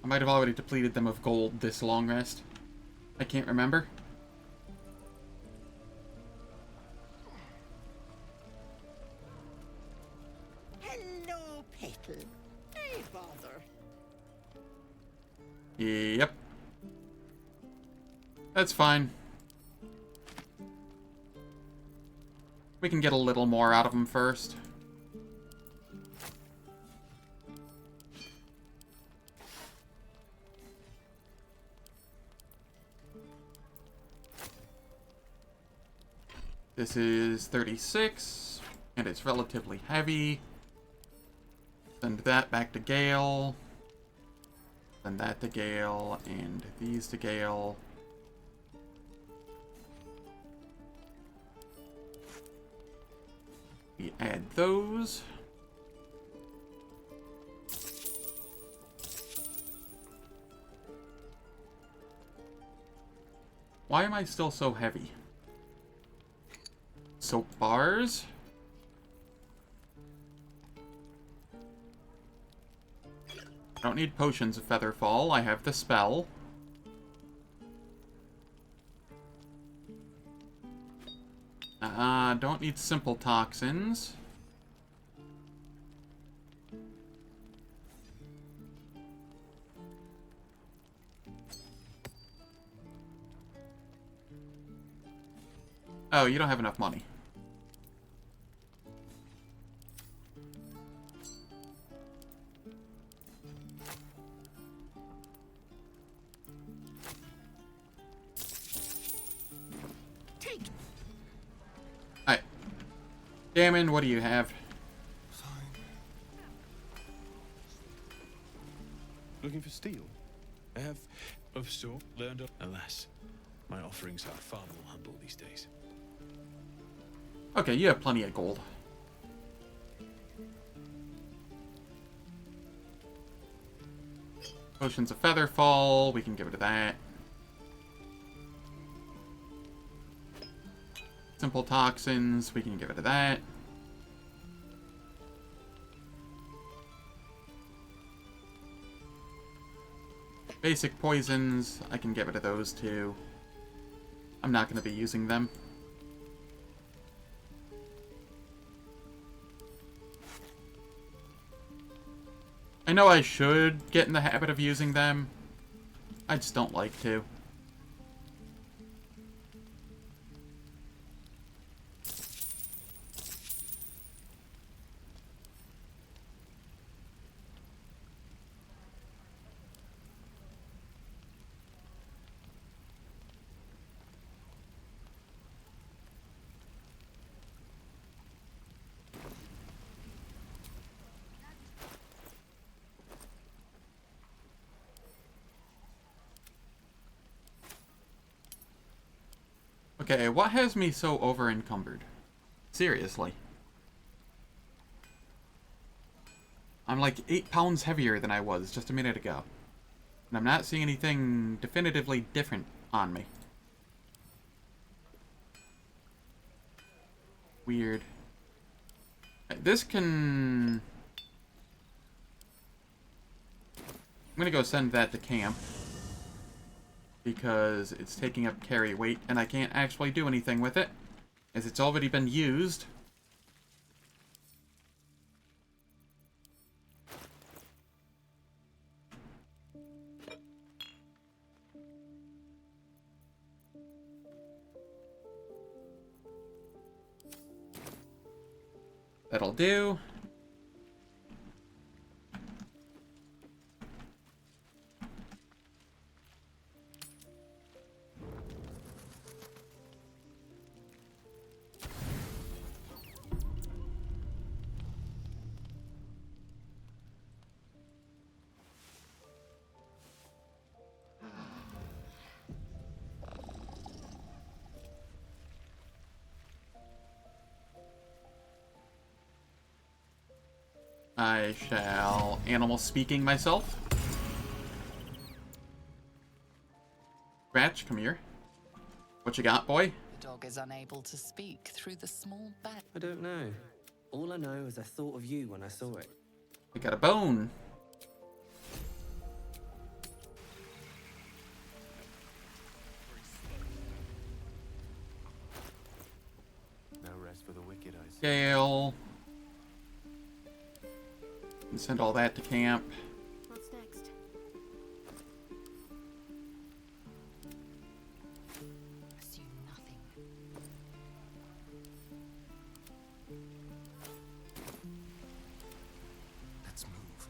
I might have already depleted them of gold this long rest. I can't remember. Hello, Petal. Hey, bother. Yep. That's fine. We can get a little more out of them first. This is 36, and it's relatively heavy. Send that back to Gale. Send that to Gale, and these to Gale. We add those. Why am I still so heavy? Soap bars. I don't need potions of Featherfall. I have the spell. Don't need simple toxins. Oh, you don't have enough money. Alright. Damon, what do you have? Looking for steel? I have, of sort, learned of. Alas, my offerings are far more humble these days. Okay, you have plenty of gold. Potions of Featherfall, we can give it to that. Simple toxins, we can give it to that. Basic poisons, I can give it to those too. I'm not going to be using them. I know I should get in the habit of using them. I just don't like to. Okay, what has me so over-encumbered? Seriously. I'm like 8 pounds heavier than I was just a minute ago. And I'm not seeing anything definitively different on me. Weird. This can... I'm gonna go send that to camp. Because it's taking up carry weight, and I can't actually do anything with it, as it's already been used. That'll do. I shall animal speaking myself. Scratch, come here. What you got, boy? The dog is unable to speak through the small bat. I don't know. All I know is I thought of you when I saw it. I got a bone. No rest for the wicked, I see. Gale. And send all that to camp. What's next? Assume nothing. Let's move.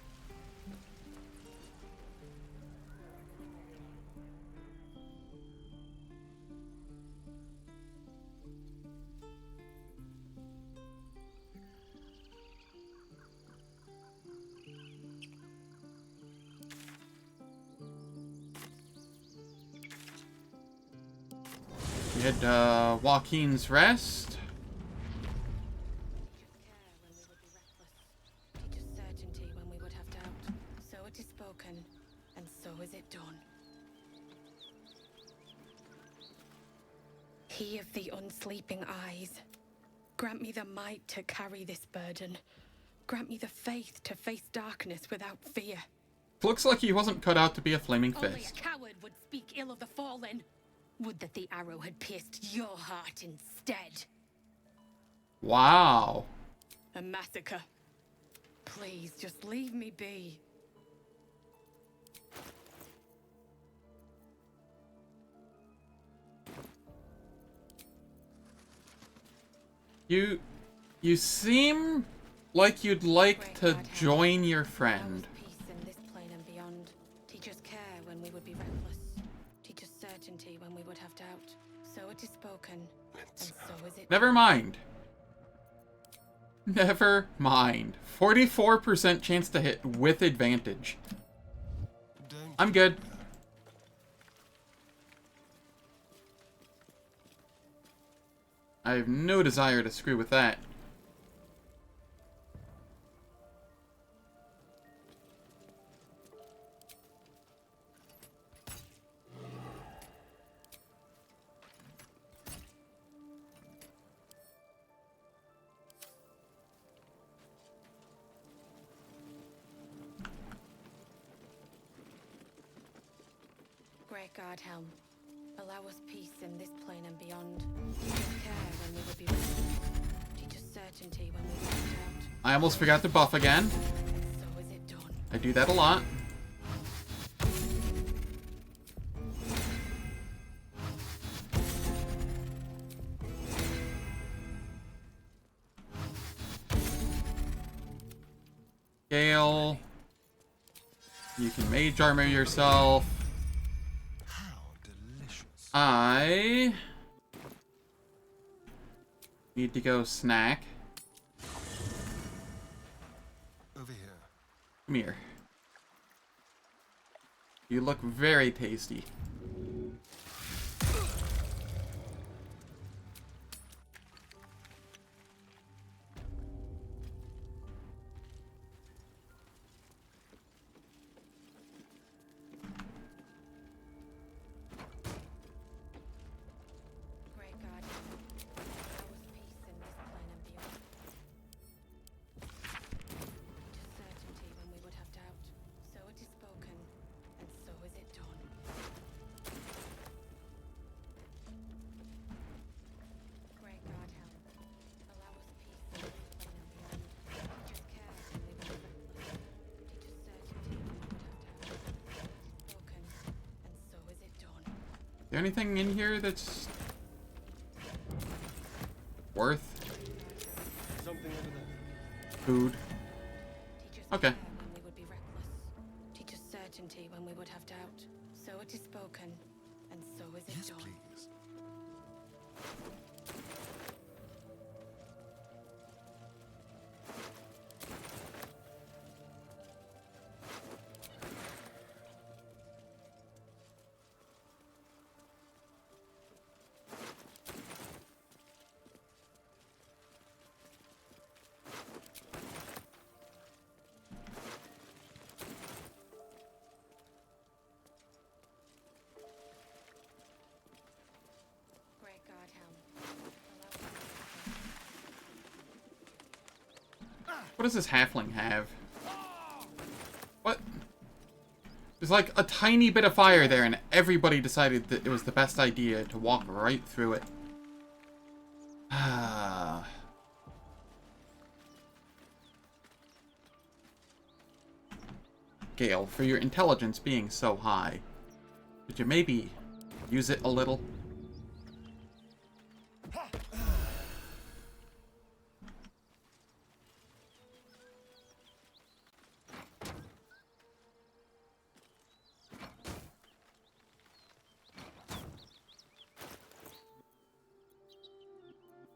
Hit Waukeen's Rest. Teach us certainty when we would have doubt. So it is spoken, and so is it done. He of the unsleeping eyes, grant me the might to carry this burden. Grant me the faith to face darkness without fear. Looks like he wasn't cut out to be a flaming Only fist. a coward would speak ill of the fallen. Would that the arrow had pierced your heart instead. Wow. A massacre. Please, just leave me be. You seem like you'd like to join your friend. Peace in this plane and beyond. Teach us care when we would be reckless. Teach us certainty when we would have doubt. So it is spoken, and so is it. Never mind. Never mind. 44% chance to hit with advantage. I'm good. I have no desire to screw with that. Great God Helm, allow us peace in this plane and beyond. Teach us care when we would be reckless. Teach us certainty when we would have doubt. I almost forgot to buff again. So is it done. I do that a lot. Gale. You can mage armor yourself. I need to go snack. Over here. Come here. You look very tasty. Is there anything in here that's worth Something over there. food? Okay. When we would be reckless. Teach us certainty when we would have doubt. So it is spoken, and so is it done. Please. Great God Helm, What does this halfling have? What? There's like a tiny bit of fire there, and everybody decided that it was the best idea to walk right through it. Ah. Gale, for your intelligence being so high, could you maybe use it a little?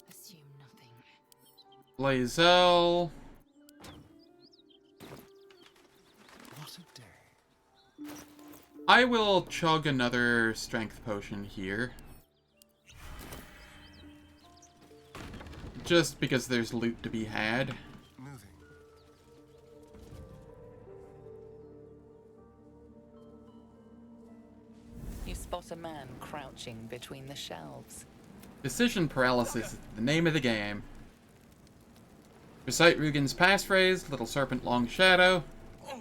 Assume nothing. Blazel. What a day. I will chug another strength potion here. just because there's loot to be had. You spot a man crouching between the shelves. Decision paralysis is the name of the game. Recite Rugen's passphrase, Little Serpent Long Shadow. Well,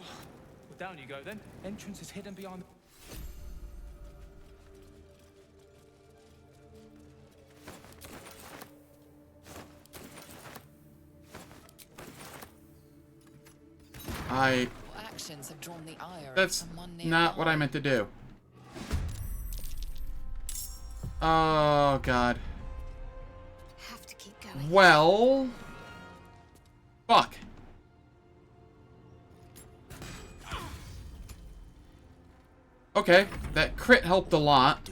down you go then. Entrance is hidden behind. Actions have drawn the ire of That's someone not what I meant to do. Oh, God. Have to keep going. Well... Fuck. Okay, that crit helped a lot.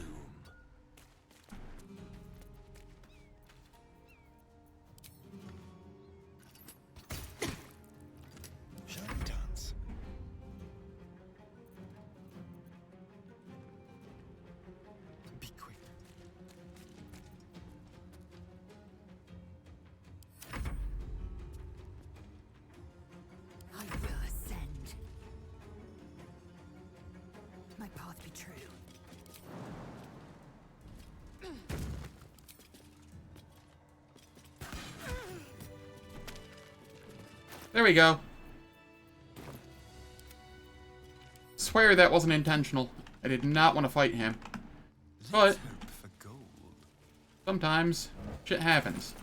I will ascend. My path be true. There we go. Swear that wasn't intentional. I did not want to fight him. But sometimes shit happens.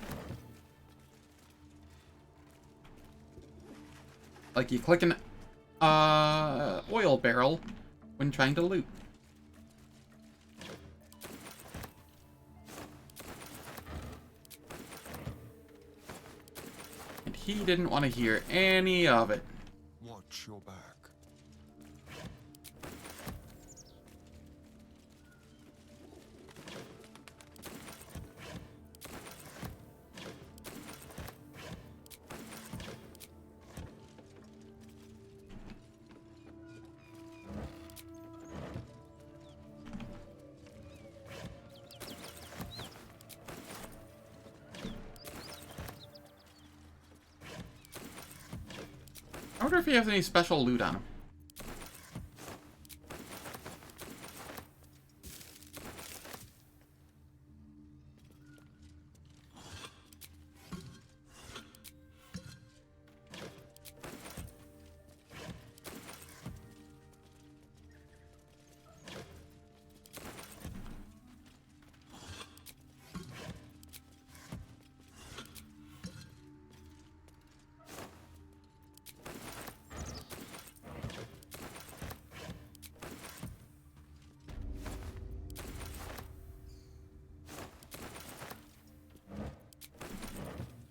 Like you click an oil barrel when trying to loot. And he didn't want to hear any of it. Watch your back. I wonder if he has any special loot on him.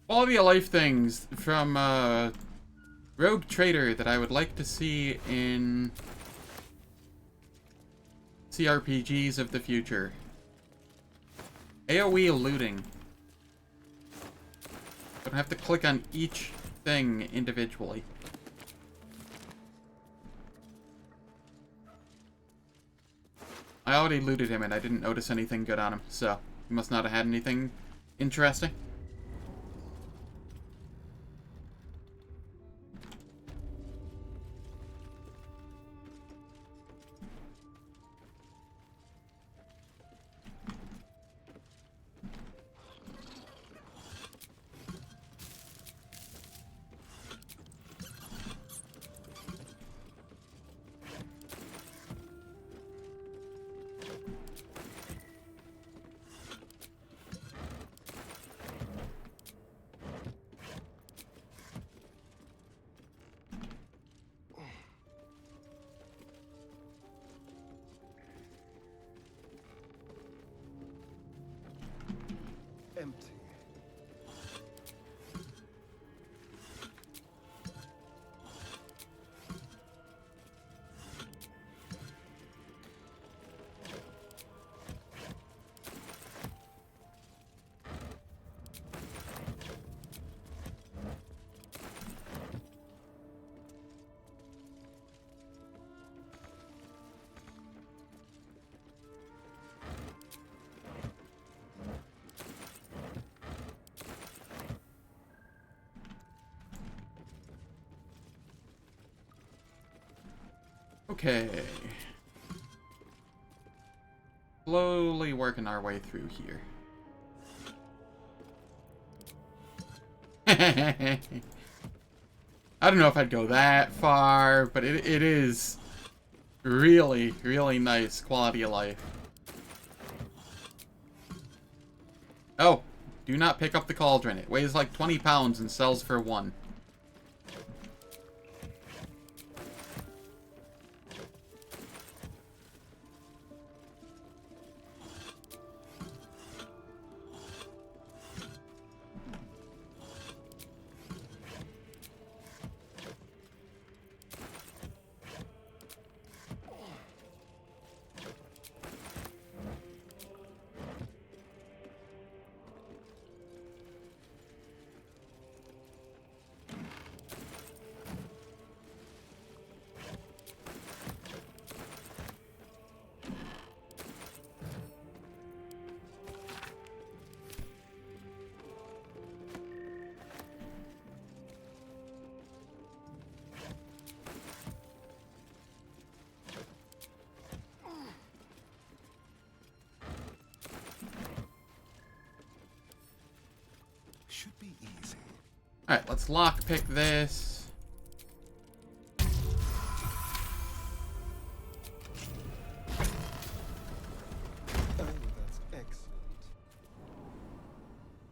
Quality of life things from Rogue Trader that I would like to see in CRPGs of the future. AoE looting. Don't have to click on each thing individually. I already looted him and I didn't notice anything good on him, so he must not have had anything interesting. Empty. Okay. Slowly working our way through here. I don't know if I'd go that far, but it is really, really nice quality of life. Oh, do not pick up the cauldron. It weighs like 20 pounds and sells for 1. Should be easy. Alright, let's lockpick this. Oh, that's excellent.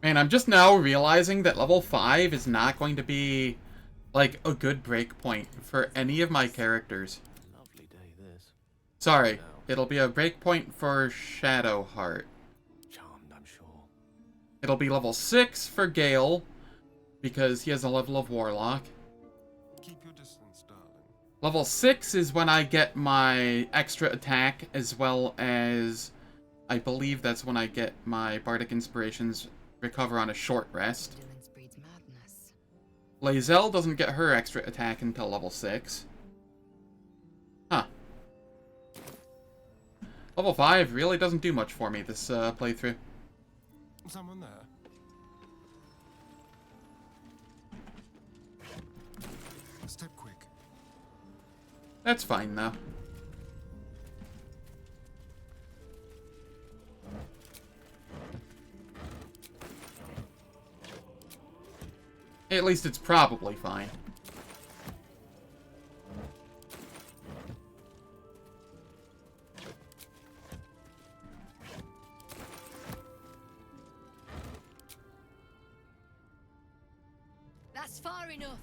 Man, I'm just now realizing that level 5 is not going to be, like, a good breakpoint for any of my characters. Lovely day, this. Sorry, it'll be a breakpoint for Shadowheart. Charmed, I'm sure. It'll be level 6 for Gale, because he has a level of Warlock. Keep your distance, darling. Level 6 is when I get my extra attack, as well as, I believe that's when I get my Bardic Inspirations recover on a short rest. Lae'zel doesn't get her extra attack until level 6. Huh. Level 5 really doesn't do much for me this playthrough. Someone there? Step quick. That's fine, though. At least it's probably fine. That's far enough.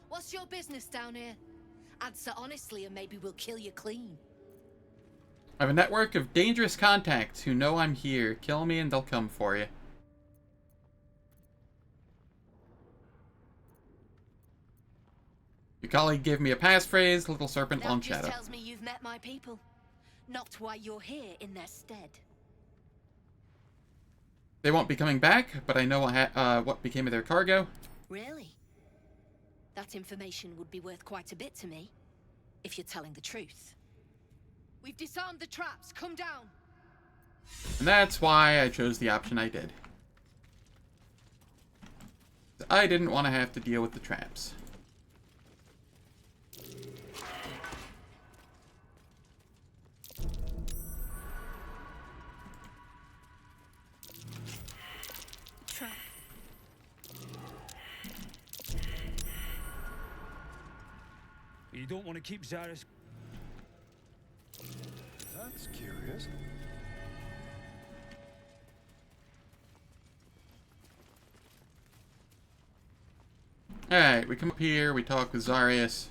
What's your business down here? Answer honestly and maybe we'll kill you clean. I have a network of dangerous contacts who know I'm here. Kill me and they'll come for you. Your colleague gave me a passphrase, Little Serpent, Long That just Shadow. tells me you've met my people. Not why you're here in their stead. They won't be coming back, but I know what became of their cargo. Really? That information would be worth quite a bit to me, if you're telling the truth. We've disarmed the traps. Come down. And that's why I chose the option I did. I didn't want to have to deal with the traps. Trap. You don't want to keep Zaris. That's curious. Alright, we come up here, we talk with Zarius.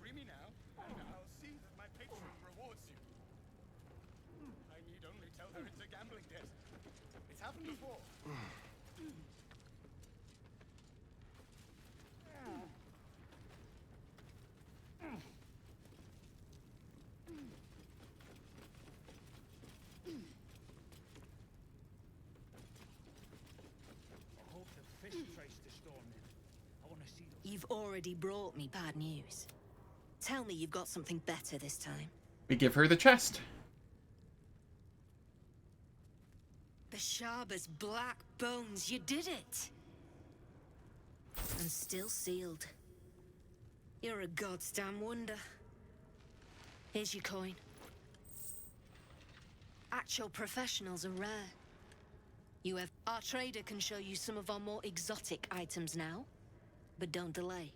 Free me now, and I'll see that my patron rewards you. I need only tell her it's a gambling debt. It's happened before. I hope the fish traced the storm in. I want to see them. You've already brought me bad news. Tell me you've got something better this time. We give her the chest. Bashaba's black bones, you did it! And still sealed. You're a goddamn wonder. Here's your coin. Actual professionals are rare. Our trader can show you some of our more exotic items now. But don't delay.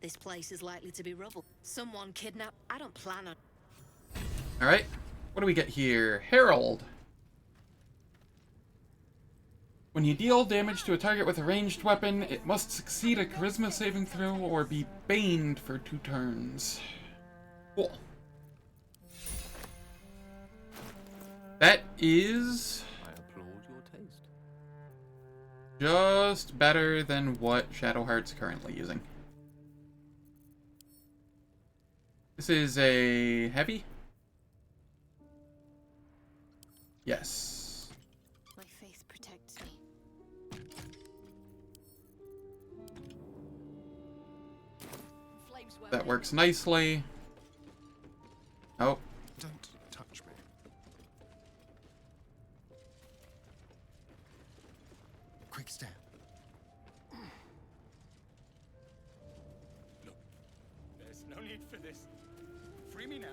This place is likely to be rubble. Someone kidnapped. I don't plan on. Alright. What do we get here? Herald. When you deal damage to a target with a ranged weapon, it must succeed a charisma saving throw or be baned for 2 turns. Cool. That is I applaud your taste. just better than what Shadowheart's currently using. This is a heavy? Yes. My faith protects me. That works nicely. Oh. Don't touch me. Quick step. Look, there's no need for this. Free me now,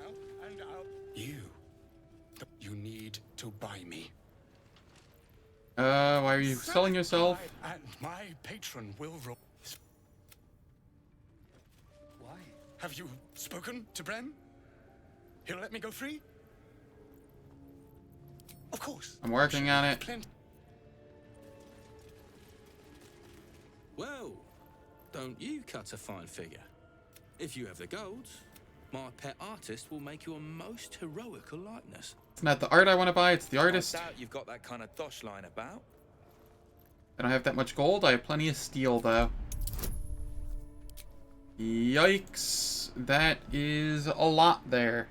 and I'll... You need to buy me. Why are you selling yourself? And my patron will roll. Why? Have you spoken to Bren? He'll let me go free? Of course. I'm working on it. Well, don't you cut a fine figure. If you have the gold, my pet artist will make you a most heroical likeness. It's not the art I want to buy, it's the artist. I doubt you've got that kind of dosh lying about. I don't have that much gold. I have plenty of steel, though. Yikes. That is a lot there.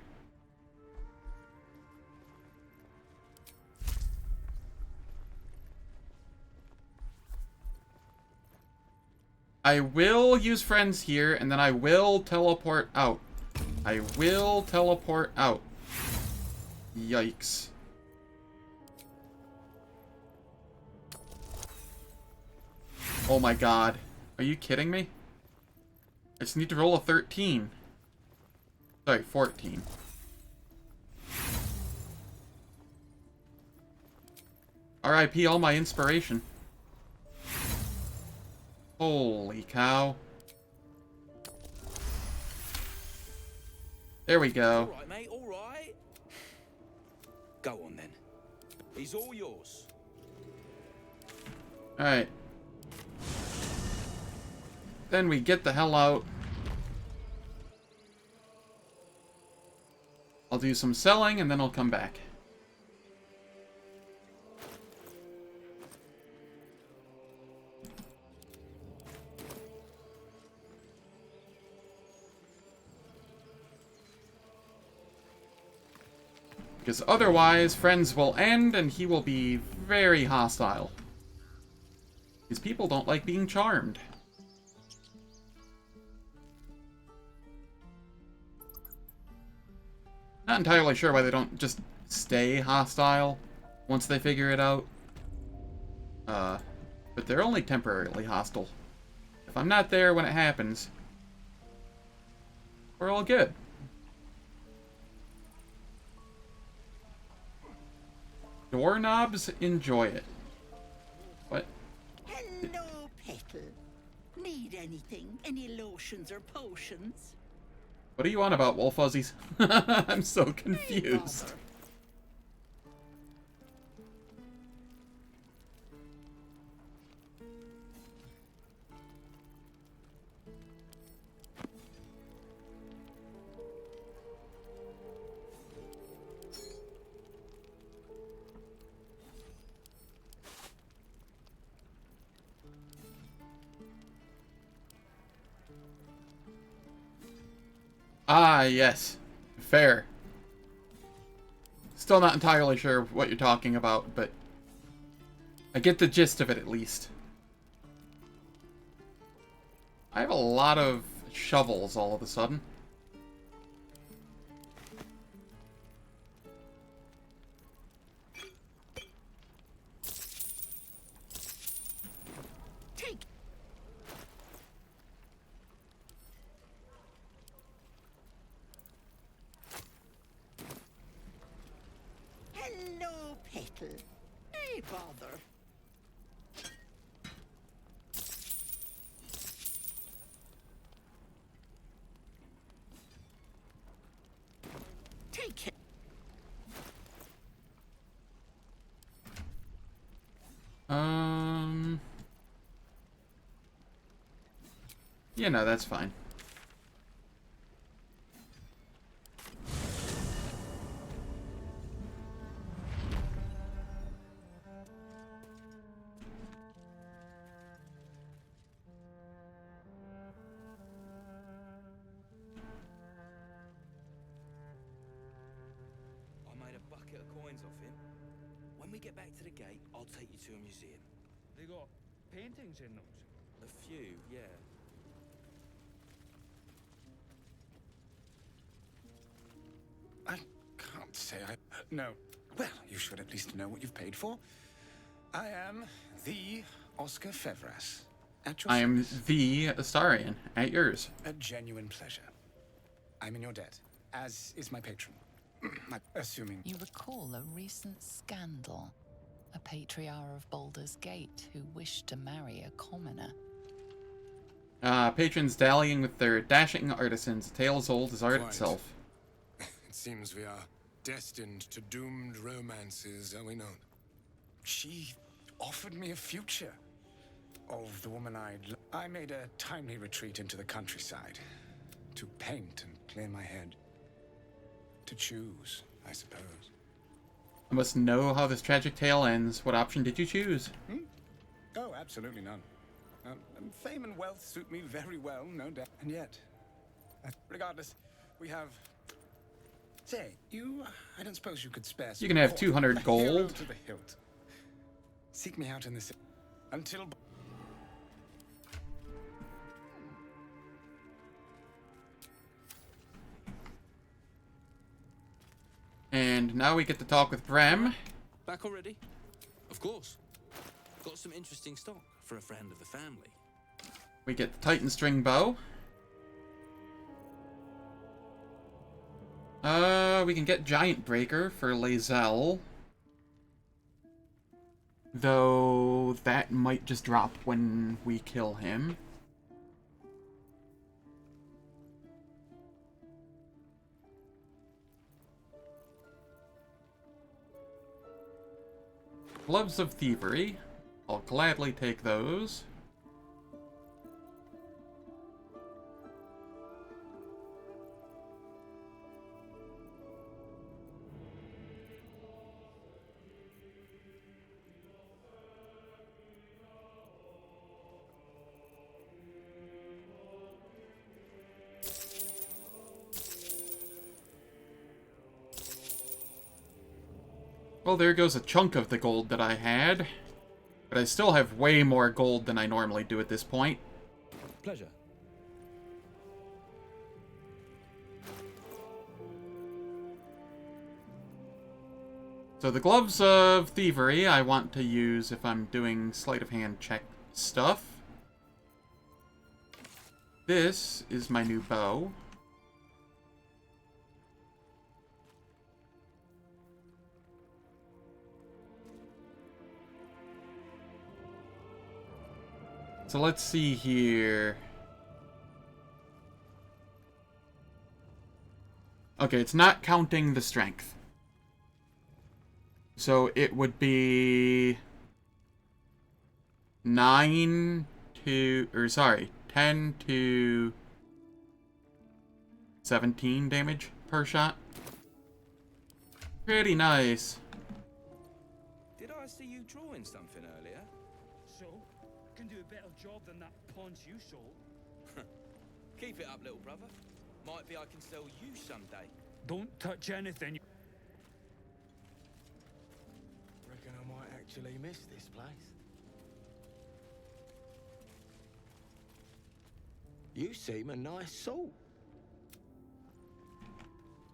I will use friends here, and then I will teleport out. I will teleport out. Yikes. Oh my god. Are you kidding me? I just need to roll a 13. Sorry, 14. RIP all my inspiration. Holy cow. There we go. Alright, mate, alright. Go on then. He's all yours. Alright. Then we get the hell out. I'll do some selling and then I'll come back. Because otherwise, friends will end and he will be very hostile. These people don't like being charmed. Not entirely sure why they don't just stay hostile once they figure it out. But they're only temporarily hostile. If I'm not there when it happens, we're all good. Doorknobs enjoy it. What? Hello, Petal. Need anything? Any lotions or potions? What are you on about, Wolf Fuzzies? I'm so confused. Ah, yes. Fair. Still not entirely sure what you're talking about, but I get the gist of it at least. I have a lot of shovels all of a sudden. Hello, Petal. Hey, bother. Take it. Yeah, no, that's fine. I made a bucket of coins off him. When we get back to the gate, I'll take you to a museum. They got paintings in those? A few, yeah. I can't say I... No. Well, you should at least know what you've paid for. I am the Oscar Fevras. At your I am service. the Astarian, at yours. A genuine pleasure. I'm in your debt, as is my patron. Assuming... You recall a recent scandal. A patriarch of Baldur's Gate who wished to marry a commoner. Patrons dallying with their dashing artisans, a tale as old as art Quite. itself. It seems we are destined to doomed romances, are we not? She offered me a future. Of the woman I made a timely retreat into the countryside. To paint and clear my head. To choose, I suppose. I must know how this tragic tale ends. What option did you choose? Oh, absolutely none. Fame and wealth suit me very well, no doubt. And yet, regardless, we have... Say, I don't suppose you could spare some... You can have court. 200 A hero gold. to the hilt. Seek me out in this... Until... And now we get to talk with Brem. Back already? Of course. Got some interesting stock for a friend of the family. We get the Titan String Bow. We can get Giant Breaker for Lae'zel. Though that might just drop when we kill him. Gloves of Thievery. I'll gladly take those. Well, there goes a chunk of the gold that I had. But I still have way more gold than I normally do at this point. Pleasure. So the Gloves of Thievery I want to use if I'm doing sleight of hand check stuff. This is my new bow. So let's see here. Okay, it's not counting the strength. So it would be 10 to 17 damage per shot. Pretty nice. Did I see you drawing something earlier? So? Can do a better job than that paunch you sold. Keep it up, little brother. Might be I can sell you someday. Don't touch anything. Reckon I might actually miss this place. You seem a nice sort.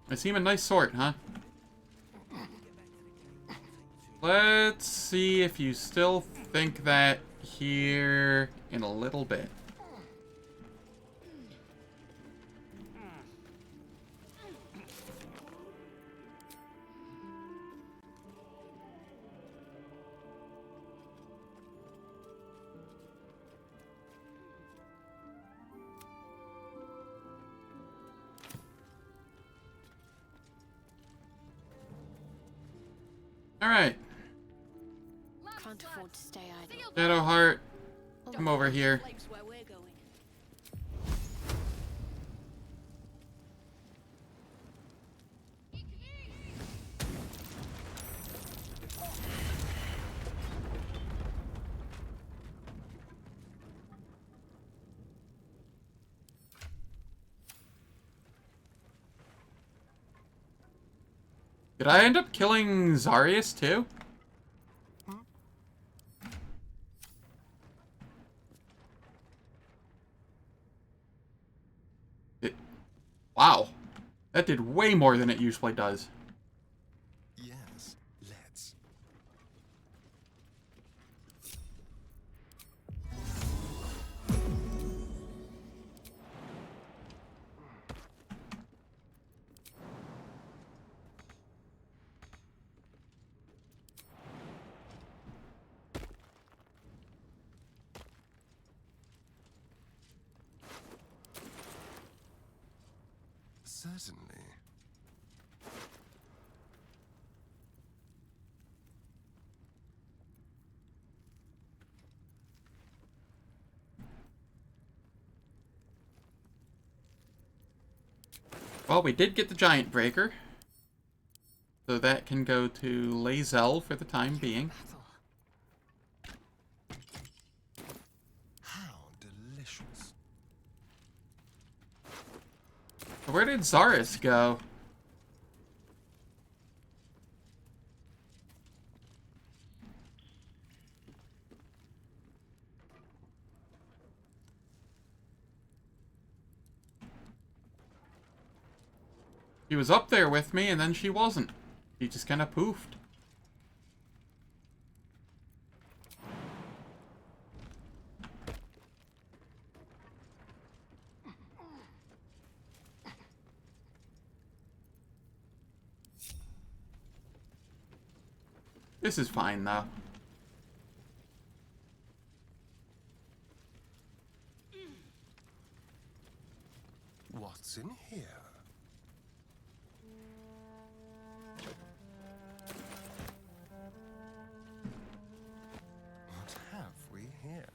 I seem a nice sort, huh? Let's see if you still think that here in a little bit. Alright. Can't afford to stay idle. Shadowheart, come over here. Did I end up killing Zarius too? Wow. That did way more than it usually does. Yes, let's. Certainly. Well, we did get the Giant Breaker. So that can go to Lae'zel for the time being. How delicious. Where did Zarius go? She was up there with me, and then she wasn't. She just kind of poofed. This is fine, though. What's in here? What have we here?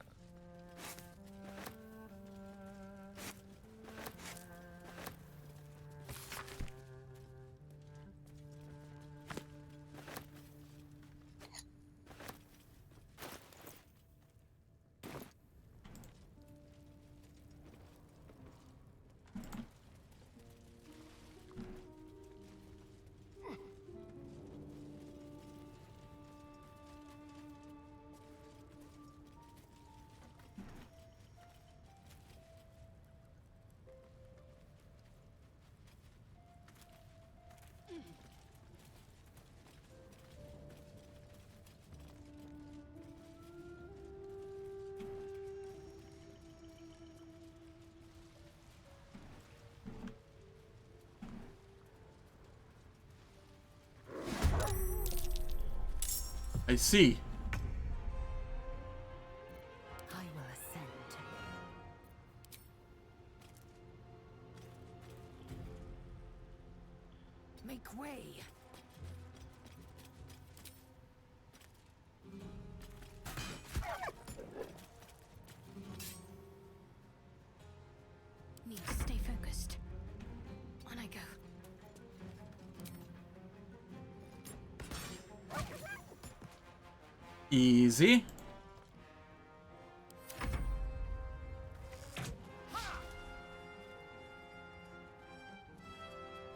I see. I will ascend. Make way. Need to stay focused. On I go. Easy.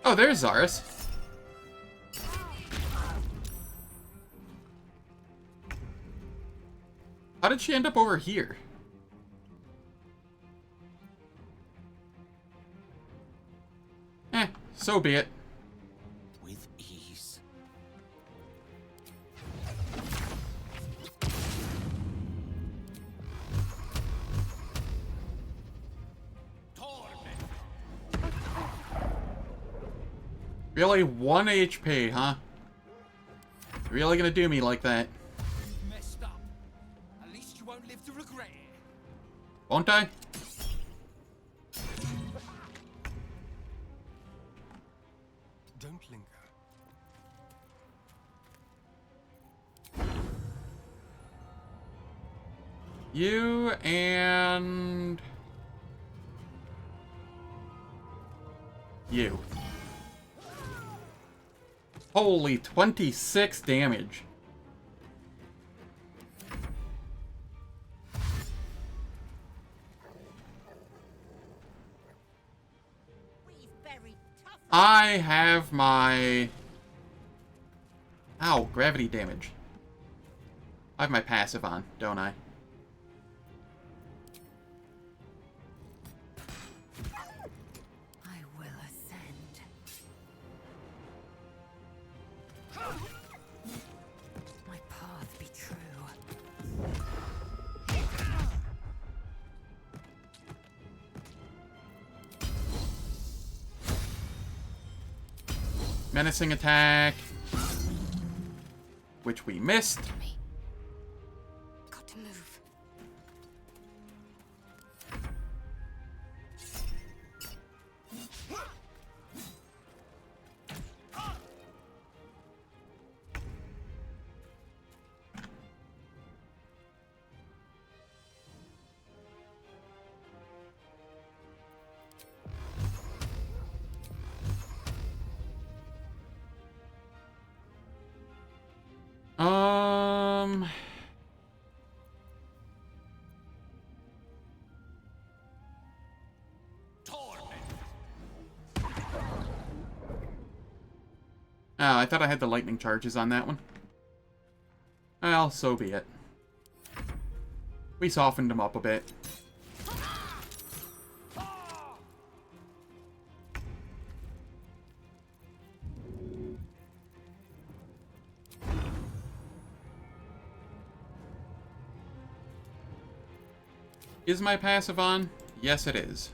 Oh, there's Zarius. How did she end up over here? So be it. With ease. Really? 1 HP, huh? Really gonna do me like that? You've messed up. At least you won't live to regret it. Won't I? Don't linger. You and... you. Holy 26 damage. I have my... ow, gravity damage. I have my passive on, don't I? I will ascend. My path be true. Menacing attack. Which we missed. Got to move. Oh, I thought I had the lightning charges on that one. Well, so be it. We softened him up a bit. Is my passive on? Yes, it is.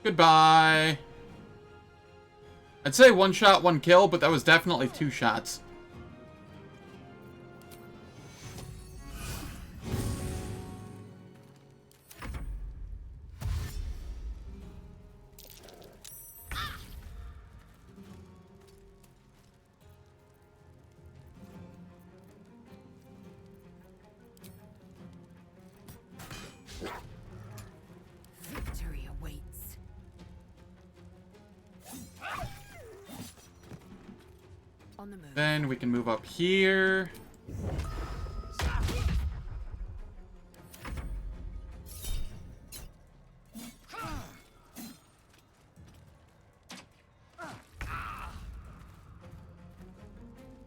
Goodbye. I'd say one shot, one kill, but that was definitely two shots. Victory awaits. On the move. Then we can move up here.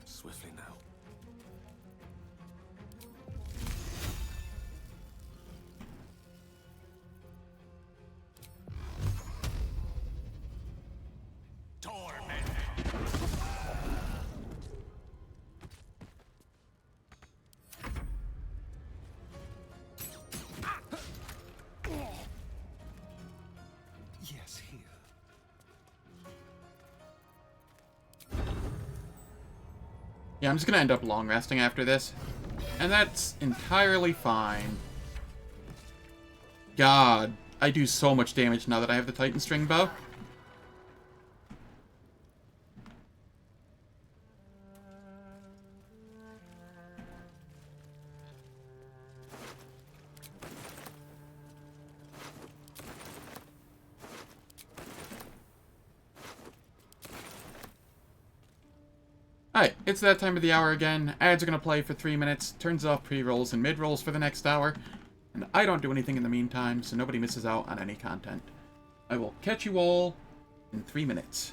Swiftly now. Yes, here. Yeah, I'm just gonna end up long resting after this. And that's entirely fine. God, I do so much damage now that I have the Titan String Bow. Alright, it's that time of the hour again. Ads are going to play for 3 minutes, turns off pre-rolls and mid-rolls for the next hour, and I don't do anything in the meantime, so nobody misses out on any content. I will catch you all in 3 minutes.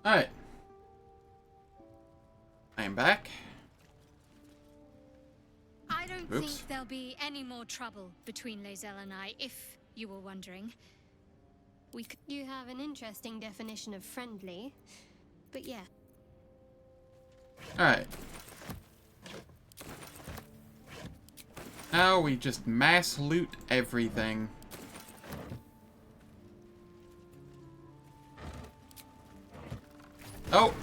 Alright. I am back. I don't Oops. think there'll be any more trouble between Lae'zel and I, if you were wondering. You have an interesting definition of friendly, but yeah. Alright. Now we just mass loot everything. Oh,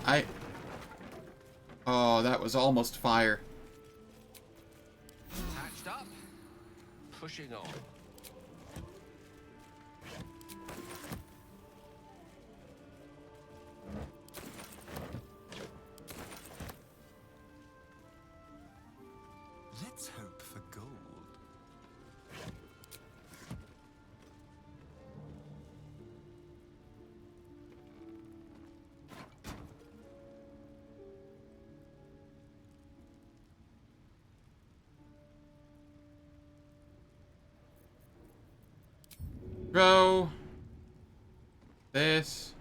oh, that was almost fire. Patched up. Pushing on. Let's hope for gold. Throw this.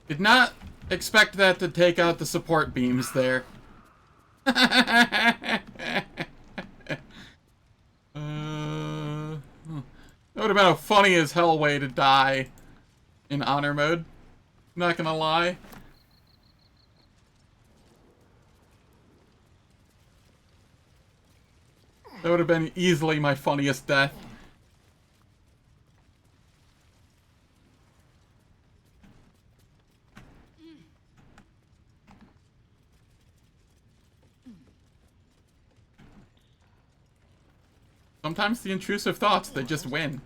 Did not expect that to take out the support beams there. That would have been a funny as hell way to die in honor mode. Not gonna lie. That would have been easily my funniest death. Sometimes the intrusive thoughts, they just win.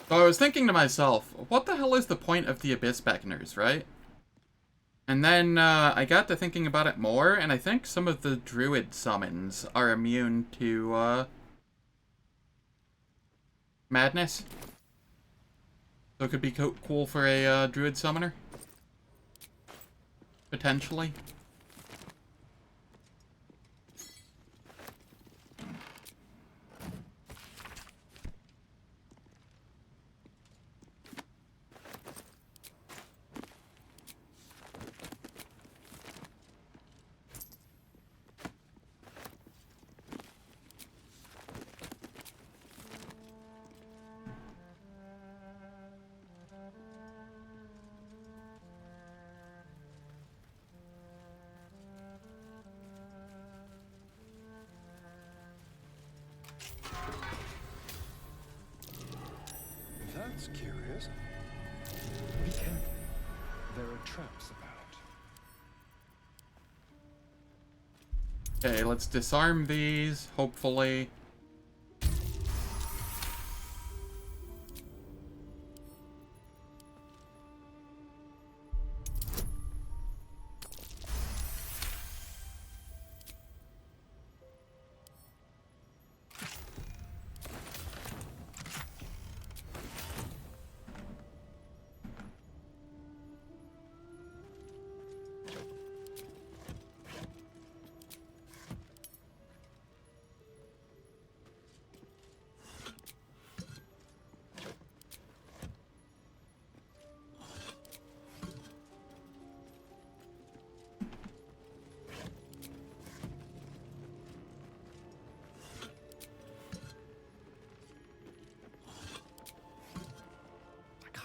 So I was thinking to myself, what the hell is the point of the Abyss Beckoners, right? And then I got to thinking about it more, and I think some of the druid summons are immune to madness. So it could be cool for a druid summoner. Potentially. That's curious. Be careful. There are traps about. Okay, let's disarm these, hopefully.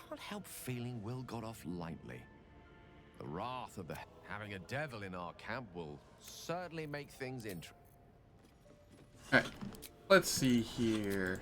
Can't help feeling Will got off lightly. The wrath of the... Having a devil in our camp will certainly make things interesting. Alright, let's see here.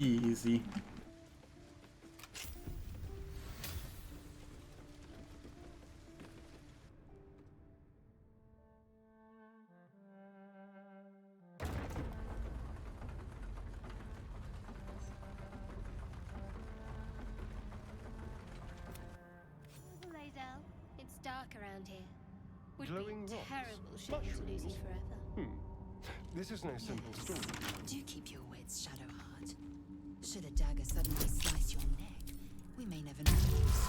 Easy. Lae'zel, it's dark around here. Would Glowing be a rocks, terrible shame to lose you forever. This is no simple story. Do keep your wits, Shadowheart. Should a dagger suddenly slice your neck, we may never know who's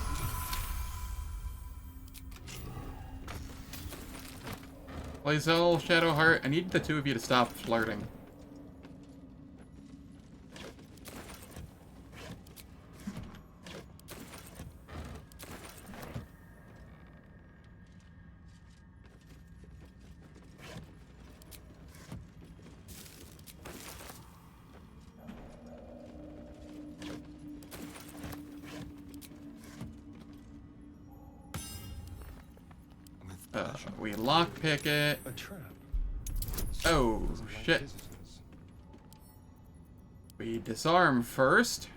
Lae'zel, Shadowheart, I need the two of you to stop flirting. We lockpick it. A trap. Oh, shit. We disarm first.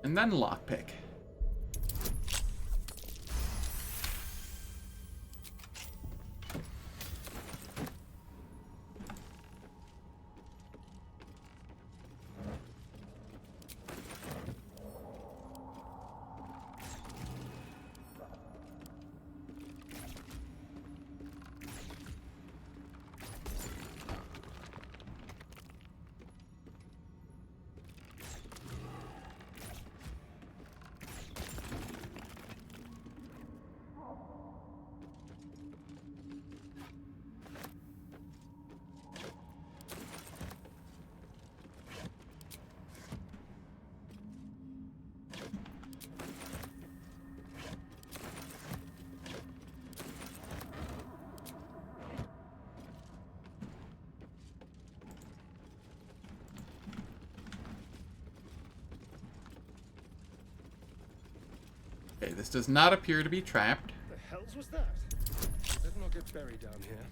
And then lockpick. Okay, this does not appear to be trapped. The hells was that? Better not get buried down here.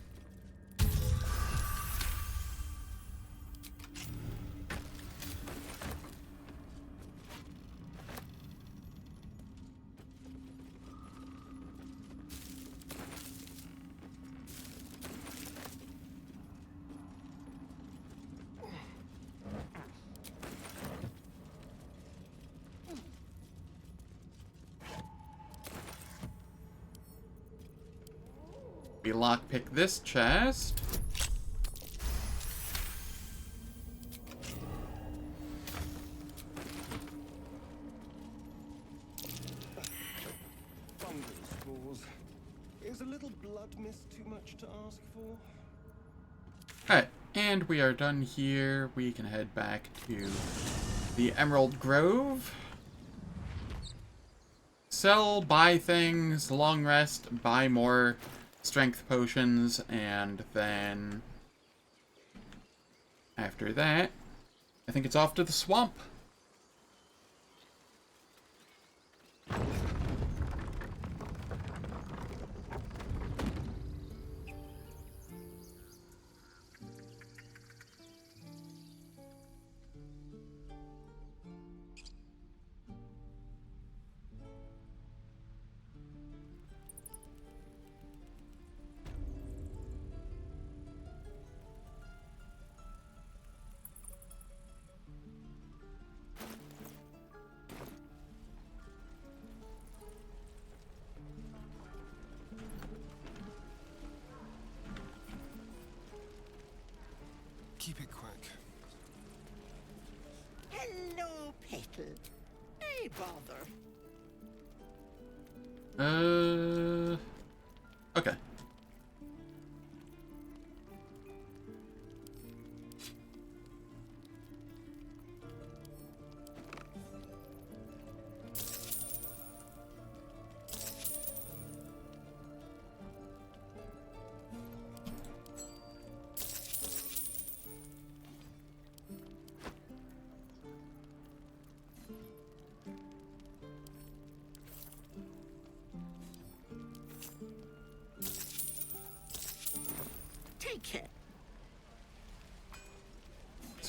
We lockpick this chest. Fungal spores. Is a little blood mist too much to ask for? Alright, and we are done here. We can head back to the Emerald Grove. Sell, buy things, long rest, buy more strength potions, and then after that, I think it's off to the swamp. Keep it quick. Hello, Petal. Hey, bother. Okay.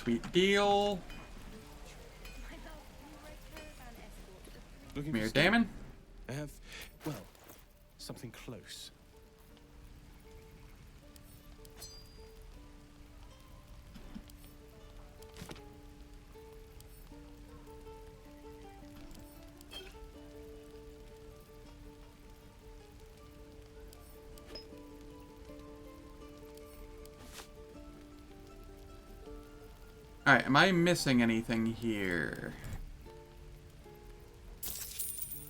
Sweet deal. Looking Mere for steel? Damon. I have, well, something close. Alright, am I missing anything here?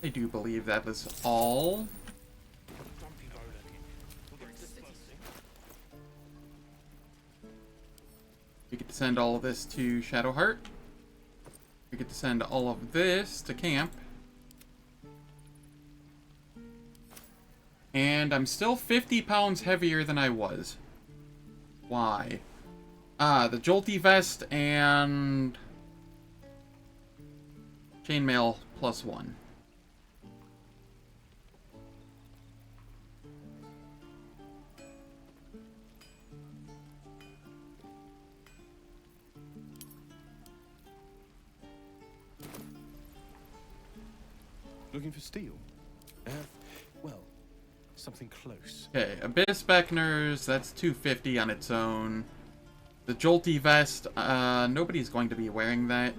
I do believe that was all. We get to send all of this to Shadowheart. We get to send all of this to camp. And I'm still 50 pounds heavier than I was. Why? Ah, the jolty vest and chainmail +1. Looking for steel? I have, well, something close. Okay, Abyss Beckner's, that's 250 on its own. The jolty vest, nobody's going to be wearing that.